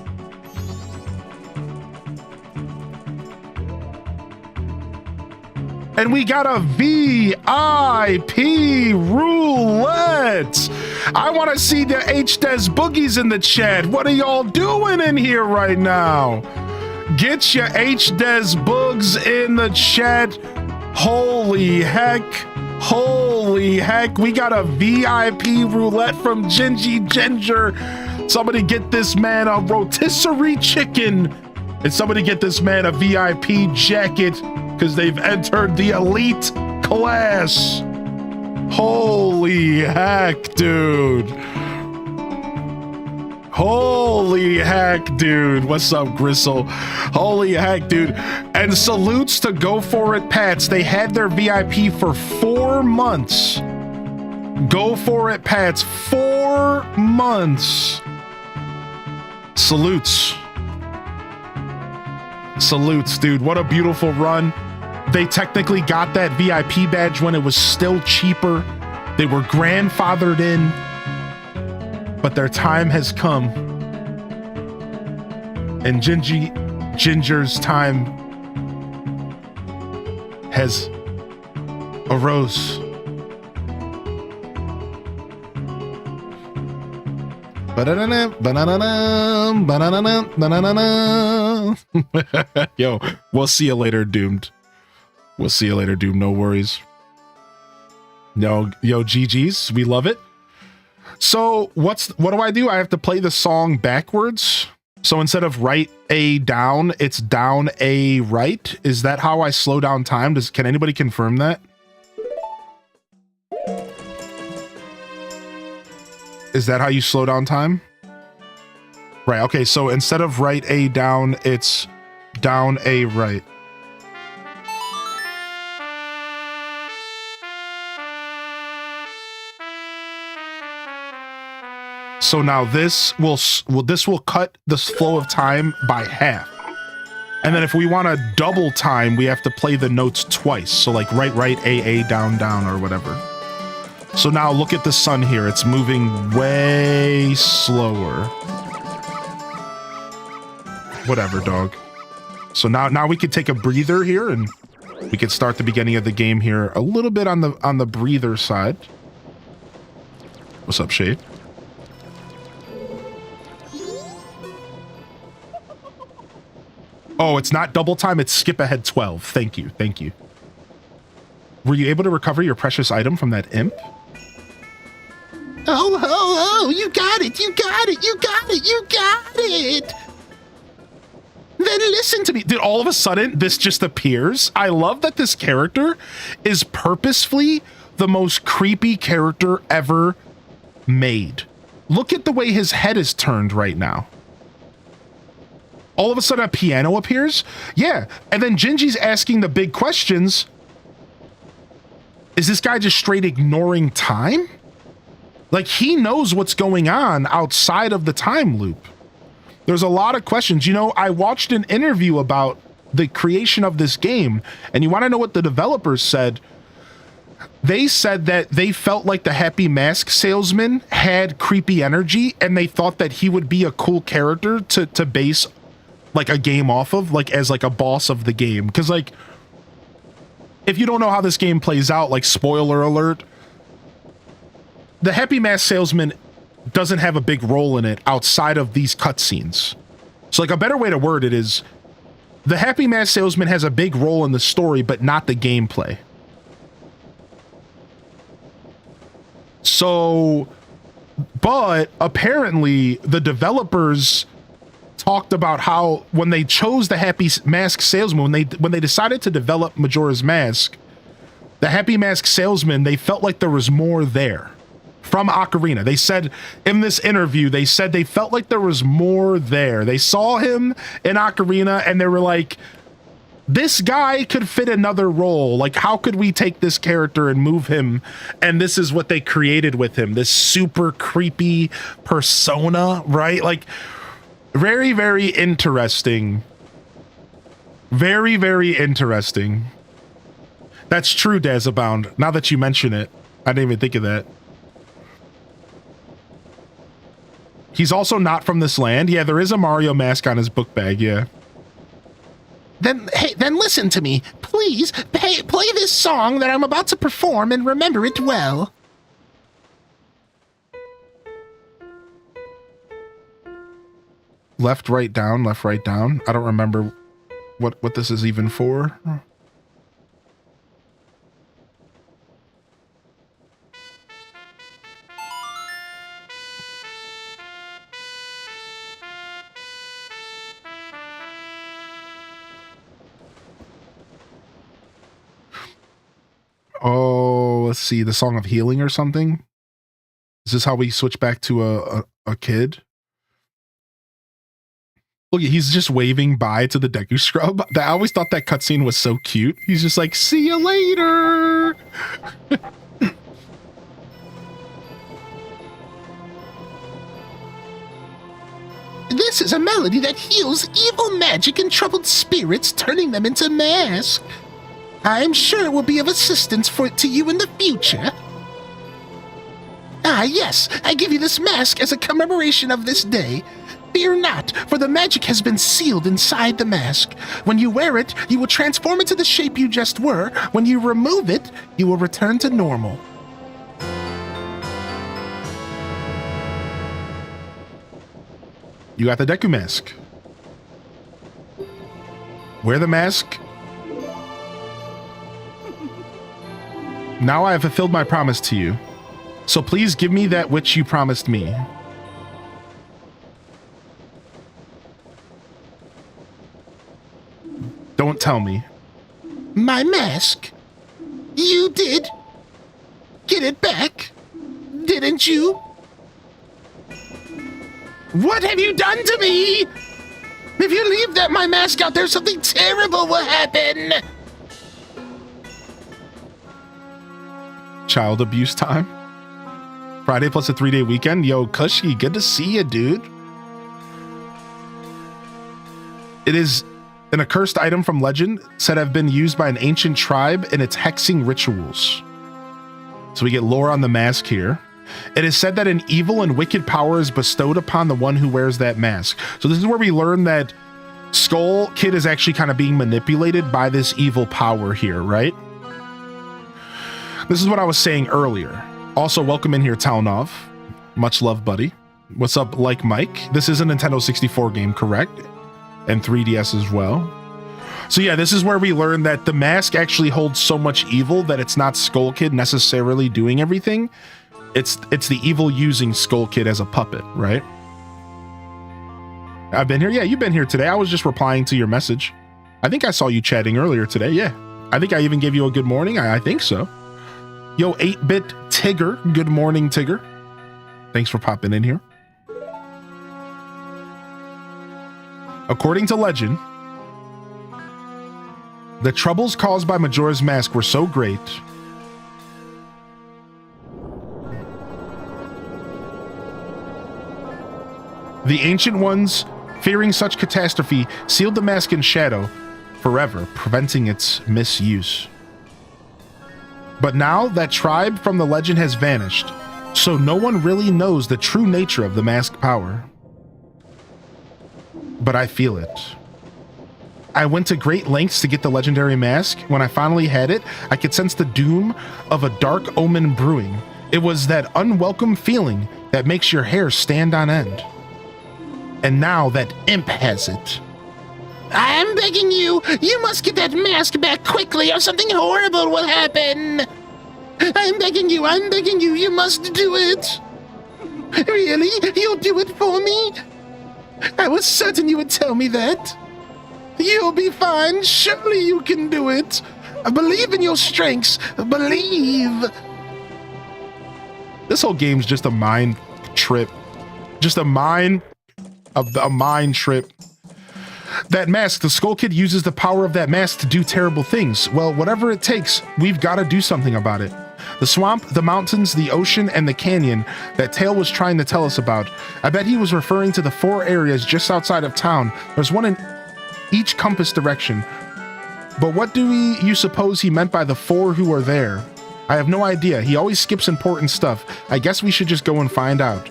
And we got a VIP roulette. I want to see the H-Des boogies in the chat. What are y'all doing in here right now? Get your H-Des boogs in the chat. Holy heck. Holy heck. We got a VIP roulette from Gingy Ginger. Somebody get this man a rotisserie chicken. And somebody get this man a VIP jacket because they've entered the elite class. Holy heck, dude. Holy heck, dude. What's up, Gristle? Holy heck, dude. And salutes to Go For It Pats. They had their VIP for 4 months. Go For It Pats, 4 months. Salutes. Salutes, dude. What a beautiful run. They technically got that VIP badge when it was still cheaper. They were grandfathered in, but their time has come. And Ginger's time has arose. Yo, we'll see you later, Doomed. We'll see you later, Doomed. No worries. Yo, GG's. We love it. So what do? I have to play the song backwards. So instead of right A down, it's down A right. Is that how I slow down time? Can anybody confirm that? Is that how you slow down time? Right, okay, so instead of right A down, it's down A right. So now this will cut the flow of time by half. And then if we want to double time, we have to play the notes twice. So like right, A, down, or whatever. So now look at the sun here. It's moving way slower. Whatever, dog. So now we could take a breather here and we could start the beginning of the game here a little bit on the breather side. What's up, Shade? Oh, it's not double time, it's skip ahead 12. Thank you. Were you able to recover your precious item from that imp? Oh, you got it. Then listen to me. Did all of a sudden this just appears? I love that this character is purposefully the most creepy character ever made. Look at the way his head is turned right now. All of a sudden a piano appears? Yeah, and then Gingy's asking the big questions. Is this guy just straight ignoring time? Like, he knows what's going on outside of the time loop. There's a lot of questions. You know, I watched an interview about the creation of this game, and you want to know what the developers said? They said that they felt like the Happy Mask Salesman had creepy energy, and they thought that he would be a cool character to base like a game off of, like as like a boss of the game. Because like, if you don't know how this game plays out, like spoiler alert, the Happy Mask Salesman doesn't have a big role in it outside of these cutscenes. So like a better way to word it is, the Happy Mask Salesman has a big role in the story, but not the gameplay. So, but apparently the developers talked about how when they chose the Happy Mask Salesman, when they decided to develop Majora's Mask, the Happy Mask Salesman, they felt like there was more there from Ocarina. They said in this interview, they said they felt like there was more there. They saw him in Ocarina and they were like, This guy could fit another role. Like, how could we take this character and move him? And this is what they created with him. This super creepy persona, right? Like, very, very interesting. Very, very interesting. That's true, Dazabound. Now that you mention it, I didn't even think of that. He's also not from this land. Yeah, there is a Mario mask on his book bag, yeah. Then listen to me. Please, play this song that I'm about to perform and remember it well. Left, right, down, left, right, down. I don't remember what this is even for. Oh, let's see, the Song of Healing or something? Is this how we switch back to a kid? Look, he's just waving bye to the Deku Scrub. I always thought that cutscene was so cute. He's just like, see you later! This is a melody that heals evil magic and troubled spirits, turning them into masks. I'm sure it will be of assistance to you in the future. Ah, yes, I give you this mask as a commemoration of this day. Fear not, for the magic has been sealed inside the mask. When you wear it, you will transform into the shape you just were. When you remove it, you will return to normal. You got the Deku mask. Wear the mask. Now I have fulfilled my promise to you. So please give me that which you promised me. Don't tell me. My mask? You did get it back, didn't you? What have you done to me? If you leave my mask out there, something terrible will happen. Child abuse time. Friday plus a 3-day weekend. Yo, Kushki, good to see you, dude. It is an accursed item from legend said to have been used by an ancient tribe in its hexing rituals. So we get lore on the mask here. It is said that an evil and wicked power is bestowed upon the one who wears that mask. So this is where we learn that Skull Kid is actually kind of being manipulated by this evil power here, right? This is what I was saying earlier. Also, welcome in here, Townov. Much love, buddy. What's up, Like Mike? This is a Nintendo 64 game, correct? And 3DS as well. So yeah, this is where we learn that the mask actually holds so much evil that it's not Skull Kid necessarily doing everything. It's the evil using Skull Kid as a puppet, right? I've been here. Yeah, you've been here today. I was just replying to your message. I think I saw you chatting earlier today. Yeah. I think I even gave you a good morning. I think so. Yo, 8-bit Tigger. Good morning, Tigger. Thanks for popping in here. According to legend, the troubles caused by Majora's Mask were so great the Ancient Ones, fearing such catastrophe, sealed the mask in shadow forever, preventing its misuse. But now that tribe from the legend has vanished, so no one really knows the true nature of the mask power. But I feel it. I went to great lengths to get the legendary mask. When I finally had it, I could sense the doom of a dark omen brewing. It was that unwelcome feeling that makes your hair stand on end. And now that imp has it. I'm begging you, you must get that mask back quickly or something horrible will happen. I'm begging you, you must do it. Really? You'll do it for me? I was certain you would tell me that. You'll be fine, surely you can do it. Believe in your strengths, believe. This whole game's just a mind trip. Just a mind trip. That mask, the Skull Kid uses the power of that mask to do terrible things. Well, whatever it takes, we've got to do something about it. The swamp, the mountains, the ocean, and the canyon that Tail was trying to tell us about. I bet he was referring to the 4 areas just outside of town. There's one in each compass direction. But what do you suppose he meant by the 4 who are there? I have no idea. He always skips important stuff. I guess we should just go and find out.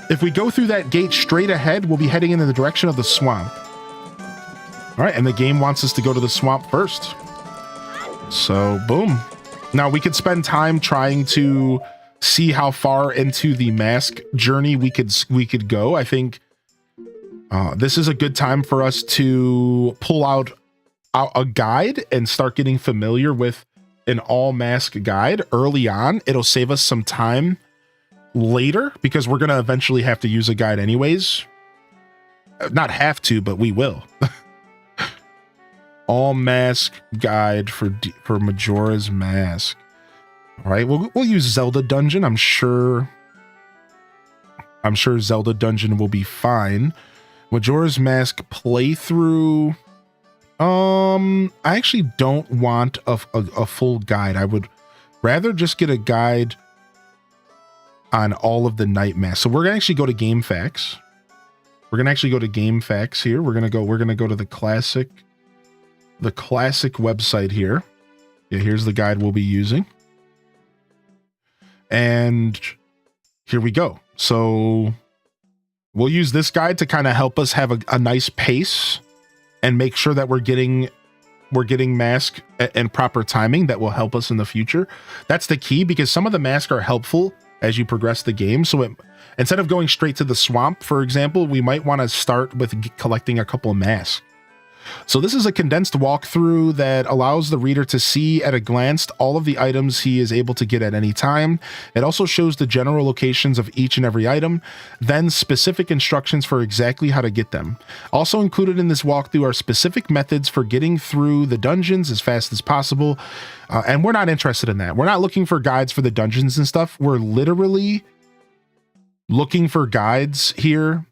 If we go through that gate straight ahead, we'll be heading in the direction of the swamp. All right, and the game wants us to go to the swamp first. So, boom. Now, we could spend time trying to see how far into the mask journey we could go. I think this is a good time for us to pull out a guide and start getting familiar with an all-mask guide early on. It'll save us some time later because we're going to eventually have to use a guide anyways. Not have to, but we will. All mask guide for Majora's Mask. All right, we'll use Zelda Dungeon. I'm sure Zelda Dungeon will be fine. Majora's Mask playthrough. I actually don't want a full guide. I would rather just get a guide on all of the night masks. So we're gonna actually go to Game Facts. We're gonna actually go to Game Facts here. We're gonna go to the classic website here. Yeah, here's the guide we'll be using. And here we go. So we'll use this guide to kind of help us have a nice pace and make sure that we're getting mask and proper timing that will help us in the future. That's the key, because some of the masks are helpful as you progress the game. So instead of going straight to the swamp, for example, we might want to start with collecting a couple of masks. So this is a condensed walkthrough that allows the reader to see at a glance all of the items he is able to get at any time. It also shows the general locations of each and every item, then specific instructions for exactly how to get them. Also included in this walkthrough are specific methods for getting through the dungeons as fast as possible. And we're not interested in that. We're not looking for guides for the dungeons and stuff. We're literally looking for guides here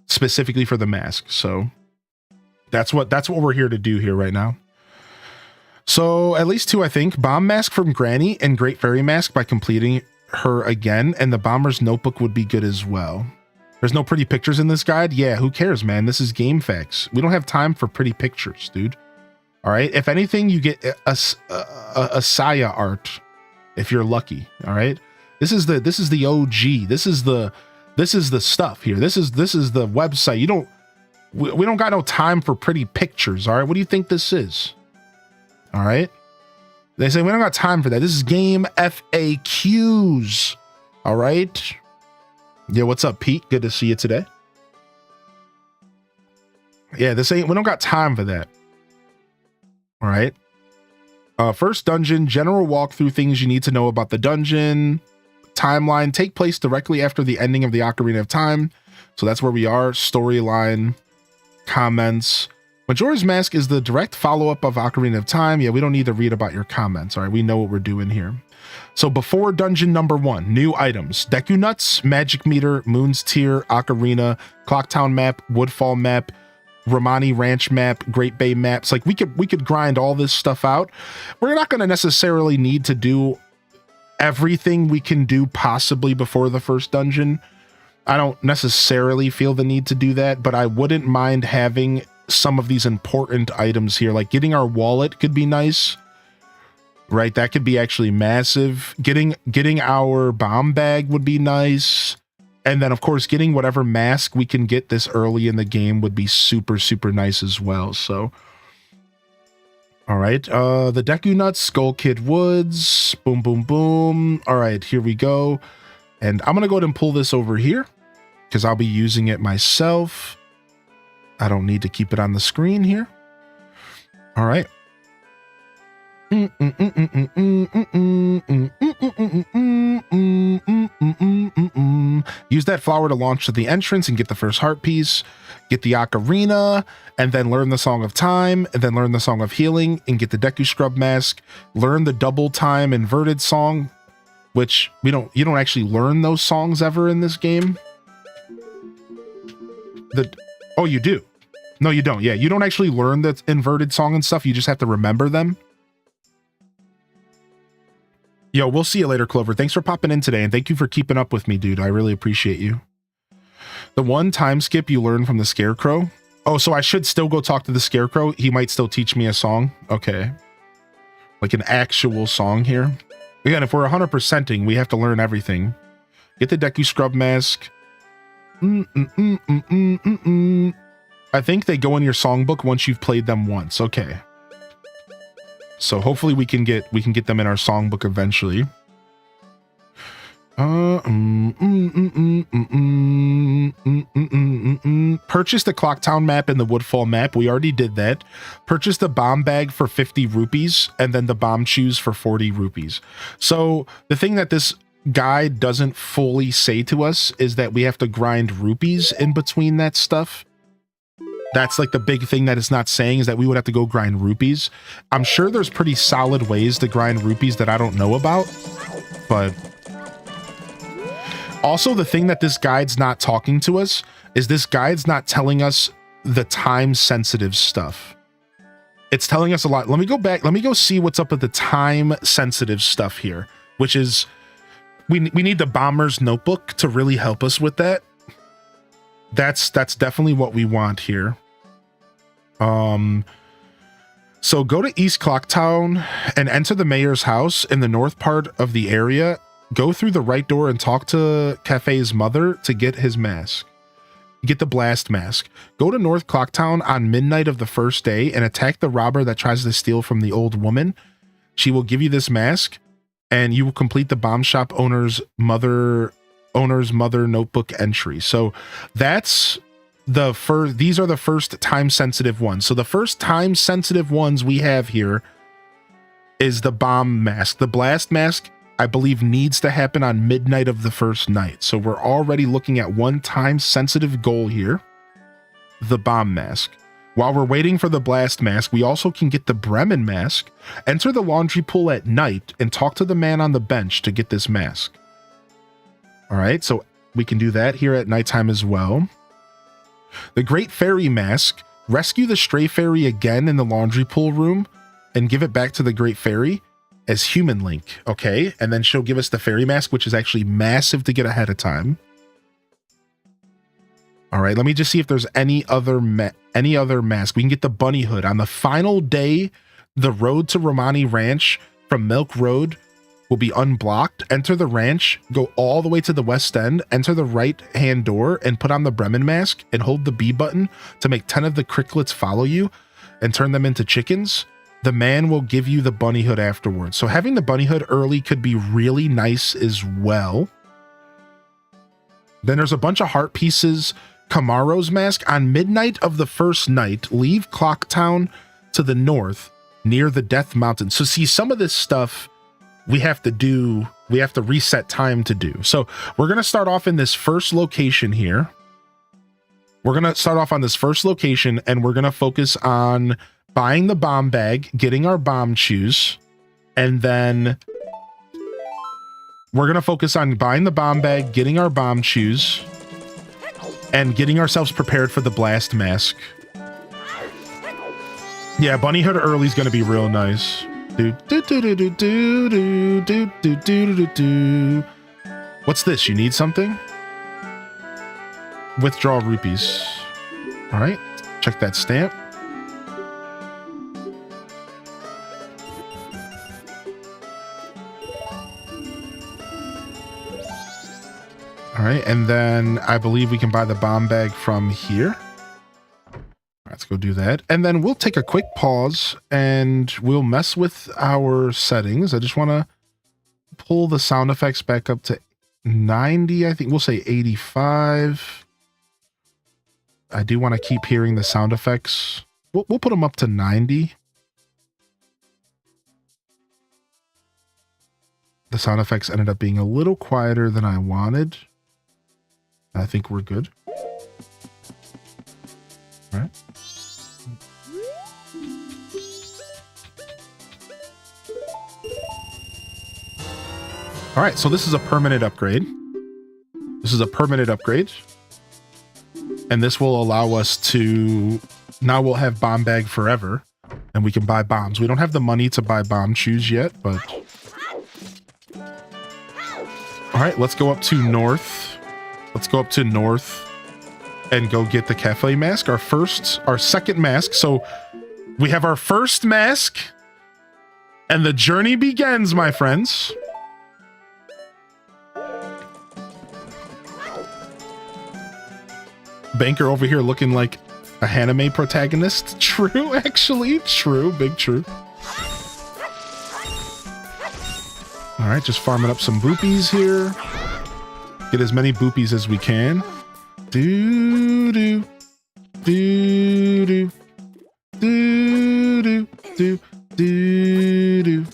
specifically for the mask. So that's what we're here to do here right now. So at least 2, I think. Bomb Mask from Granny and Great Fairy Mask by completing her again. And the Bomber's Notebook would be good as well. There's no pretty pictures in this guide. Yeah, who cares, man? This is Game Facts. We don't have time for pretty pictures, dude. All right. If anything, you get a Saya art if you're lucky. All right. This is the OG. This is the stuff here. This is the website. We don't got no time for pretty pictures, all right? What do you think this is? All right? They say we don't got time for that. This is game FAQs, all right? Yeah, what's up, Pete? Good to see you today. Yeah, we don't got time for that. All right? First dungeon, general walkthrough, things you need to know about the dungeon. Timeline, take place directly after the ending of the Ocarina of Time. So that's where we are. Storyline. Comments. Majora's Mask is the direct follow-up of Ocarina of Time. Yeah, we don't need to read about your comments. All right, we know what we're doing here. So before dungeon number 1, new items: Deku Nuts, Magic Meter, Moon's Tear, Ocarina, Clocktown map, Woodfall map, Romani Ranch map, Great Bay maps. Like we could grind all this stuff out. We're not going to necessarily need to do everything we can do possibly before the first dungeon. I don't necessarily feel the need to do that, but I wouldn't mind having some of these important items here. Like getting our wallet could be nice, right? That could be actually massive. Getting our bomb bag would be nice. And then, of course, getting whatever mask we can get this early in the game would be super, super nice as well. So, all right. The Deku Nuts, Skull Kid Woods, boom, boom, boom. All right, here we go. And I'm going to go ahead and pull this over here because I'll be using it myself. I don't need to keep it on the screen here. All right. Use that flower to launch to the entrance and get the first heart piece, get the ocarina, and then learn the Song of Time, and then learn the Song of Healing, and get the Deku Scrub Mask, learn the double time inverted song, which you don't actually learn those songs ever in this game. Oh, you do. No, you don't. Yeah, you don't actually learn the inverted song and stuff. You just have to remember them. Yo, we'll see you later, Clover. Thanks for popping in today, and thank you for keeping up with me, dude. I really appreciate you. The one time skip you learn from the Scarecrow. Oh, so I should still go talk to the Scarecrow? He might still teach me a song? Okay. Like an actual song here. Again, if we're 100%ing, we have to learn everything. Get the Deku Scrub Mask. I think they go in your songbook once you've played them once. Okay. So hopefully we can get them in our songbook eventually. Purchase the Clocktown map and the Woodfall map. We already did that. Purchase the bomb bag for 50 rupees and then the bomb shoes for 40 rupees. So the thing that this guide doesn't fully say to us is that we have to grind rupees in between that stuff. That's like the big thing that it's not saying, is that we would have to go grind rupees. I'm sure there's pretty solid ways to grind rupees that I don't know about, but also the thing that this guide's not talking to us is this guide's not telling us the time sensitive stuff. It's telling us a lot. Let me go back. Let me go see what's up with the time sensitive stuff here, which is we need the Bomber's Notebook to really help us with that. That's definitely what we want here. So go to East Clocktown and enter the mayor's house in the north part of the area. Go through the right door and talk to Cafe's mother to get his mask. Get the blast mask. Go to North Clocktown on midnight of the first day and attack the robber that tries to steal from the old woman. She will give you this mask and you will complete the bomb shop owner's mother notebook entry. So that's the first, these are the first time sensitive ones. So the first time sensitive ones we have here is the bomb mask. The blast mask, I believe, needs to happen on midnight of the first night. So we're already looking at one time sensitive goal here, the bomb mask. While we're waiting for the blast mask, we also can get the Bremen mask, enter the laundry pool at night, and talk to the man on the bench to get this mask. All right, so we can do that here at nighttime as well. The Great Fairy Mask, rescue the stray fairy again in the laundry pool room and give it back to the Great Fairy as Human Link, okay? And then she'll give us the Fairy Mask, which is actually massive to get ahead of time. All right, let me just see if there's any other mask. We can get the Bunny Hood. On the final day, the road to Romani Ranch from Milk Road will be unblocked. Enter the ranch, go all the way to the west end, enter the right-hand door, and put on the Bremen mask, and hold the B button to make 10 of the Cricklets follow you and turn them into chickens. The man will give you the Bunny Hood afterwards. So having the Bunny Hood early could be really nice as well. Then there's a bunch of heart pieces. Kamaro's mask. On midnight of the first night, leave Clocktown to the north near the Death Mountain. So see, some of this stuff we have to reset time to do. So we're going to start off in this first location here. We're going to start off on this first location and we're going to focus on buying the bomb bag, getting our bomb shoes, and then we're going to focus on buying the bomb bag, getting our bomb shoes, and getting ourselves prepared for the blast mask. Yeah, Bunny Hood early is going to be real nice. What's this? You need something? Withdraw rupees. All right, check that stamp. All right, and then I believe we can buy the bomb bag from here. Let's go do that. And then we'll take a quick pause and we'll mess with our settings. I just want to pull the sound effects back up to 90. I think we'll say 85. I do want to keep hearing the sound effects. We'll put them up to 90. The sound effects ended up being a little quieter than I wanted. I think we're good. All right. All right, so this is a permanent upgrade. This is a permanent upgrade. And this will allow us to now we'll have bomb bag forever, and we can buy bombs. We don't have the money to buy bomb shoes yet, but... All right, let's go up to north. Let's go up to north and go get the cafe mask. Our second mask. So we have our first mask, and the journey begins, my friends. Banker over here looking like a anime protagonist. True, actually. True, big true. All right, just farming up some boopies here. Get as many boopies as we can. Do do do do do do do do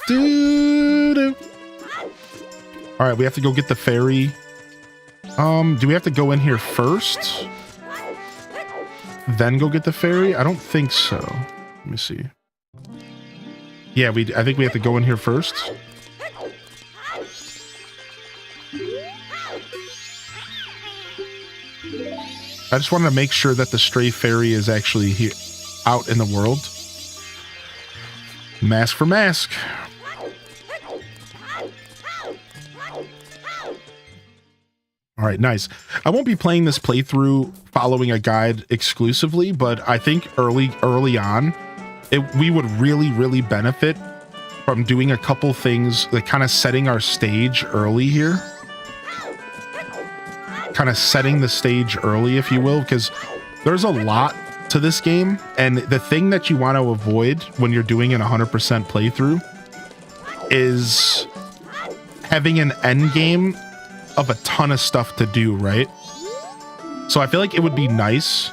do do. All right, we have to go get the fairy. Do we have to go in here first? Then go get the fairy? I don't think so. Let me see. Yeah, I think we have to go in here first. I just wanted to make sure that the stray fairy is actually here, out in the world. Mask for mask. All right, nice. I won't be playing this playthrough following a guide exclusively, but I think early on, we would really benefit from doing a couple things, like kind of setting our stage early here. Kind of setting the stage early, if you will, because there's a lot to this game, and the thing that you want to avoid when you're doing an 100% playthrough is having an end game of a ton of stuff to do, right? So I feel like it would be nice.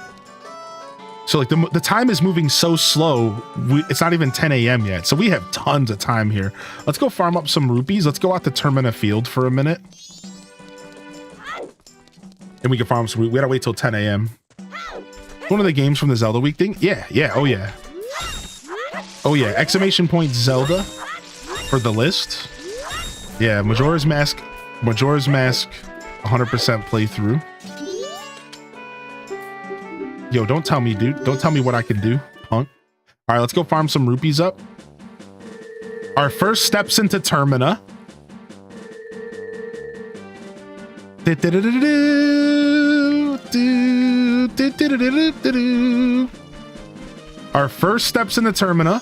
So like the time is moving so slow, it's not even 10 a.m. yet. So we have tons of time here. Let's go farm up some rupees. Let's go out to Termina Field for a minute. And we can farm some. We gotta wait till 10 a.m. One of the games from the Zelda Week thing. Yeah. Oh yeah. Oh yeah. Exclamation point Zelda for the list. Yeah. Majora's Mask 100% playthrough. Yo, don't tell me, dude. Don't tell me what I can do, punk. All right, let's go farm some rupees up. Our first steps into Termina. Our first steps into Termina.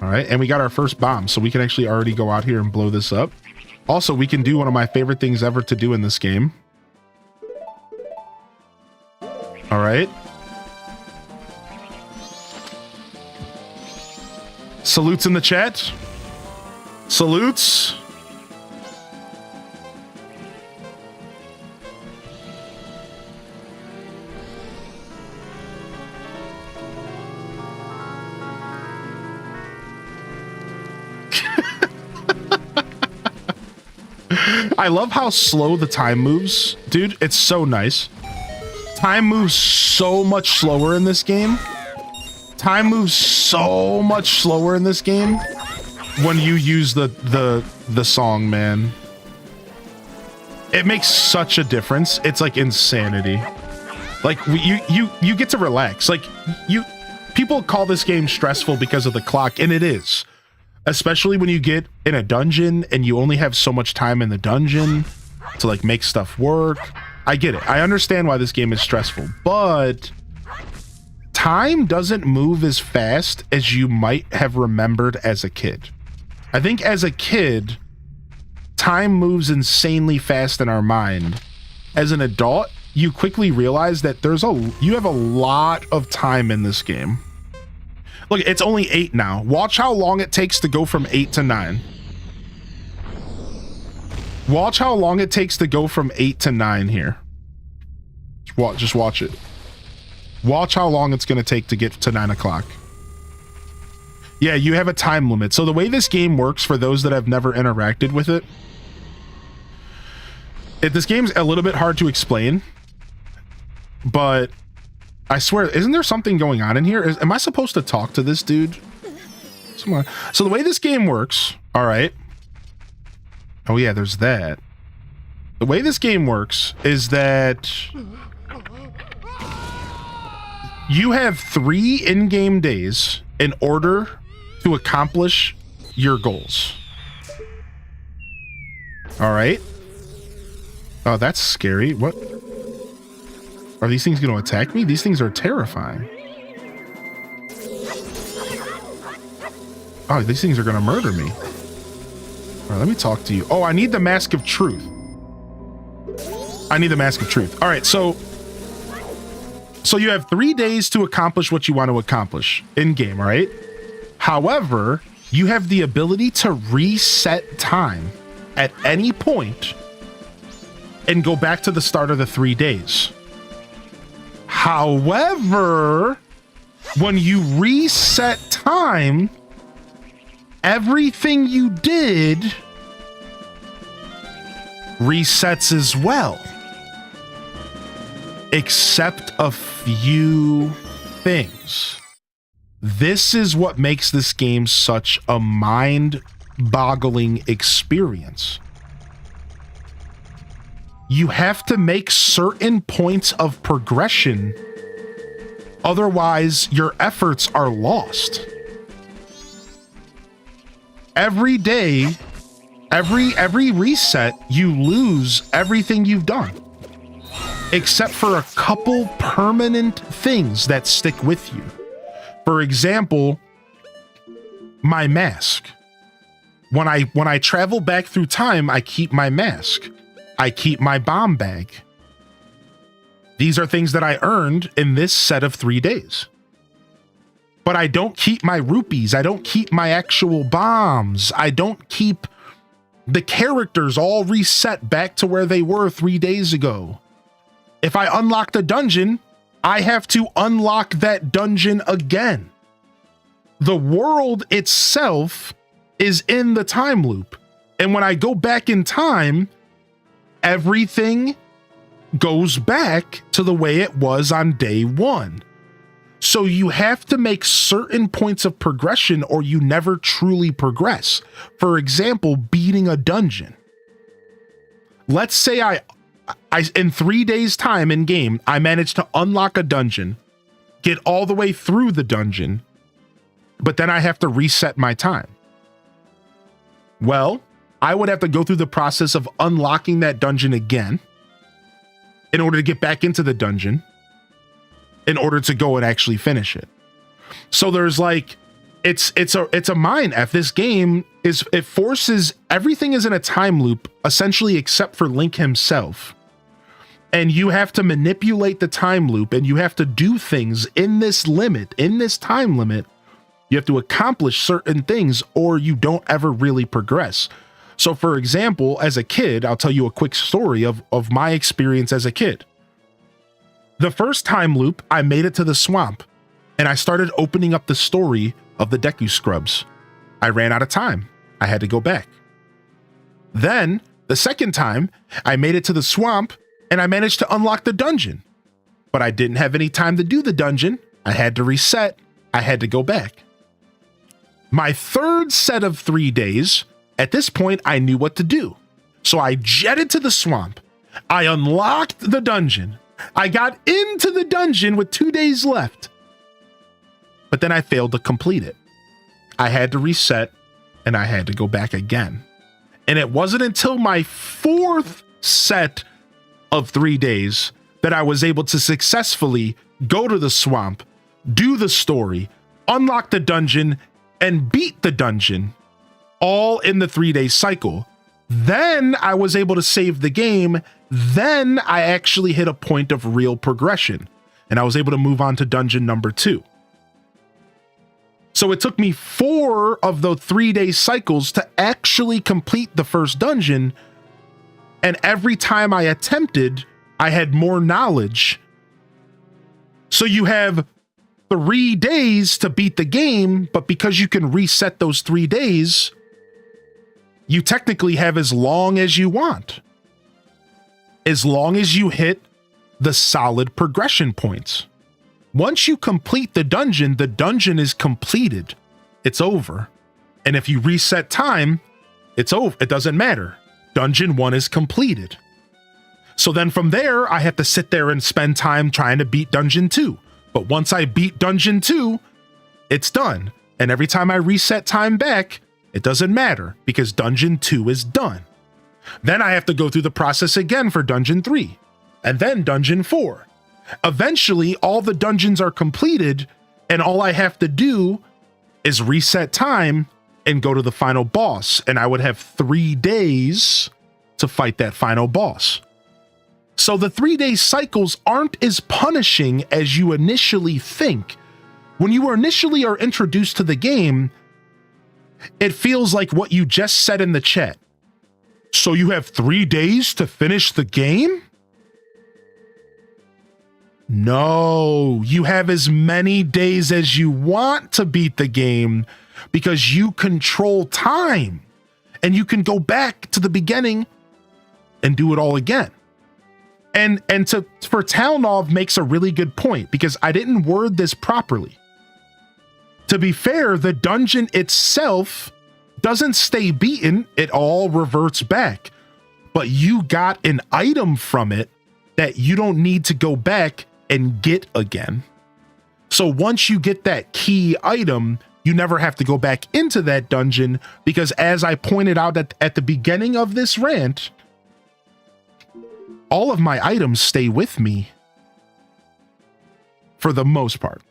All right, and we got our first bomb, so we can actually already go out here and blow this up. Also, we can do one of my favorite things ever to do in this game. All right. Salutes in the chat. Salutes. I love how slow the time moves. Dude, it's so nice. Time moves so much slower in this game. Time moves so much slower in this game when you use the song, man. It makes such a difference. It's like insanity. Like you get to relax. Like people call this game stressful because of the clock, and it is. Especially when you get in a dungeon and you only have so much time in the dungeon to like make stuff work. I get it. I understand why this game is stressful, but time doesn't move as fast as you might have remembered as a kid. I think as a kid, time moves insanely fast in our mind. As an adult, you quickly realize that you have a lot of time in this game. Look, it's only 8 now. Watch how long it takes to go from 8 to 9. Watch how long it takes to go from 8 to 9 here. Just watch it. Watch how long it's going to take to get to 9 o'clock. Yeah, you have a time limit. So the way this game works, for those that have never interacted with it, This game's a little bit hard to explain, but I swear, isn't there something going on in here? Am I supposed to talk to this dude? So the way this game works, all right. Oh yeah, there's that. The way this game works is that you have 3 in-game days in order to accomplish your goals. All right. Oh, that's scary. What? Are these things going to attack me? These things are terrifying. Oh, these things are going to murder me. All right, let me talk to you. Oh, I need the Mask of Truth. I need the Mask of Truth. All right, so you have 3 days to accomplish what you want to accomplish in game, all right? However, you have the ability to reset time at any point and go back to the start of the 3 days. However, when you reset time, everything you did resets as well, except a few things. This is what makes this game such a mind-boggling experience. You have to make certain points of progression, otherwise your efforts are lost. Every day, every reset, you lose everything you've done, except for a couple permanent things that stick with you. For example, my mask. When I travel back through time, I keep my mask. I keep my bomb bag. These are things that I earned in this set of 3 days. But I don't keep my rupees. I don't keep my actual bombs. I don't keep the characters all reset back to where they were 3 days ago. If I unlock the dungeon, I have to unlock that dungeon again. The world itself is in the time loop. And when I go back in time, everything goes back to the way it was on day 1. So you have to make certain points of progression or you never truly progress. For example, beating a dungeon. Let's say I in 3 days time in game, I managed to unlock a dungeon, get all the way through the dungeon, but then I have to reset my time. Well, I would have to go through the process of unlocking that dungeon again in order to get back into the dungeon, in order to go and actually finish it. So there's like, it's a mind F. This game it forces, everything is in a time loop, essentially except for Link himself. And you have to manipulate the time loop and you have to do things in this limit, in this time limit. You have to accomplish certain things or you don't ever really progress. So for example, as a kid, I'll tell you a quick story of my experience as a kid. The first time loop, I made it to the swamp and I started opening up the story of the Deku Scrubs. I ran out of time. I had to go back. Then the second time, I made it to the swamp and I managed to unlock the dungeon, but I didn't have any time to do the dungeon. I had to reset. I had to go back. My third set of 3 days, at this point, I knew what to do. So I jetted to the swamp. I unlocked the dungeon. I got into the dungeon with 2 days left, but then I failed to complete it. I had to reset and I had to go back again. And it wasn't until my fourth set of 3 days that I was able to successfully go to the swamp, do the story, unlock the dungeon, and beat the dungeon, all in the 3-day cycle. Then I was able to save the game. Then I actually hit a point of real progression and I was able to move on to dungeon number 2. So it took me 4 of the 3-day cycles to actually complete the first dungeon. And every time I attempted, I had more knowledge. So you have 3 days to beat the game, but because you can reset those 3 days, you technically have as long as you want. as long as you hit the solid progression points. Once you complete the dungeon is completed. It's over. And if you reset time, it's over. It doesn't matter. Dungeon 1 is completed. So then from there, I have to sit there and spend time trying to beat Dungeon 2. But once I beat Dungeon 2, it's done. And every time I reset time back, it doesn't matter because Dungeon 2 is done. Then I have to go through the process again for Dungeon 3, and then Dungeon 4. Eventually, all the dungeons are completed, and all I have to do is reset time and go to the final boss, and I would have 3 days to fight that final boss. So the 3-day cycles aren't as punishing as you initially think. When you initially are introduced to the game, it feels like what you just said in the chat. So you have 3 days to finish the game? No, you have as many days as you want to beat the game because you control time and you can go back to the beginning and do it all again. And for Talnov makes a really good point because I didn't word this properly. To be fair, the dungeon itself doesn't stay beaten, it all reverts back. But you got an item from it that you don't need to go back and get again. So once you get that key item, you never have to go back into that dungeon because as I pointed out at the beginning of this rant, all of my items stay with me for the most part.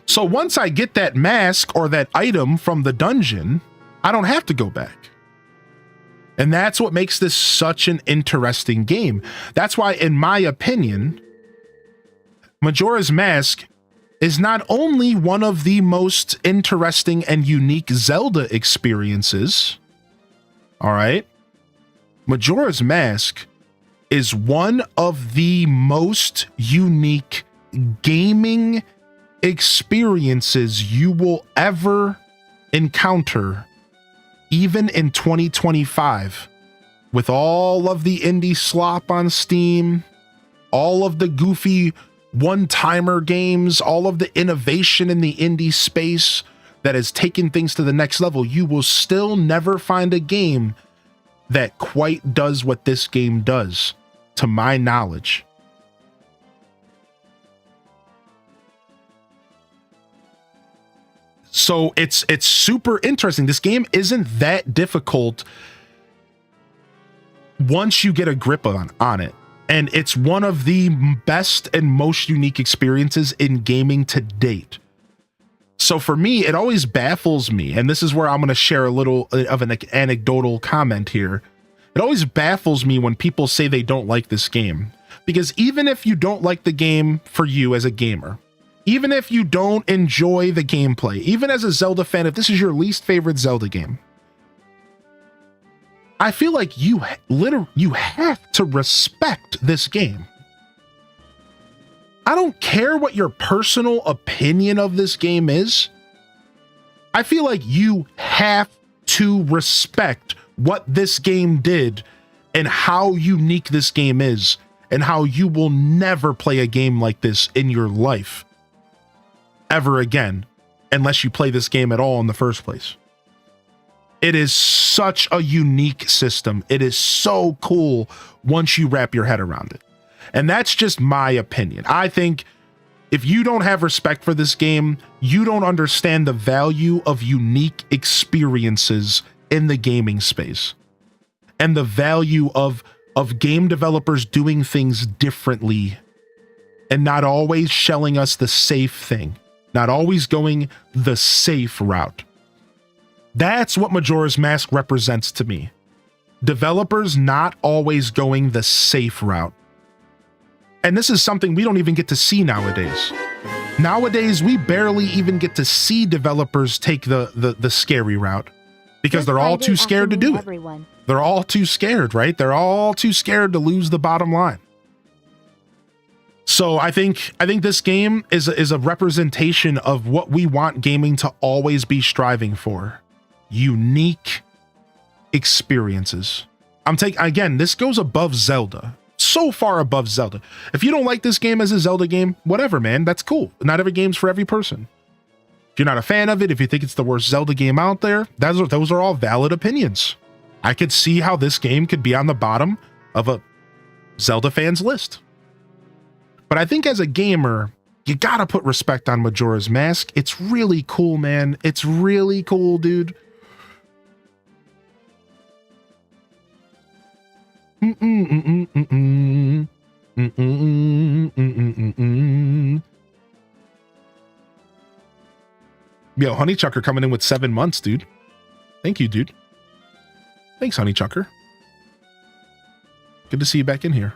So once I get that mask or that item from the dungeon, I don't have to go back. And that's what makes this such an interesting game. That's why, in my opinion, Majora's Mask is not only one of the most interesting and unique Zelda experiences, all right? Majora's Mask is one of the most unique gaming experiences you will ever encounter, even in 2025, with all of the indie slop on Steam, all of the goofy one-timer games, all of the innovation in the indie space that has taken things to the next level. You will still never find a game that quite does what this game does, to my knowledge. So it's super interesting. This game isn't that difficult once you get a grip on it. And it's one of the best and most unique experiences in gaming to date. So for me, it always baffles me, and this is where I'm going to share a little of an anecdotal comment here. It always baffles me when people say they don't like this game. Because even if you don't like the game for you as a gamer, even if you don't enjoy the gameplay, even as a Zelda fan, if this is your least favorite Zelda game, I feel like you have to respect this game. I don't care what your personal opinion of this game is. I feel like you have to respect what this game did and how unique this game is and how you will never play a game like this in your life ever again, unless you play this game at all in the first place. It is such a unique system. It is so cool once you wrap your head around it. And that's just my opinion. I think if you don't have respect for this game, you don't understand the value of unique experiences in the gaming space and the value of game developers doing things differently and not always shelling us the safe thing, not always going the safe route. That's what Majora's Mask represents to me. Developers not always going the safe route. And this is something we don't even get to see nowadays. Nowadays, we barely even get to see developers take the scary route because they're all too scared to do it. They're all too scared, right? They're all too scared to lose the bottom line. So I think this game is a representation of what we want gaming to always be striving for. Unique experiences. again, this goes above Zelda. So far above Zelda. If you don't like this game as a Zelda game, whatever, man, that's cool. Not every game's for every person. If you're not a fan of it, if you think it's the worst Zelda game out there, those are all valid opinions. I could see how this game could be on the bottom of a Zelda fan's list. But I think as a gamer, you gotta put respect on Majora's Mask. It's really cool, man. It's really cool, dude. Yo, Honeychucker coming in with 7 months, dude. Thank you, dude. Thanks, Honeychucker. Good to see you back in here.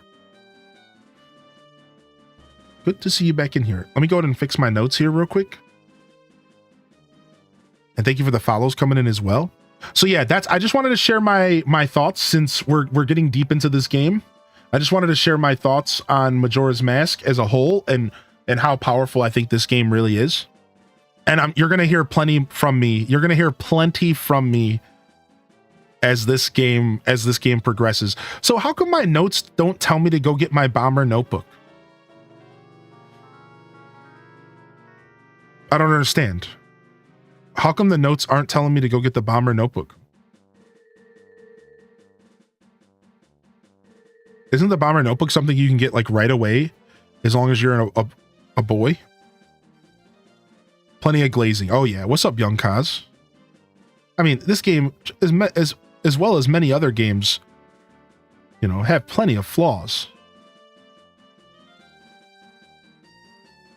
Good to see you back in here. Let me go ahead and fix my notes here real quick. And thank you for the follows coming in as well. So yeah, I just wanted to share my thoughts since we're getting deep into this game. I just wanted to share my thoughts on Majora's Mask as a whole and how powerful I think this game really is. And you're gonna hear plenty from me. You're gonna hear plenty from me as this game progresses. So how come my notes don't tell me to go get my bomber notebook? I don't understand. How come the notes aren't telling me to go get the bomber notebook? Isn't the bomber notebook something you can get like right away as long as you're a boy? Plenty of glazing. Oh yeah. What's up, young Kaz? I mean, this game as well as many other games, you know, have plenty of flaws.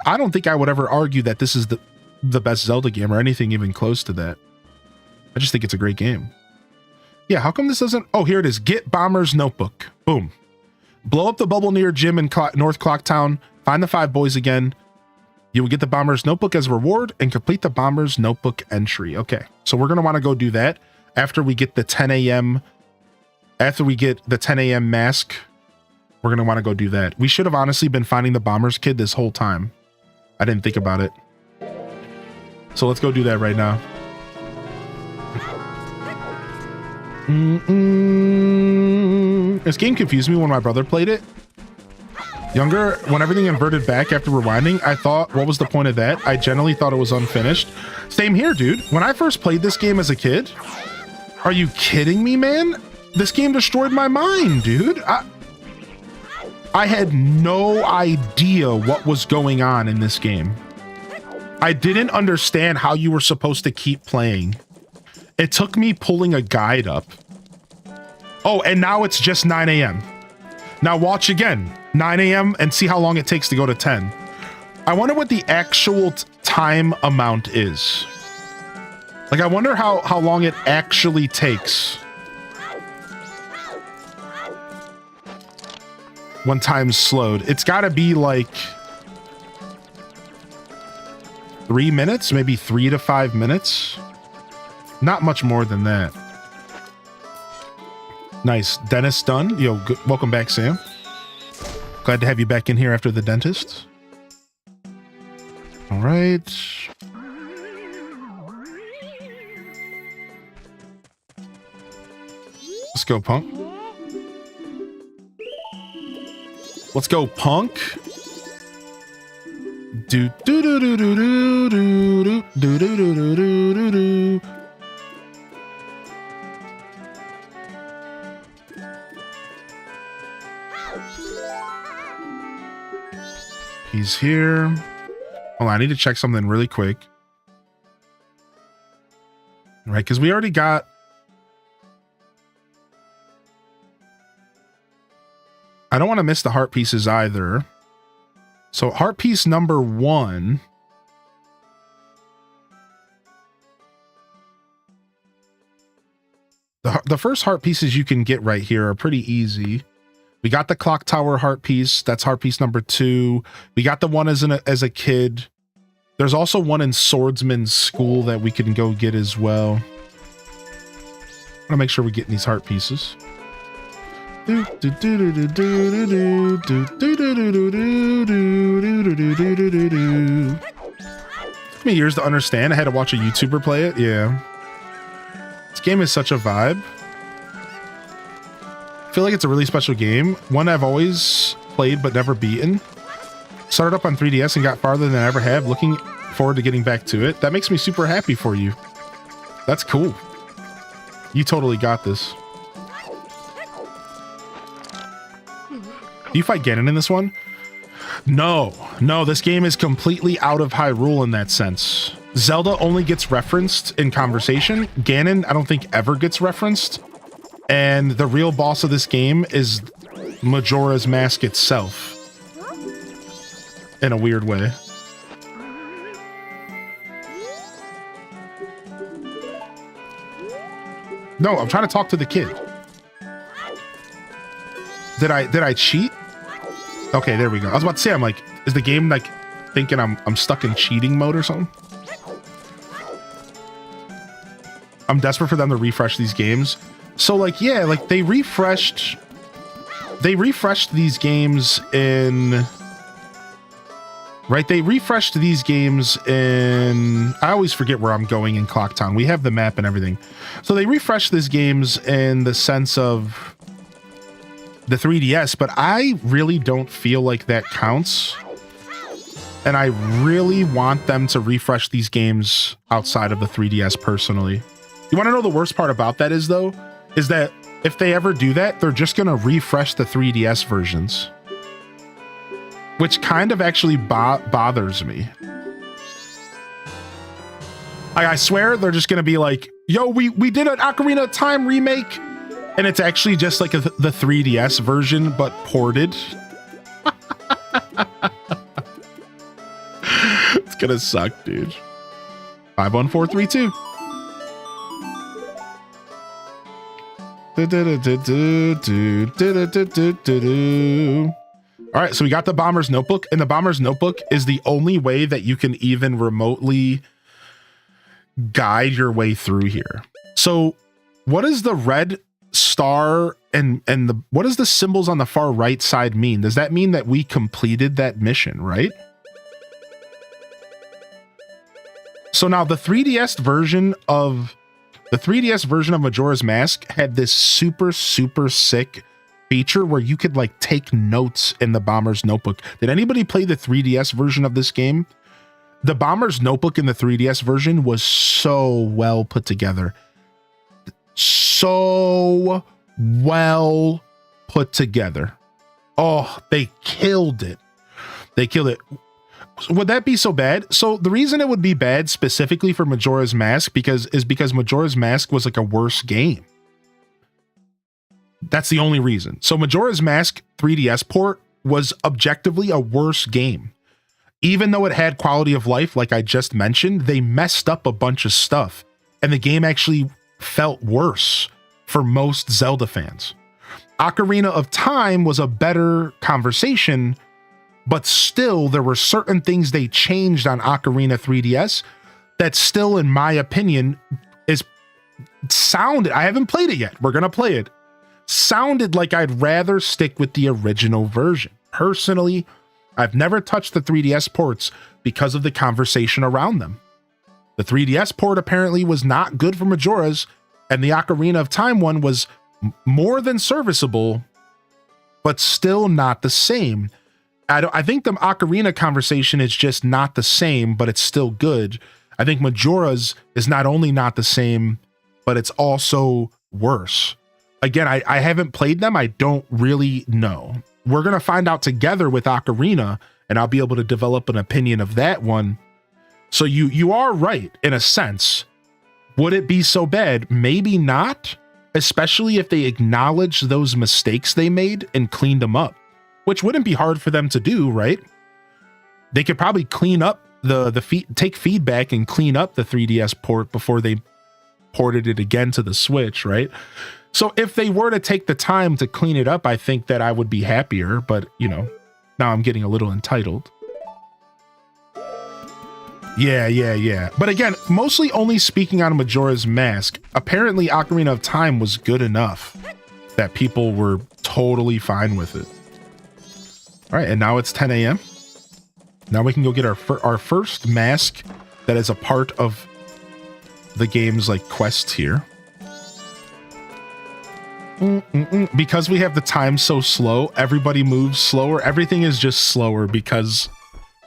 I don't think I would ever argue that this is the best Zelda game or anything even close to that. I just think it's a great game. Yeah, how come this doesn't... Oh, here it is. Get Bomber's Notebook. Boom. Blow up the bubble near Jim in North Clocktown. Find the 5 boys again. You will get the Bomber's Notebook as a reward and complete the Bomber's Notebook entry. Okay, so we're going to want to go do that after we get the 10 a.m. After we get the 10 a.m. mask, we're going to want to go do that. We should have honestly been finding the Bomber's Kid this whole time. I didn't think about it. So let's go do that right now. This game confused me when my brother played it. Younger, when everything inverted back after rewinding, I thought, what was the point of that? I generally thought it was unfinished. Same here, dude. When I first played this game as a kid, are you kidding me, man? This game destroyed my mind, dude. I had no idea what was going on in this game. I didn't understand how you were supposed to keep playing. It took me pulling a guide up. Oh, and now it's just 9 a.m. Now watch again, 9 a.m. and see how long it takes to go to 10. I wonder what the actual time amount is. Like, I wonder how long it actually takes. When time's slowed. It's gotta be like 3 minutes, maybe 3 to 5 minutes. Not much more than that. Nice. Dentist done. Yo, good. Welcome back, Sam. Glad to have you back in here after the dentist. All right. Let's go, punk. Let's go, punk. Do do do do do do do do do do do do do. He's here. Hold on, I need to check something really quick. All right, because we already got... I don't want to miss the heart pieces either. So heart piece number 1. The first heart pieces you can get right here are pretty easy. We got the clock tower heart piece. That's heart piece number 2. We got the one as a kid. There's also one in Swordsman's School that we can go get as well. I'm gonna make sure we're getting these heart pieces. How many years to understand? I had to watch a YouTuber play it. Yeah. This game is such a vibe. feel like it's a really special game. One I've always played but never beaten. Started up on 3DS and got farther than I ever have. Looking forward to getting back to it. That makes me super happy for you. That's cool. You totally got this. Do you fight Ganon in this one? No, this game is completely out of Hyrule in that sense. Zelda only gets referenced in conversation. Ganon, I don't think ever gets referenced. And the real boss of this game is Majora's Mask itself. In a weird way. No, I'm trying to talk to the kid. Did I cheat? Okay, there we go. I was about to say, I'm like, is the game like thinking I'm stuck in cheating mode or something? I'm desperate for them to refresh these games. So like, yeah, like they refreshed these games in, right? They refreshed these games in, I always forget where I'm going in Clocktown. We have the map and everything. So they refreshed these games in the sense of the 3DS, but I really don't feel like that counts. And I really want them to refresh these games outside of the 3DS personally. You want to know the worst part about that is though? Is that if they ever do that, they're just going to refresh the 3DS versions. Which kind of actually bothers me. I swear they're just going to be like, yo, we did an Ocarina of Time remake. And it's actually just like the 3DS version, but ported. It's going to suck, dude. 51432. All right, so we got the Bomber's Notebook, and the Bomber's Notebook is the only way that you can even remotely guide your way through here. So what is the red star and what does the symbols on the far right side mean? Does that mean that we completed that mission, right? So now the 3DS version of Majora's Mask had this super sick feature where you could like take notes in the Bomber's Notebook. Did anybody play the 3DS version of this game? The Bomber's Notebook in the 3DS version was so well put together. So well put together. Oh, they killed it. They killed it. Would that be so bad? So the reason it would be bad specifically for Majora's Mask is because Majora's Mask was like a worse game. That's the only reason. So Majora's Mask 3DS port was objectively a worse game. Even though it had quality of life, like I just mentioned, they messed up a bunch of stuff. And the game actually felt worse for most Zelda fans. Ocarina of Time was a better conversation, but still there were certain things they changed on Ocarina 3DS that still, in my opinion, sounded, I haven't played it yet, we're gonna play it, sounded like I'd rather stick with the original version. Personally, I've never touched the 3DS ports because of the conversation around them. The 3DS port apparently was not good for Majora's, and the Ocarina of Time one was more than serviceable, but still not the same. I think the Ocarina conversation is just not the same, but it's still good. I think Majora's is not only not the same, but it's also worse. Again, I haven't played them. I don't really know. We're going to find out together with Ocarina, and I'll be able to develop an opinion of that one. So you are right, in a sense. Would it be so bad? Maybe not, especially if they acknowledged those mistakes they made and cleaned them up, which wouldn't be hard for them to do, right? They could probably clean up take feedback and clean up the 3DS port before they ported it again to the Switch, right? So if they were to take the time to clean it up, I think that I would be happier, but you know, now I'm getting a little entitled. Yeah. But again, mostly only speaking on Majora's Mask. Apparently Ocarina of Time was good enough that people were totally fine with it. All right, and now it's 10 a.m. Now we can go get our first mask that is a part of the game's like quests here. Because we have the time so slow, everybody moves slower. Everything is just slower because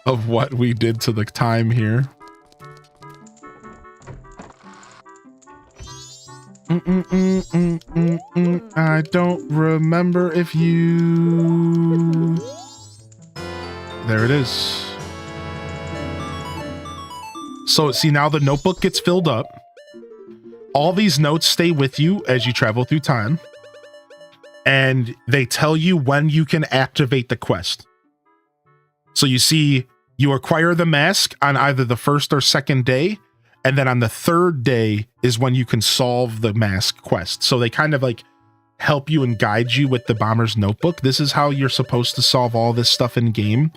of what we did to the time here. I don't remember if you... There it is. So see, now the notebook gets filled up. All these notes stay with you as you travel through time. And they tell you when you can activate the quest. So you see, you acquire the mask on either the first or second day, and then on the third day is when you can solve the mask quest. So they kind of like help you and guide you with the Bomber's Notebook. This is how you're supposed to solve all this stuff in game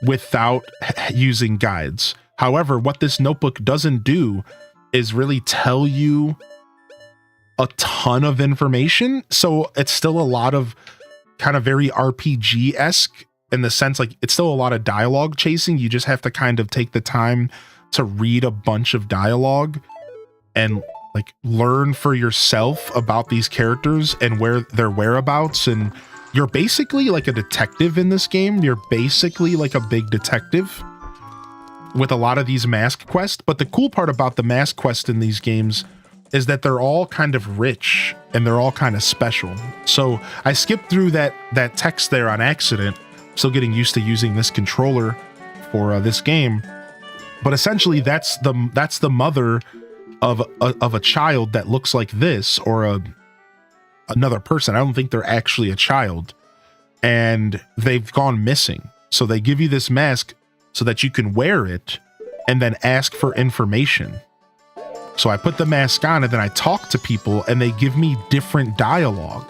without using guides. However, what this notebook doesn't do is really tell you a ton of information. So it's still a lot of kind of very RPG-esque in the sense, like, it's still a lot of dialogue chasing. You just have to kind of take the time to read a bunch of dialogue and like learn for yourself about these characters and where their whereabouts. And you're basically like a detective in this game. You're basically like a big detective with a lot of these mask quests. But the cool part about the mask quest in these games is that they're all kind of rich and they're all kind of special. So I skipped through that text there on accident. Still getting used to using this controller for this game. But essentially that's the mother of a child that looks like this, or another person. I don't think they're actually a child, and they've gone missing. So they give you this mask so that you can wear it and then ask for information. So I put the mask on and then I talk to people and they give me different dialogue.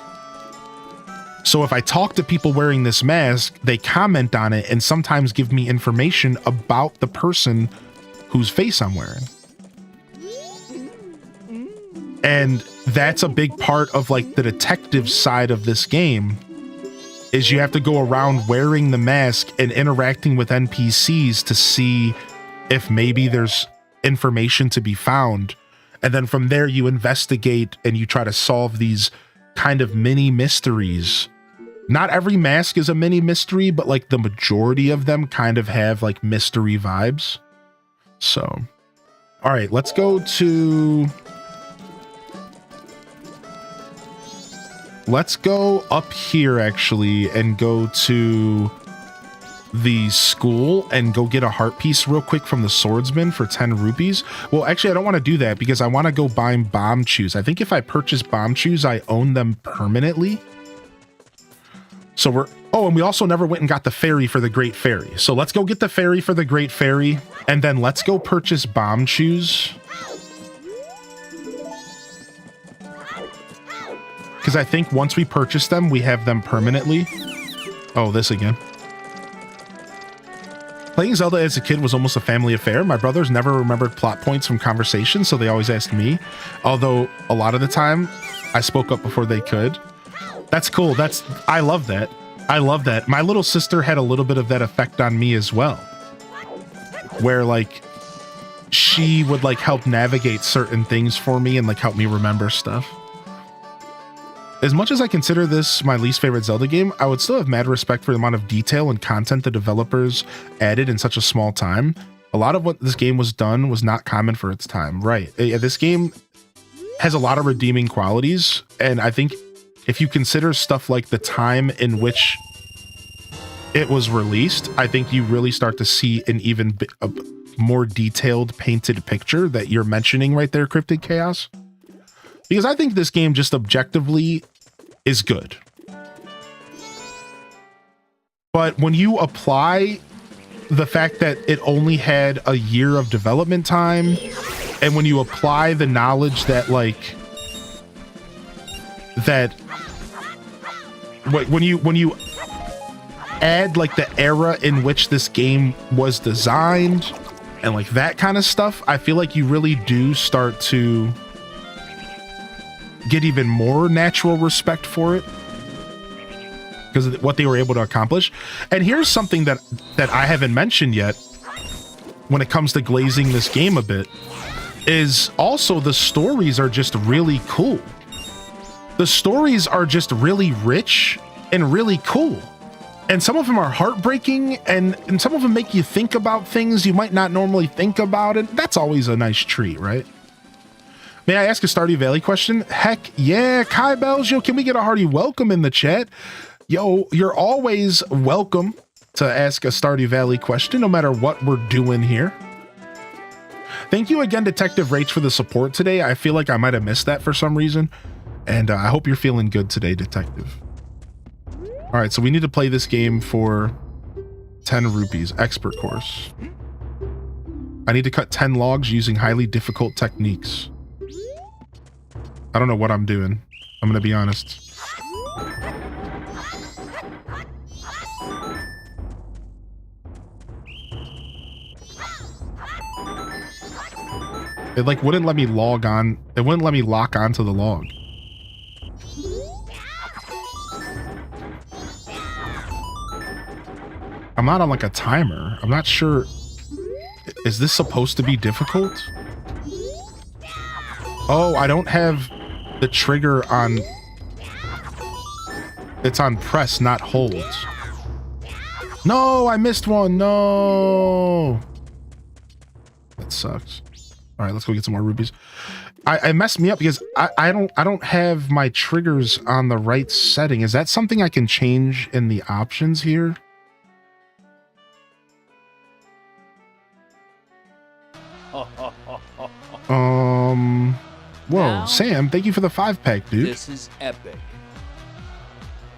So if I talk to people wearing this mask, they comment on it and sometimes give me information about the person whose face I'm wearing. And that's a big part of like the detective side of this game, is you have to go around wearing the mask and interacting with NPCs to see if maybe there's information to be found. And then from there you investigate and you try to solve these kind of mini mysteries. Not every mask is a mini mystery, but like the majority of them kind of have like mystery vibes. So, all right, let's go up here actually and go to the school and go get a heart piece real quick from the swordsman for 10 rupees. Well, actually, I don't want to do that because I want to go buy bomb chews. I think if I purchase bomb chews, I own them permanently. So and we also never went and got the fairy for the Great Fairy. So let's go get the fairy for the Great Fairy, and then let's go purchase bomb chews. Because I think once we purchase them, we have them permanently. Oh, this again. Playing Zelda as a kid was almost a family affair. My brothers never remembered plot points from conversations, so they always asked me. Although a lot of the time, I spoke up before they could. That's cool. I love that. I love that. My little sister had a little bit of that effect on me as well. Where like, she would like help navigate certain things for me and like help me remember stuff. As much as I consider this my least favorite Zelda game, I would still have mad respect for the amount of detail and content the developers added in such a small time. A lot of what this game was done was not common for its time. Right. This game has a lot of redeeming qualities, and I think if you consider stuff like the time in which it was released, I think you really start to see an even more detailed painted picture that you're mentioning right there, Cryptid Chaos. Because I think this game just objectively is good. But when you apply the fact that it only had a year of development time, and when you apply the knowledge that like, when you add like the era in which this game was designed and like that kind of stuff, I feel like you really do start to get even more natural respect for it because of what they were able to accomplish. And here's something that I haven't mentioned yet when it comes to glazing this game a bit, is also the stories are just really cool. the stories are just really rich and really cool. And some of them are heartbreaking, and some of them make you think about things you might not normally think about, and that's always a nice treat, right? May I ask a Stardew Valley question? Heck yeah, Kai Bells, yo, can we get a hearty welcome in the chat? Yo, you're always welcome to ask a Stardew Valley question, no matter what we're doing here. Thank you again, Detective Rach, for the support today. I feel like I might have missed that for some reason, and I hope you're feeling good today, Detective. All right, so we need to play this game for 10 rupees, expert course. I need to cut 10 logs using highly difficult techniques. I don't know what I'm doing. I'm gonna be honest. It like wouldn't let me log on. It wouldn't let me lock onto the log. I'm not on like a timer. I'm not sure. Is this supposed to be difficult? Oh, I don't have the trigger on. It's on press, not hold. No, I missed one. No. That sucks. All right, let's go get some more rupees. I messed me up because I don't have my triggers on the right setting. Is that something I can change in the options here? Whoa, Now, Sam, thank you for the 5-pack, dude. This is epic.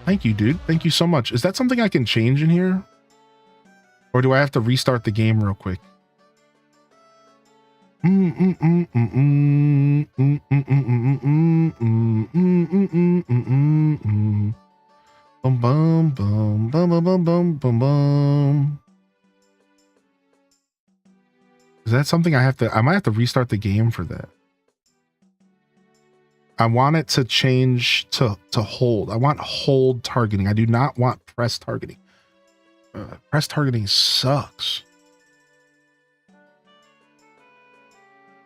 Thank you, dude. Thank you so much. Is that something I can change in here? Or do I have to restart the game real quick? Bum bum bum bum bum bum bum bum bum. Is that something I have to? I might have to restart the game for that. I want it to change to hold. I want hold targeting. I do not want press targeting. Press targeting sucks.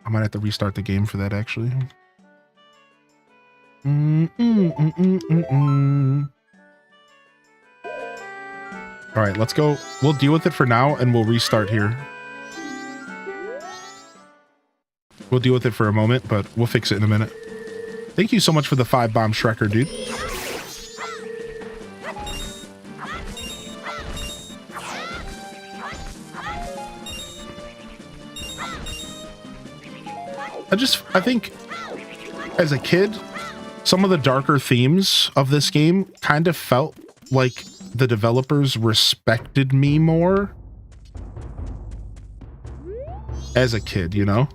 I might have to restart the game for that, actually. All right, let's go. We'll deal with it for now, and we'll restart here. We'll deal with it for a moment, but we'll fix it in a minute. Thank you so much for the 5-bomb Shrekker, dude. I think as a kid, some of the darker themes of this game kind of felt like the developers respected me more as a kid, you know?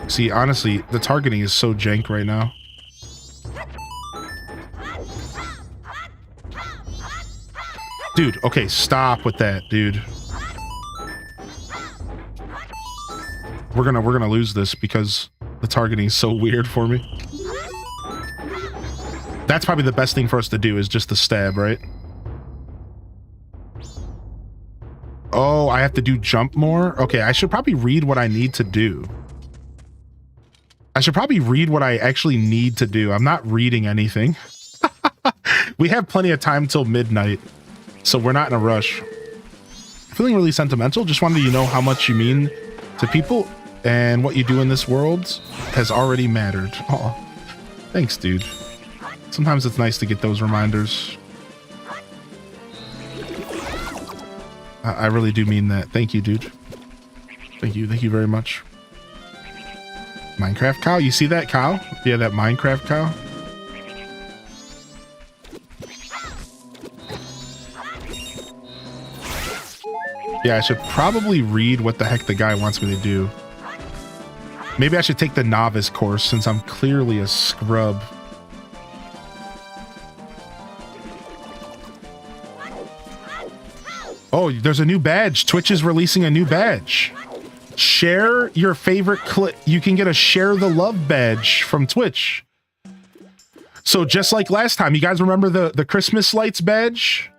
See, honestly, the targeting is so jank right now. Dude, okay, stop with that, dude. We're gonna lose this because the targeting is so weird for me. That's probably the best thing for us to do is just to stab, right? Oh, I have to do jump more? Okay, I should probably read what I need to do. I should probably read what I actually need to do. I'm not reading anything. We have plenty of time till midnight, so we're not in a rush. Feeling really sentimental. Just wanted you to know how much you mean to people, and what you do in this world has already mattered. Oh, thanks, dude. Sometimes it's nice to get those reminders. I really do mean that. Thank you, dude. Thank you very much. Minecraft cow? You see that cow? Yeah, that Minecraft cow. Yeah, I should probably read what the heck the guy wants me to do. Maybe I should take the novice course since I'm clearly a scrub. Oh, there's a new badge. Twitch is releasing a new badge. share your favorite clip. You can get a share the love badge from Twitch. So just like last time, you guys remember the Christmas lights badge?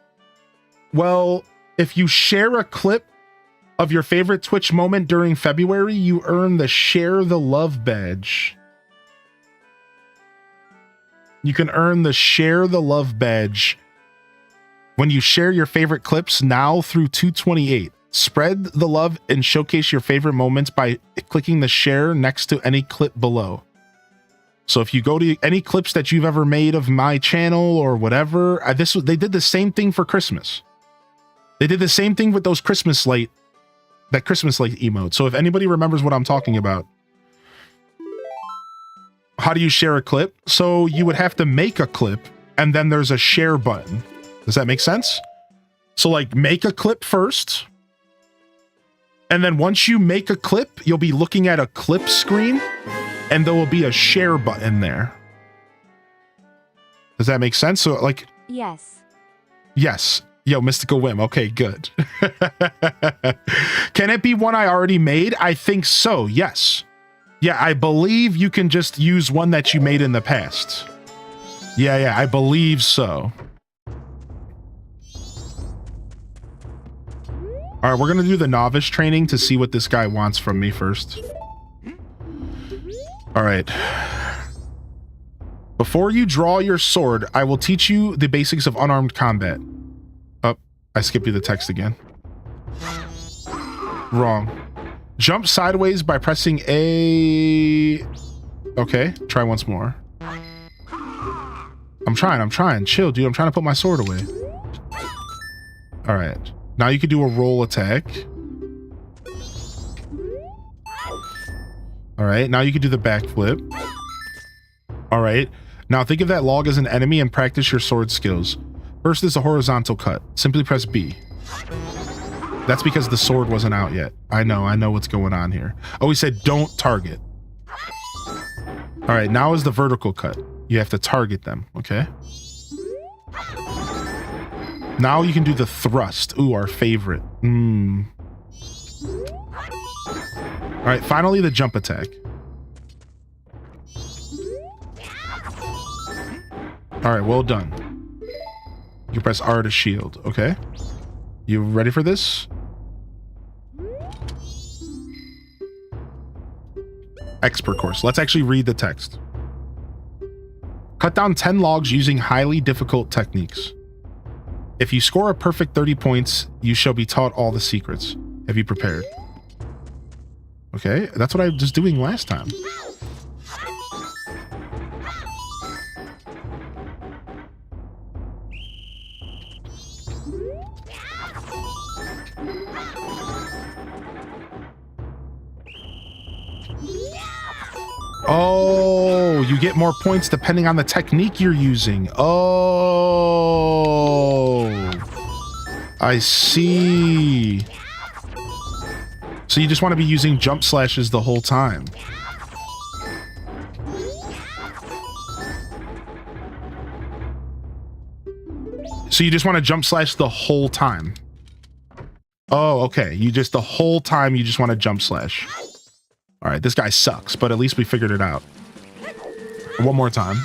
Well, if you share a clip of your favorite Twitch moment during February, you earn the share the love badge. You can earn the share the love badge when you share your favorite clips now through 2/28. Spread the love and showcase your favorite moments by clicking the share next to any clip below. So if you go to any clips that you've ever made of my channel or whatever, they did the same thing for Christmas. They did the same thing with those Christmas light emote. So if anybody remembers what I'm talking about, how do you share a clip? So you would have to make a clip and then there's a share button. Does that make sense? So like make a clip first. And then once you make a clip, you'll be looking at a clip screen and there will be a share button there. Does that make sense? So like, Yes. yes. Yo, Mystical Whim. Okay, good. Can it be one I already made? I think so. Yes. Yeah, I believe you can just use one that you made in the past. Yeah, I believe so. All right, we're going to do the novice training to see what this guy wants from me first. All right. Before you draw your sword, I will teach you the basics of unarmed combat. Oh, I skipped you the text again. Wrong. Jump sideways by pressing A. Okay, try once more. I'm trying. Chill, dude. I'm trying to put my sword away. All right. Now you can do a roll attack. All right. Now you can do the backflip. All right. Now think of that log as an enemy and practice your sword skills. First is a horizontal cut. Simply press B. That's because the sword wasn't out yet. I know what's going on here. Oh, he said don't target. All right. Now is the vertical cut. You have to target them. Okay. Now you can do the thrust. Ooh, our favorite. All right, finally the jump attack. All right, well done. You can press R to shield. Okay. You ready for this? Expert course. Let's actually read the text. Cut down 10 logs using highly difficult techniques. If you score a perfect 30 points, you shall be taught all the secrets. Have you prepared? Okay, that's what I was doing last time. Oh, you get more points depending on the technique you're using. Oh, I see. So you just want to be using jump slashes the whole time. So you just want to jump slash the whole time. Oh, okay. The whole time you just want to jump slash. All right, this guy sucks, but at least we figured it out. One more time.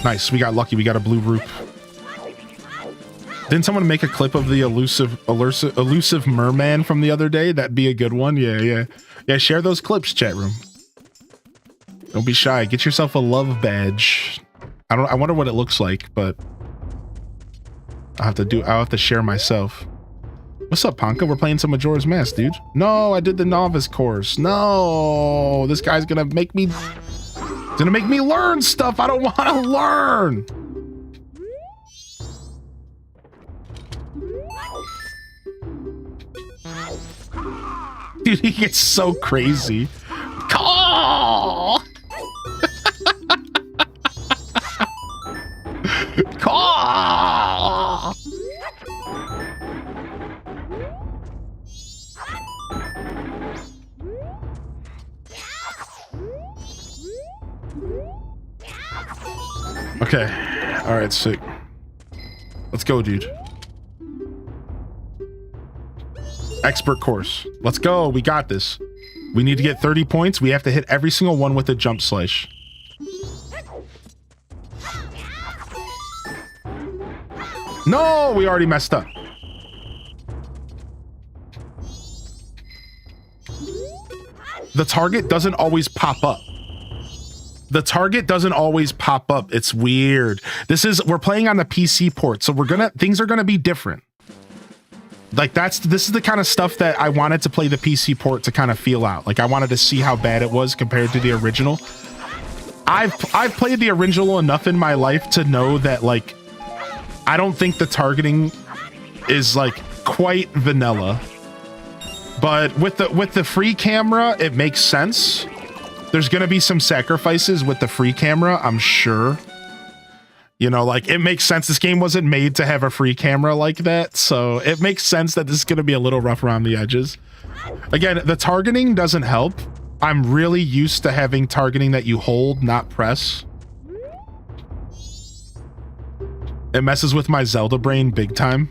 Nice, we got lucky. We got a blue root. Didn't someone make a clip of the elusive merman from the other day? That'd be a good one. Yeah, share those clips, chat room. Don't be shy. Get yourself a love badge. I wonder what it looks like, but I'll have to share myself. What's up, Ponka? We're playing some Majora's Mask, dude. No, I did the novice course. No, this guy's gonna make me learn stuff I don't want to learn. Dude, he gets so crazy. Call! Call! Okay. All right, sick. Let's go, dude. Expert course. Let's go. We got this. We need to get 30 points. We have to hit every single one with a jump slash. No, we already messed up. The target doesn't always pop up. The target doesn't always pop up. It's weird. We're playing on the PC port, so things are gonna be different. Like this is the kind of stuff that I wanted to play the PC port to kind of feel out. Like I wanted to see how bad it was compared to the original. I've played the original enough in my life to know that like I don't think the targeting is like quite vanilla. But with the free camera, it makes sense. There's gonna be some sacrifices with the free camera, I'm sure. You know, like it makes sense. This game wasn't made to have a free camera like that, so it makes sense that this is gonna be a little rough around the edges. Again, the targeting doesn't help. I'm really used to having targeting that you hold, not press. It messes with my Zelda brain big time.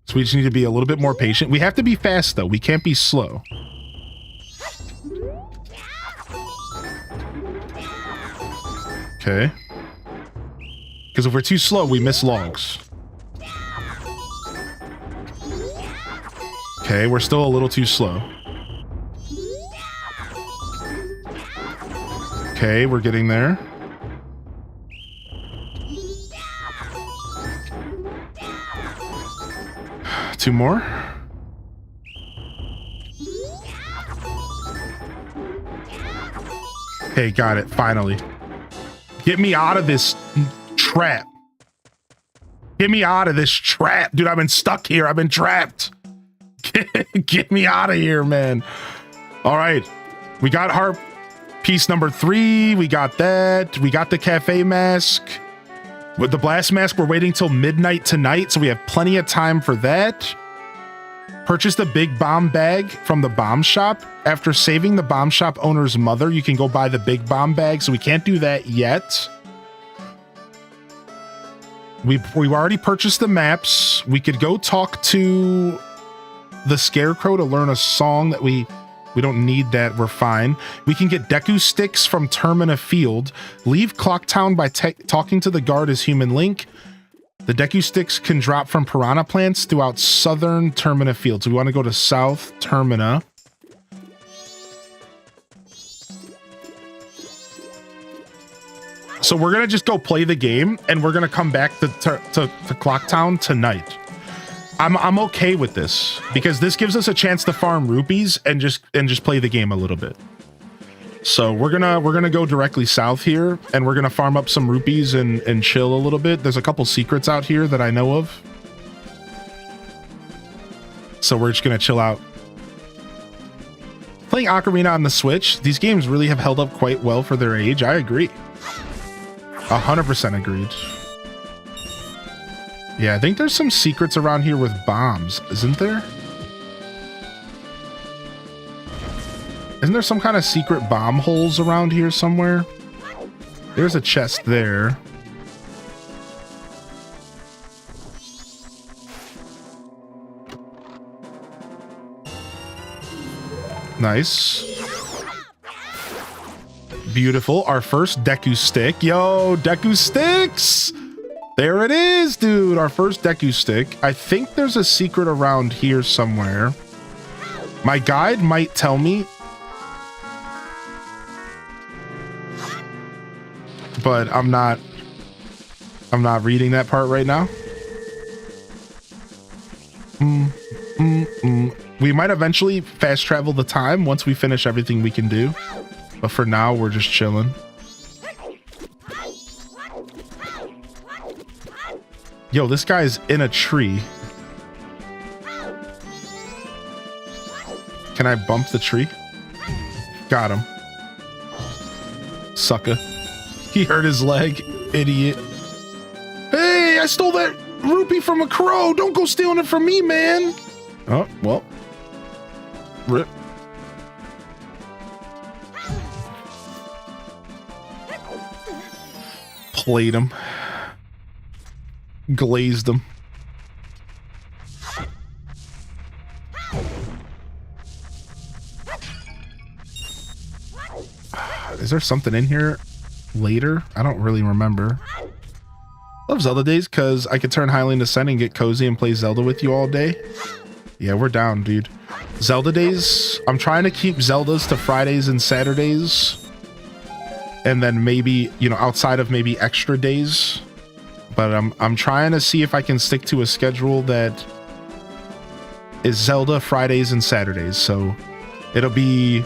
So we just need to be a little bit more patient. We have to be fast though. We can't be slow. Okay. Because if we're too slow, we miss logs. Okay, we're still a little too slow. Okay, we're getting there. Two more. Okay, got it. Finally. Get me out of this trap. Get me out of this trap. Dude, I've been stuck here. I've been trapped. Get me out of here, man. All right. We got harp piece number 3. We got that. We got the cafe mask. With the blast mask, we're waiting till midnight tonight, so we have plenty of time for that. Purchase the big bomb bag from the bomb shop. After saving the bomb shop owner's mother, you can go buy the big bomb bag, so we can't do that yet. We've already purchased the maps. We could go talk to the Scarecrow to learn a song that we don't need that. We're fine. We can get Deku sticks from Termina Field. Leave Clocktown by talking to the guard as Human Link. The Deku sticks can drop from piranha plants throughout southern Termina Field. So we want to go to South Termina. So we're going to just go play the game and we're going to come back to Clocktown tonight. I'm okay with this because this gives us a chance to farm rupees and just play the game a little bit. So we're gonna go directly south here and we're gonna farm up some rupees and chill a little bit. There's a couple secrets out here that I know of. So we're just gonna chill out. Playing Ocarina on the Switch, these games really have held up quite well for their age. I agree. 100% agreed. Yeah, I think there's some secrets around here with bombs, isn't there? Isn't there some kind of secret bomb holes around here somewhere? There's a chest there. Nice. Beautiful. Our first Deku stick. Yo, Deku sticks! There it is, dude. Our first Deku stick. I think there's a secret around here somewhere. My guide might tell me. But I'm not reading that part right now. We might eventually fast travel the time once we finish everything we can do. But for now, we're just chilling. Yo, this guy's in a tree. Can I bump the tree? Got him. Sucker. He hurt his leg, idiot. Hey, I stole that rupee from a crow. Don't go stealing it from me, man. Oh, well. Rip. Played him. Glazed him. Is there something in here later? I don't really remember. Love Zelda days because I could turn Hylian Descent and get cozy and play Zelda with you all day. Yeah, we're down, dude. Zelda days, I'm trying to keep Zeldas to Fridays and Saturdays. And then maybe, you know, outside of maybe extra days. But I'm trying to see if I can stick to a schedule that is Zelda Fridays and Saturdays. So it'll be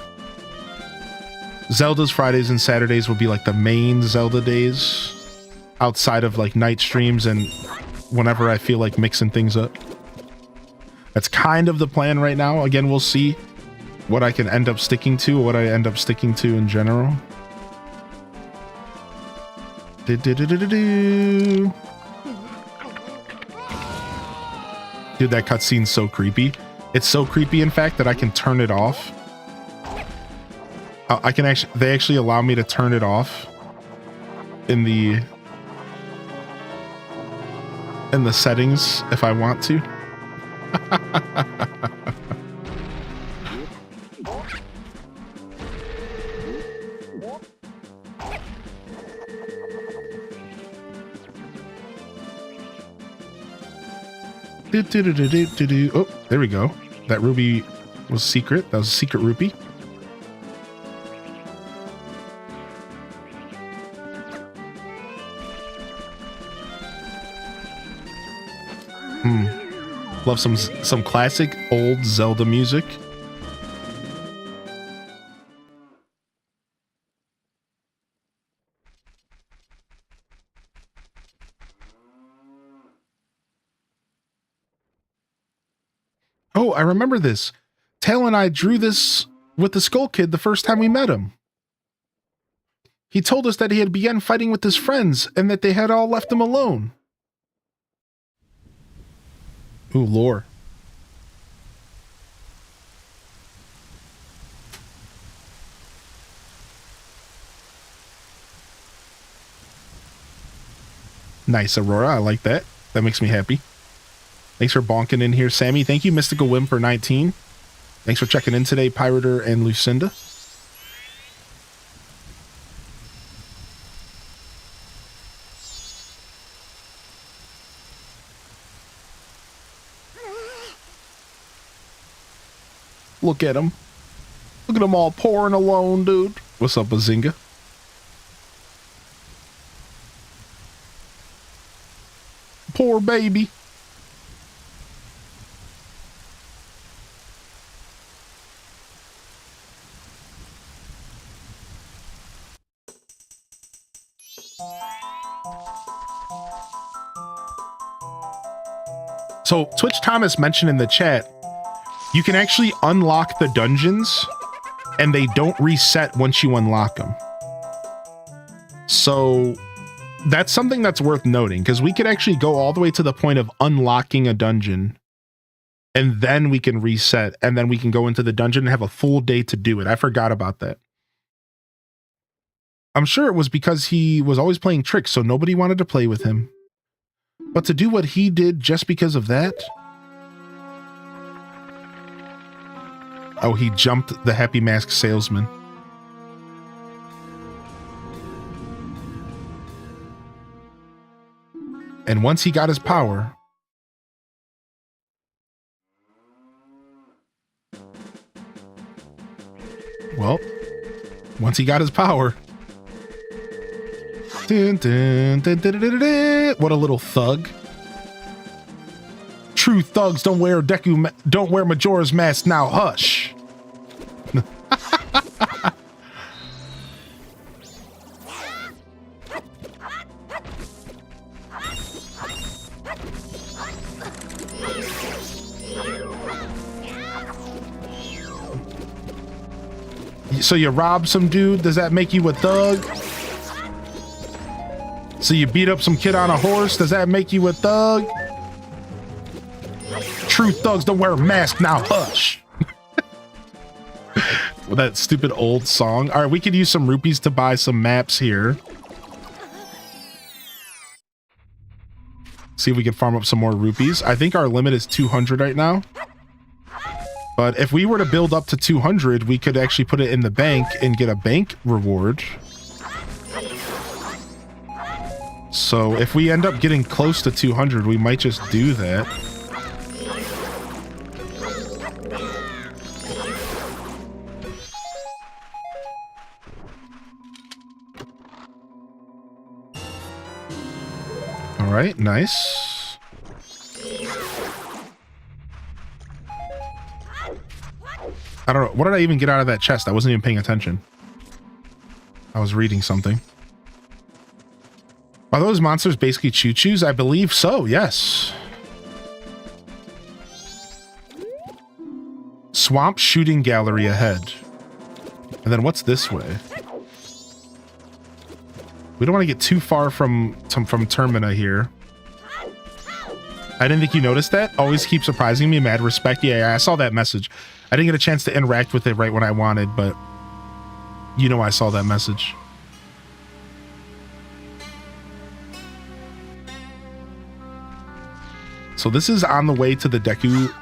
Zelda's Fridays and Saturdays will be like the main Zelda days outside of like night streams and whenever I feel like mixing things up. That's kind of the plan right now. Again, we'll see what I can end up sticking to, or what I end up sticking to in general. Dude, that cutscene's so creepy. It's so creepy, in fact, that I can turn it off. I can actually, they actually allow me to turn it off in the settings if I want to. Oh, there we go. That ruby was secret. That was a secret rupee. Love some classic old Zelda music. Oh, I remember this. Tail and I drew this with the Skull Kid the first time we met him. He told us that he had begun fighting with his friends and that they had all left him alone. Ooh, lore. Nice, Aurora. I like that. That makes me happy. Thanks for bonking in here, Sammy. Thank you, Mystical Whim, for 19. Thanks for checking in today, Pirater and Lucinda. Look at him. Look at them all pouring alone, dude. What's up, Bazinga? Poor baby. So, Twitch Thomas mentioned in the chat, you can actually unlock the dungeons and they don't reset once you unlock them. So that's something that's worth noting, because we could actually go all the way to the point of unlocking a dungeon and then we can reset and then we can go into the dungeon and have a full day to do it. I forgot about that. I'm sure it was because he was always playing tricks, so nobody wanted to play with him. But to do what he did just because of that? Oh, he jumped the Happy Mask salesman. And once he got his power, well, once he got his power, dun, dun, dun, dun, dun, dun, dun, what a little thug. True thugs don't wear don't wear Majora's Mask now. Hush. So you robbed some dude? Does that make you a thug? So you beat up some kid on a horse? Does that make you a thug? True thugs don't wear a mask now. Hush. Well, that stupid old song. All right, we could use some rupees to buy some maps here. See if we can farm up some more rupees. I think our limit is 200 right now. But if we were to build up to 200, we could actually put it in the bank and get a bank reward. So if we end up getting close to 200, we might just do that. All right, nice. I don't know. What did I even get out of that chest? I wasn't even paying attention. I was reading something. Are those monsters basically choo-choos? I believe so, yes. Swamp shooting gallery ahead. And then what's this way? We don't want to get too far from Termina here. I didn't think you noticed that. Always keep surprising me. Mad respect. Yeah, I saw that message. I didn't get a chance to interact with it right when I wanted, but you know I saw that message. So this is on the way to the Deku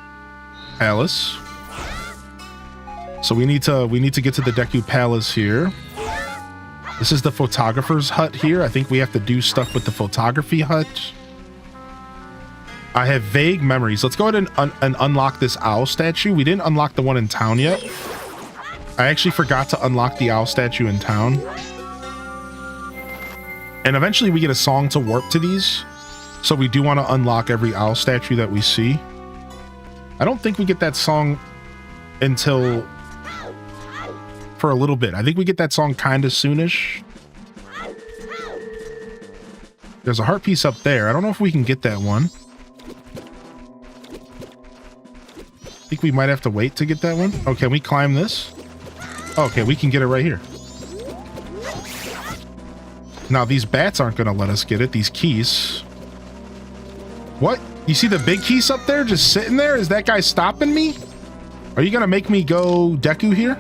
Palace. So we need to get to the Deku Palace here. This is the photographer's hut here. I think we have to do stuff with the photography hut. I have vague memories. Let's go ahead and unlock this owl statue. We didn't unlock the one in town yet. I actually forgot to unlock the owl statue in town. And eventually we get a song to warp to these. So we do want to unlock every owl statue that we see. I don't think we get that song until for a little bit. I think we get that song kind of soonish. There's a heart piece up there. I don't know if we can get that one. I think we might have to wait to get that one. Oh, can we climb this? Okay, we can get it right here. Now, these bats aren't going to let us get it. These keys. What? You see the big keys up there just sitting there? Is that guy stopping me? Are you going to make me go Deku here?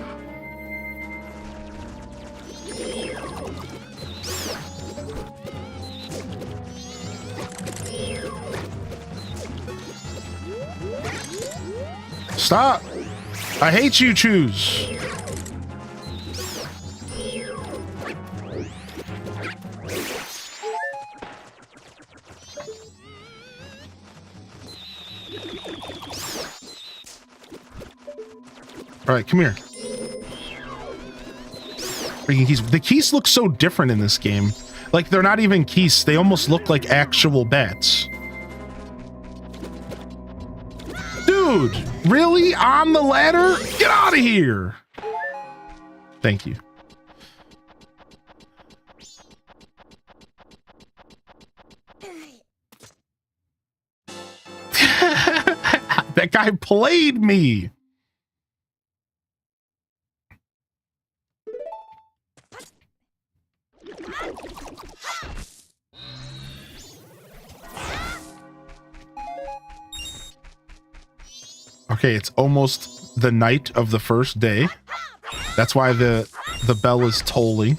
Stop! I hate you, choose. All right, come here. Freaking keys. The keys look so different in this game. Like, they're not even keys. They almost look like actual bats. Dude, really? On the ladder? Get out of here! Thank you. That guy played me! Okay, it's almost the night of the first day. That's why the bell is tolling.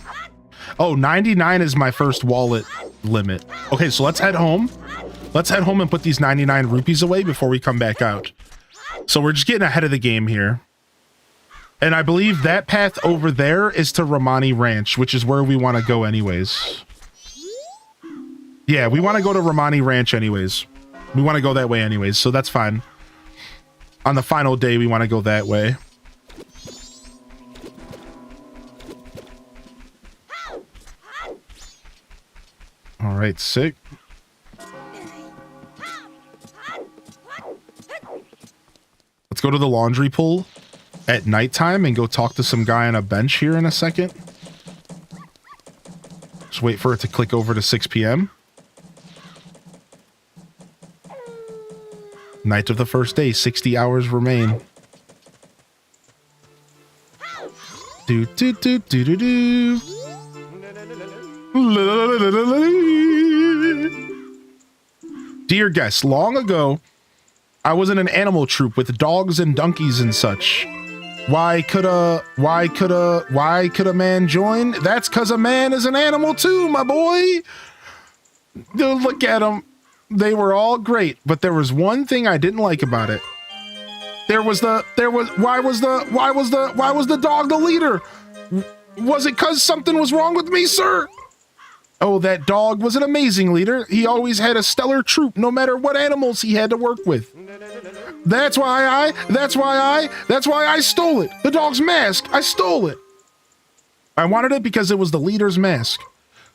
Oh, 99 is my first wallet limit. Okay, so let's head home. Let's head home and put these 99 rupees away before we come back out. So we're just getting ahead of the game here. And I believe that path over there is to Romani Ranch, which is where we want to go anyways. Yeah, we want to go to Romani Ranch anyways. We want to go that way anyways, so that's fine. On the final day, we want to go that way. All right, sick. Let's go to the laundry pool at nighttime and go talk to some guy on a bench here in a second. Just wait for it to click over to 6 p.m. Night of the first day, 60 hours remain. Do do do do do do. Dear guests, long ago, I was in an animal troop with dogs and donkeys and such. Why could a man join? That's 'cause a man is an animal too, my boy. Dude, look at him. They were all great, but there was one thing I didn't like about it. Why was the dog the leader? Was it cause something was wrong with me, sir? Oh, that dog was an amazing leader. He always had a stellar troop, no matter what animals he had to work with. That's why I stole it. The dog's mask. I stole it. I wanted it because it was the leader's mask,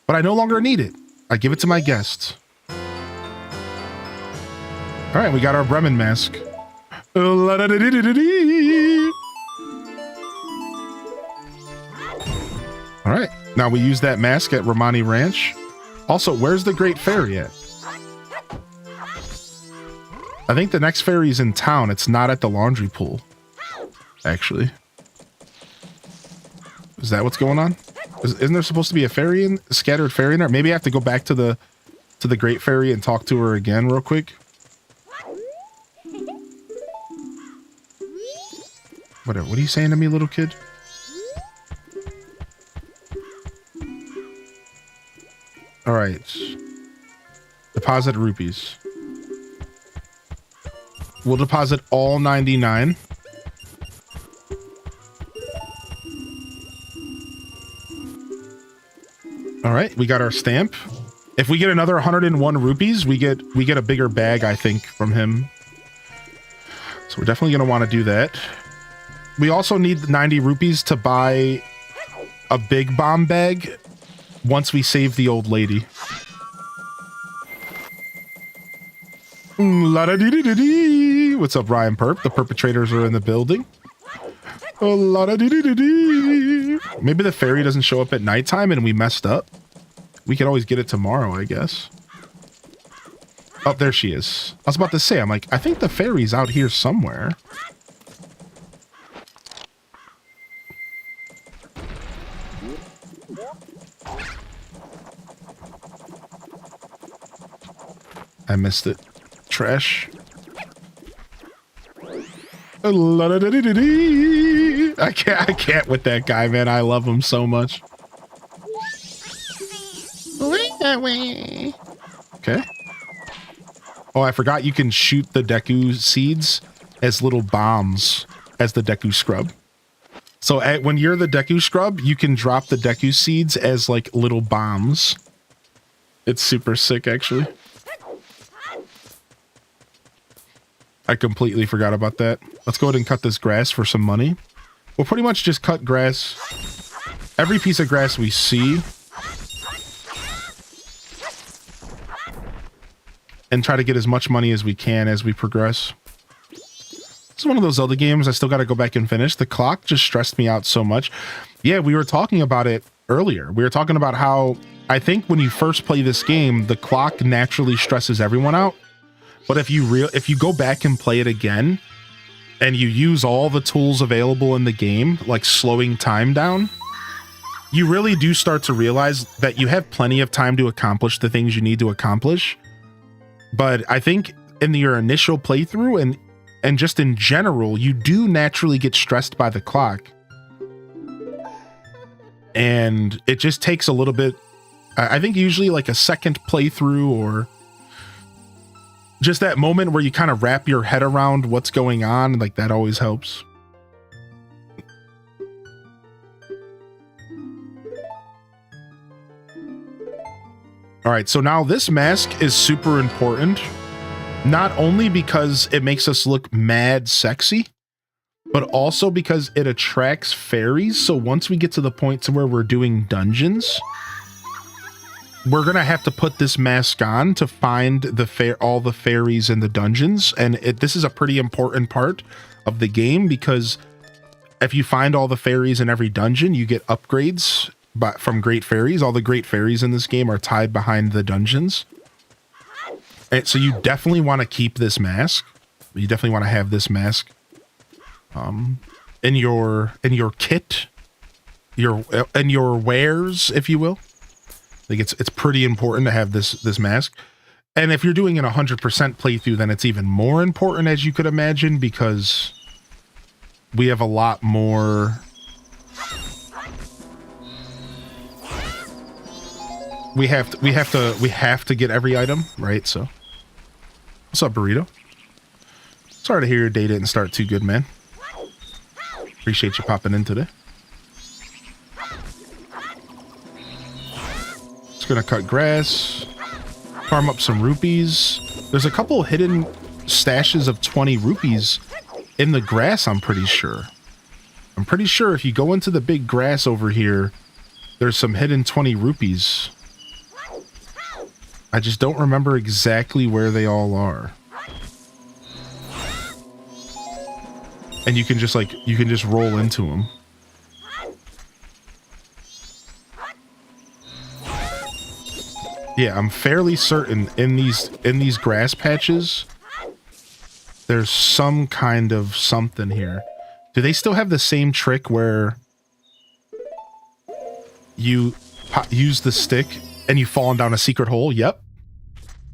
but I no longer need it. I give it to my guests. All right, we got our Bremen mask. All right, now we use that mask at Romani Ranch. Also, where's the Great Fairy at? I think the next fairy is in town. It's not at the laundry pool, actually. Is that what's going on? Isn't there supposed to be a scattered fairy in there? Maybe I have to go back to the Great Fairy and talk to her again real quick. Whatever. What are you saying to me, little kid? All right. Deposit rupees. We'll deposit all 99. All right, we got our stamp. If we get another 101 rupees, we get a bigger bag, I think, from him. So we're definitely going to want to do that. We also need 90 rupees to buy a big bomb bag once we save the old lady. La-da-dee-dee-dee-dee. What's up, Ryan Perp? The perpetrators are in the building. La-da-dee-dee-dee-dee. Maybe the fairy doesn't show up at nighttime and we messed up. We can always get it tomorrow, I guess. Oh, there she is. I was about to say, I'm like, I think the fairy's out here somewhere. I missed it. Trash. I can't with that guy, man. I love him so much. Okay. Oh, I forgot you can shoot the Deku seeds as little bombs as the Deku scrub. So when you're the Deku scrub, you can drop the Deku seeds as like little bombs. It's super sick, actually. I completely forgot about that. Let's go ahead and cut this grass for some money. We'll pretty much just cut grass. Every piece of grass we see. And try to get as much money as we can as we progress. It's one of those Zelda games I still got to go back and finish. The clock just stressed me out so much. Yeah, we were talking about it earlier. We were talking about how I think when you first play this game, the clock naturally stresses everyone out. But if you go back and play it again, and you use all the tools available in the game, like slowing time down, you really do start to realize that you have plenty of time to accomplish the things you need to accomplish. But I think in your initial playthrough and just in general, you do naturally get stressed by the clock. And it just takes a little bit, I think usually like a second playthrough or just that moment where you kind of wrap your head around what's going on, like that always helps. All right, so now this mask is super important, not only because it makes us look mad sexy, but also because it attracts fairies. So once we get to the point to where we're doing dungeons, we're gonna have to put this mask on to find all the fairies in the dungeons, and this is a pretty important part of the game because if you find all the fairies in every dungeon, you get upgrades from great fairies. All the great fairies in this game are tied behind the dungeons, and so you definitely want to keep this mask. You definitely want to have this mask in your kit, in your wares, if you will. I think it's pretty important to have this mask. And if you're doing an 100% playthrough, then it's even more important, as you could imagine, because we have a lot more. We have to get every item, right? So What's up, Burrito? Sorry to hear your day didn't start too good, man. Appreciate you popping in today. Just gonna cut grass, farm up some rupees. There's a couple hidden stashes of 20 rupees in the grass, I'm pretty sure. I'm pretty sure if you go into the big grass over here, there's some hidden 20 rupees. I just don't remember exactly where they all are. And you can just roll into them. Yeah, I'm fairly certain in these grass patches, there's some kind of something here. Do they still have the same trick where you use the stick and you fall down a secret hole? Yep.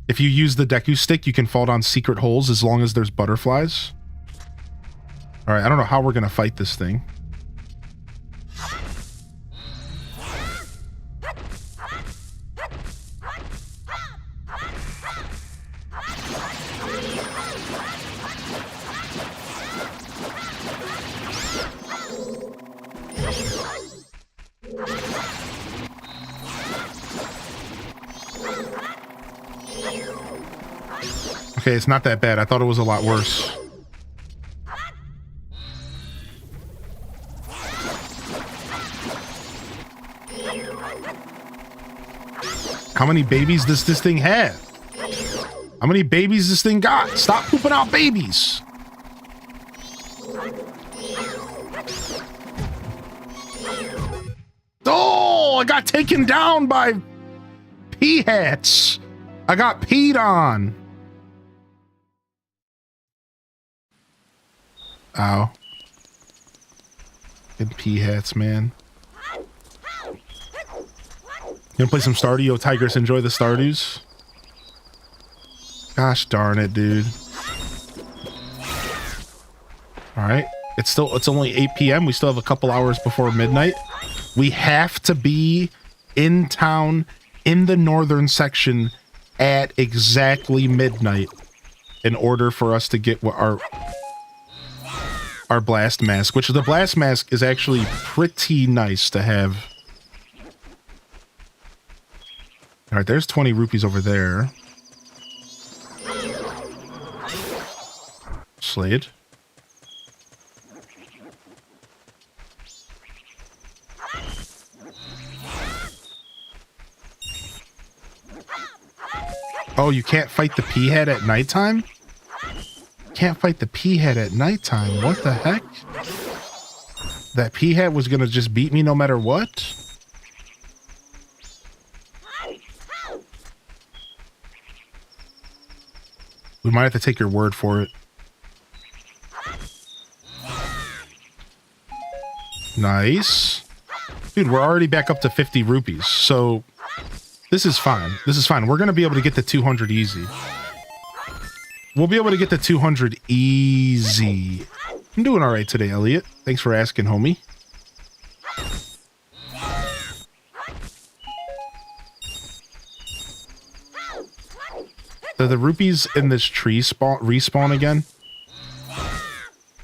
If you use the Deku stick, you can fall down secret holes as long as there's butterflies. All right, I don't know how we're going to fight this thing. Okay, it's not that bad. I thought it was a lot worse. How many babies does this thing have? How many babies this thing got? Stop pooping out babies. Oh, I got taken down by pea hats. I got peed on. Ow. Good pea hats, man. You gonna play some Stardew? Yo, Tigers, enjoy the Stardews. Gosh darn it, dude. Alright. It's only 8 p.m. We still have a couple hours before midnight. We have to be in town in the northern section at exactly midnight in order for us to get our blast mask, which the blast mask is actually pretty nice to have. All right, there's 20 rupees over there. Slade. Oh, you can't fight the pea head at nighttime? Can't fight the pea head at nighttime. What the heck? That pea head was gonna just beat me no matter what? We might have to take your word for it. Nice. Dude, we're already back up to 50 rupees, so this is fine. This is fine. We're gonna be able to get to 200 easy. We'll be able to get to 200 easy. I'm doing all right today, Elliot. Thanks for asking, homie. Do the rupees in this tree respawn again?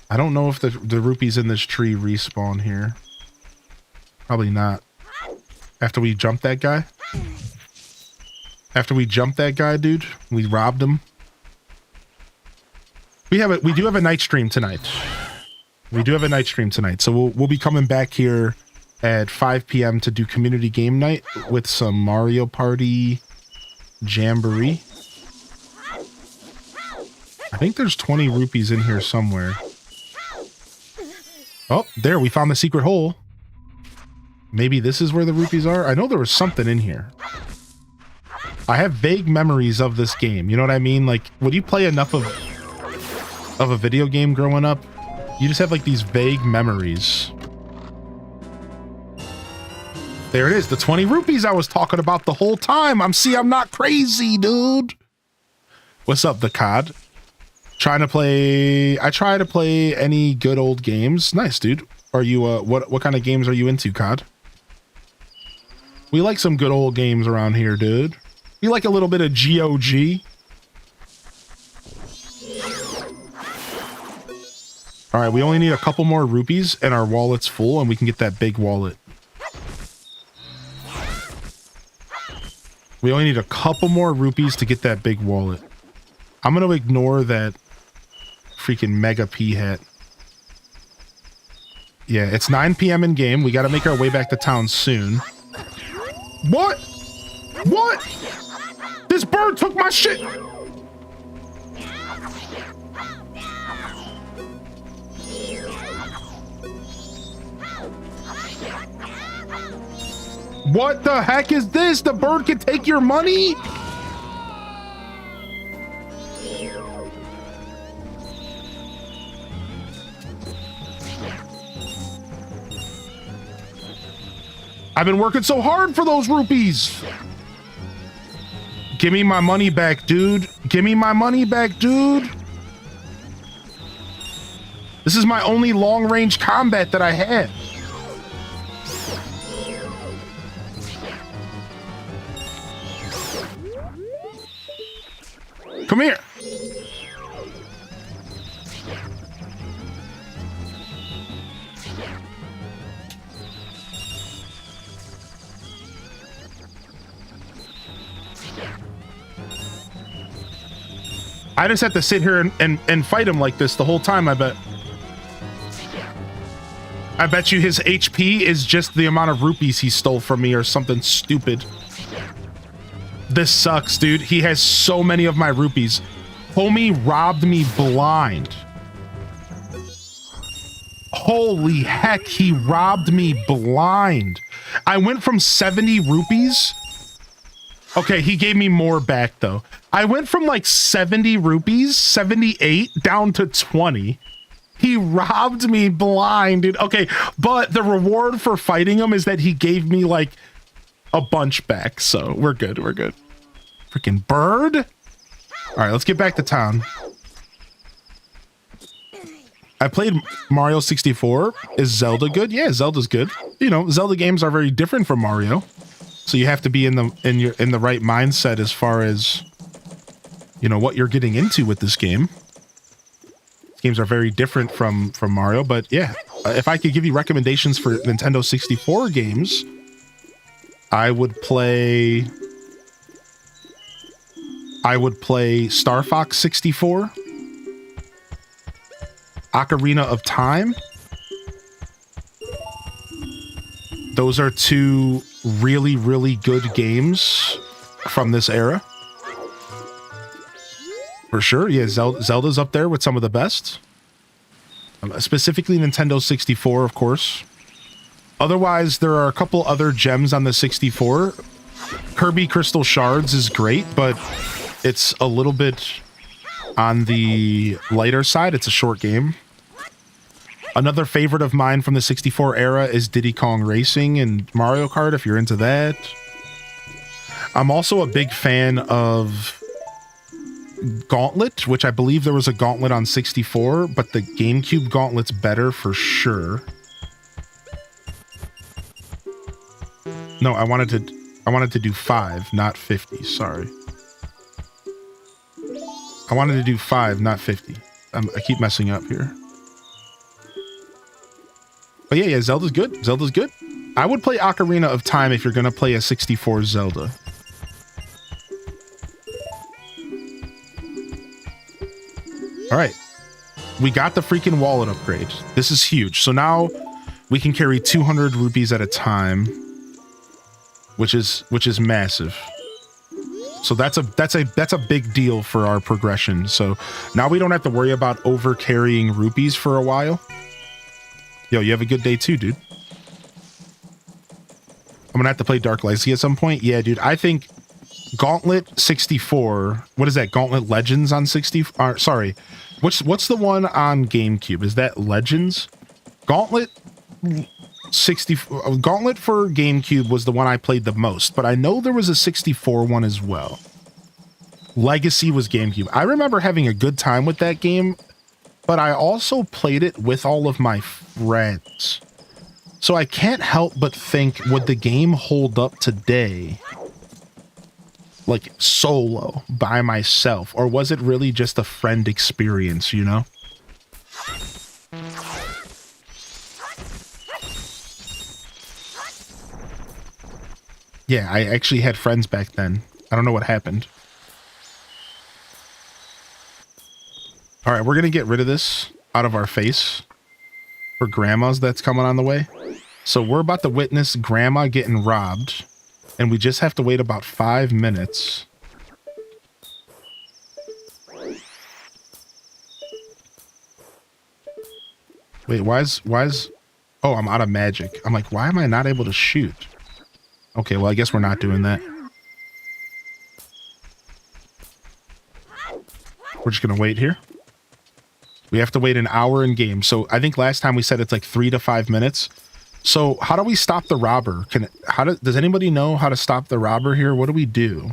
I don't know if the rupees in this tree respawn here. Probably not. After we jump that guy? After we jump that guy, dude, we robbed him. We do have a night stream tonight. We do have a night stream tonight, so we'll be coming back here at 5 p.m. to do community game night with some Mario Party Jamboree. I think there's 20 rupees in here somewhere. Oh, there, we found the secret hole. Maybe this is where the rupees are? I know there was something in here. I have vague memories of this game. You know what I mean? Like, when you play enough of a video game growing up, you just have like these vague memories. There it is, the 20 rupees I was talking about the whole time. I'm not crazy, dude. What's up, the COD? I try to play any good old games. Nice, dude. Are you what kind of games are you into, COD? We like some good old games around here, dude. You like a little bit of GOG? All right, we only need a couple more rupees and our wallet's full and we can get that big wallet. We only need a couple more rupees to get that big wallet. I'm going to ignore that freaking Mega P hat. Yeah, it's 9 p.m. in game. We got to make our way back to town soon. What? What? This bird took my shit. What the heck is this? The bird can take your money? I've been working so hard for those rupees. Give me my money back, dude. Give me my money back, dude. This is my only long-range combat that I had. Come here. I just have to sit here and fight him like this the whole time, I bet. I bet you his HP is just the amount of rupees he stole from me or something stupid. This sucks, dude. He has so many of my rupees. Homie robbed me blind. Holy heck, he robbed me blind. I went from 70 rupees. Okay, he gave me more back, though. I went from like 70 rupees, 78, down to 20. He robbed me blind, dude. Okay, but the reward for fighting him is that he gave me like a bunch back, so we're good, we're good. Freaking bird. All right, let's get back to town. I played Mario 64. Is Zelda good? Yeah, Zelda's good. You know, Zelda games are very different from Mario. So you have to be in the right mindset as far as, you know, what you're getting into with this game. These games are very different from Mario, but yeah, if I could give you recommendations for Nintendo 64 games, I would play Star Fox 64, Ocarina of Time. Those are two really, really good games from this era. For sure. Yeah, Zelda's up there with some of the best. Specifically Nintendo 64, of course. Otherwise, there are a couple other gems on the 64. Kirby Crystal Shards is great, but it's a little bit on the lighter side. It's a short game. Another favorite of mine from the 64 era is Diddy Kong Racing and Mario Kart, if you're into that. I'm also a big fan of Gauntlet, which I believe there was a Gauntlet on 64, but the GameCube Gauntlet's better for sure. No, I wanted to do 5, not 50, sorry. I wanted to do 5, not 50. I keep messing up here. But yeah, Zelda's good. Zelda's good. I would play Ocarina of Time if you're going to play a 64 Zelda. All right. We got the freaking wallet upgrade. This is huge. So now we can carry 200 rupees at a time, which is massive. So that's a big deal for our progression. So now we don't have to worry about over carrying rupees for a while. Yo, you have a good day too, dude. I'm gonna have to play Dark Legacy at some point. Yeah, dude, I think Gauntlet 64. What is that? Gauntlet Legends on 60? Sorry, what's the one on GameCube? Is that Legends? Gauntlet 60. Gauntlet for GameCube was the one I played the most, but I know there was a 64 one as well. Legacy was GameCube. I remember having a good time with that game, but I also played it with all of my friends. So I can't help but think, would the game hold up today? Like solo, by myself? Or was it really just a friend experience, you know? Yeah, I actually had friends back then. I don't know what happened. All right, we're going to get rid of this out of our face for grandma's that's coming on the way. So we're about to witness grandma getting robbed, and we just have to wait about 5 minutes. Wait, why is... Oh, I'm out of magic. I'm like, why am I not able to shoot? Okay, well, I guess we're not doing that. We're just going to wait here. We have to wait an hour in game. So I think last time we said it's like 3 to 5 minutes. So how do we stop the robber? Does anybody know how to stop the robber here? What do we do?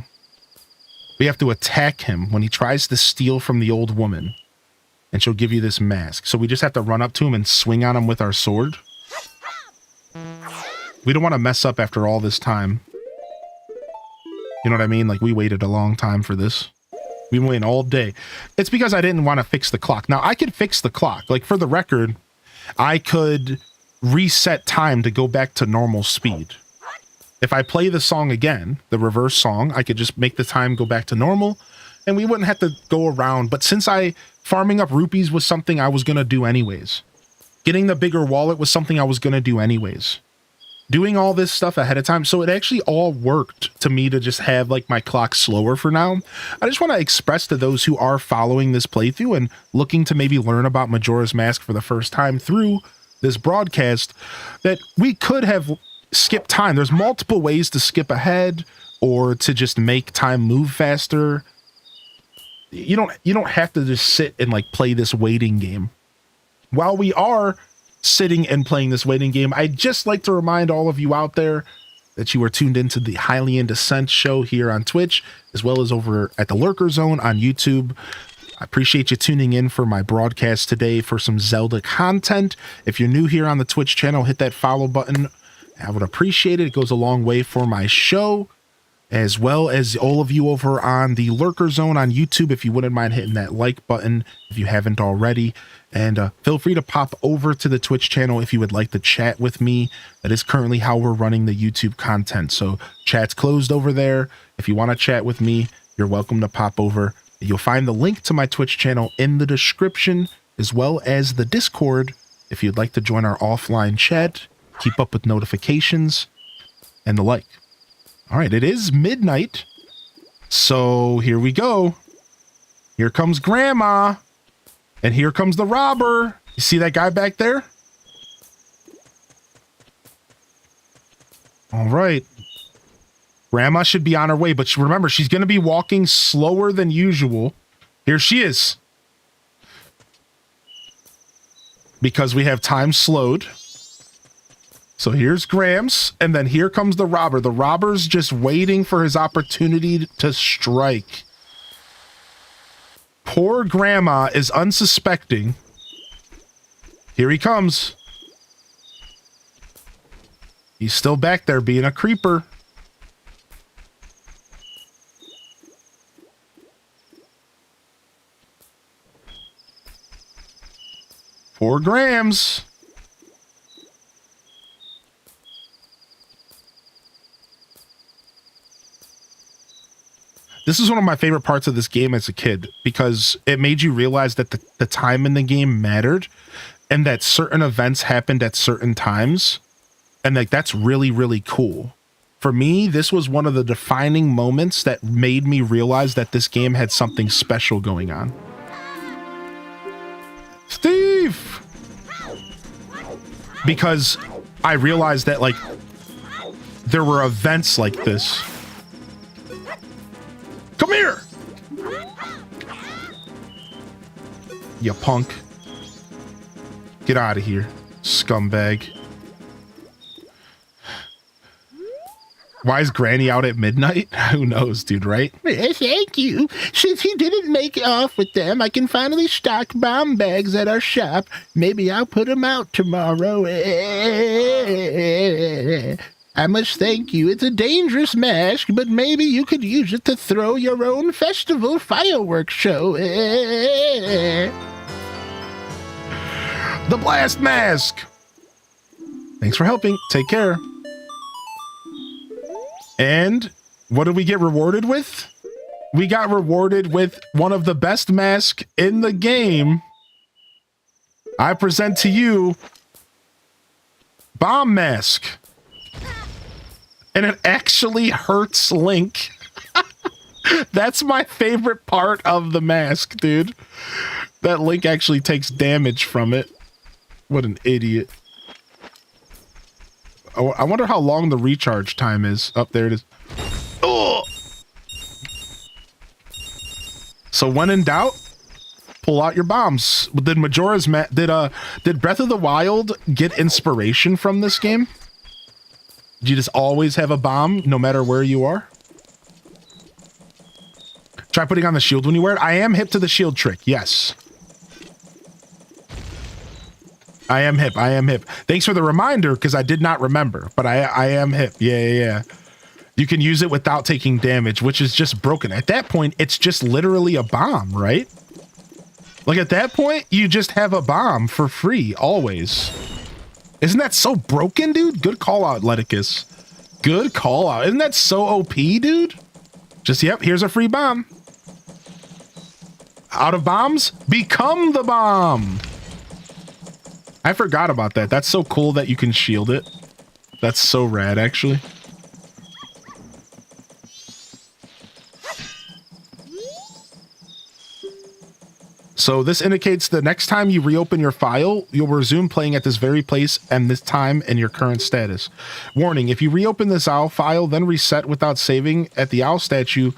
We have to attack him when he tries to steal from the old woman. And she'll give you this mask. So we just have to run up to him and swing on him with our sword. We don't want to mess up after all this time. You know what I mean? Like, we waited a long time for this. We went all day. It's because I didn't want to fix the clock. Now, I could fix the clock. Like, for the record, I could reset time to go back to normal speed. If I play the song again, the reverse song, I could just make the time go back to normal, and we wouldn't have to go around. But since farming up rupees was something I was going to do anyways. Getting the bigger wallet was something I was going to do anyways. Doing all this stuff ahead of time. So it actually all worked to me to just have like my clock slower for now. I just want to express to those who are following this playthrough and looking to maybe learn about Majora's Mask for the first time through this broadcast that we could have skipped time. There's multiple ways to skip ahead or to just make time move faster. You don't have to just sit and like play this waiting game. While we are sitting and playing this waiting game, I'd just like to remind all of you out there that you are tuned into the Highly in Descent show here on Twitch, as well as over at the Lurker Zone on YouTube. I appreciate you tuning in for my broadcast today for some Zelda content. If you're new here on the Twitch channel, hit that follow button. I would appreciate it. It goes a long way for my show, as well as all of you over on the Lurker Zone on YouTube. If you wouldn't mind hitting that like button if you haven't already. And feel free to pop over to the Twitch channel if you would like to chat with me. That is currently how we're running the YouTube content. So chat's closed over there. If you want to chat with me, you're welcome to pop over. You'll find the link to my Twitch channel in the description, as well as the Discord if you'd like to join our offline chat, keep up with notifications, and the like. All right, it is midnight. So here we go. Here comes Grandma. And here comes the robber. You see that guy back there? All right. Grandma should be on her way, but remember, she's going to be walking slower than usual. Here she is. Because we have time slowed. So here's Grams, and then here comes the robber. The robber's just waiting for his opportunity to strike. Poor Grandma is unsuspecting. Here he comes. He's still back there being a creeper. Poor Grams. This is one of my favorite parts of this game as a kid, because it made you realize that the time in the game mattered and that certain events happened at certain times. And like, that's really, really cool. For me, this was one of the defining moments that made me realize that this game had something special going on. Steve! Because I realized that like there were events like this. Come here! You punk. Get out of here, scumbag. Why is Granny out at midnight? Who knows, dude, right? Thank you. Since he didn't make off with them, I can finally stock bomb bags at our shop. Maybe I'll put them out tomorrow. I must thank you. It's a dangerous mask, but maybe you could use it to throw your own festival fireworks show. The blast mask! Thanks for helping. Take care. And what did we get rewarded with? We got rewarded with one of the best masks in the game. I present to you Bomb Mask. And it actually hurts Link. That's my favorite part of the mask, dude. That Link actually takes damage from it. What an idiot. Oh, I wonder how long the recharge time is. Up there it is. Oh! So when in doubt, pull out your bombs. Did Majora's did Breath of the Wild get inspiration from this game? Do you just always have a bomb no matter where you are? Try putting on the shield when you wear it. I am hip to the shield trick. Yes. I am hip. I am hip. Thanks for the reminder, because I did not remember, but I am hip. Yeah. You can use it without taking damage, which is just broken. At that point, it's just literally a bomb, right? Like at that point, you just have a bomb for free, always. Isn't that so broken, dude? Good call out, Leticus. Good call out. Isn't that so OP, dude? Just, yep, here's a free bomb. Out of bombs, become the bomb. I forgot about that. That's so cool that you can shield it. That's so rad, actually. So this indicates the next time you reopen your file, you'll resume playing at this very place and this time in your current status. Warning, if you reopen this OWL file, then reset without saving at the OWL statue,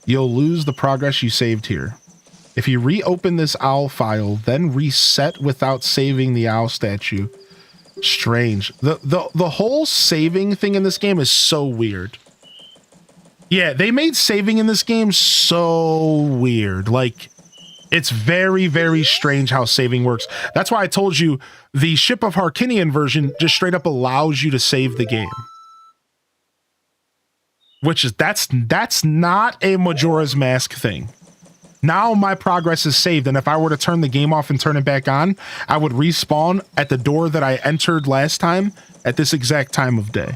you'll lose the progress you saved here. If you reopen this OWL file, then reset without saving the OWL statue. Strange. The whole saving thing in this game is so weird. Yeah, they made saving in this game so weird. Like, it's very, very strange how saving works. That's why I told you the Ship of Harkinian version just straight up allows you to save the game. Which is, that's not a Majora's Mask thing. Now my progress is saved, and if I were to turn the game off and turn it back on, I would respawn at the door that I entered last time at this exact time of day.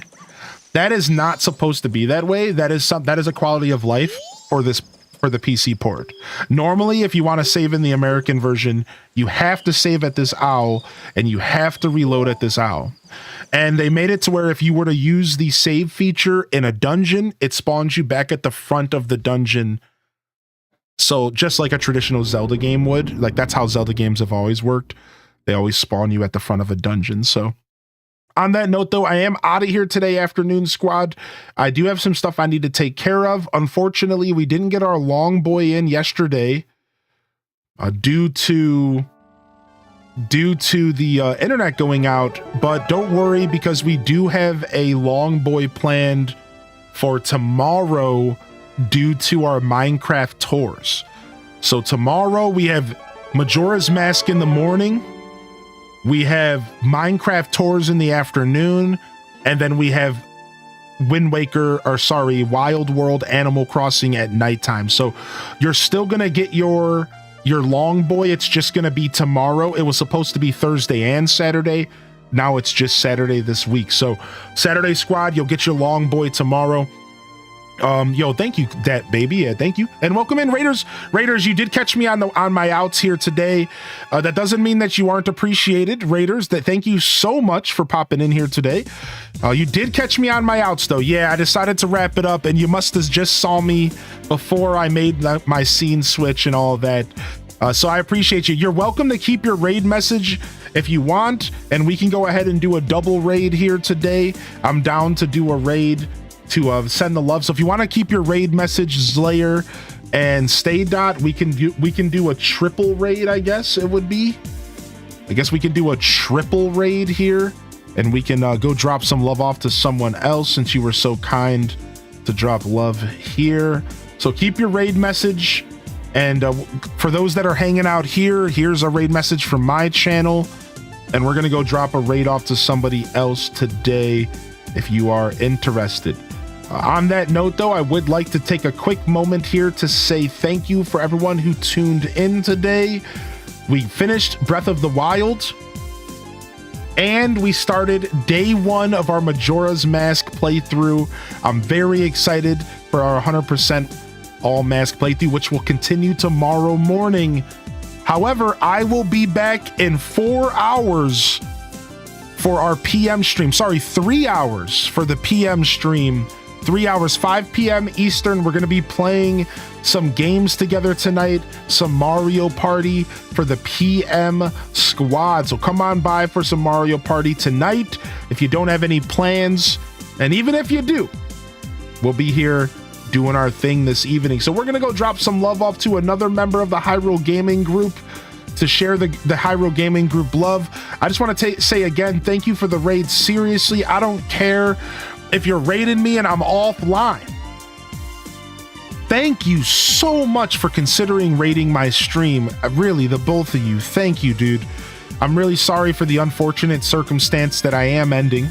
That is not supposed to be that way. That is a quality of life for the PC port. Normally, if you want to save in the American version, you have to save at this OWL, and you have to reload at this OWL. And they made it to where if you were to use the save feature in a dungeon, it spawns you back at the front of the dungeon. So just like a traditional Zelda game would, like that's how Zelda games have always worked. They always spawn you at the front of a dungeon. So on that note, though, I am out of here today, Afternoon Squad. I do have some stuff I need to take care of. Unfortunately, we didn't get our long boy in yesterday due to the internet going out. But don't worry, because we do have a long boy planned for tomorrow due to our Minecraft tours. So tomorrow we have Majora's Mask in the morning. We have Minecraft tours in the afternoon, and then we have Wild World Animal Crossing at nighttime. So you're still gonna get your long boy. It's just gonna be tomorrow. It was supposed to be Thursday and Saturday. Now it's just Saturday this week. So Saturday Squad, you'll get your long boy tomorrow. Yo, thank you, that baby. Yeah, thank you, and welcome in, Raiders. Raiders, you did catch me on my outs here today. That doesn't mean that you aren't appreciated, Raiders. That thank you so much for popping in here today. You did catch me on my outs, though. Yeah, I decided to wrap it up, and you must have just saw me before I made my scene switch and all of that. So I appreciate you. You're welcome to keep your raid message if you want, and we can go ahead and do a double raid here today. I'm down to do a raid to send the love. So if you want to keep your raid message, Slayer and Stay Dot, we can do a triple raid, I guess it would be. I guess we can do a triple raid here, and we can go drop some love off to someone else since you were so kind to drop love here. So keep your raid message, and for those that are hanging out here, here's a raid message from my channel, and we're gonna go drop a raid off to somebody else today if you are interested. On that note, though, I would like to take a quick moment here to say thank you for everyone who tuned in today. We finished Breath of the Wild, and we started day 1 of our Majora's Mask playthrough. I'm very excited for our 100% all mask playthrough, which will continue tomorrow morning. However, I will be back in 4 hours for our PM stream. Sorry, 3 hours for the PM stream. 3 hours, 5 p.m. Eastern. We're going to be playing some games together tonight, some Mario Party for the PM squad. So come on by for some Mario Party tonight if you don't have any plans. And even if you do, we'll be here doing our thing this evening. So we're going to go drop some love off to another member of the Hyrule Gaming Group to share the Hyrule Gaming Group love. I just want to say again, thank you for the raid. Seriously, I don't care if you're raiding me and I'm offline. Thank you so much for considering raiding my stream. Really, the both of you. Thank you, dude. I'm really sorry for the unfortunate circumstance that I am ending.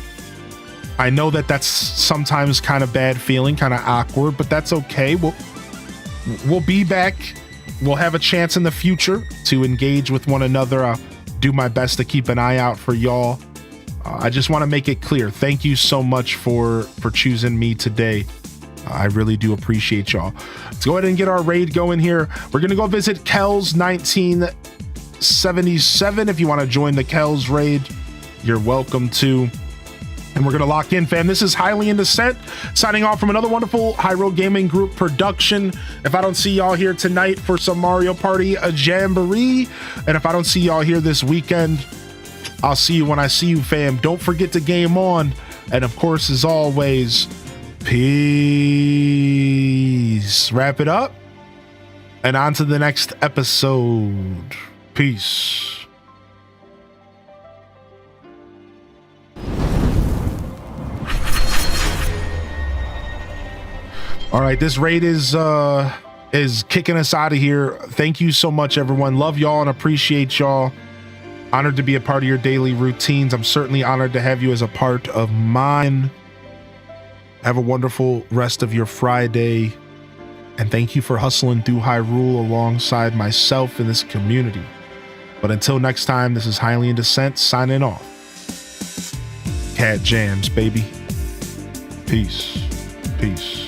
I know that that's sometimes kind of bad feeling, kind of awkward, but that's okay. We'll be back. We'll have a chance in the future to engage with one another. I'll do my best to keep an eye out for y'all. I just want to make it clear. Thank you so much for choosing me today. I really do appreciate y'all. Let's go ahead and get our raid going here. We're going to go visit Kells 1977. If you want to join the Kells raid, you're welcome to. And we're going to lock in, fam. This is Highly in Descent, signing off from another wonderful Hyrule Gaming Group production. If I don't see y'all here tonight for some Mario Party, a jamboree, and if I don't see y'all here this weekend, I'll see you when I see you, fam. Don't forget to game on. And of course, as always, peace. Wrap it up. And on to the next episode. Peace. All right, this raid is kicking us out of here. Thank you so much, everyone. Love y'all and appreciate y'all. Honored to be a part of your daily routines. I'm certainly honored to have you as a part of mine. Have a wonderful rest of your Friday. And thank you for hustling through Hyrule alongside myself in this community. But until next time, this is Highly in Descent signing off. Cat jams, baby. Peace. Peace.